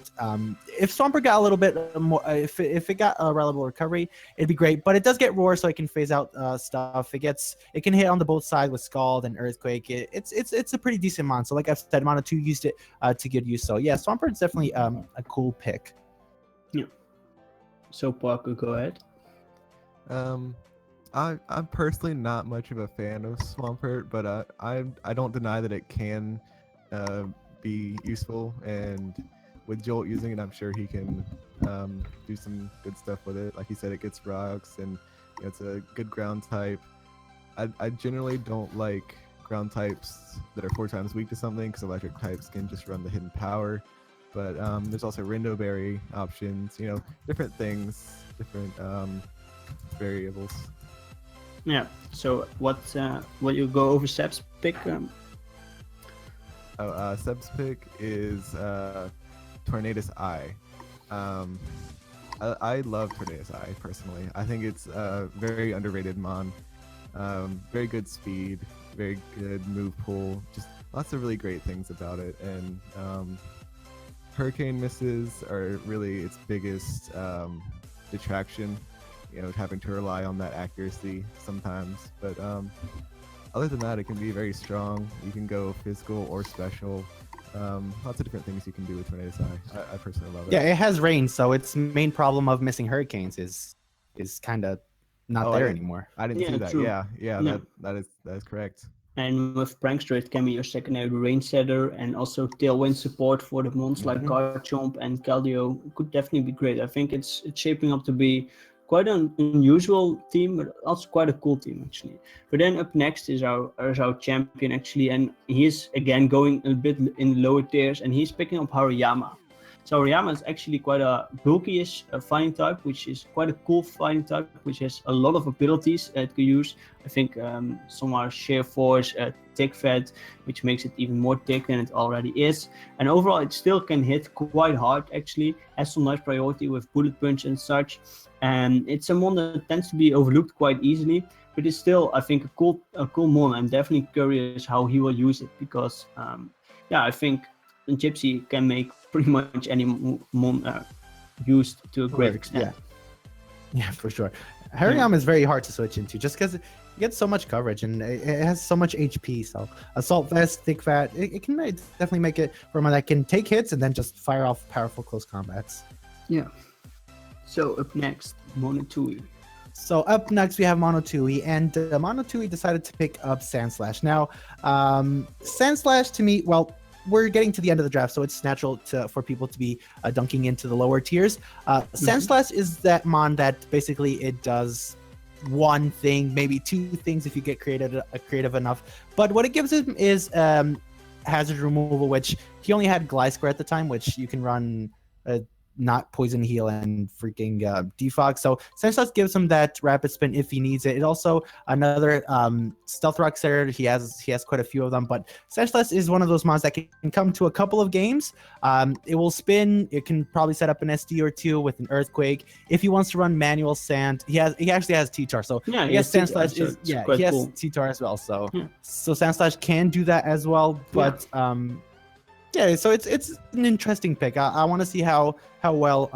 if Swampert got a little bit more, if it got a reliable recovery, it'd be great. But it does get Roar, so it can phase out stuff. It can hit on the both sides with Scald and Earthquake. It's a pretty decent mon. So like I've said, Mono 2 used it to good use. So yeah, Swampert's definitely a cool pick. Yeah. So Parker, go ahead. I'm personally not much of a fan of Swampert, but I don't deny that it can be useful, and with Jolt using it, I'm sure he can do some good stuff with it. Like he said, it gets rocks, and it's a good ground type. I generally don't like ground types that are 4 times weak to something because electric types can just run the hidden power. But there's also Rindo Berry options, different things, different variables. Yeah. So what you go over Seb's pick? Seb's pick is Tornadus Eye. I love Tornadus Eye personally. I think it's a very underrated mon. Very good speed, very good move pool. Just lots of really great things about it, and Hurricane misses are really its biggest detraction. Having to rely on that accuracy sometimes. But other than that, it can be very strong. You can go physical or special. Lots of different things you can do with Tornado Sai. I personally love it. Yeah, it has rain, so its main problem of missing hurricanes is kind of not Oh, there anymore. I didn't Yeah, see that. true. Yeah, Yeah. that is correct. And with Prankster, it can be your secondary range setter and also tailwind support for the mons like Garchomp and Keldeo. Could definitely be great. I think it's shaping up to be quite an unusual team, but also quite a cool team actually. But then up next is our champion actually, and he's again going a bit in the lower tiers, and he's picking up Hariyama. So Hariyama is actually quite a bulky-ish fighting type, which is quite a cool fighting type, which has a lot of abilities it can use. I think some are sheer force, tick fed, which makes it even more tick than it already is. And overall, it still can hit quite hard actually, has some nice priority with bullet punch and such. And it's a mon that tends to be overlooked quite easily, but it's still, I think, a cool mon. I'm definitely curious how he will use it because, I think Gypsy can make pretty much any mon used to a great extent. Yeah, for sure. Hariyama is very hard to switch into just because it gets so much coverage and it has so much HP. So Assault Vest, Thick Fat, it can definitely make it for one that can take hits and then just fire off powerful close combats. Yeah. So up next, Monotui. So up next we have Monotui, and Monotui decided to pick up Sandslash. Now, Sandslash to me, well, we're getting to the end of the draft, so it's natural for people to be dunking into the lower tiers. Sandslash is that mon that basically it does one thing, maybe two things if you get creative enough. But what it gives him is hazard removal, which he only had Gliscor at the time, which you can run not Poison Heal and freaking Defog. So Sandslash gives him that rapid spin if he needs it. It also another Stealth Rock setter. He has quite a few of them, but Sandslash is one of those mons that can come to a couple of games. It will spin. It can probably set up an SD or two with an Earthquake. If he wants to run manual sand, he actually has T-Tar. So yeah, he has Sandslash so he has cool. T-Tar as well. So Sandslash can do that as well, but yeah, so it's an interesting pick. I want to see how well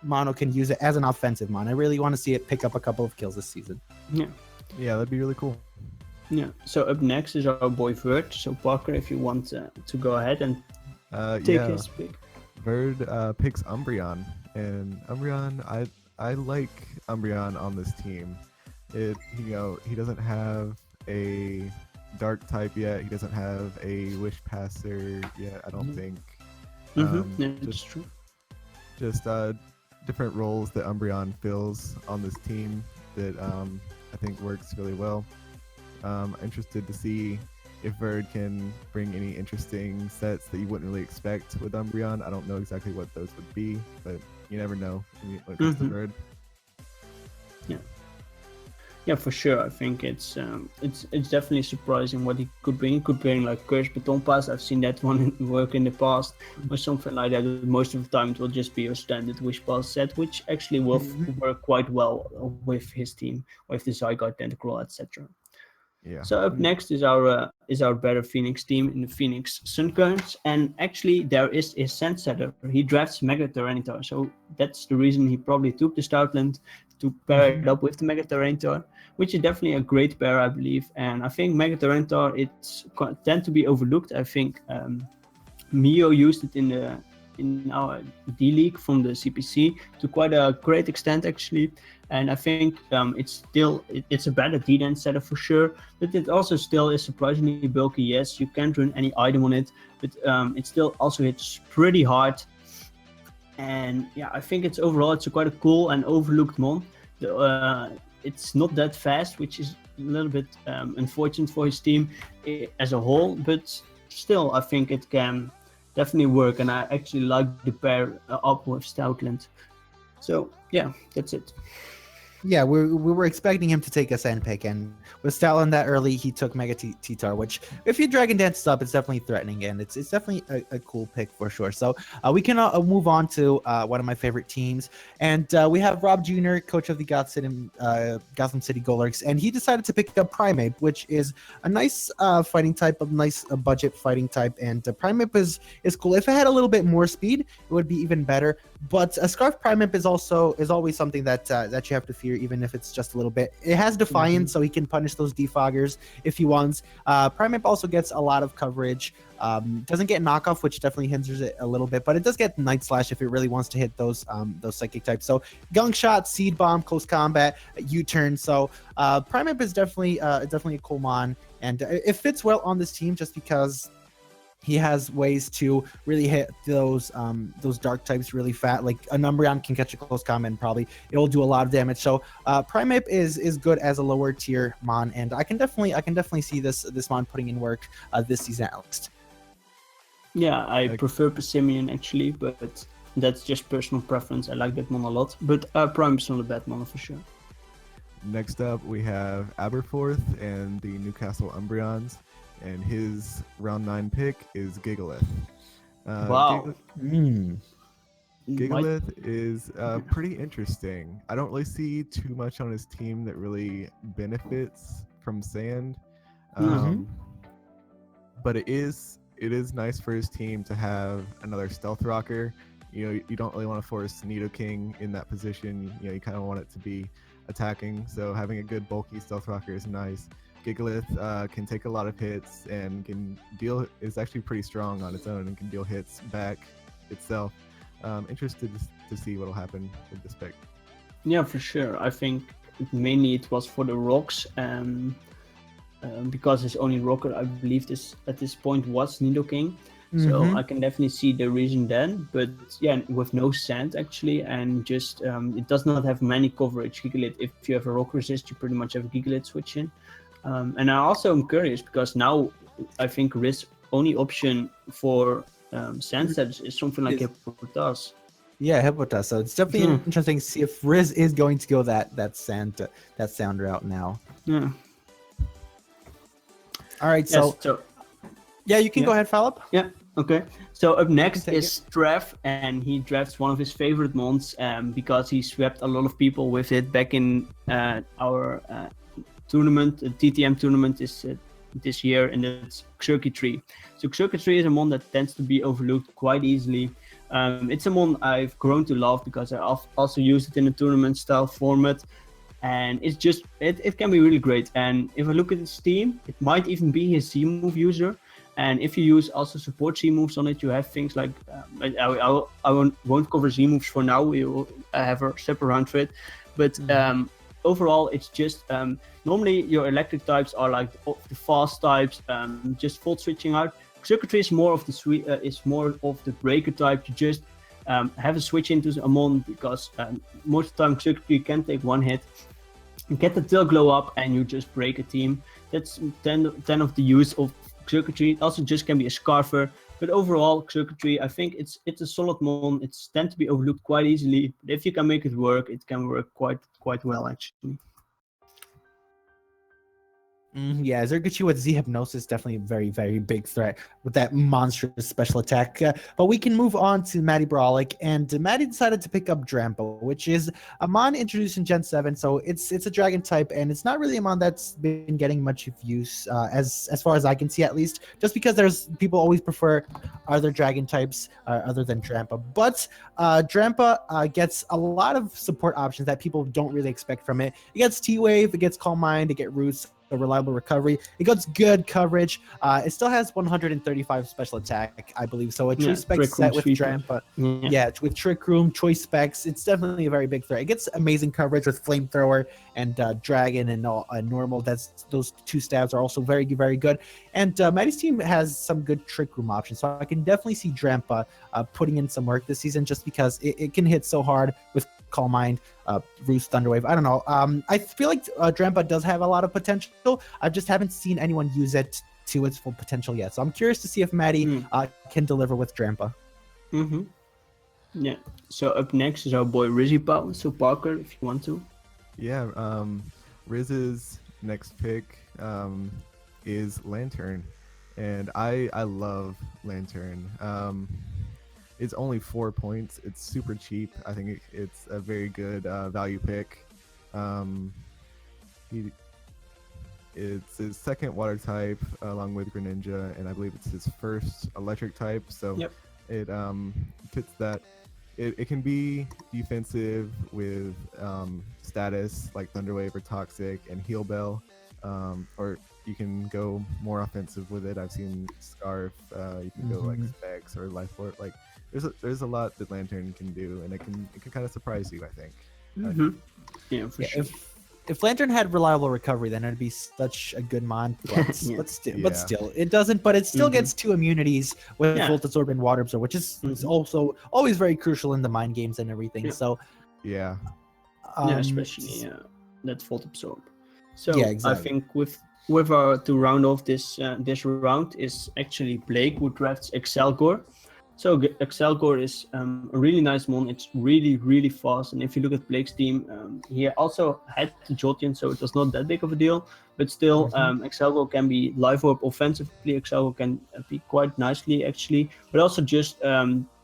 Mono can use it as an offensive mon. I really want to see it pick up a couple of kills this season. Yeah, that'd be really cool. Yeah. So up next is our boy Vert. So Parker, if you want to go ahead and take his pick. Verd picks Umbreon, and Umbreon, I like Umbreon on this team. He doesn't have a Dark type yet. He doesn't have a Wish Passer yet, I don't think. That's true. Just different roles that Umbreon fills on this team that I think works really well. Interested to see if Verd can bring any interesting sets that you wouldn't really expect with Umbreon. I don't know exactly what those would be, but you never know when it comes to Verd. Yeah, for sure. I think it's definitely surprising what he could bring. He could bring like Curse Baton Pass. I've seen that one work in the past, or something like that. Most of the time, it will just be your standard Wish Pass set, which actually will work quite well with his team, with the Zygarde, Tentacruel, etc. Yeah. So up next is our better Phoenix team in the Phoenix Sun Currents, and actually there is a Sand Setter. He drafts Mega Tyranitar, so that's the reason he probably took the Stoutland to pair it up with the Mega Tyranitar, which is definitely a great pair, I believe. And I think Mega Tyranitar tend to be overlooked. I think Mio used it in our D League from the CPC to quite a great extent actually, and I think it's a better D-Land setter for sure, but it also still is surprisingly bulky. Yes, you can't run any item on it, but it still also hits pretty hard. And yeah, I think it's quite a cool and overlooked mon. It's not that fast, which is a little bit unfortunate for his team as a whole, but still I think it can definitely work, and I actually like the pair up with Stoutland. So yeah, that's it. Yeah, we were expecting him to take a sand pick, and with Stalin that early, he took Mega T-Tar, which if you Dragon Dance up, it's definitely threatening, and it's definitely a cool pick for sure. So we can move on to one of my favorite teams, and we have Rob Jr., coach of the Gotham City Golurks, and he decided to pick up Primeape, which is a nice fighting type, a nice budget fighting type, and Primeape is cool. If it had a little bit more speed, it would be even better. But a Scarf Primeape is always something that you have to fear, even if it's just a little bit. It has Defiance, so he can punish those defoggers if he wants. Primeape also gets a lot of coverage. Doesn't get knockoff, which definitely hinders it a little bit, but it does get Night Slash if it really wants to hit those psychic types. So Gunk Shot, Seed Bomb, Close Combat, U-Turn. So Primeape is definitely a cool mon, and it fits well on this team just because he has ways to really hit those dark types really fat. Like a Umbreon can catch a close combat and probably it'll do a lot of damage. So Primeape is good as a lower tier mon, and I can definitely see this mon putting in work this season at least. Yeah, I prefer Persimmon actually, but that's just personal preference. I like that mon a lot, but Primeape's not a bad mon for sure. Next up, we have Aberforth and the Newcastle Umbreons, and his round 9 pick is Gigalith. Wow. Gigalith is pretty interesting. I don't really see too much on his team that really benefits from sand, but it is nice for his team to have another Stealth Rocker. You don't really want to force Nidoking in that position. You kind of want it to be attacking. So having a good bulky Stealth Rocker is nice. Gigalith can take a lot of hits and is actually pretty strong on its own and can deal hits back itself. Interested to see what'll happen with this pick. Yeah, for sure. I think mainly it was for the rocks, because his only rocker, I believe, at this point was Nidoking. So I can definitely see the reason then, but yeah, with no sand actually, and just it does not have many coverage. Gigalith, if you have a rock resist, you pretty much have a Gigalith switch in. And I also am curious because now I think Riz only option for sand sets is something like Hippopotas. Yeah, Hippopotas. So it's definitely interesting to see if Riz is going to go that sound route now. Yeah. All right, so yeah, you can go ahead, Philip. Yeah. Okay. So up next is Trev, and he drafts one of his favorite mons because he swept a lot of people with it back in our tournament, the TTM tournament this year, and it's Circuitry. So Circuitry is a mon that tends to be overlooked quite easily. It's a mon I've grown to love because I also use it in a tournament style format, and it's just it can be really great. And if I look at his team, it might even be his Z move user. And if you use also support Z moves on it, you have things like I won't cover Z moves for now. We will have a separate round for it, but overall, it's just normally your electric types are like the fast types, just fault switching out. Circuitry is more of the breaker type. You just have a switch into a mon because most of the time Circuitry can take one hit, get the tail glow up, and you just break a team. That's 10 of the use of Circuitry. It also just can be a Scarfer, but overall Circuitry, I think it's a solid mon. It's tend to be overlooked quite easily, but if you can make it work, it can work quite well actually. Yeah, Zerguchi with Z Hypnosis definitely a very, very big threat with that monstrous special attack. But we can move on to Matty Brawlick, and Matty decided to pick up Drampo, which is a mon introduced in Gen 7. So it's a dragon type, and it's not really a mon that's been getting much of use as far as I can see, at least, just because there's people always prefer other dragon types other than Drampa. But Drampa gets a lot of support options that people don't really expect from it. It gets T-Wave, it gets Calm Mind, it gets Roots, a reliable recovery. It gets good coverage. It still has 135 special attack, I believe. So a choice spec set with Drampa. Yeah, with Trick Room, choice specs, it's definitely a very big threat. It gets amazing coverage with Flamethrower and Dragon and normal. Those two stabs are also very, very good. And Matty's team has some good Trick Room options. So I can definitely see Drampa putting in some work this season just because it can hit so hard with Calm Mind, Roost, Thunderwave. I don't know. I feel like Drampa does have a lot of potential. I just haven't seen anyone use it to its full potential yet. So I'm curious to see if Matty can deliver with Drampa. Yeah. So up next is our boy Rizzy Pow. So Parker, if you want to. Yeah, Riz's next pick is Lantern, and I love Lantern. It's only 4 points. It's super cheap. I think it's a very good value pick. He It's his second water type along with Greninja, and I believe it's his first electric type. So Yep. it fits that. It can be defensive with status like Thunderwave or Toxic and Heal Bell, or you can go more offensive with it. I've seen Scarf. You can go like Specs or Life Orb. Like there's a lot that Lantern can do, and it can kind of surprise you. I think. Yeah, for sure. If Lantern had reliable recovery, then it'd be such a good mon. But, Yeah. but still, it doesn't. But it still gets 2 immunities with Yeah. Volt Absorb and Water Absorb, which is also always very crucial in the mind games and everything. Yeah. So Yeah. Especially that Volt Absorb. So Yeah, exactly. I think with to round off this this round is actually Blake, who drafts Excelgor. So Excelgor is a really nice mon. It's really fast, and if you look at Blake's team, he also had the Jolteon, so it was not that big of a deal. But still, Excelgor can be live orb offensively. Excelgor can be quite nicely actually, but also just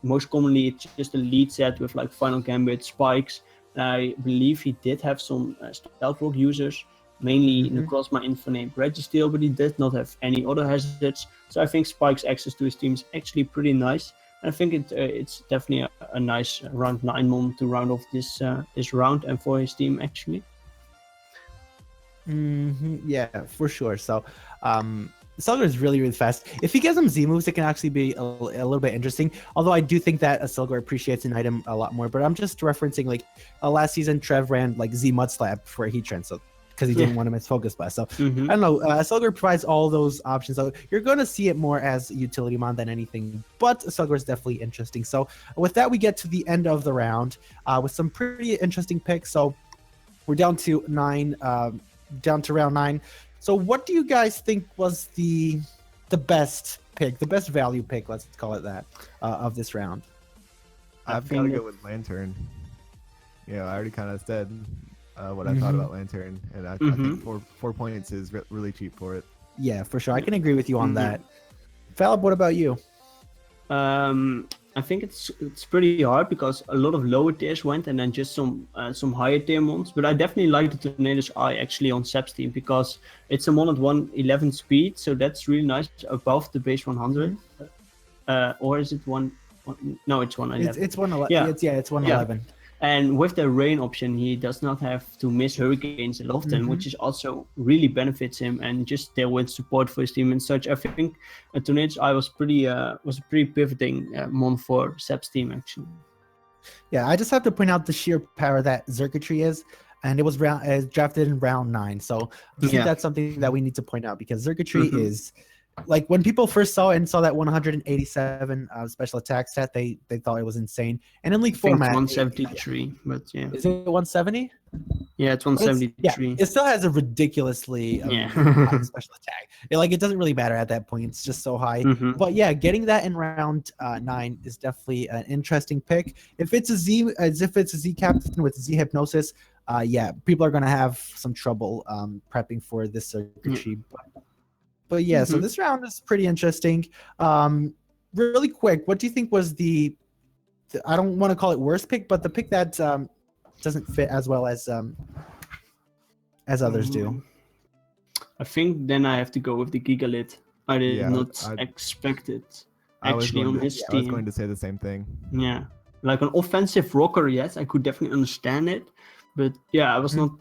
most commonly it's just a lead set with like Final Gambit, Spikes. I believe he did have some Stealth Rock users, mainly Necrozma, Infoname, Registeel, but he did not have any other hazards. So I think Spike's access to his team is actually pretty nice. I think it's definitely a nice round 9 mon to round off this this round and for his team actually. Yeah, for sure. So, Solgar is really fast. If he gets some Z moves, it can actually be a little bit interesting. Although I do think that a Solgar appreciates an item a lot more. But I'm just referencing like last season, Trev ran like Z Mud Slap for a Heat Trend, so because he didn't want to miss Focus Blast. So I don't know. Solgar provides all those options. So you're going to see it more as utility mon than anything. But Solgar is definitely interesting. So with that, we get to the end of the round with some pretty interesting picks. So we're down to 9. Down to round 9. So what do you guys think was the best pick, the best value pick, let's call it that, of this round? I've got to go with Lantern. Yeah, I already kind of said what I thought about Lantern, and I think 4 points is really cheap for it. Yeah, for sure. I can agree with you on that. Philip, what about you? I think it's pretty hard because a lot of lower tiers went and then just some higher tier mons. But I definitely like the Tornado's Eye actually on Sep's team because it's a mon at 111 speed, so that's really nice above the base 100. Or is it one? No, it's 111. It's 111. Yeah. It's 111. And with the rain option, he does not have to miss hurricanes a lot of them, which is also really benefits him and just tailwind support for his team and such. I think Tornado's Eye was a pretty pivoting mon for Sep's team actually. Yeah, I just have to point out the sheer power that Xurkitree is, and it was drafted in round 9. So I think that's something that we need to point out because Xurkitree is. Like when people first saw it and saw that 187 special attack stat, they thought it was insane. And in League format, 173, but yeah. Is it 170? Yeah, it's 173. It still has a ridiculously high special attack. It doesn't really matter at that point. It's just so high. But yeah, getting that in round 9 is definitely an interesting pick. If it's a Z captain with Z Hypnosis, people are gonna have some trouble prepping for this circuitry. But yeah, so this round is pretty interesting. Really quick, what do you think was the I don't want to call it worst pick, but the pick that doesn't fit as well as others do? I think then I have to go with the Gigalith. I did not expect it actually on his team. I was going to say the same thing. Yeah, like an offensive rocker, yes, I could definitely understand it. But yeah, I was not.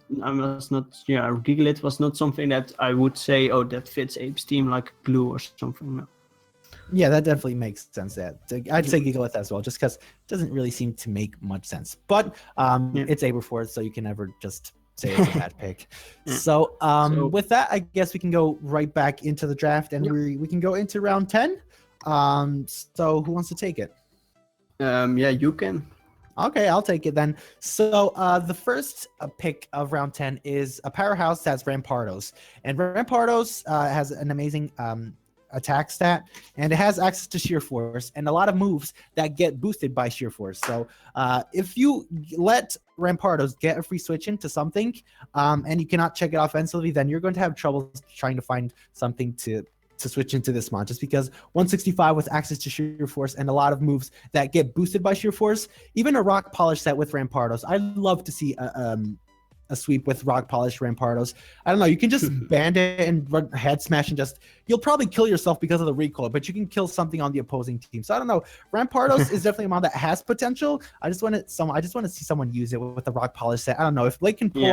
Yeah, Gigalith was not something that I would say, oh, that fits Ape's team like glue or something. No. Yeah, that definitely makes sense. I'd say Gigalith as well, just because it doesn't really seem to make much sense. But it's Aberforth, so you can never just say it's a bad pick. So with that, I guess we can go right back into the draft, and we can go into round 10. So who wants to take it? Yeah, you can. Okay, I'll take it then. So the first pick of round 10 is a powerhouse that's Rampardos. And Rampardos has an amazing attack stat, and it has access to sheer force and a lot of moves that get boosted by sheer force. So if you let Rampardos get a free switch into something, and you cannot check it offensively, then you're going to have trouble trying to find something to switch into this mod, just because 165 with access to sheer force and a lot of moves that get boosted by sheer force. Even a rock polish set with Rampardos, I'd love to see a sweep with rock polish Rampardos. I don't know, you can just band it and run head smash and just, you'll probably kill yourself because of the recoil, but you can kill something on the opposing team. So I don't know, Rampardos is definitely a mod that has potential. I just want to see someone use it with the rock polish set. I don't know if Blake can pull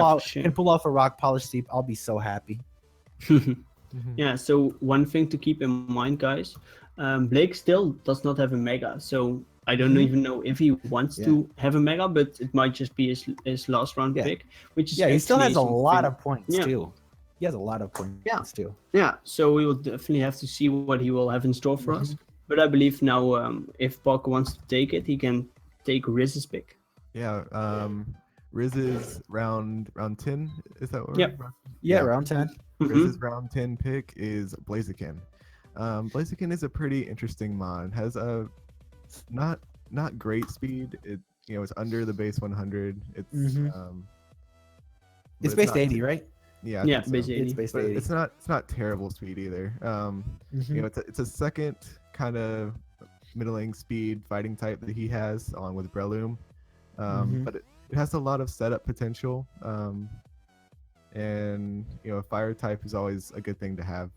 off a rock polish sweep, I'll be so happy. Yeah, so one thing to keep in mind, guys, Blake still does not have a mega, so I don't even know if he wants to have a mega, but it might just be his last round pick, which is he still has a lot of points Yeah. too. He has a lot of points too. Yeah, so we will definitely have to see what he will have in store for us. But I believe now, if Parker wants to take it, he can take Riz's pick. Yeah, Riz is round 10. Is that what? Yep. Yeah, round 10. Riz's round 10 pick is Blaziken. Blaziken is a pretty interesting mod. Has a not great speed. It it's under the base 100. It's It's based 80, right? Yeah, Yeah, so. base 80. It's based But 80. it's not terrible speed either. It's a second kind of middling speed fighting type that he has along with Breloom. But it has a lot of setup potential. And a fire type is always a good thing to have.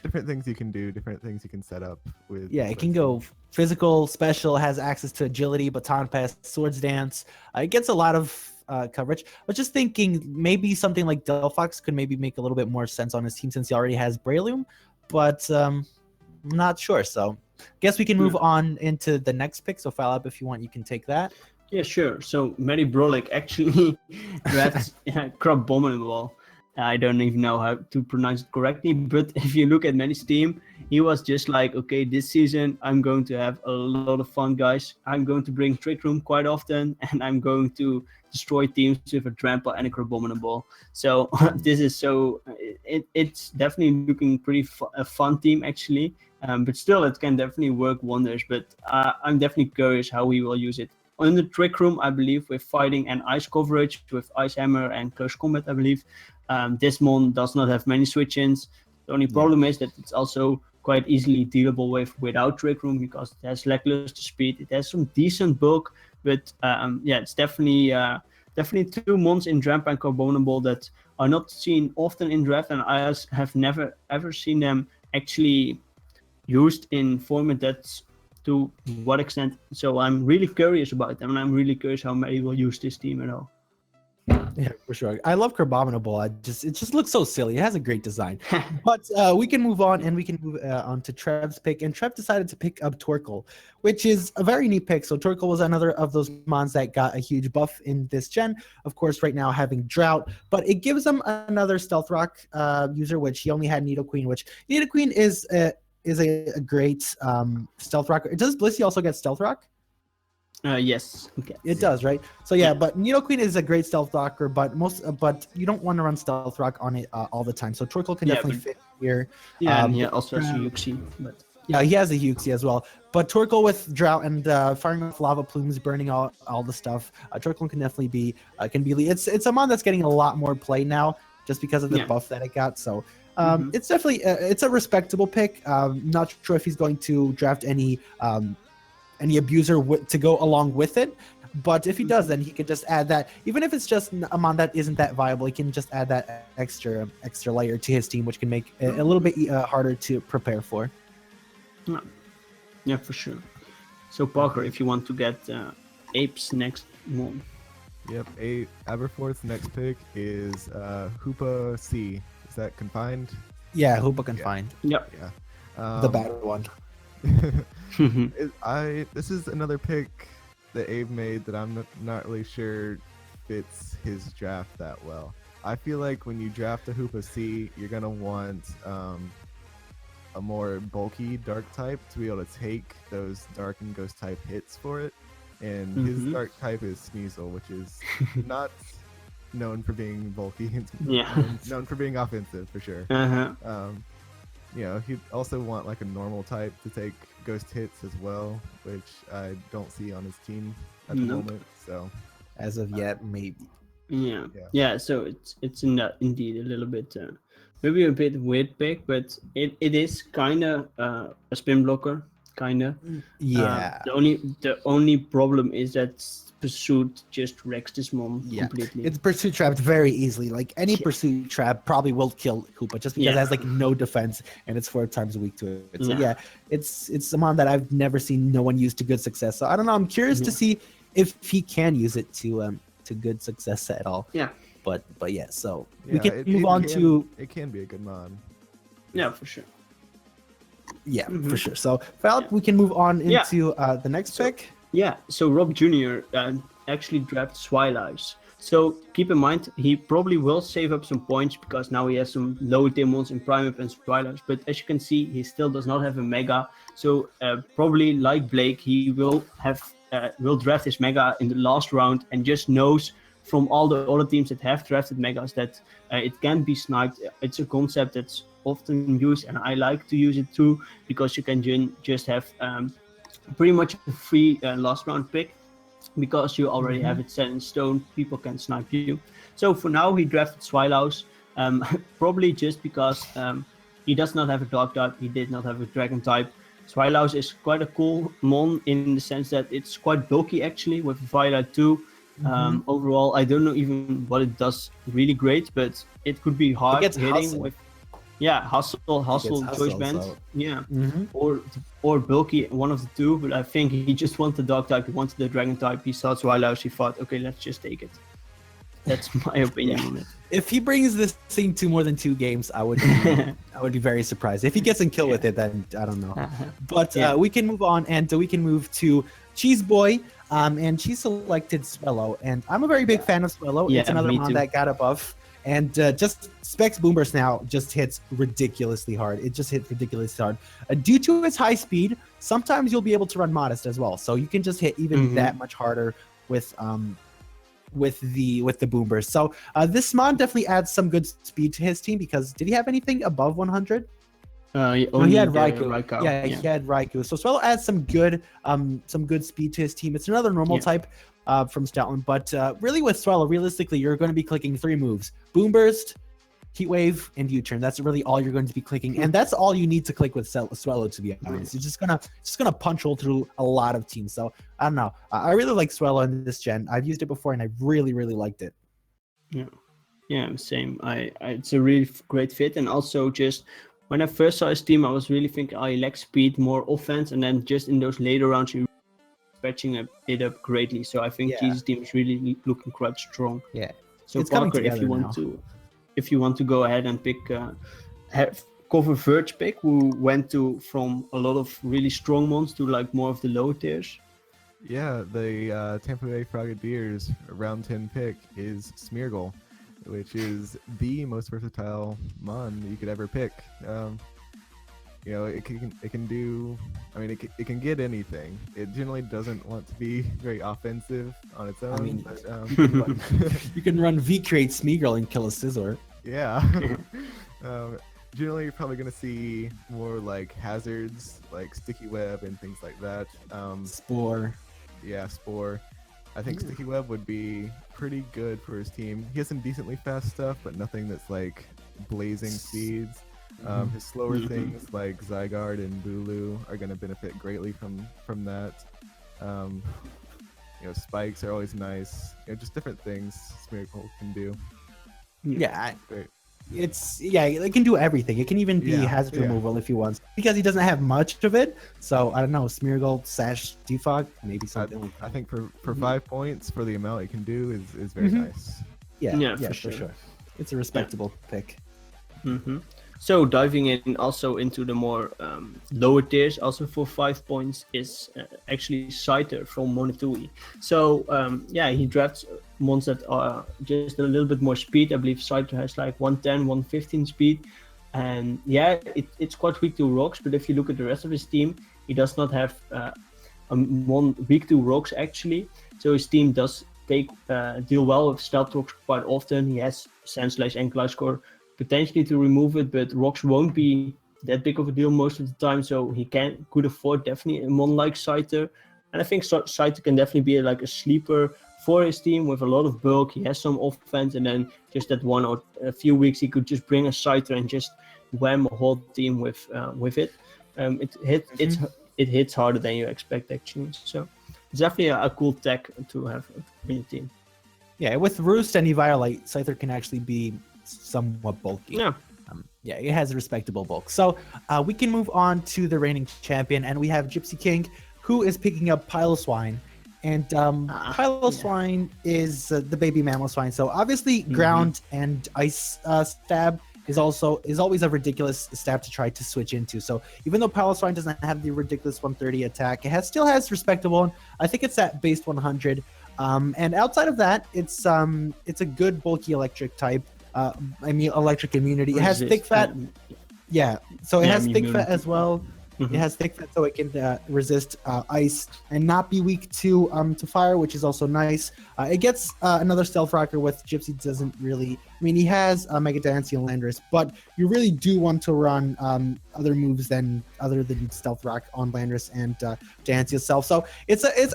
Different things you can do, different things you can set up with. Yeah, it can go physical, special, has access to agility, baton pass, swords dance. It gets a lot of coverage. But just thinking maybe something like Delphox could maybe make a little bit more sense on his team since he already has Breloom, but I'm not sure. So guess we can move on into the next pick. So Falab, if you want, you can take that. Yeah, sure. So Mary Brolick actually drafts Crabominable. I don't even know how to pronounce it correctly, but if you look at Manny's team, he was just like, okay, this season I'm going to have a lot of fun, guys. I'm going to bring Trick Room quite often, and I'm going to destroy teams with a Trample and a Crabominable. So this is it's definitely looking pretty a fun team actually, but still it can definitely work wonders. But I'm definitely curious how we will use it. On the Trick Room, I believe, with fighting and ice coverage, with Ice Hammer and Close Combat, I believe, this mon does not have many switch-ins. The only problem is that it's also quite easily dealable with without Trick Room because it has lackluster speed. It has some decent bulk, but it's definitely two mons in Dramp and Carbonable that are not seen often in draft, and I have never ever seen them actually used in format that's to what extent. So I'm really curious about them, and I'm really curious how Mary will use this team at all. Yeah, for sure. I love Crabominable. It just looks so silly. It has a great design. But we can move on, and we can move on to Trev's pick. And Trev decided to pick up Torkoal, which is a very neat pick. So Torkoal was another of those mons that got a huge buff in this gen. Of course, right now having Drought, but it gives him another Stealth Rock user, which he only had Nidoqueen, which Nidoqueen is a great Stealth Rock. Does Blissey also get Stealth Rock? Yes. Okay. It does, right? So yeah, but Nidoqueen is a great Stealth Rocker, but you don't want to run Stealth Rock on it all the time. So Torkoal can definitely fit here. Yeah, and also has Uxie, but yeah, he has a Uxie as well. But Torkoal with Drought and firing off lava plumes, burning all the stuff, Torkoal can definitely be it's a mon that's getting a lot more play now just because of the buff that it got. So it's definitely it's a respectable pick. Not sure if he's going to draft any abuser to go along with it, but if he does, then he could just add that. Even if it's just a mon that isn't that viable, he can just add that extra layer to his team, which can make it a little bit harder to prepare for. Yeah, for sure. So Parker, if you want to get Ape's next one. Yep, Aberforth's next pick is Hoopa C. Is that confined? Yeah, Hoopa confined. Yep. Yeah. The bad one. This is another pick that Abe made that I'm not really sure fits his draft that well. I feel like when you draft a Hoopa C, you're gonna want a more bulky dark type to be able to take those dark and ghost type hits for it. And his dark type is Sneasel, which is not known for being bulky. It's Yeah. known for being offensive for sure. Uh-huh. He'd also want like a normal type to take ghost hits as well, which I don't see on his team at the Nope. moment. So As of yet, maybe. Yeah. Yeah. Yeah. So it's indeed a little bit maybe a bit weird pick, but it is kind of a spin blocker, kind of. Yeah. The only problem is that pursuit just wrecks this mon Yeah, completely. it's pursuit trapped very easily. Like any Yeah. pursuit trap probably will kill Hoopa just because Yeah. it has like no defense and it's 4 times weak to it. So Yeah. yeah, it's a mon that I've never seen no one use to good success. So I don't know. I'm curious to Yeah. see if he can use it to good success at all. Yeah. But yeah, so we yeah, can move on to it can be a good mod. Yeah, for sure. yeah Mhm. for sure. So Val, Yeah. we can move on Yeah. into the next So- pick. Yeah, so Rob Jr. Actually drafted Swilives. So keep in mind, he probably will save up some points because now he has some low demons in Prime Up and Swilives. But as you can see, he still does not have a Mega. So probably like Blake, he will draft his Mega in the last round and just knows from all the other teams that have drafted Megas that it can be sniped. It's a concept that's often used, and I like to use it too because you can just have pretty much a free last round pick because you already have it set in stone. People can snipe you. So for now, he drafted Swilaus, probably just because he does not have a dog type. He did not have a dragon type. Swilaus is quite a cool mon in the sense that it's quite bulky actually with a Violet 2. Overall, I don't know even what it does really great, but it could be hard gets hitting hustle. with hustle, choice hustle, band. so- Yeah. Mm-hmm. Or bulky, one of the two, but I think he just wanted the dog type, he wanted the dragon type, he saw Swilaus, he thought, okay, let's just take it. That's my opinion on it. If he brings this thing to more than 2 games, I would be very surprised. If he gets in kill with it, then I don't know. But Yeah. we can move on, and we can move to Cheese Boy. And she selected Swellow, and I'm a very big fan of Swellow. Yeah, It's another me mon too. that got a buff, and just Specs Boomburst now just hits ridiculously hard. It just hits ridiculously hard. Due to its high speed, sometimes you'll be able to run Modest as well, so you can just hit even Mhm. that much harder with the Boomburst. So this mon definitely adds some good speed to his team because did he have anything above 100? He No, he had the Raikou. Raikou. Yeah, he had Raikou. So Swellow adds some good speed to his team. It's another normal Yeah. type from Stoutland, but really with Swellow, realistically, you're going to be clicking 3 moves: Boom Burst, Heat Wave, and U-Turn. That's really all you're going to be clicking, and that's all you need to click with Swellow. To be honest, it's just gonna punch hole through a lot of teams. So I don't know. I really like Swellow in this gen. I've used it before, and I really liked it. Yeah, same. It's a really great fit, and also just when I first saw his team, I was really thinking, he lacks speed, more offense, and then just in those later rounds, he patching it up greatly. So I think Yeah. Jesus' team is really looking quite strong. Yeah. So It's coming Parker, if you together want if you want to go ahead and pick cover Verge pick, who went from a lot of really strong mons to like more of the low tiers. Yeah, the Tampa Bay Frogadiers round 10 pick is Smeargle, which is the most versatile mon you could ever pick. It can do. I mean, it can get anything. It generally doesn't want to be very offensive on its own. mean, but, You can run V-Create Smeagol and kill a Scizor. yeah. Generally, you're probably gonna see more like hazards, like Sticky Web and things like that. Spore. Yeah, Spore. I think Sticky Web would be pretty good for his team. He has some decently fast stuff, but nothing that's like blazing speeds. His slower things like Zygarde and Bulu are going to benefit greatly from that. Spikes are always nice. Just different things Smeargle can do. Yeah, Great. it can do everything. It can even be hazard removal if you want, because he doesn't have much of it. So I don't know, Smeargle / Defog, maybe something like that. I think for 5 points for the amount it can do is very nice. Yeah, for for sure. sure. It's a respectable pick. Mm-hmm. So diving in also into the more lower tiers, also for 5 points, is actually Scyther from Monotui. So he drafts mons that are just a little bit more speed. I believe Scyther has like 110, 115 speed. And it's quite weak to rocks, but if you look at the rest of his team, he does not have one weak to rocks actually. So his team does deal well with stealth rocks quite often. He has Sandslash and Gliscor potentially to remove it, but rocks won't be that big of a deal most of the time, so he could afford definitely a mon like Scyther. And I think Scyther can definitely be like a sleeper for his team with a lot of bulk. He has some offense, and then just that one or a few weeks he could just bring a Scyther and just wham a whole team with it. It hits harder than you expect actually. So it's definitely a cool tech to have in your team. Yeah, with Roost and Eviolite, Scyther can actually be somewhat bulky. Yeah. Yeah, it has a respectable bulk. So we can move on to the reigning champion, and we have Gypsy King, who is picking up Piloswine. And Piloswine is the baby Mamoswine. So obviously, ground and ice stab is always a ridiculous stab to try to switch into. So even though Piloswine doesn't have the ridiculous 130 attack, it still has respectable. I think it's at base 100. And outside of that, it's a good bulky electric type. Electric immunity. It has thick fat. Yeah, so it has thick fat as well. It has thick fat, so it can resist ice and not be weak to fire, which is also nice. It gets another stealth rocker, with Gypsy doesn't really. I mean, he has Mega Dancey and Landorus, but you really do want to run other moves other than stealth rock on Landorus and Dancey itself. So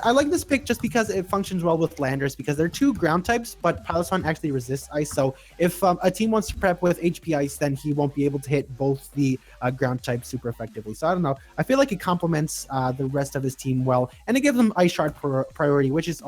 I like this pick just because it functions well with Landorus, because they're two ground types, but Piloswine actually resists ice. So if a team wants to prep with HP ice, then he won't be able to hit both the ground types super effectively. So I don't know. I feel like it complements the rest of his team well, and it gives them ice shard priority, which is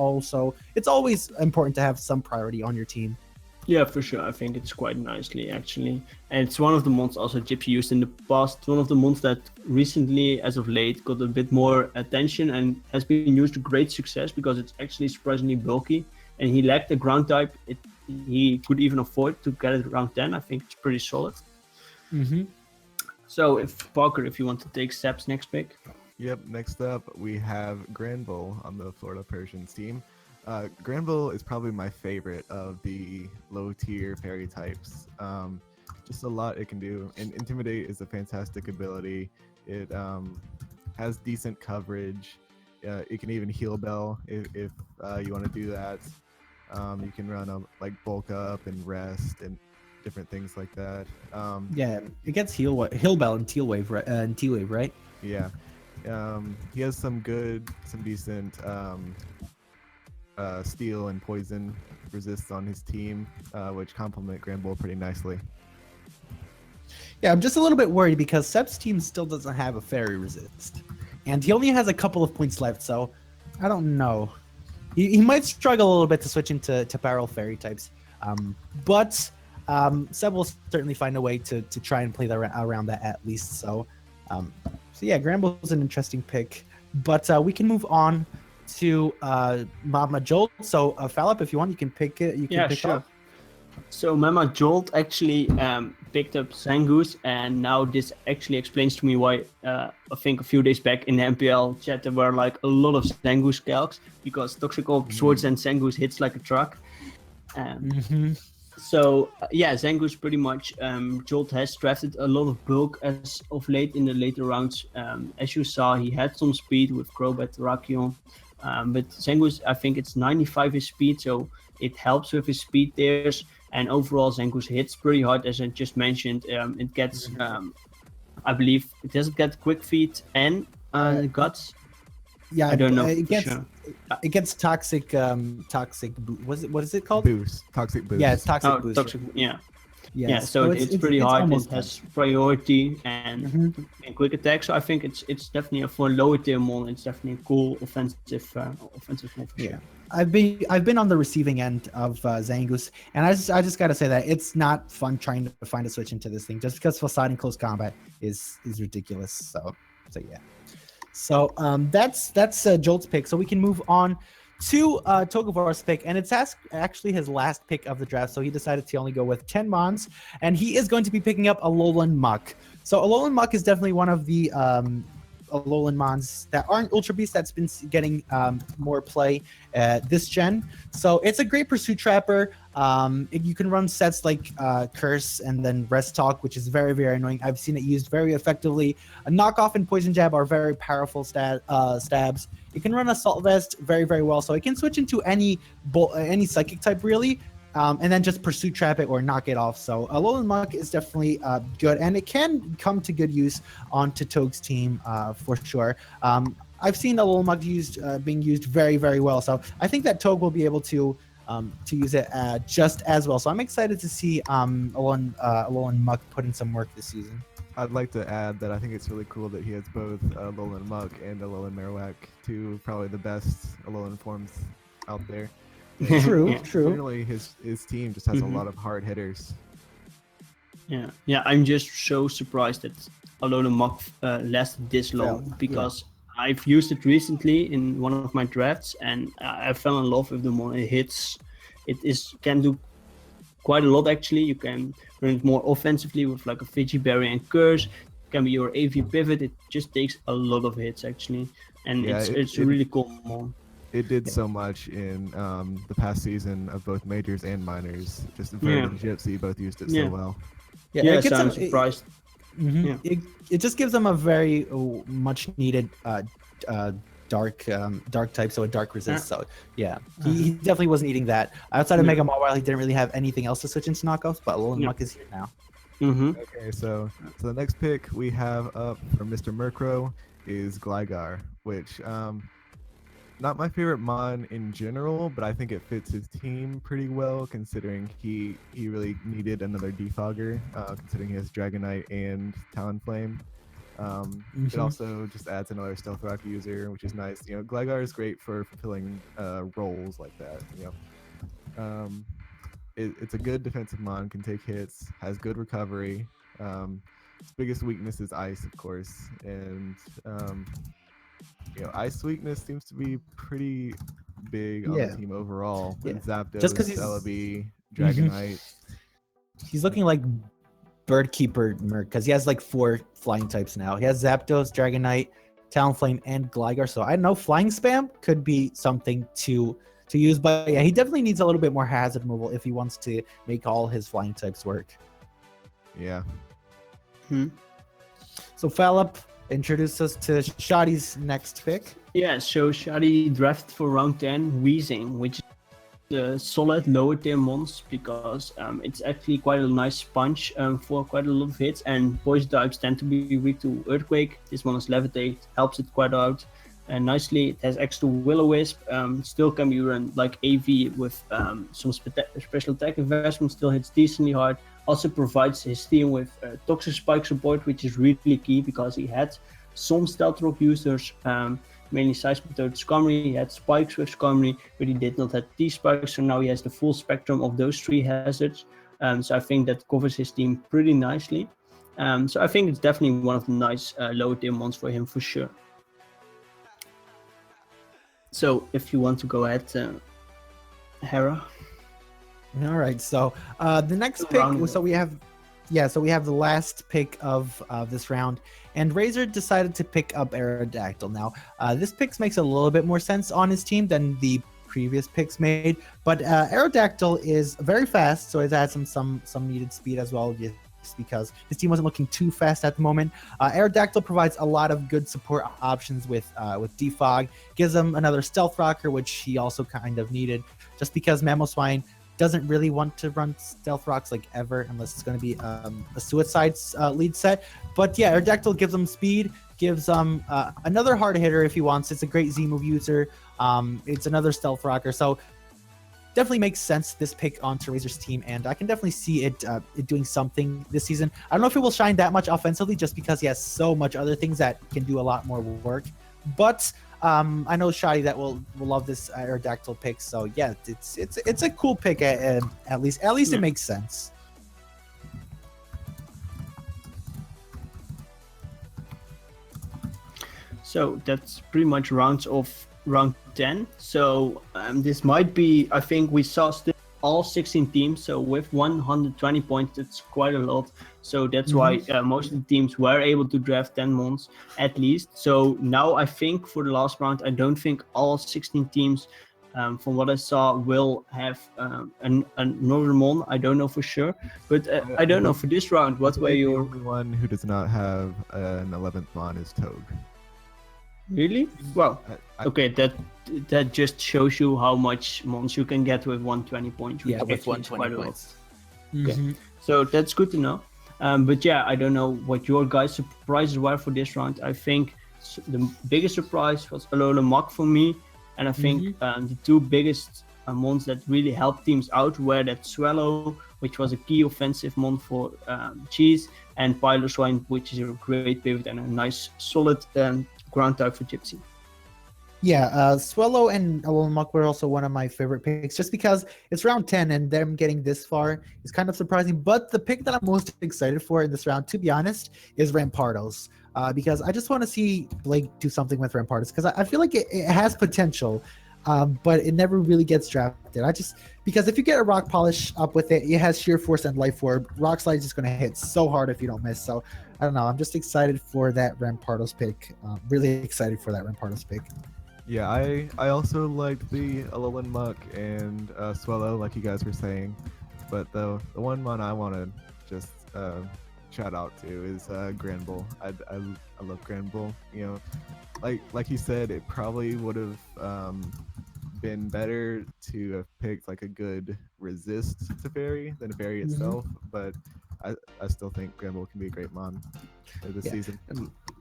it's always important to have some priority on your team. Yeah, for sure. I think it's quite nicely, actually. And it's one of the mons also Gypsy used in the past. It's one of the mons that recently, as of late, got a bit more attention and has been used to great success because it's actually surprisingly bulky. And he lacked a ground type. He could even afford to get it around 10. I think it's pretty solid. So, if you want to take Sep's next pick. Yep, next up we have Granville on the Florida Persians team. Granville is probably my favorite of the low-tier fairy types. Just a lot it can do. And Intimidate is a fantastic ability. It has decent coverage. It can even heal Bell if you want to do that. You can run like bulk up and rest and different things like that. Yeah, it gets heal Bell and T-Wave, right? Yeah. He has some decent steel and poison resists on his team, which complement Granville pretty nicely. Yeah, I'm just a little bit worried because Sep's team still doesn't have a fairy resist, and he only has a couple of points left, so I don't know. He might struggle a little bit to switch into barrel fairy types, but Seb will certainly find a way to try and play around that at least. So yeah, Granville's an interesting pick, but we can move on to Mama Jolt. So Philip, if you want, you can pick it. Sure. Up. So Mama Jolt actually picked up Zangoose, and now this actually explains to me why I think a few days back in the NPL chat there were like a lot of Zangoose calcs, because Toxic Orb Swords and Zangoose hits like a truck. So yeah, Zangoose pretty much, Jolt has drafted a lot of bulk as of late in the later rounds. As you saw, he had some speed with Crobat, Rakion, but Zangoose, I think it's 95 his speed, so it helps with his speed tiers. And overall, Zangoose hits pretty hard, as I just mentioned. It gets, I believe, it doesn't get quick feet and guts. Yeah, I don't know. It gets toxic. What is it called? Boost. Toxic boost. Yeah, it's toxic boost. Toxic, yeah. Yes. Yeah, so it's pretty hard. It has priority and quick attack. So I think it's definitely for a lower tier mon. It's definitely a cool offensive mon for sure. I've been on the receiving end of Zangoose, and I just gotta say that it's not fun trying to find a switch into this thing, just because Facade in close combat is ridiculous. So yeah. So that's Jolt's pick. So we can move on to Togevar's pick, and it's actually his last pick of the draft. So he decided to only go with 10 Mons, and he is going to be picking up Alolan Muck. So Alolan Muck is definitely one of the Alolan Mons that aren't Ultra Beast that's been getting more play this gen. So it's a great Pursuit Trapper. You can run sets like Curse and then Rest Talk, which is very, very annoying. I've seen it used very effectively. A Knockoff and Poison Jab are very powerful stabs. It can run Assault Vest very, very well. So it can switch into any Psychic type, really. And then just Pursuit Trap it or knock it off. So Alolan Muck is definitely good, and it can come to good use onto Toge's team for sure. I've seen Alolan Muck being used very, very well. So I think that Toge will be able to use it just as well. So I'm excited to see Alolan Muck put in some work this season. I'd like to add that I think it's really cool that he has both Alolan Muck and Alolan Marowak, two probably the best Alolan forms out there. True. Generally, his team just has Mhm. a lot of hard hitters. Yeah. I'm just so surprised that Alolan Muck lasted this long Yeah. because I've used it recently in one of my drafts and I fell in love with the more it hits. Can do quite a lot actually. You can run it more offensively with like a Fidgy Berry and Curse. It can be your AV pivot. It just takes a lot of hits actually, and Yeah, it's it- really cool. Mon. It did so much in the past season of both majors and minors. Just very Yeah. legit, so you both used it Yeah. so well. Yeah, Yeah, it gets so I'm them- surprised. Mhm. Yeah. It just gives them a very much needed dark type, so a dark resist. So yeah, he definitely wasn't eating that. Outside of Yeah. Mega Mawile, he didn't really have anything else to switch into knockoffs, but Alolan Yeah. Muck is here now. Mm-hmm. Okay, so the next pick we have up from Mr. Murkrow is Gligar, which not my favorite mon in general, but I think it fits his team pretty well considering he really needed another defogger, considering he has Dragonite and Talonflame. It also just adds another Stealth Rock user, which is nice. You know, Gligar is great for fulfilling roles like that. You know, it's a good defensive mon, can take hits, has good recovery. Its biggest weakness is ice, of course, and you know, ice weakness seems to be pretty big on Yeah. the team overall. Yeah. With Zapdos, Just 'cause he's- Celebi, Dragonite. He's looking like Bird Keeper Merc because he has like 4 flying types now. He has Zapdos, Dragonite, Talonflame, and Gligar. So I know flying spam could be something to use, but yeah, he definitely needs a little bit more hazard removal if he wants to make all his flying types work. Yeah. So Philip, introduce us to Shadi's next pick. Yeah, so Shadi drafted for round 10 Weezing, which is a solid lower tier mons because it's actually quite a nice sponge for quite a lot of hits, and poison types tend to be weak to Earthquake. This one is Levitate, helps it quite out and nicely. It has extra Will-O-Wisp, still can be run like AV with some special attack investment, still hits decently hard. Also provides his team with Toxic Spike support, which is really key because he had some Stealth Rock users, mainly Seismitoad Skarmory. He had Spikes with Skarmory, but he did not have T-Spikes, so now he has the full spectrum of those 3 hazards. So I think that covers his team pretty nicely. So I think it's definitely one of the nice lower tier mons for him for sure. So if you want to go ahead, Hera. All right, so the next pick. So we have the last pick of this round, and Razor decided to pick up Aerodactyl. Now, this pick makes a little bit more sense on his team than the previous picks made, but Aerodactyl is very fast, so it adds some needed speed as well, just because his team wasn't looking too fast at the moment. Aerodactyl provides a lot of good support options with Defog, gives him another Stealth Rocker, which he also kind of needed, just because Mamoswine doesn't really want to run Stealth Rocks like ever unless it's going to be a Suicide lead set. But yeah, Aerodactyl gives him speed, gives him another hard hitter if he wants. It's a great Z-move user. It's another Stealth Rocker. So definitely makes sense, this pick onto Razor's team, and I can definitely see it doing something this season. I don't know if it will shine that much offensively just because he has so much other things that can do a lot more work. But I know Shadi that will love this Aerodactyl pick. So yeah, it's a cool pick at least Yeah. it makes sense. So that's pretty much rounds off round 10. So this might be, I think we saw still all 16 teams. So with 120 points, it's quite a lot. So that's why most of the teams were able to draft 10 mons at least. So now I think for the last round, I don't think all 16 teams From what I saw, will have another mon. I don't know for sure, but I don't know for this round. What were The your only one who does not have an 11th mon is Togue. really? Well, I- okay, that just shows you how much mons you can get with 120 points. Which Yeah, with actually is 120 quite a lot. points. Okay. Mhm. So that's good to know. But yeah, I don't know what your guys' surprises were for this round. I think the biggest surprise was Alola Mach for me. And I think the two biggest mons that really helped teams out were that Swallow, which was a key offensive mon for Cheese, and Piloswine, which is a great pivot and a nice solid ground type for Gypsy. Yeah, Swallow and Alolan were also one of my favorite picks, just because it's round 10 and them getting this far is kind of surprising. But the pick that I'm most excited for in this round, to be honest, is Rampardos. Because I just want to see Blake do something with Rampardos, because I feel like it has potential, but it never really gets drafted. Because if you get a Rock Polish up with it, it has Sheer Force and Life Orb. Rock Slide is just going to hit so hard if you don't miss. So I don't know. I'm just excited for that Rampardos pick. Really excited for that Rampardos pick. Yeah, I also liked the Alolan Muck and Swallow, like you guys were saying, but the one mon I want to just shout out to is Granbull. I love Granbull. You know, like you said, it probably would have been better to have picked like a good resist to Fairy than a Fairy itself, but I still think Granbull can be a great mon this season.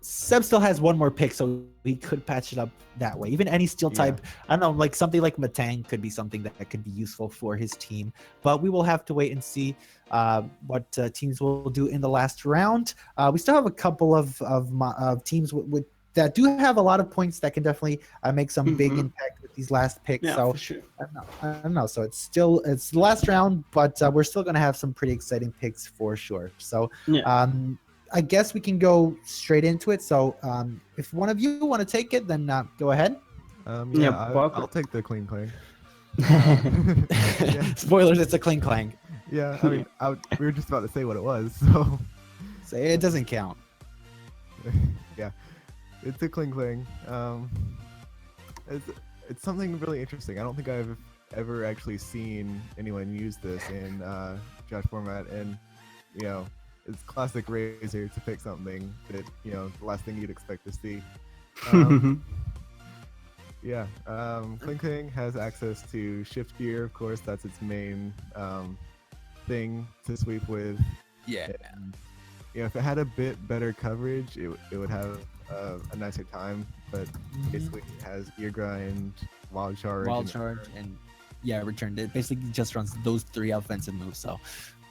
Seb still has one more pick, so he could patch it up that way. Even any steel type, I don't know, like something like Matang could be something that could be useful for his team. But we will have to wait and see what teams will do in the last round. We still have a couple of teams with that do have a lot of points that can definitely make some big impact with these last picks. Yeah, so for sure. I don't know. So it's the last round, but we're still gonna have some pretty exciting picks for sure. So I guess we can go straight into it. So if one of you want to take it, then go ahead. I'll take the Clean Clang. Spoilers, it's a Cling Clang. Yeah, I mean, we were just about to say what it was, so. Say it doesn't count. Yeah, it's a Cling Clang. It's something really interesting. I don't think I've ever actually seen anyone use this in draft format, and you know, it's classic Razor to pick something that, you know, the last thing you'd expect to see. Cling Clang has access to Shift Gear, of course. That's its main thing to sweep with. Yeah. And, you know, if it had a bit better coverage, it would have a nicer time. But basically, it has Ear Grind, Wild Charge, and Returned. It basically just runs those three offensive moves. So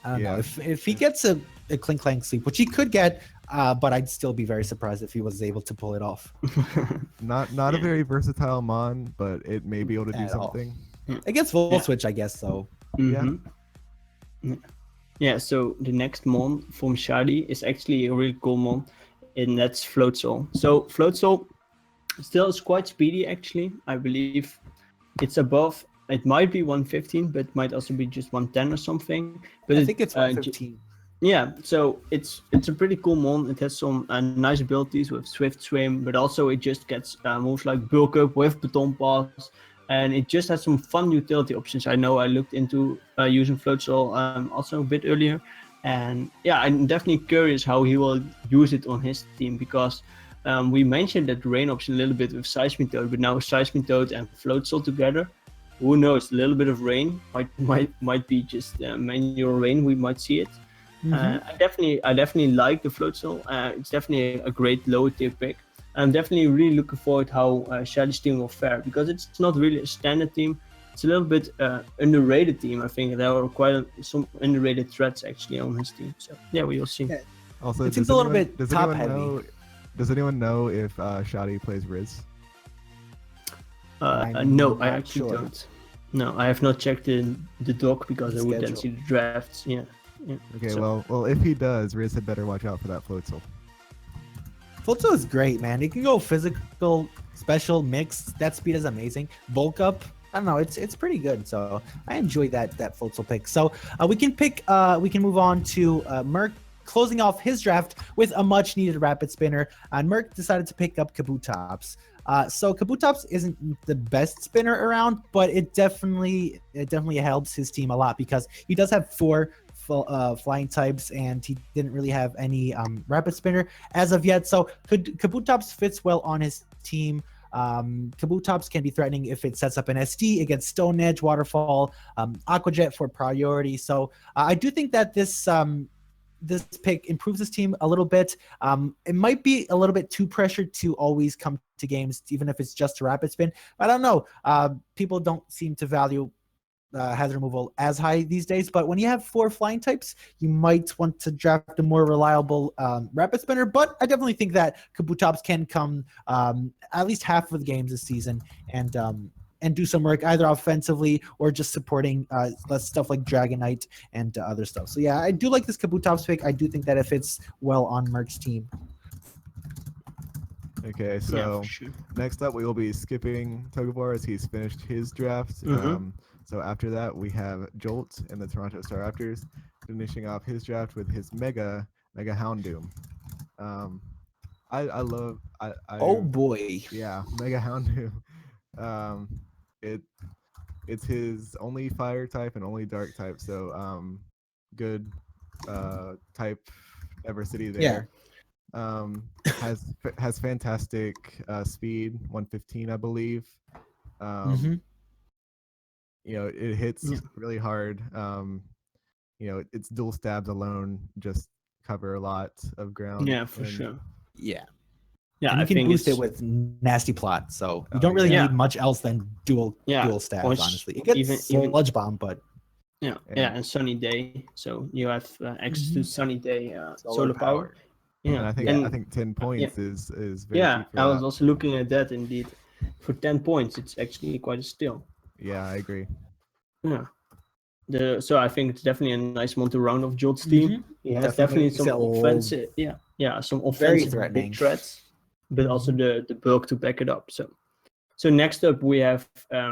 I don't know if he gets a Cling Clang sleep, which he could get, but I'd still be very surprised if he was able to pull it off. Not a very versatile mon, but it may be able to do something. Against Volt Switch, I guess so. Yeah, so the next mon from Shadi is actually a really cool mon, and that's Floatzel. So Floatzel still is quite speedy, actually. I believe it's above. It might be 115, but might also be just 110 or something. But I think it's 115. Yeah, so it's a pretty cool mon. It has some nice abilities with Swift Swim, but also it just gets moves like Bulk Up with Baton Pass, and it just has some fun utility options. I know I looked into using Floatzel also a bit earlier, and yeah, I'm definitely curious how he will use it on his team, because we mentioned that rain option a little bit with Seismitoad, but now Seismitoad and Floatzel together, who knows? A little bit of rain might be just manual rain. We might see it. I definitely like the Floatzel. It's definitely a great lower tier pick. I'm definitely really looking forward how Shadi's team will fare, because it's not really a standard team. It's a little bit underrated team. I think there are quite some underrated threats actually on his team. So yeah, we will see. Yeah. Also, It seems a little bit top heavy. Does anyone know if Shadi plays Riz? No, I actually don't. No, I have not checked the doc because I would then see the drafts. Yeah. Okay, so, well, if he does, Riz had better watch out for that Floatzel. Floatzel is great, man. It can go physical, special, mixed. That speed is amazing. Bulk up, I don't know. It's pretty good. So I enjoy that Floatzel pick. So we can move on to Merc, closing off his draft with a much needed rapid spinner. And Merc decided to pick up Kabutops. So Kabutops isn't the best spinner around, but it definitely helps his team a lot because he does have four flying types, and he didn't really have any rapid spinner as of yet. So Kabutops fits well on his team. Kabutops can be threatening if it sets up an SD against Stone Edge, Waterfall, Aqua Jet for priority. So I do think that this pick improves his team a little bit. It might be a little bit too pressured to always come to games, even if it's just a rapid spin. I don't know. People don't seem to value hazard removal as high these days, but when you have four flying types, you might want to draft a more reliable rapid spinner. But I definitely think that Kabutops can come at least half of the games this season and do some work either offensively or just supporting stuff like Dragonite and other stuff. So yeah, I do like this Kabutops pick. I do think that it fits well on Merc's team. Okay, so Yeah, for sure. next up we will be skipping Togevar as he's finished his draft. So after that we have Jolt and the Toronto Star Raptors finishing off his draft with his Mega Houndoom. I love Oh boy. yeah, Mega Houndoom. It's his only fire type and only dark type, so good type diversity there. Has fantastic speed, 115 I believe. You know, it hits really hard. You know, its dual stabs alone just cover a lot of ground. Yeah, for sure. Yeah. Yeah, and you I can think boost it's it with nasty plot, so you don't really need much else than dual stabs. Honestly, it gets Sludge Bomb, but yeah, and Sunny Day, so you have access to Sunny Day solar power. Yeah, and I think 10 points is very cheap for I was that. also looking at that indeed. For 10 points, it's actually quite a steal. Yeah, I agree. Yeah. So I think it's definitely a nice one to round off Jolt's team. He has definitely some offensive, some offensive big threats, but also the bulk to back it up. So next up we have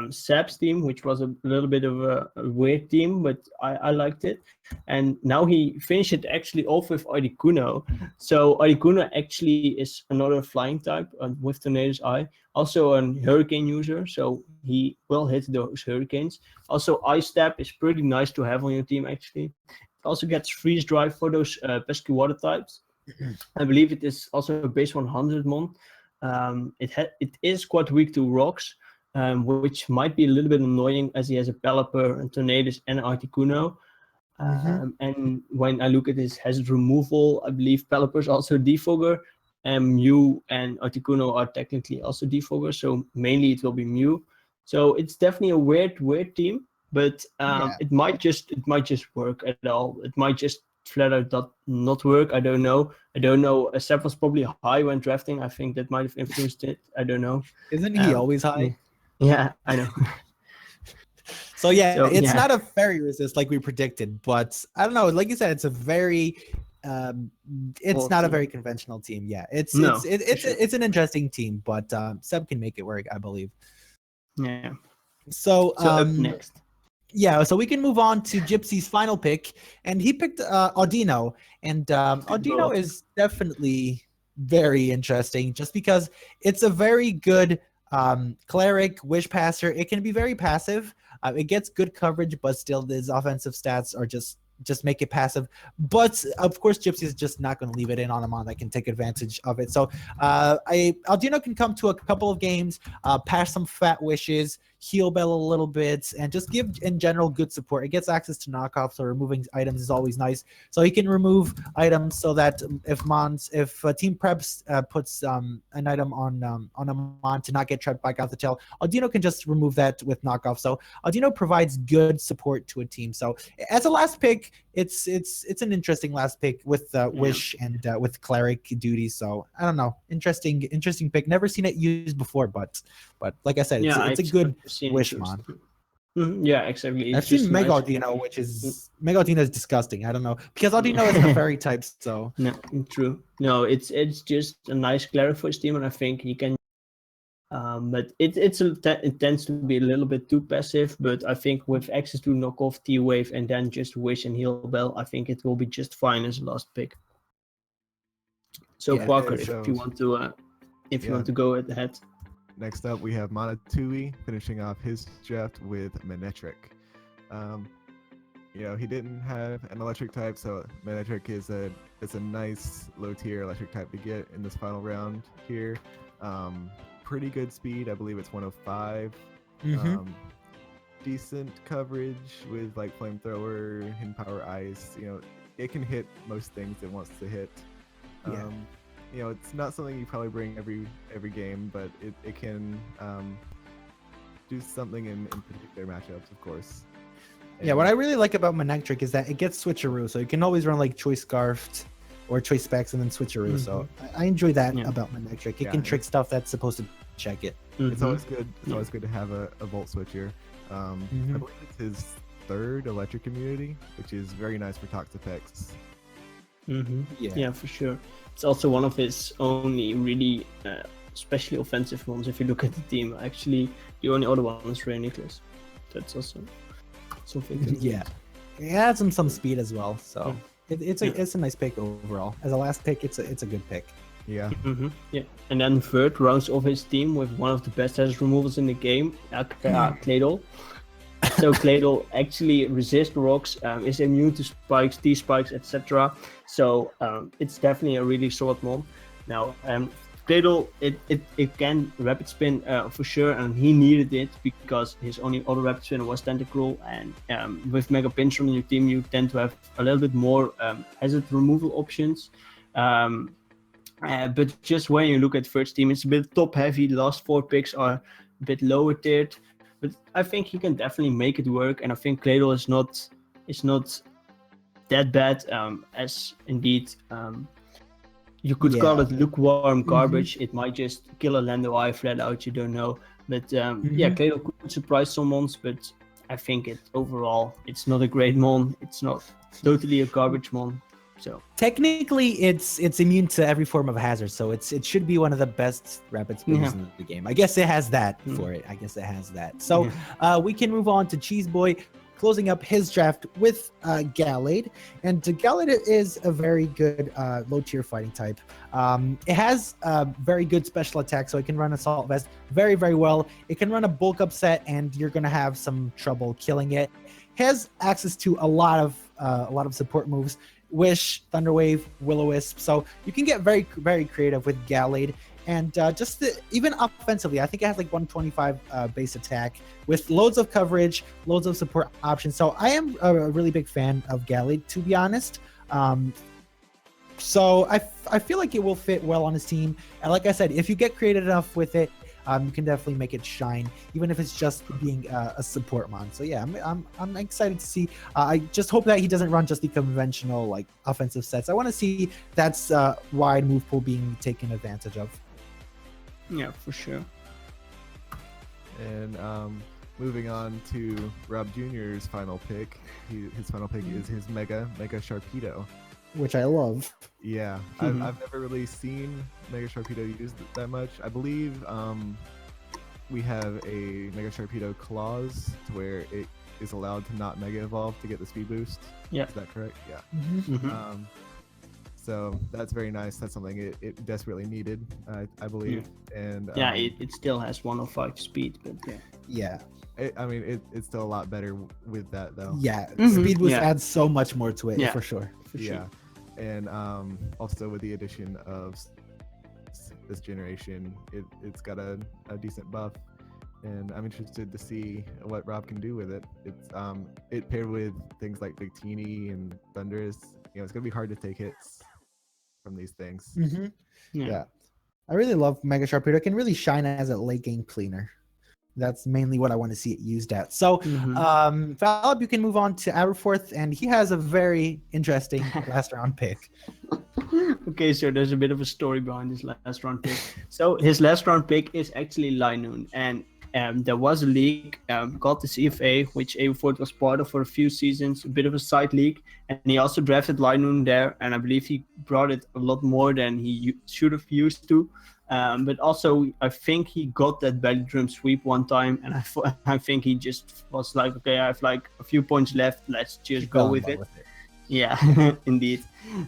Sab's team, which was a little bit of a weird team, but I liked it. And now he finished it actually off with Articuno. So Articuno actually is another flying type with Tornado's Eye, also a hurricane user, so he will hit those hurricanes. Also, Ice Stab is pretty nice to have on your team actually. It also gets Freeze Drive for those pesky water types. I believe it is also a base 100 mon. It is quite weak to rocks, which might be a little bit annoying as he has a Pelipper and Tornadus and Articuno. And when I look at his hazard removal, I believe Pelipper is also Defogger, and Mew and Articuno are technically also Defogger, so mainly it will be Mew. So it's definitely a weird team, but it might just work at all. It might just flat out not work. I don't know. Seb was probably high when drafting. I think that might have influenced it. I don't know. Isn't he always high? Yeah, I know. So it's not a fairy resist like we predicted, but I don't know. Like you said, it's a very it's not a very conventional team. Yeah, it's an interesting team, but Seb can make it work, I believe. Yeah. So up next. Yeah, so we can move on to Gypsy's final pick, and he picked Audino, and Audino is definitely very interesting just because it's a very good cleric wish passer. It can be very passive. It gets good coverage, but still his offensive stats are just make it passive. But of course, Gypsy is just not going to leave it in on a mon that can take advantage of it. So Audino can come to a couple of games, pass some fat wishes, heal Bell a little bit, and just give in general good support. It gets access to knockoffs, so removing items is always nice. So he can remove items so that if Team Preps puts an item on a mon to not get trapped back out the tail, Audino can just remove that with knockoff. So Audino provides good support to a team. So as a last pick, it's an interesting last pick with wish and with cleric duty. So I don't know, interesting pick. Never seen it used before, but like I said, it's a good wish mon. Yeah, exactly. I've seen Mega Audino, which is Mega Audino is disgusting. I don't know because Audino is the fairy type. So no, true. No, it's just a nice cleric for his team, and I think he can. But it tends to be a little bit too passive. But I think with access to knockoff T-Wave and then just wish and heal Bell, I think it will be just fine as a last pick. So Parker, if you want to go ahead. next up, we have Monatui finishing off his draft with Manectric. He didn't have an electric type, so Manectric is a nice low tier electric type to get in this final round here. Pretty good speed, I believe it's 105. Decent coverage with like flamethrower, hidden power, ice. It can hit most things it wants to hit. It's not something you probably bring every game, but it can do something in particular matchups, of course. Yeah, what I really like about Manectric is that it gets switcheroo, so you can always run like Choice Scarfed or Choice Specs and then switcheroo. So I enjoy that about Manectric. It can trick stuff that's supposed to check it. It's always good. It's always good to have a Volt Switcher. I believe it's his third electric immunity, which is very nice for Toxapex. Yeah, for sure. It's also one of his only really especially offensive ones. If you look at the team, actually, the only other one is Ray Nicholas. That's also something. Yeah, it adds him some speed as well. So it's a nice pick overall. As a last pick, it's a good pick. Yeah. Yeah. And then third rounds off his team with one of the best hazard removals in the game, Claydol. So Claydol actually resists rocks, is immune to spikes, T-spikes, etc. So it's definitely a really solid mon. Now, Claydol, it can rapid spin for sure, and he needed it because his only other rapid spin was Tentacruel, and with Mega Pinch on your team, you tend to have a little bit more hazard removal options. But just when you look at first team, it's a bit top heavy. The last 4 picks are a bit lower tiered, but I think he can definitely make it work. And I think Claydol is not that bad, as indeed you could call it lukewarm garbage. It might just kill a Lando Eye flat out. You don't know, but Claydol could surprise someone. But I think overall it's not a great mon. It's not totally a garbage mon. So technically, it's immune to every form of hazard, so it should be one of the best rapid spinners in the game. I guess it has that for it. I guess it has that. So we can move on to Cheese Boy, closing up his draft with Gallade, and Gallade is a very good low tier fighting type. It has very good special attack, so it can run Assault Vest very, very well. It can run a bulk upset, and you're gonna have some trouble killing it. It has access to a lot of support moves. Wish, Thunderwave, Will-O-Wisp. So you can get very, very creative with Gallade. And even offensively, I think it has like 125 base attack with loads of coverage, loads of support options. So I am a really big fan of Gallade, to be honest. So I feel like it will fit well on his team. And like I said, if you get creative enough with it, you can definitely make it shine, even if it's just being a support mon. So yeah, I'm excited to see. I just hope that he doesn't run just the conventional like offensive sets. I want to see that's wide move pool being taken advantage of. Yeah, for sure. And moving on to Rob Jr.'s final pick. His final pick is his Mega Sharpedo, which I love. Yeah, I've never really seen Mega Sharpedo used that much. I believe we have a Mega Sharpedo clause to where it is allowed to not Mega Evolve to get the speed boost. Yeah. Is that correct? Yeah. So that's very nice. That's something it desperately needed, I believe. And it still has 105 speed, but yeah. It's still a lot better with that though. Yeah, speed boost adds so much more to it, for sure. Yeah. And also with the addition of this generation, it's got a decent buff, and I'm interested to see what Rob can do with it. It's it paired with things like Victini and Thunderous. It's gonna be hard to take hits from these things. Yeah, I really love Mega Sharpedo. It can really shine as a late game cleaner. That's mainly what I want to see it used at. So, Valib, you can move on to Aberforth, and he has a very interesting last round pick. Okay, so there's a bit of a story behind this last round pick. So his last round pick is actually Linoon, and there was a league called the CFA, which Aberforth was part of for a few seasons, a bit of a side league, and he also drafted Linoon there, and I believe he brought it a lot more than he should have used to. But also, I think he got that belly drum sweep one time, and I think he just was like, okay, I have like a few points left, let's just go with it. Yeah, indeed.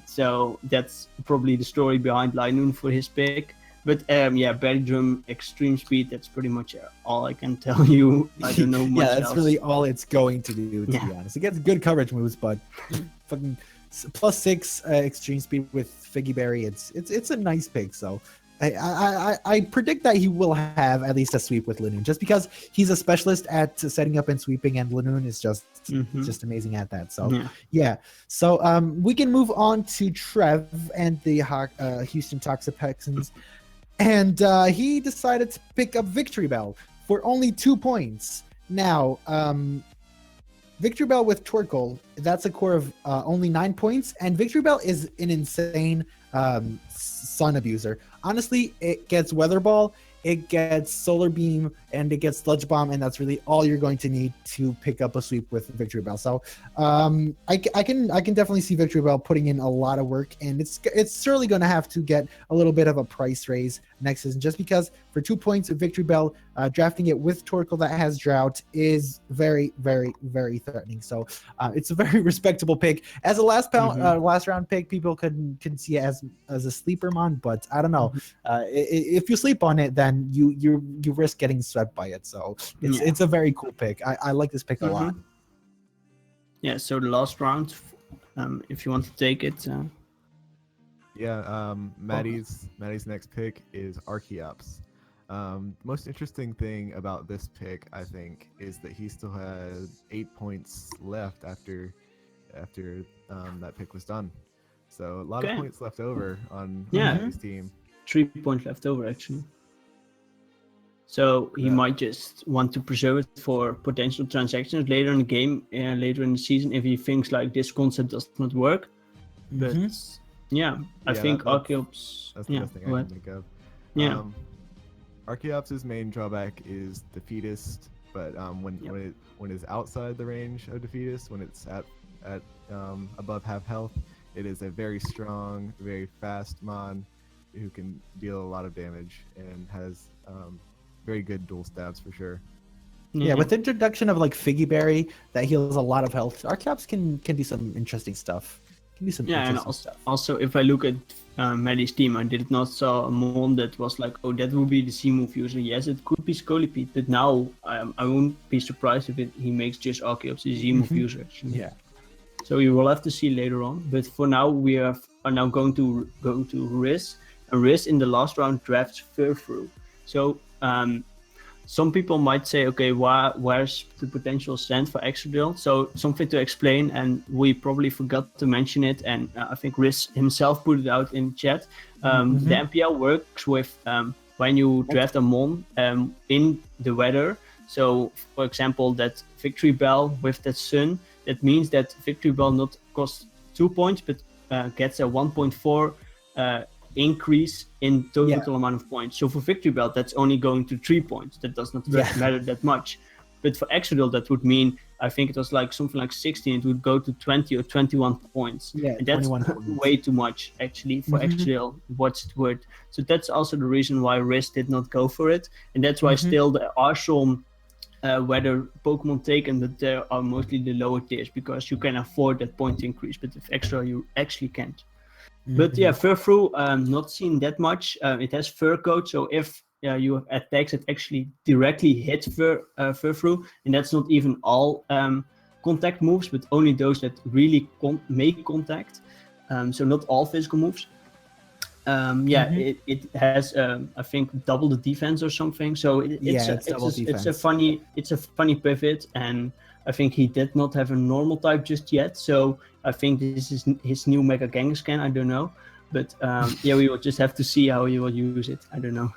So that's probably the story behind Linoon for his pick. But yeah, Bergdrum, extreme speed. That's pretty much all I can tell you. I don't know much yeah, that's else. really all it's going to do, to be honest. It gets good coverage moves, but fucking +6 extreme speed with Figgy Berry. It's a nice pick. So I predict that he will have at least a sweep with Lanoon, just because he's a specialist at setting up and sweeping, and Lanoon is just amazing at that. So yeah. So we can move on to Trev and the Houston Toxapexians, and he decided to pick up Victory Bell for only 2 points. Now, Victory Bell with Torkoal, that's a core of only 9 points, and Victory Bell is an insane Sun abuser. Honestly, it gets Weather Ball, it gets Solar Beam, and it gets Sludge Bomb, and that's really all you're going to need to pick up a sweep with Victory Bell. So I can definitely see Victory Bell putting in a lot of work, and it's certainly going to have to get a little bit of a price raise next season, just because for 2 points of Victory Bell, drafting it with Torkoal that has Drought is very, very, very threatening. So it's a very respectable pick. As a last round pick, people can see it as a sleeper mon, but I don't know. If you sleep on it, then you risk getting swept by it. So it's a very cool pick. I like this pick a lot. Yeah. So the last round, if you want to take it. Maddie's next pick is Archeops. Most interesting thing about this pick, I think, is that he still has 8 points left after that pick was done. So a lot of points left over on Maddie's team. 3 points left over, actually. So he might just want to preserve it for potential transactions later in the game, later in the season, if he thinks like this concept does not work. But I think Archeops. That's the best thing I can think of. Yeah. Archeops' main drawback is defeatist, but when it's outside the range of defeatist, when it's at above half health, it is a very strong, very fast mon who can deal a lot of damage and has very good dual stabs for sure. Yeah, with the introduction of like Figgy Berry that heals a lot of health, Archeops can do some interesting stuff. And also if I look at Maddie's team, I did not saw a mon that was like, oh, that would be the C move user. Yes, it could be Scolipede, but now I won't be surprised if he makes just Archeops the Z move user. Yeah. So we will have to see later on. But for now, we are now going to go to Riz. And Riz in the last round drafts Furfru. So some people might say, okay, where's the potential send for Exodil? So something to explain, and we probably forgot to mention it, and I think Riz himself put it out in chat. The NPL works with when you draft a mon in the weather. So, for example, that Victory Bell with that Sun, that means that Victory Bell not costs 2 points, but gets a 1.4 increase in total amount of points. So for Victory Bell, that's only going to 3 points. That does not matter that much. But for Exodil, that would mean, I think it was like something like 16, it would go to 20 or 21 points. Yeah, and that's way too much, actually, for Exodil. What's it worth? So that's also the reason why Riz did not go for it. And that's why still there are some weather Pokemon taken, but there are mostly the lower tiers, because you can afford that point increase. But with Exodil, you actually can't. But yeah, Furfru, not seen that much. It has Fur Coat, so if you have attacks that actually directly hit Furfru, and that's not even all contact moves, but only those that really make contact. So not all physical moves. It has I think double the defense or something. So it's a funny pivot, and I think he did not have a normal type just yet. So I think this is his new Mega Kangaskhan. I don't know, but we will just have to see how he will use it. I don't know.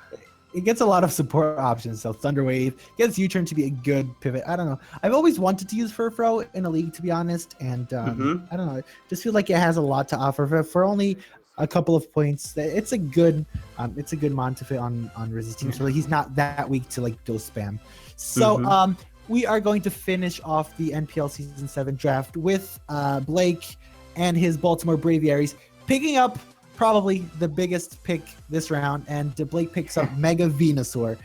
It gets a lot of support options. So Thunder Wave gets U-Turn to be a good pivot. I don't know. I've always wanted to use Furfro in a league, to be honest, and I don't know. It just feels like it has a lot to offer for only a couple of points. It's a good mon to fit on Riz's team. So he's not that weak to like go spam. So we are going to finish off the NPL Season 7 draft with Blake and his Baltimore Braviaries picking up probably the biggest pick this round, and Blake picks up Mega Venusaur.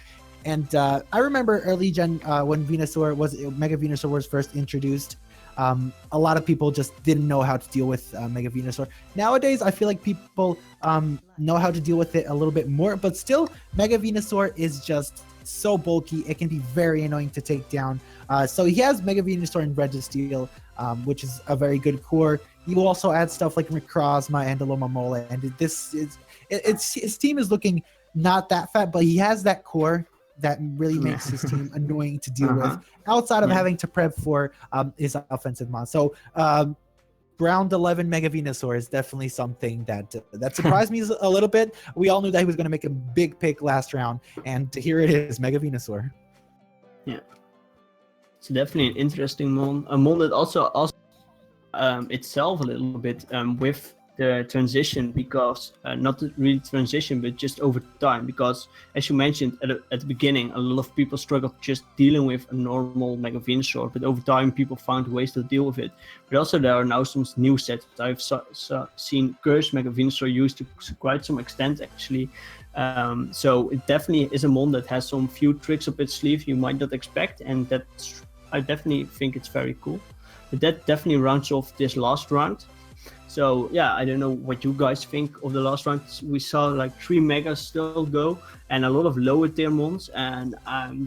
And I remember early gen when Mega Venusaur was first introduced. A lot of people just didn't know how to deal with Mega Venusaur. Nowadays, I feel like people know how to deal with it a little bit more, but still, Mega Venusaur is just so bulky. It can be very annoying to take down. So he has Mega Venusaur and Registeel, which is a very good core. He will also add stuff like Microzma and Alomomola, and his team is looking not that fat, but he has that core that really makes his team annoying to deal with outside of having to prep for his offensive mon. So round 11 Mega Venusaur is definitely something that surprised me a little bit. We all knew that he was going to make a big pick last round, and here it is, Mega Venusaur. Yeah, it's definitely an interesting mon. A mon that also itself a little bit with the transition, because not really transition, but just over time, because as you mentioned at the beginning, a lot of people struggled just dealing with a normal Mega Venusaur, but over time people found ways to deal with it. But also there are now some new sets. I've seen Curse Mega Venusaur used to quite some extent actually. So it definitely is a mon that has some few tricks up its sleeve you might not expect, and I definitely think it's very cool. But that definitely rounds off this last round. So yeah, I don't know what you guys think of the last round. We saw like 3 megas still go, and a lot of lower tier mons, and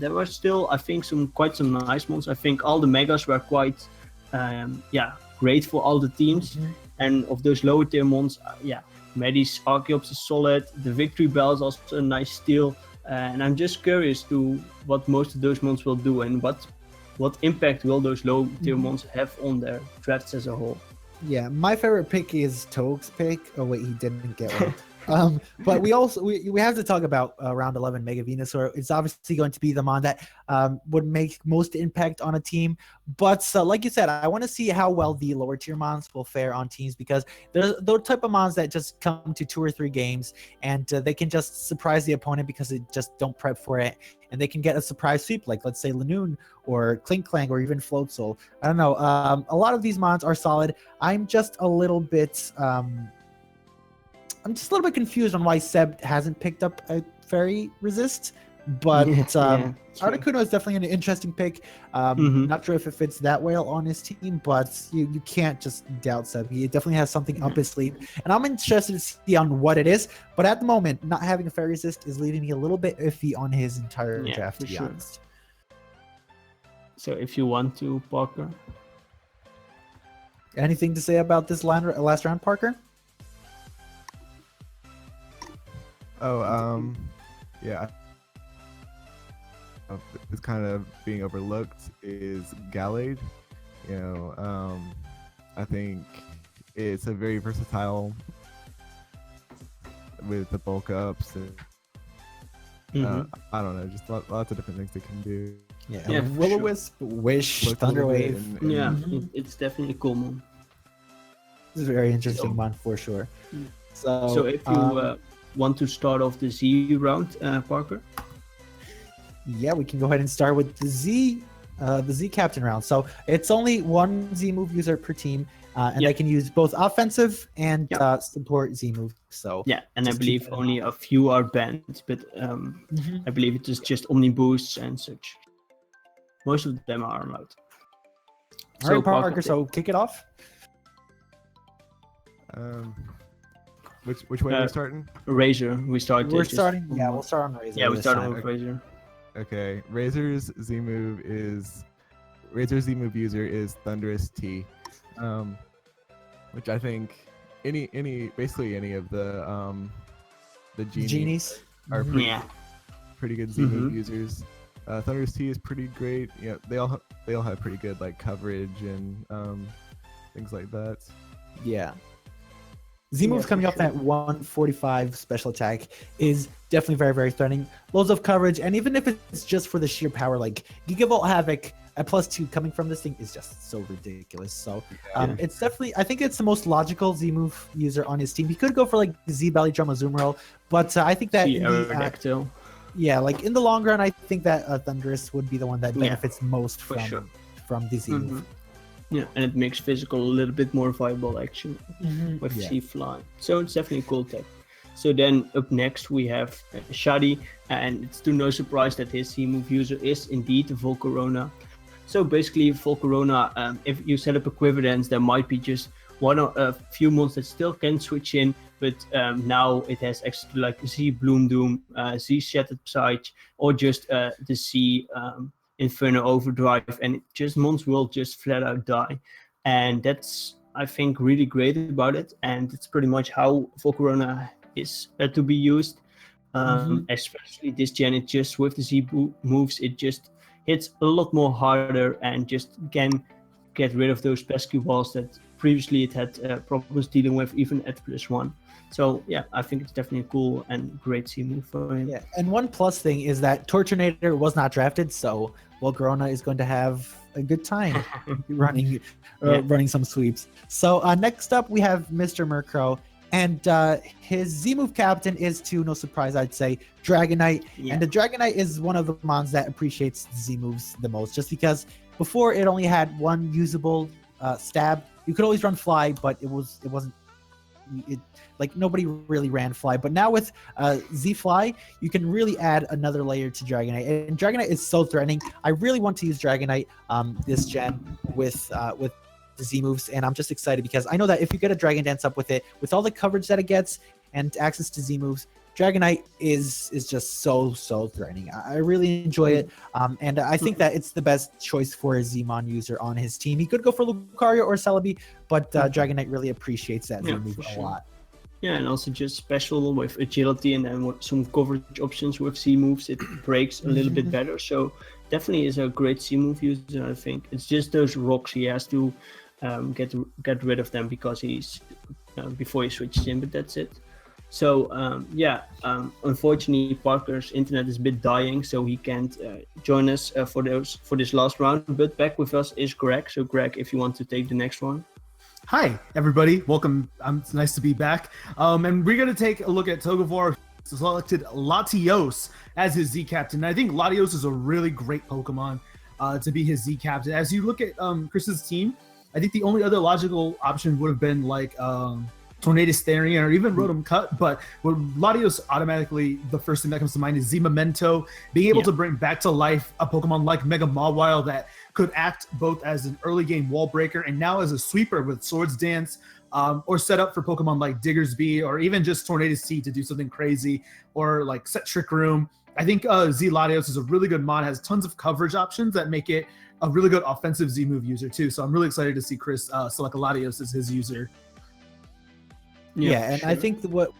there were still, I think, quite some nice mons. I think all the megas were quite great for all the teams. And of those lower tier mons, Medi's Archeops is solid. The Victory Bell is also a nice steal, and I'm just curious to what most of those mons will do, and what impact will those low tier mons have on their drafts as a whole. Yeah, my favorite pick is Toge's pick. Oh wait, he didn't get one. But we have to talk about round 11 Mega Venusaur. It's obviously going to be the mon that would make most impact on a team. But like you said, I want to see how well the lower tier mons will fare on teams, because there's those type of mons that just come to 2 or 3 games and they can just surprise the opponent because they just don't prep for it. And they can get a surprise sweep, like let's say Lanoon or Clink Clank or even Float Soul. I don't know. A lot of these mons are solid. I'm just a little bit confused on why Seb hasn't picked up a Fairy Resist. But Articuno is definitely an interesting pick. Not sure if it fits that well on his team, but you can't just doubt Seb. He definitely has something up his sleeve, and I'm interested to see on what it is. But at the moment, not having a Fairy Resist is leaving me a little bit iffy on his entire draft, to be honest. So if you want to, Parker. Anything to say about this last round, Parker? Yeah. It's kind of being overlooked is Gallade. I think it's a very versatile with the bulk ups and I don't know, just lots of different things they can do. Yeah, Will-O-Wisp, Wish, Thunderwave. It's definitely a cool one. This is a very interesting one for sure. So if you want to start off the Z round, Parker? Yeah, we can go ahead and start with the Z captain round. So it's only 1 Z move user per team, and they can use both offensive and support Z move. So and I believe only a few are banned, but I believe it is just Omni boosts and such. Most of them are allowed. All right, Parker. So kick it off. Which way are we starting? Razor. We're starting. We'll start on Razor. Yeah, we're starting with Razor. Okay, Razor's Z move user is Thunderous T, which I think basically any of the genies are pretty good Z move users. Thunderous T is pretty great. Yeah, they all have pretty good like coverage and things like that. Yeah. Z-Move's coming off that 145 special attack is definitely very, very threatening. Loads of coverage, and even if it's just for the sheer power, like Gigavolt Havoc at +2 coming from this thing is just so ridiculous. So it's definitely, I think it's the most logical Z-Move user on his team. He could go for like Z-Belly Drum Azumarill, but I think that in the long run, I think that Thunderous would be the one that benefits most from the Z-Move. Yeah, and it makes physical a little bit more viable actually with C-Fly. So it's definitely a cool tech. So then up next we have Shadi, and it's to no surprise that his C-Move user is indeed Volcarona. So basically, for Corona, if you set up a quiver dance, there might be just one or a few months that still can switch in, but now it has access to like Z Bloom Doom, Z Shattered Siege, or just the Z Inferno Overdrive, and just mons will just flat out die. And that's, I think, really great about it, and it's pretty much how Volcarona is to be used. Especially this gen, it just with the Z moves, it just hits a lot more harder and just can get rid of those pesky walls that previously it had problems dealing with, even at +1. So yeah, I think it's definitely a cool and great C move for him. Yeah, and one plus thing is that Torturnator was not drafted, so Volcarona is going to have a good time running some sweeps. So next up we have Mr. Murkrow, and his Z move captain is, to no surprise I'd say, Dragonite. Yeah. And the Dragonite is one of the mons that appreciates Z moves the most, just because before it only had one usable stab. You could always run Fly, but it wasn't like nobody really ran Fly. But now with Z Fly, you can really add another layer to Dragonite, and Dragonite is so threatening. I really want to use Dragonite this gen with the Z moves, and I'm just excited because I know that if you get a Dragon Dance up with it, with all the coverage that it gets and access to Z moves, Dragonite is just so threatening. I really enjoy it, and I think that it's the best choice for a Zmon user on his team. He could go for Lucario or Celebi, but Dragonite really appreciates that Z move a lot. Yeah, and also just special with agility, and then with some coverage options with C moves, it breaks a little bit better. So definitely is a great C move user, I think. It's just those rocks he has to get rid of them because he's before he switches in, but that's it. So unfortunately Parker's internet is a bit dying, so he can't join us for this last round. But back with us is Greg. So Greg, if you want to take the next one. Hi, everybody. Welcome. It's nice to be back. And we're going to take a look at Togevar, who selected Latios as his Z captain. I think Latios is a really great Pokemon to be his Z captain. As you look at Chris's team, I think the only other logical option would have been like Tornadus Therian or even Rotom Cut, but with Latios, automatically the first thing that comes to mind is Z Memento, being able to bring back to life a Pokemon like Mega Mawile that could act both as an early game wall breaker and now as a sweeper with Swords Dance, or set up for Pokemon like Diggersby or even just Tornadus T to do something crazy, or like set Trick Room. I think Z Latios is a really good mod, has tons of coverage options that make it a really good offensive Z move user too. So I'm really excited to see Chris select Latios as his user. Yeah, and I think what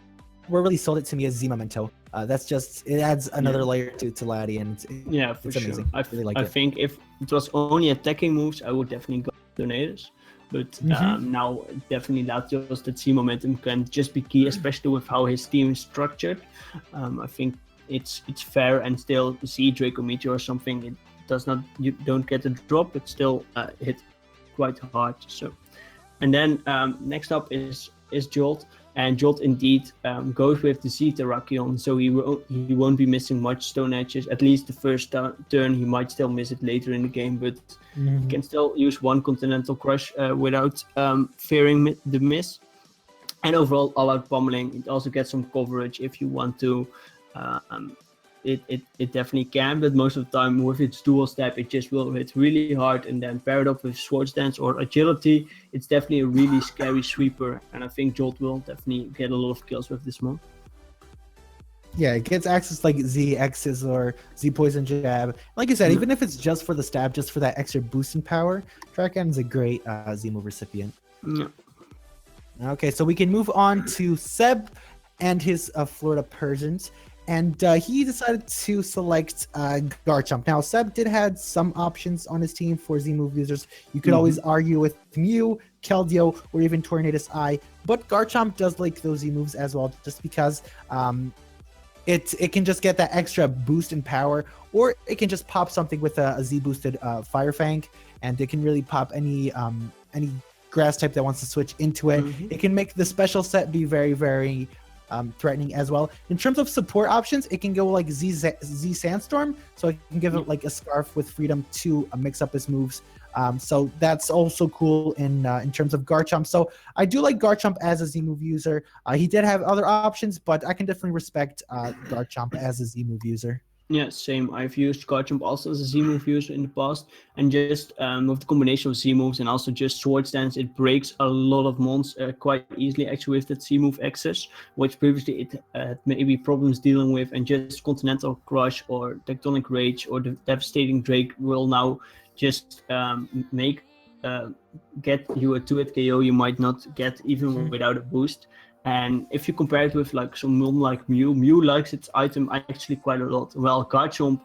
really sold it to me is Z Memento. That's just, it adds another layer to Laddie, and it's amazing. I really like I it. think if it was only attacking moves, I would definitely go Tornadus. But now definitely Latios, that Z momentum can just be key, especially with how his team is structured. I think it's fair, and still Z Draco Meteor or something, it does not, you don't get a drop, but still hit quite hard. So, and then next up is Jolt, and Jolt indeed goes with the Z Terrakion, so he won't be missing much Stone Edges. At least the first turn, he might still miss it later in the game, but he can still use one Continental Crush without fearing the miss. And overall, all-out pummeling. It also gets some coverage if you want to. It definitely can, but most of the time with its dual step, it just will hit really hard, and then paired up with Swords Dance or Agility, it's definitely a really scary sweeper, and I think Jolt will definitely get a lot of kills with this one. Yeah, it gets access like Z X's or Z Poison Jab. Like you said, even if it's just for the stab, just for that extra boost in power, Dracon's a great Z move recipient. Yeah. Okay, so we can move on to Seb and his Florida Persians. And he decided to select Garchomp. Now, Seb did have some options on his team for Z-move users. You could always argue with Mew, Keldeo, or even Tornadus Eye, but Garchomp does like those Z-moves as well, just because it can just get that extra boost in power, or it can just pop something with a Z-boosted Fire Fang, and it can really pop any grass type that wants to switch into it. It can make the special set be very, very threatening as well. In terms of support options, it can go like Z Sandstorm, so it can give it like a Scarf with freedom to mix up his moves. So that's also cool in terms of Garchomp. So I do like Garchomp as a Z move user. He did have other options, but I can definitely respect Garchomp as a Z move user. Yeah, same. I've used Garchomp also as a Z move user in the past, and just with the combination of Z moves and also just Sword Stance, it breaks a lot of mons quite easily. Actually, with that Z move access, which previously it had maybe problems dealing with, and just Continental Crush or Tectonic Rage or the Devastating Drake will now just make get you a 2-hit KO you might not get even without a boost. And if you compare it with like some non like Mew likes its item actually quite a lot. Well, Garchomp,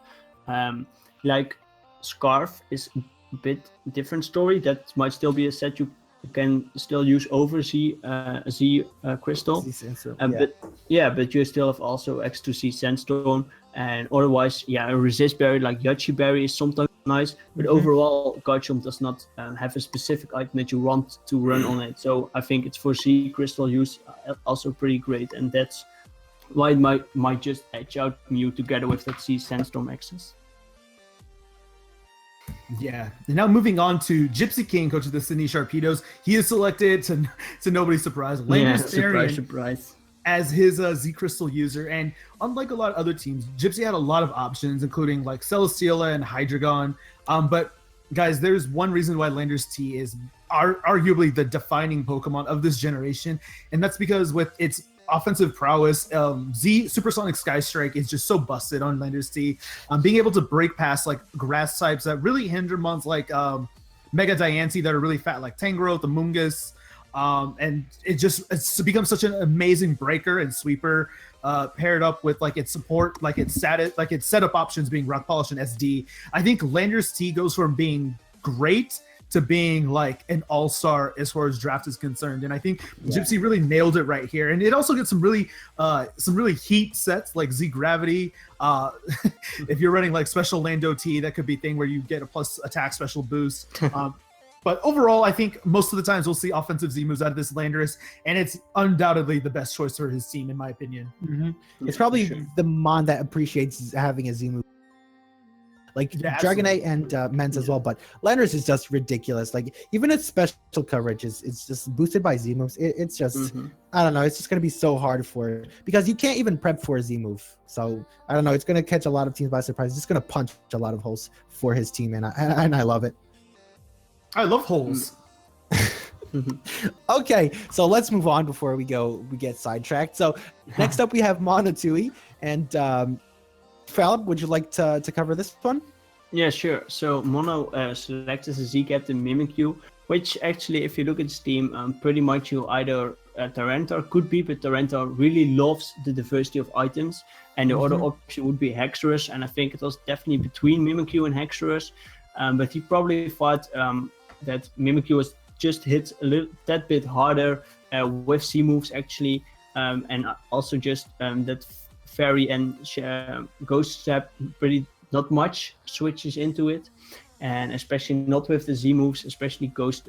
like Scarf is a bit different story. That might still be a set you can still use over Z Crystal. But you still have also X2C Sandstone, and otherwise, a resist berry like Yachi Berry is sometimes nice, but overall, Garchomp does not have a specific item that you want to run on it. So I think it's for Z Crystal use also pretty great, and that's why it might just edge out Mew together with that Z Sandstorm access. Yeah. And now moving on to Gypsy King, coach of the Sydney Sharpedos. He is selected to nobody's surprise, Surprise. as his Z Crystal user. And unlike a lot of other teams, Gypsy had a lot of options, including like Celesteela and Hydreigon. But guys, there's one reason why Landers T is arguably the defining Pokemon of this generation, and that's because with its offensive prowess, Z Supersonic Sky Strike is just so busted on Landers T. Being able to break past like grass types that really hinder mons like Mega Diancie that are really fat, like Tangrowth, the Mungus, and it's become such an amazing breaker and sweeper, paired up with like its support, like its setup options being Rock Polish and SD. I think Landers T goes from being great to being like an all-star as far as draft is concerned, and I think Gypsy really nailed it right here. And it also gets some really heat sets like Z Gravity. If you're running like special Lando T, that could be a thing where you get a plus attack special boost. But overall, I think most of the times we'll see offensive Z moves out of this Landorus, and it's undoubtedly the best choice for his team, in my opinion. It's probably the mon that appreciates having a Z move. Like Dragonite and Men's as well, but Landorus is just ridiculous. Like even its special coverage is just boosted by Z moves. It's just I don't know. It's just gonna be so hard for it because you can't even prep for a Z move. So I don't know. It's gonna catch a lot of teams by surprise. It's just gonna punch a lot of holes for his team, and I love it. I love holes. Okay, so let's move on before we get sidetracked. So next up we have Monotui, and Fallon, would you like to cover this one? Yeah, sure. So Mono selects as a Z Captain Mimikyu, which actually, if you look at his team, pretty much you either Tyranitar could be, but Tyranitar really loves the diversity of items, and the other option would be Hexorus, and I think it was definitely between Mimikyu and Hexorus, but he probably thought that Mimikyu was just hit that bit harder with C moves actually, and also just that Fairy and Ghost Step pretty not much switches into it, and especially not with the Z moves, especially Ghost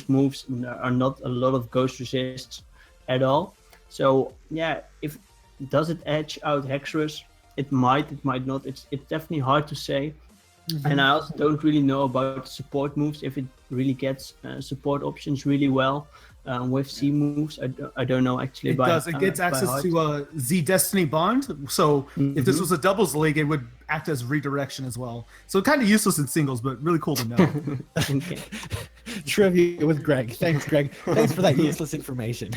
moves. There are not a lot of Ghost resists at all. So yeah, if does it edge out Hexorus? It might not. It's definitely hard to say. And I also don't really know about support moves, if it really gets support options really well with C moves. I don't know actually. It gets access to Z Destiny Bond. So if this was a doubles league, it would act as redirection as well. So kind of useless in singles, but really cool to know. Trivia with Greg. Thanks, Greg. Thanks for that useless information.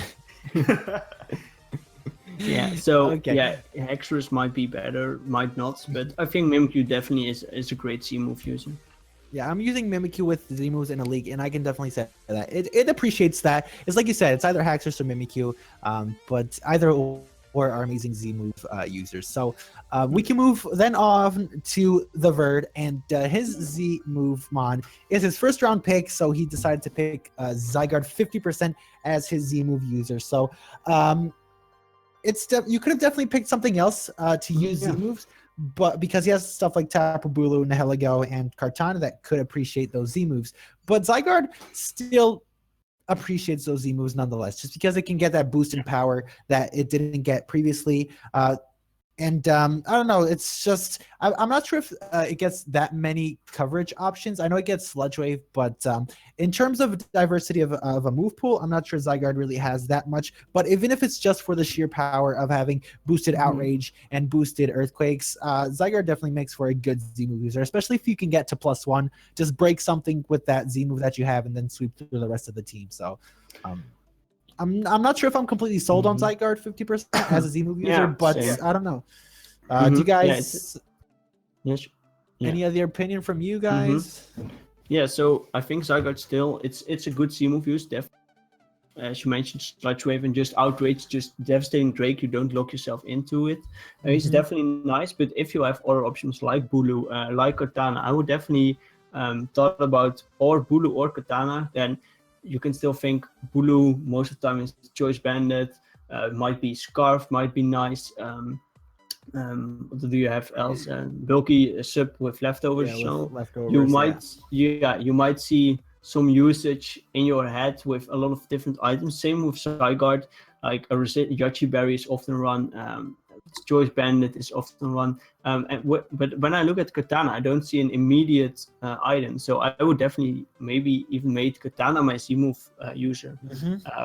Yeah, so Hexorus might be better, might not, but I think Mimikyu definitely is a great C move user. Yeah, I'm using Mimikyu with Z moves in a league, and I can definitely say that it appreciates that. It's like you said, it's either Hexorus or Mimikyu, but either or are amazing Z move users. So we can move then on to the Verd, and his Z move mon is his first round pick, so he decided to pick Zygarde 50% as his Z move user. So you could have definitely picked something else to use Z moves, but because he has stuff like Tapu Bulu, Nihilego, and Kartana that could appreciate those Z moves. But Zygarde still appreciates those Z moves nonetheless, just because it can get that boost in power that it didn't get previously. And I don't know. It's just I'm not sure if it gets that many coverage options. I know it gets Sludge Wave, but in terms of diversity of a move pool, I'm not sure Zygarde really has that much. But even if it's just for the sheer power of having boosted Outrage and boosted Earthquakes, Zygarde definitely makes for a good Z move user, especially if you can get to +1. Just break something with that Z move that you have, and then sweep through the rest of the team. So. I'm not sure if I'm completely sold on Zygarde 50% as a Z move user, but same. I don't know. Do you guys Yes. any other opinion from you guys? Yeah, so I think Zygarde still it's a good C move use, definitely. As you mentioned, Sludge Wave and just Outrage, just devastating Drake. You don't lock yourself into it. It's definitely nice, but if you have other options like Bulu, like Katana, I would definitely thought about or Bulu or Katana. Then you can still think Bulu most of the time is Choice Bandit. Might be Scarf, might be nice. What do you have else? Bulky sub with leftovers. Yeah, so with leftovers, you might see some usage in your head with a lot of different items. Same with Zygarde, like a Yachi Berry is often run. Choice Bandit is often run. But when I look at Katana, I don't see an immediate item. So I would definitely maybe even make Katana my C move user. But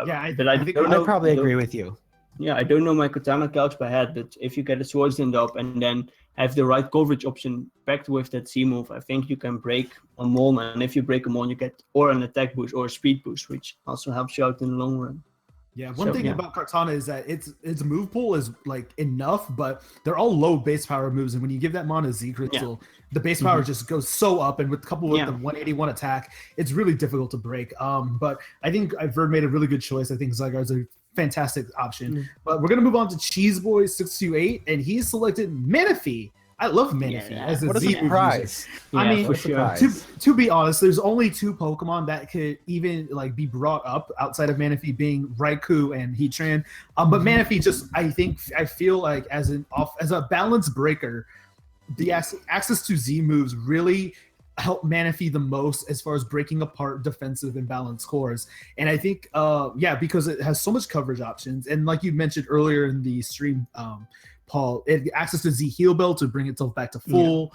I don't know. I probably agree with you. Yeah, I don't know my Katana calcs by head, but if you get a Swords End up and then have the right coverage option packed with that C move, I think you can break a Mon, and if you break a Mon, you get or an attack boost or a speed boost, which also helps you out in the long run. Yeah, one thing about Kartana is that its move pool is like enough, but they're all low base power moves, and when you give that Mon a Z Crystal, the base power just goes so up, and coupled with the 181 attack, it's really difficult to break. But I think Verd made a really good choice. I think Zygarde's a fantastic option. But we're gonna move on to Cheese Boy 628, and he selected Manaphy. I love Manaphy as a Z surprise. I mean, to be honest, there's only 2 Pokemon that could even like be brought up outside of Manaphy, being Raikou and Heatran. But Manaphy I feel like as a balance breaker, the access to Z moves really help Manaphy the most as far as breaking apart defensive and balanced cores. And I think because it has so much coverage options, and like you mentioned earlier in the stream, Paul, it access to Z Heal Bell to bring itself back to full.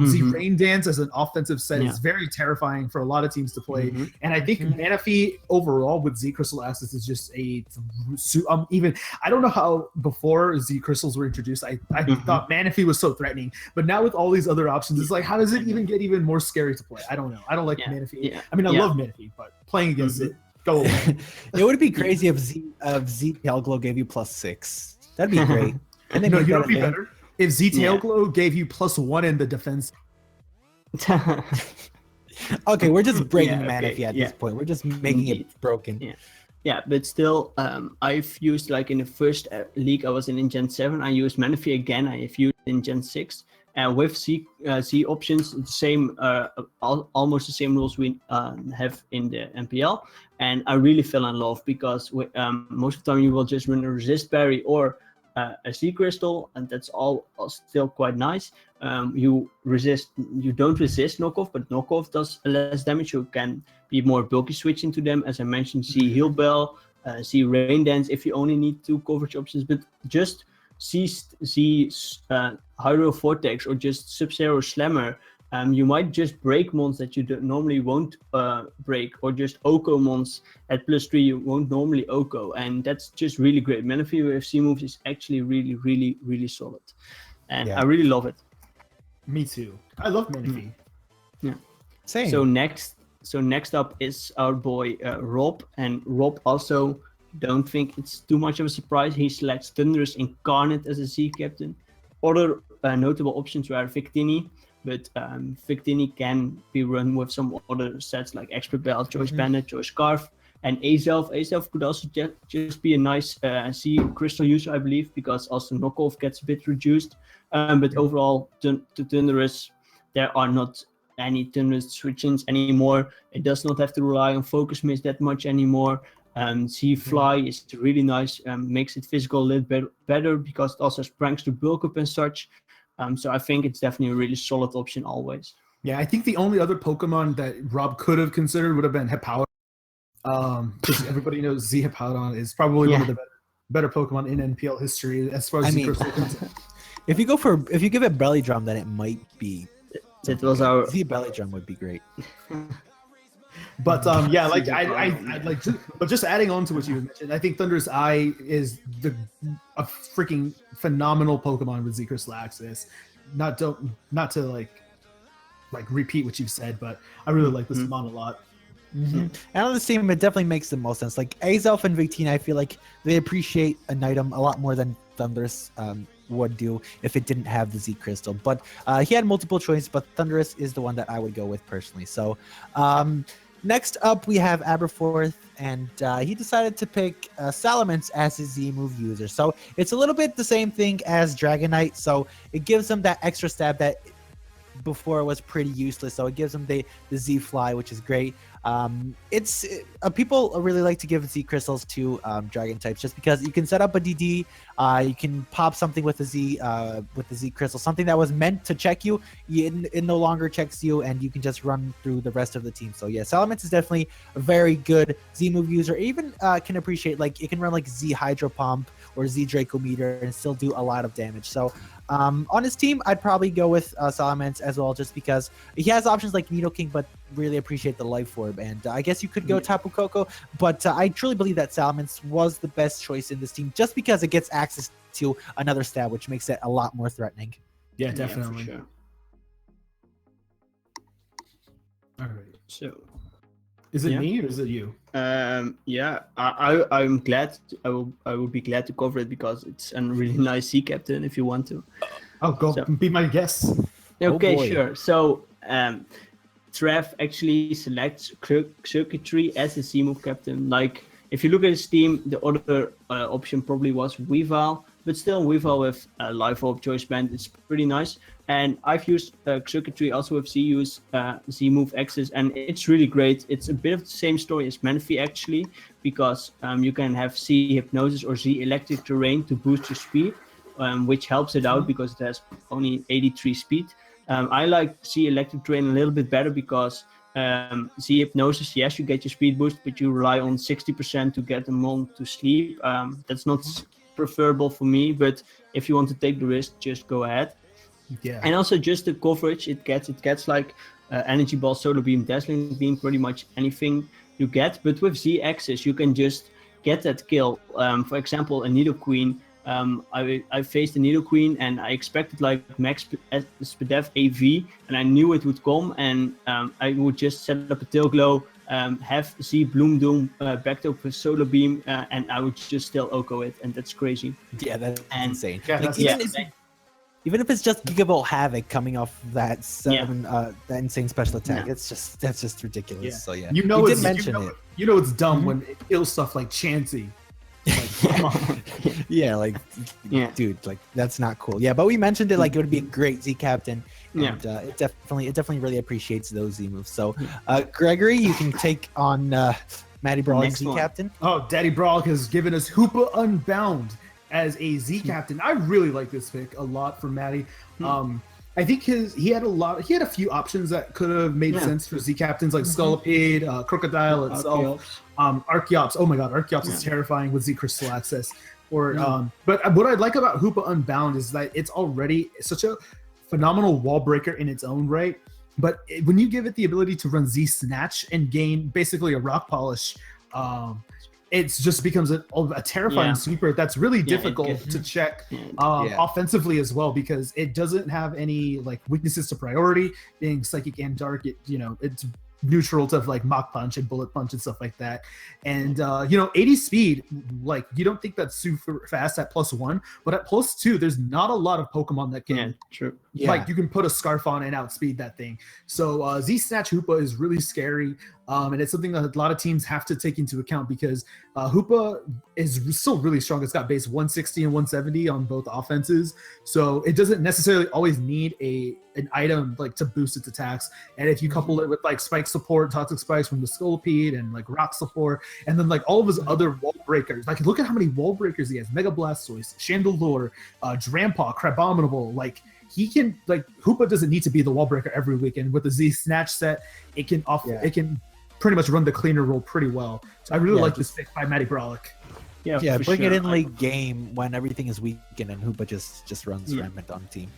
Z Rain Dance as an offensive set is very terrifying for a lot of teams to play. And I think Manaphy overall with Z Crystal access is just even I don't know how before Z Crystals were introduced, I thought Manaphy was so threatening, but now with all these other options, it's like, how does it even get even more scary to play? I don't know. I don't like Manaphy. I mean, I love Manaphy, but playing against it, go away. It would be crazy if Z Tailglow gave you +6. That'd be great. And then you know, be better if Z Tailglow gave you +1 in the defense. Okay, we're just breaking Manaphy at this point. We're just making it broken. Yeah, but still, I've used, like in the first league I was in Gen 7, I used Manaphy again. I have used in Gen 6. With Z options, the same, almost the same rules we have in the NPL. And I really fell in love because most of the time you will just run a Resist Berry or a Z Crystal, and that's all still quite nice. You don't resist knockoff, but knockoff does less damage. You can be more bulky switching to them. As I mentioned, Z Heal Bell, Z Rain Dance if you only need 2 coverage options, but just Z Hydro Vortex or just Sub-Zero Slammer. You might just break mons that you normally won't break, or just Oko mons at +3 you won't normally Oko, and that's just really great. Manaphy with C moves is actually really, really, really solid, and I really love it. Me too. I love Manaphy. Yeah. Same. So next up is our boy Rob, and Rob also don't think it's too much of a surprise. He selects Thunderous Incarnate as a Z captain. Other notable options were Victini. But Victini can be run with some other sets like Expert Bell, Choice Bandit, Choice Scarf, and Azelf. Azelf could also just be a nice Z Crystal user, I believe, because also knockoff gets a bit reduced. But overall, to Thunderous, there are not any Thunderous switch-ins anymore. It does not have to rely on Focus Mist that much anymore. Z Fly is really nice, makes it physical a little bit better because it also has pranks to bulk up and such. So I think it's definitely a really solid option always. Yeah, I think the only other Pokemon that Rob could have considered would have been Hippowdon. Because everybody knows Z Hippowdon is probably one of the better Pokemon in NPL history as far as Z Crystal. If you give it belly drum, then it might be. That was our. Z belly drum would be great. But yeah, like I like, but just adding on to what you mentioned, I think Thunderous Eye is a freaking phenomenal Pokemon with Z Crystal Access. Not to like repeat what you've said, but I really like this mon a lot. And on this team, it definitely makes the most sense. Like Azelf and Victini, I feel like they appreciate an item a lot more than Thunderous would do if it didn't have the Z Crystal. But he had multiple choices, but Thunderous is the one that I would go with personally. So next up, we have Aberforth, and he decided to pick Salamence as his Z move user. So it's a little bit the same thing as Dragonite. So it gives him that extra stab that before was pretty useless. So it gives him the Z Fly, which is great. People really like to give Z crystals to dragon types just because you can set up a DD, you can pop something with the Z crystal, something that was meant to check you, it no longer checks you, and you can just run through the rest of the team. So yeah, Salamence is definitely a very good Z move user. Even can appreciate, like, it can run like Z Hydro Pump or Z Draco Meter and still do a lot of damage. So on his team, I'd probably go with Salamence as well, just because he has options like Nidoking, but really appreciate the Life Orb. And I guess you could go Tapu Koko, but I truly believe that Salamence was the best choice in this team, just because it gets access to another stab, which makes it a lot more threatening. Yeah, definitely. Yeah, for sure. All right. So, is it me or is it you? Yeah, I'm glad. I will be glad to cover it because it's a really nice sea captain. If you want to. Oh, go be my guest. Okay, boy. sure. So, Trev actually selects Circuitry as his Z move captain. Like, if you look at his team, the other option probably was Weavile, but still Weavile with Life Orb, Choice Band, it's pretty nice. And I've used Circuitry also with Z move access, and it's really great. It's a bit of the same story as Manaphy actually, because you can have Z Hypnosis or Z Electric Terrain to boost your speed, which helps it out because it has only 83 speed. I like Z Electric Terrain a little bit better because Z Hypnosis, yes, you get your speed boost, but you rely on 60% to get them on to sleep. That's not preferable for me, but if you want to take the risk, just go ahead. Yeah. And also just the coverage it gets like Energy Ball, Solar Beam, Dazzling Beam, pretty much anything you get. But with Z Access, you can just get that kill. For example, a Nidoqueen. I faced a Nidoqueen and I expected like max SPDEF AV, and I knew it would come, and I would just set up a Tail Glow, have Z Bloom Doom backed up with Solar Beam, and I would just still Oko it, and that's crazy. Yeah, that's insane. Yeah, Like, that's even if it's just Gigavolt Havoc coming off that that insane special attack, that's just ridiculous. Yeah. So yeah, You know, we it's did mention it. You know, it's dumb when it kills stuff like Chansey. Like, come on. Yeah, like, dude, like, that's not cool. Yeah, but we mentioned it, like, it would be a great Z captain, and it definitely really appreciates those Z moves. So, Gregory, you can take on Matty Brawl's Z captain. Oh, Daddy Brawl has given us Hoopa Unbound as a Z captain. I really like this pick a lot for Matty. I think he had a few options that could have made sense for Z captains, like Scolipede, Crocodile itself, Archeops. Oh my god, Archeops is terrifying with Z Crystal Access. Or but what I like about Hoopa Unbound is that it's already such a phenomenal wall breaker in its own right. But when you give it the ability to run Z Snatch and gain basically a Rock Polish, it just becomes a terrifying sweeper that's really difficult to check offensively as well, because it doesn't have any like weaknesses to priority. Being Psychic and Dark, it's neutral to like Mach Punch and Bullet Punch and stuff like that. And 80 speed, like, you don't think that's super fast at +1, but at +2 there's not a lot of Pokemon that can like, you can put a Scarf on and outspeed that thing. So Z Snatch Hoopa is really scary, and it's something that a lot of teams have to take into account, because Hoopa is still really strong. It's got base 160 and 170 on both offenses, so it doesn't necessarily always need an item like to boost its attacks. And if you couple it with like Spike support, Toxic Spikes from the Scolipede, and like Rock support, and then like all of his other wall breakers, like, look at how many wall breakers he has: Mega Blastoise, Chandelure, Drampaw, Crabominable. Like, he can, like, Hoopa doesn't need to be the wall breaker every weekend. With the Z Snatch set, it can pretty much run the cleaner role pretty well. So I really like this pick by Matty Brawlick. Yeah, for bring it sure. in late game when everything is weakened and Hoopa just runs rampant on team.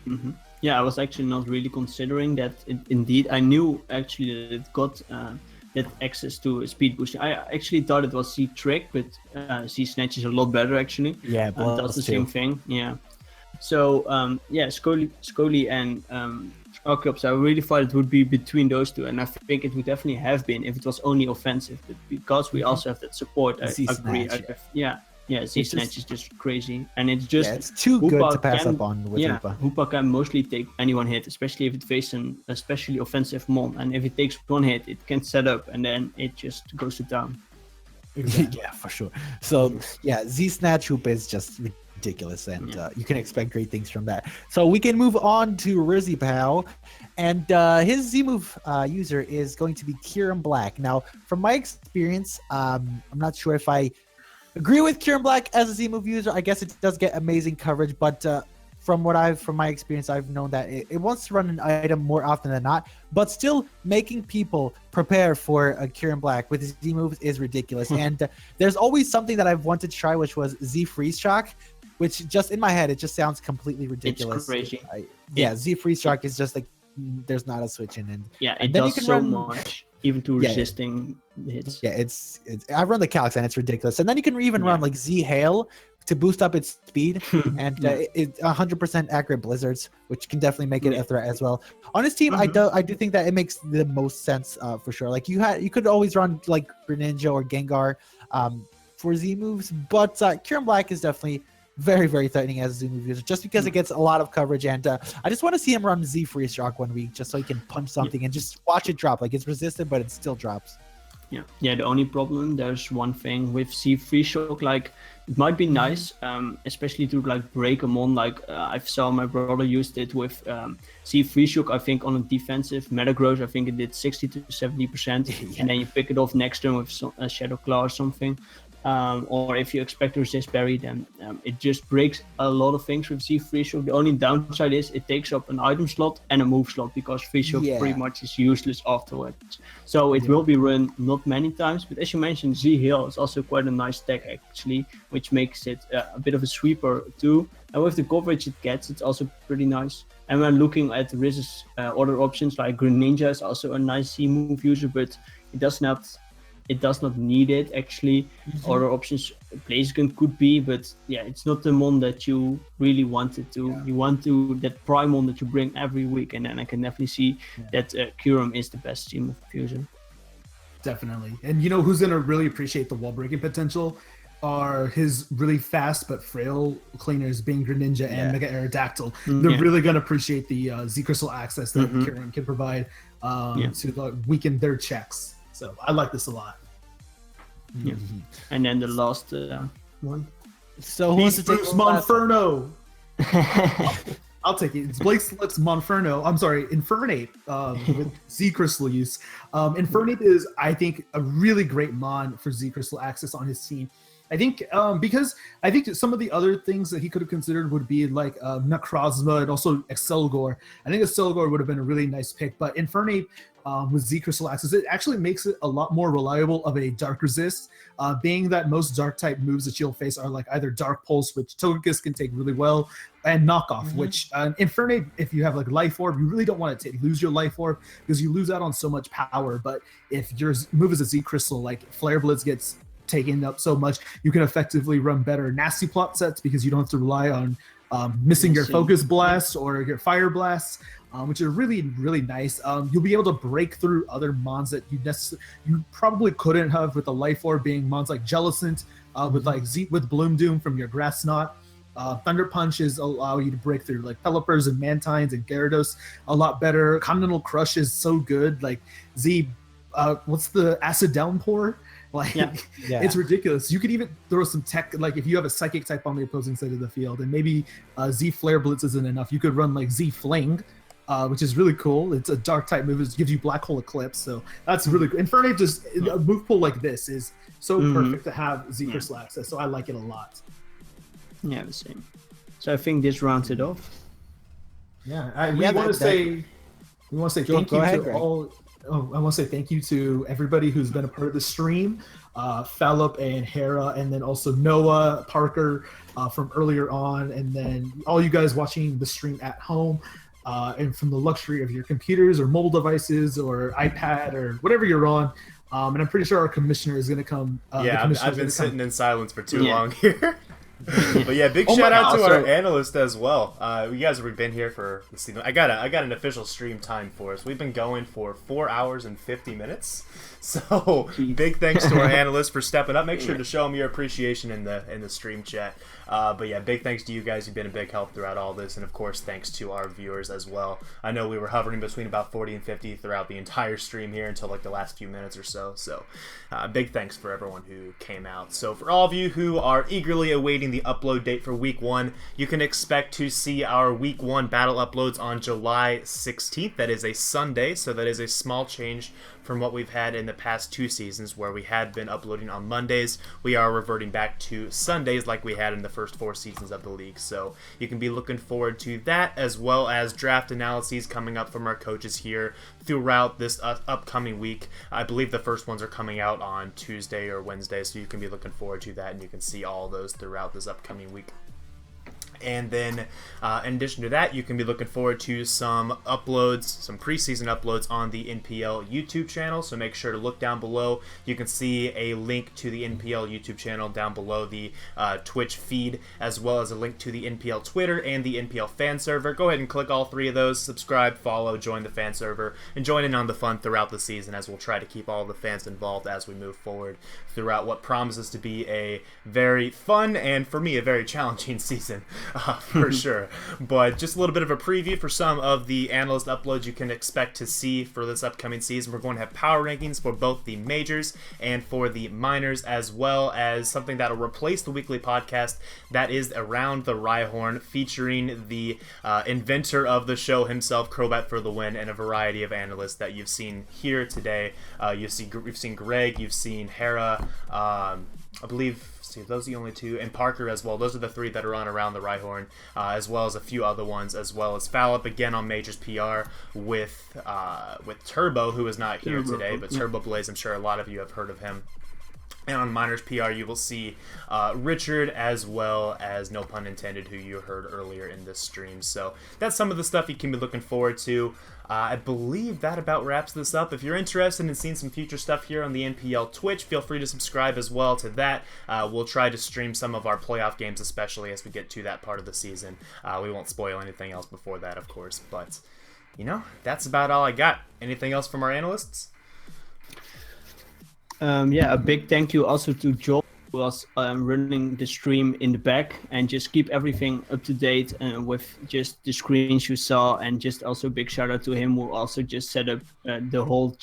Hmm. Yeah, I was actually not really considering that. Indeed, I knew actually that it got that access to speed boost. I actually thought it was C trick, but C snatch is a lot better actually. Yeah, Does the same too. thing. Yeah. So yeah, Scully and Archeops, I really thought it would be between those two, and I think it would definitely have been if it was only offensive. But because we also have that support, I Z agree. snatch, Yeah, Z It's snatch just- is just crazy, and it's just Yeah, it's too good Hoopa to pass can- up on with Hoopa. Hoopa can mostly take anyone hit, especially if it faces an especially offensive mon, and if it takes one hit, it can set up, and then it just goes to down. Yeah, for sure. So yeah, Z Snatch Hoop is just ridiculous, and you can expect great things from that. So we can move on to Rizzy Pal, and his Z move user is going to be Kieran Black. Now, from my experience, I'm not sure if I agree with Kieran Black as a Z move user. I guess it does get amazing coverage, but from my experience, I've known that it wants to run an item more often than not, but still making people prepare for a Kieran Black with his Z moves is ridiculous. And there's always something that I've wanted to try, which was Z Freeze Shock, which just in my head, it just sounds completely ridiculous. It's crazy. Z Freeze Shock is just like, there's not a switch in. And It then you does can so run- much, even to resisting hits. yeah, it's I run the calcs and it's ridiculous. And then you can even run like Z Hail to boost up its speed, and it's 100% accurate blizzards, which can definitely make it a threat as well. On his team, I do think that it makes the most sense for sure. Like you could always run like Greninja or Gengar for Z moves, but Kieran Black is definitely very, very threatening as a Z move user, just because it gets a lot of coverage. And I just want to see him run Z Freeze Shock 1 week, just so he can punch something and just watch it drop. Like it's resisted, but it still drops. Yeah. The only problem, there's one thing with C Free Shock, like it might be nice, especially to like break a mon. Like I saw my brother used it with C Free Shock. I think on a defensive Metagross, I think it did 60 to 70%, and then you pick it off next turn with a Shadow Claw or something. Or if you expect to resist Berry, then it just breaks a lot of things with Z Free Shock. The only downside is it takes up an item slot and a move slot, because Free Shock pretty much is useless afterwards. So it will be run not many times, but as you mentioned, Z Heal is also quite a nice tech actually, which makes it a bit of a sweeper too. And with the coverage it gets, it's also pretty nice. And when looking at Riz's other options, like Greninja is also a nice Z move user, but it does not need it actually. Other options, Blaziken could be, but yeah, it's not the mon that you really wanted to. You want to that prime mon that you bring every week, and then I can definitely see that Kyurem is the best team of fusion. Definitely. And you know who's going to really appreciate the wall breaking potential are his really fast but frail cleaners, being Greninja and Mega Aerodactyl. They're really going to appreciate the Z Crystal access that Kyurem can provide to weaken their checks. So I like this a lot. Yeah. And then the last one. So who wants to take Boost Monferno? I'll take it. It's Blake Slick's Monferno. I'm sorry, Infernate with Z Crystal use. Infernate is, I think, a really great mon for Z Crystal access on his team. I think because I think some of the other things that he could have considered would be like Necrozma and also Excelgor. I think Excelgor would have been a really nice pick, but Infernate with Z Crystal access, it actually makes it a lot more reliable of a Dark Resist, being that most Dark type moves that you'll face are like either Dark Pulse, which Togekiss can take really well, and Knockoff, which Infernate, if you have like Life Orb, you really don't want to lose your Life Orb because you lose out on so much power. But if your move is a Z Crystal, like Flare Blitz gets taken up so much, you can effectively run better Nasty Plot sets because you don't have to rely on missing your Focus Blast or your Fire Blasts, which are really, really nice. You'll be able to break through other mons that you probably couldn't have with the Life Orb, being mons like Jellicent, with like with Bloom Doom from your Grass Knot. Thunder Punches allow you to break through like Pelipper's and Mantines and Gyarados a lot better. Continental Crush is so good. Like what's the Acid Downpour? Like it's ridiculous. You could even throw some tech, like if you have a psychic type on the opposing side of the field, and maybe Z Flare Blitz isn't enough, you could run like Z Fling, which is really cool. It's a dark type move. It gives you Black Hole Eclipse, so that's really good. Infernate, just a move pool like this is so perfect to have Z Crystal access, so I like it a lot. Yeah, the same. So I think this rounds it off. Yeah, we want to say thank you to all. I want to say thank you to everybody who's been a part of the stream, Philip and Hera, and then also Noah, Parker from earlier on, and then all you guys watching the stream at home. And from the luxury of your computers or mobile devices or iPad or whatever you're on. And I'm pretty sure our commissioner is going to come. I've been sitting in silence for too long here. But yeah, big shout out to God. our analyst as well. You guys have been here for the season. I got an official stream time for us. We've been going for 4 hours and 50 minutes. So big thanks to our analyst for stepping up. Make sure to show him your appreciation in the stream chat. But yeah, big thanks to you guys. You've been a big help throughout all this, and of course thanks to our viewers as well. I know we were hovering between about 40 and 50 throughout the entire stream here until like the last few minutes or so. So big thanks for everyone who came out. So for all of you who are eagerly awaiting the upload date for week 1, you can expect to see our week 1 battle uploads on July 16th. That is a Sunday, so that is a small change from what we've had in the past 2 seasons where we had been uploading on Mondays. We are reverting back to Sundays like we had in the first 4 seasons of the league. So you can be looking forward to that, as well as draft analyses coming up from our coaches here throughout this upcoming week. I believe the first ones are coming out on Tuesday or Wednesday, so you can be looking forward to that, and you can see all those throughout this upcoming week. And then, in addition to that, you can be looking forward to some uploads, some preseason uploads on the NPL YouTube channel. So make sure to look down below. You can see a link to the NPL YouTube channel down below the Twitch feed, as well as a link to the NPL Twitter and the NPL fan server. Go ahead and click all 3 of those. Subscribe, follow, join the fan server, and join in on the fun throughout the season, as we'll try to keep all the fans involved as we move forward throughout what promises to be a very fun and, for me, a very challenging season. For sure. But just a little bit of a preview for some of the analyst uploads you can expect to see for this upcoming season. We're going to have power rankings for both the majors and for the minors, as well as something that will replace the weekly podcast that is Around the Rhyhorn, featuring the inventor of the show himself, Crobat for the win, and a variety of analysts that you've seen here today. You've seen Greg, you've seen Hera, I believe, those are the only 2, and Parker as well. Those are the 3 that are on Around the Rhyhorn, as well as a few other ones, as well as Philip again on Majors PR with Turbo, who is not here today, but Turbo Blaze, I'm sure a lot of you have heard of him. And on Minors PR, you will see Richard, as well as, no pun intended, who you heard earlier in this stream. So that's some of the stuff you can be looking forward to. I believe that about wraps this up. If you're interested in seeing some future stuff here on the NPL Twitch, feel free to subscribe as well to that. We'll try to stream some of our playoff games, especially as we get to that part of the season. We won't spoil anything else before that, of course. But, that's about all I got. Anything else from our analysts? A big thank you also to Joel, who was running the stream in the back, and just keep everything up to date with just the screens you saw. And just also big shout out to him, who also just set up the whole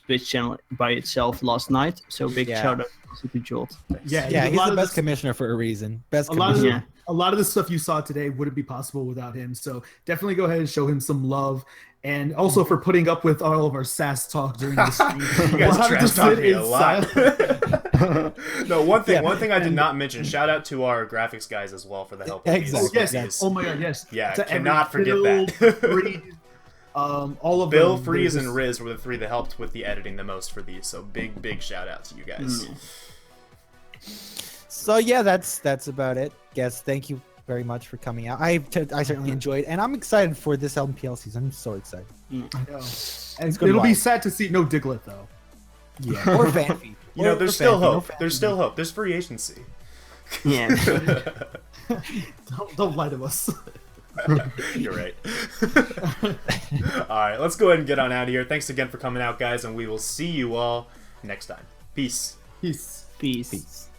Twitch channel by itself last night. So big shout out also to Joel. Yeah, he's the best commissioner for a reason. Best commissioner. A lot of the stuff you saw today wouldn't be possible without him. So definitely go ahead and show him some love. And also for putting up with all of our sass talk during the stream. You guys trash talk me a lot. No, one thing I did not mention. Shout out to our graphics guys as well for the help. Exactly. Yes. Oh my God. Yes. Yeah, to cannot forget Bill, that. Freeze, all of Bill, them, Freeze, and Riz were the 3 that helped with the editing the most for these. So big shout out to you guys. So yeah, that's about it. Guys, thank you very much for coming out. I certainly enjoyed, and I'm excited for this LMPL season. I'm so excited. I know. And it'll be sad to see no Diglett though. Yeah, or Fanfi. There's still hope. There's still hope. There's free agency. Yeah. don't lie to us. You're right. All right, let's go ahead and get on out of here. Thanks again for coming out, guys, and we will see you all next time. Peace. Peace. Peace.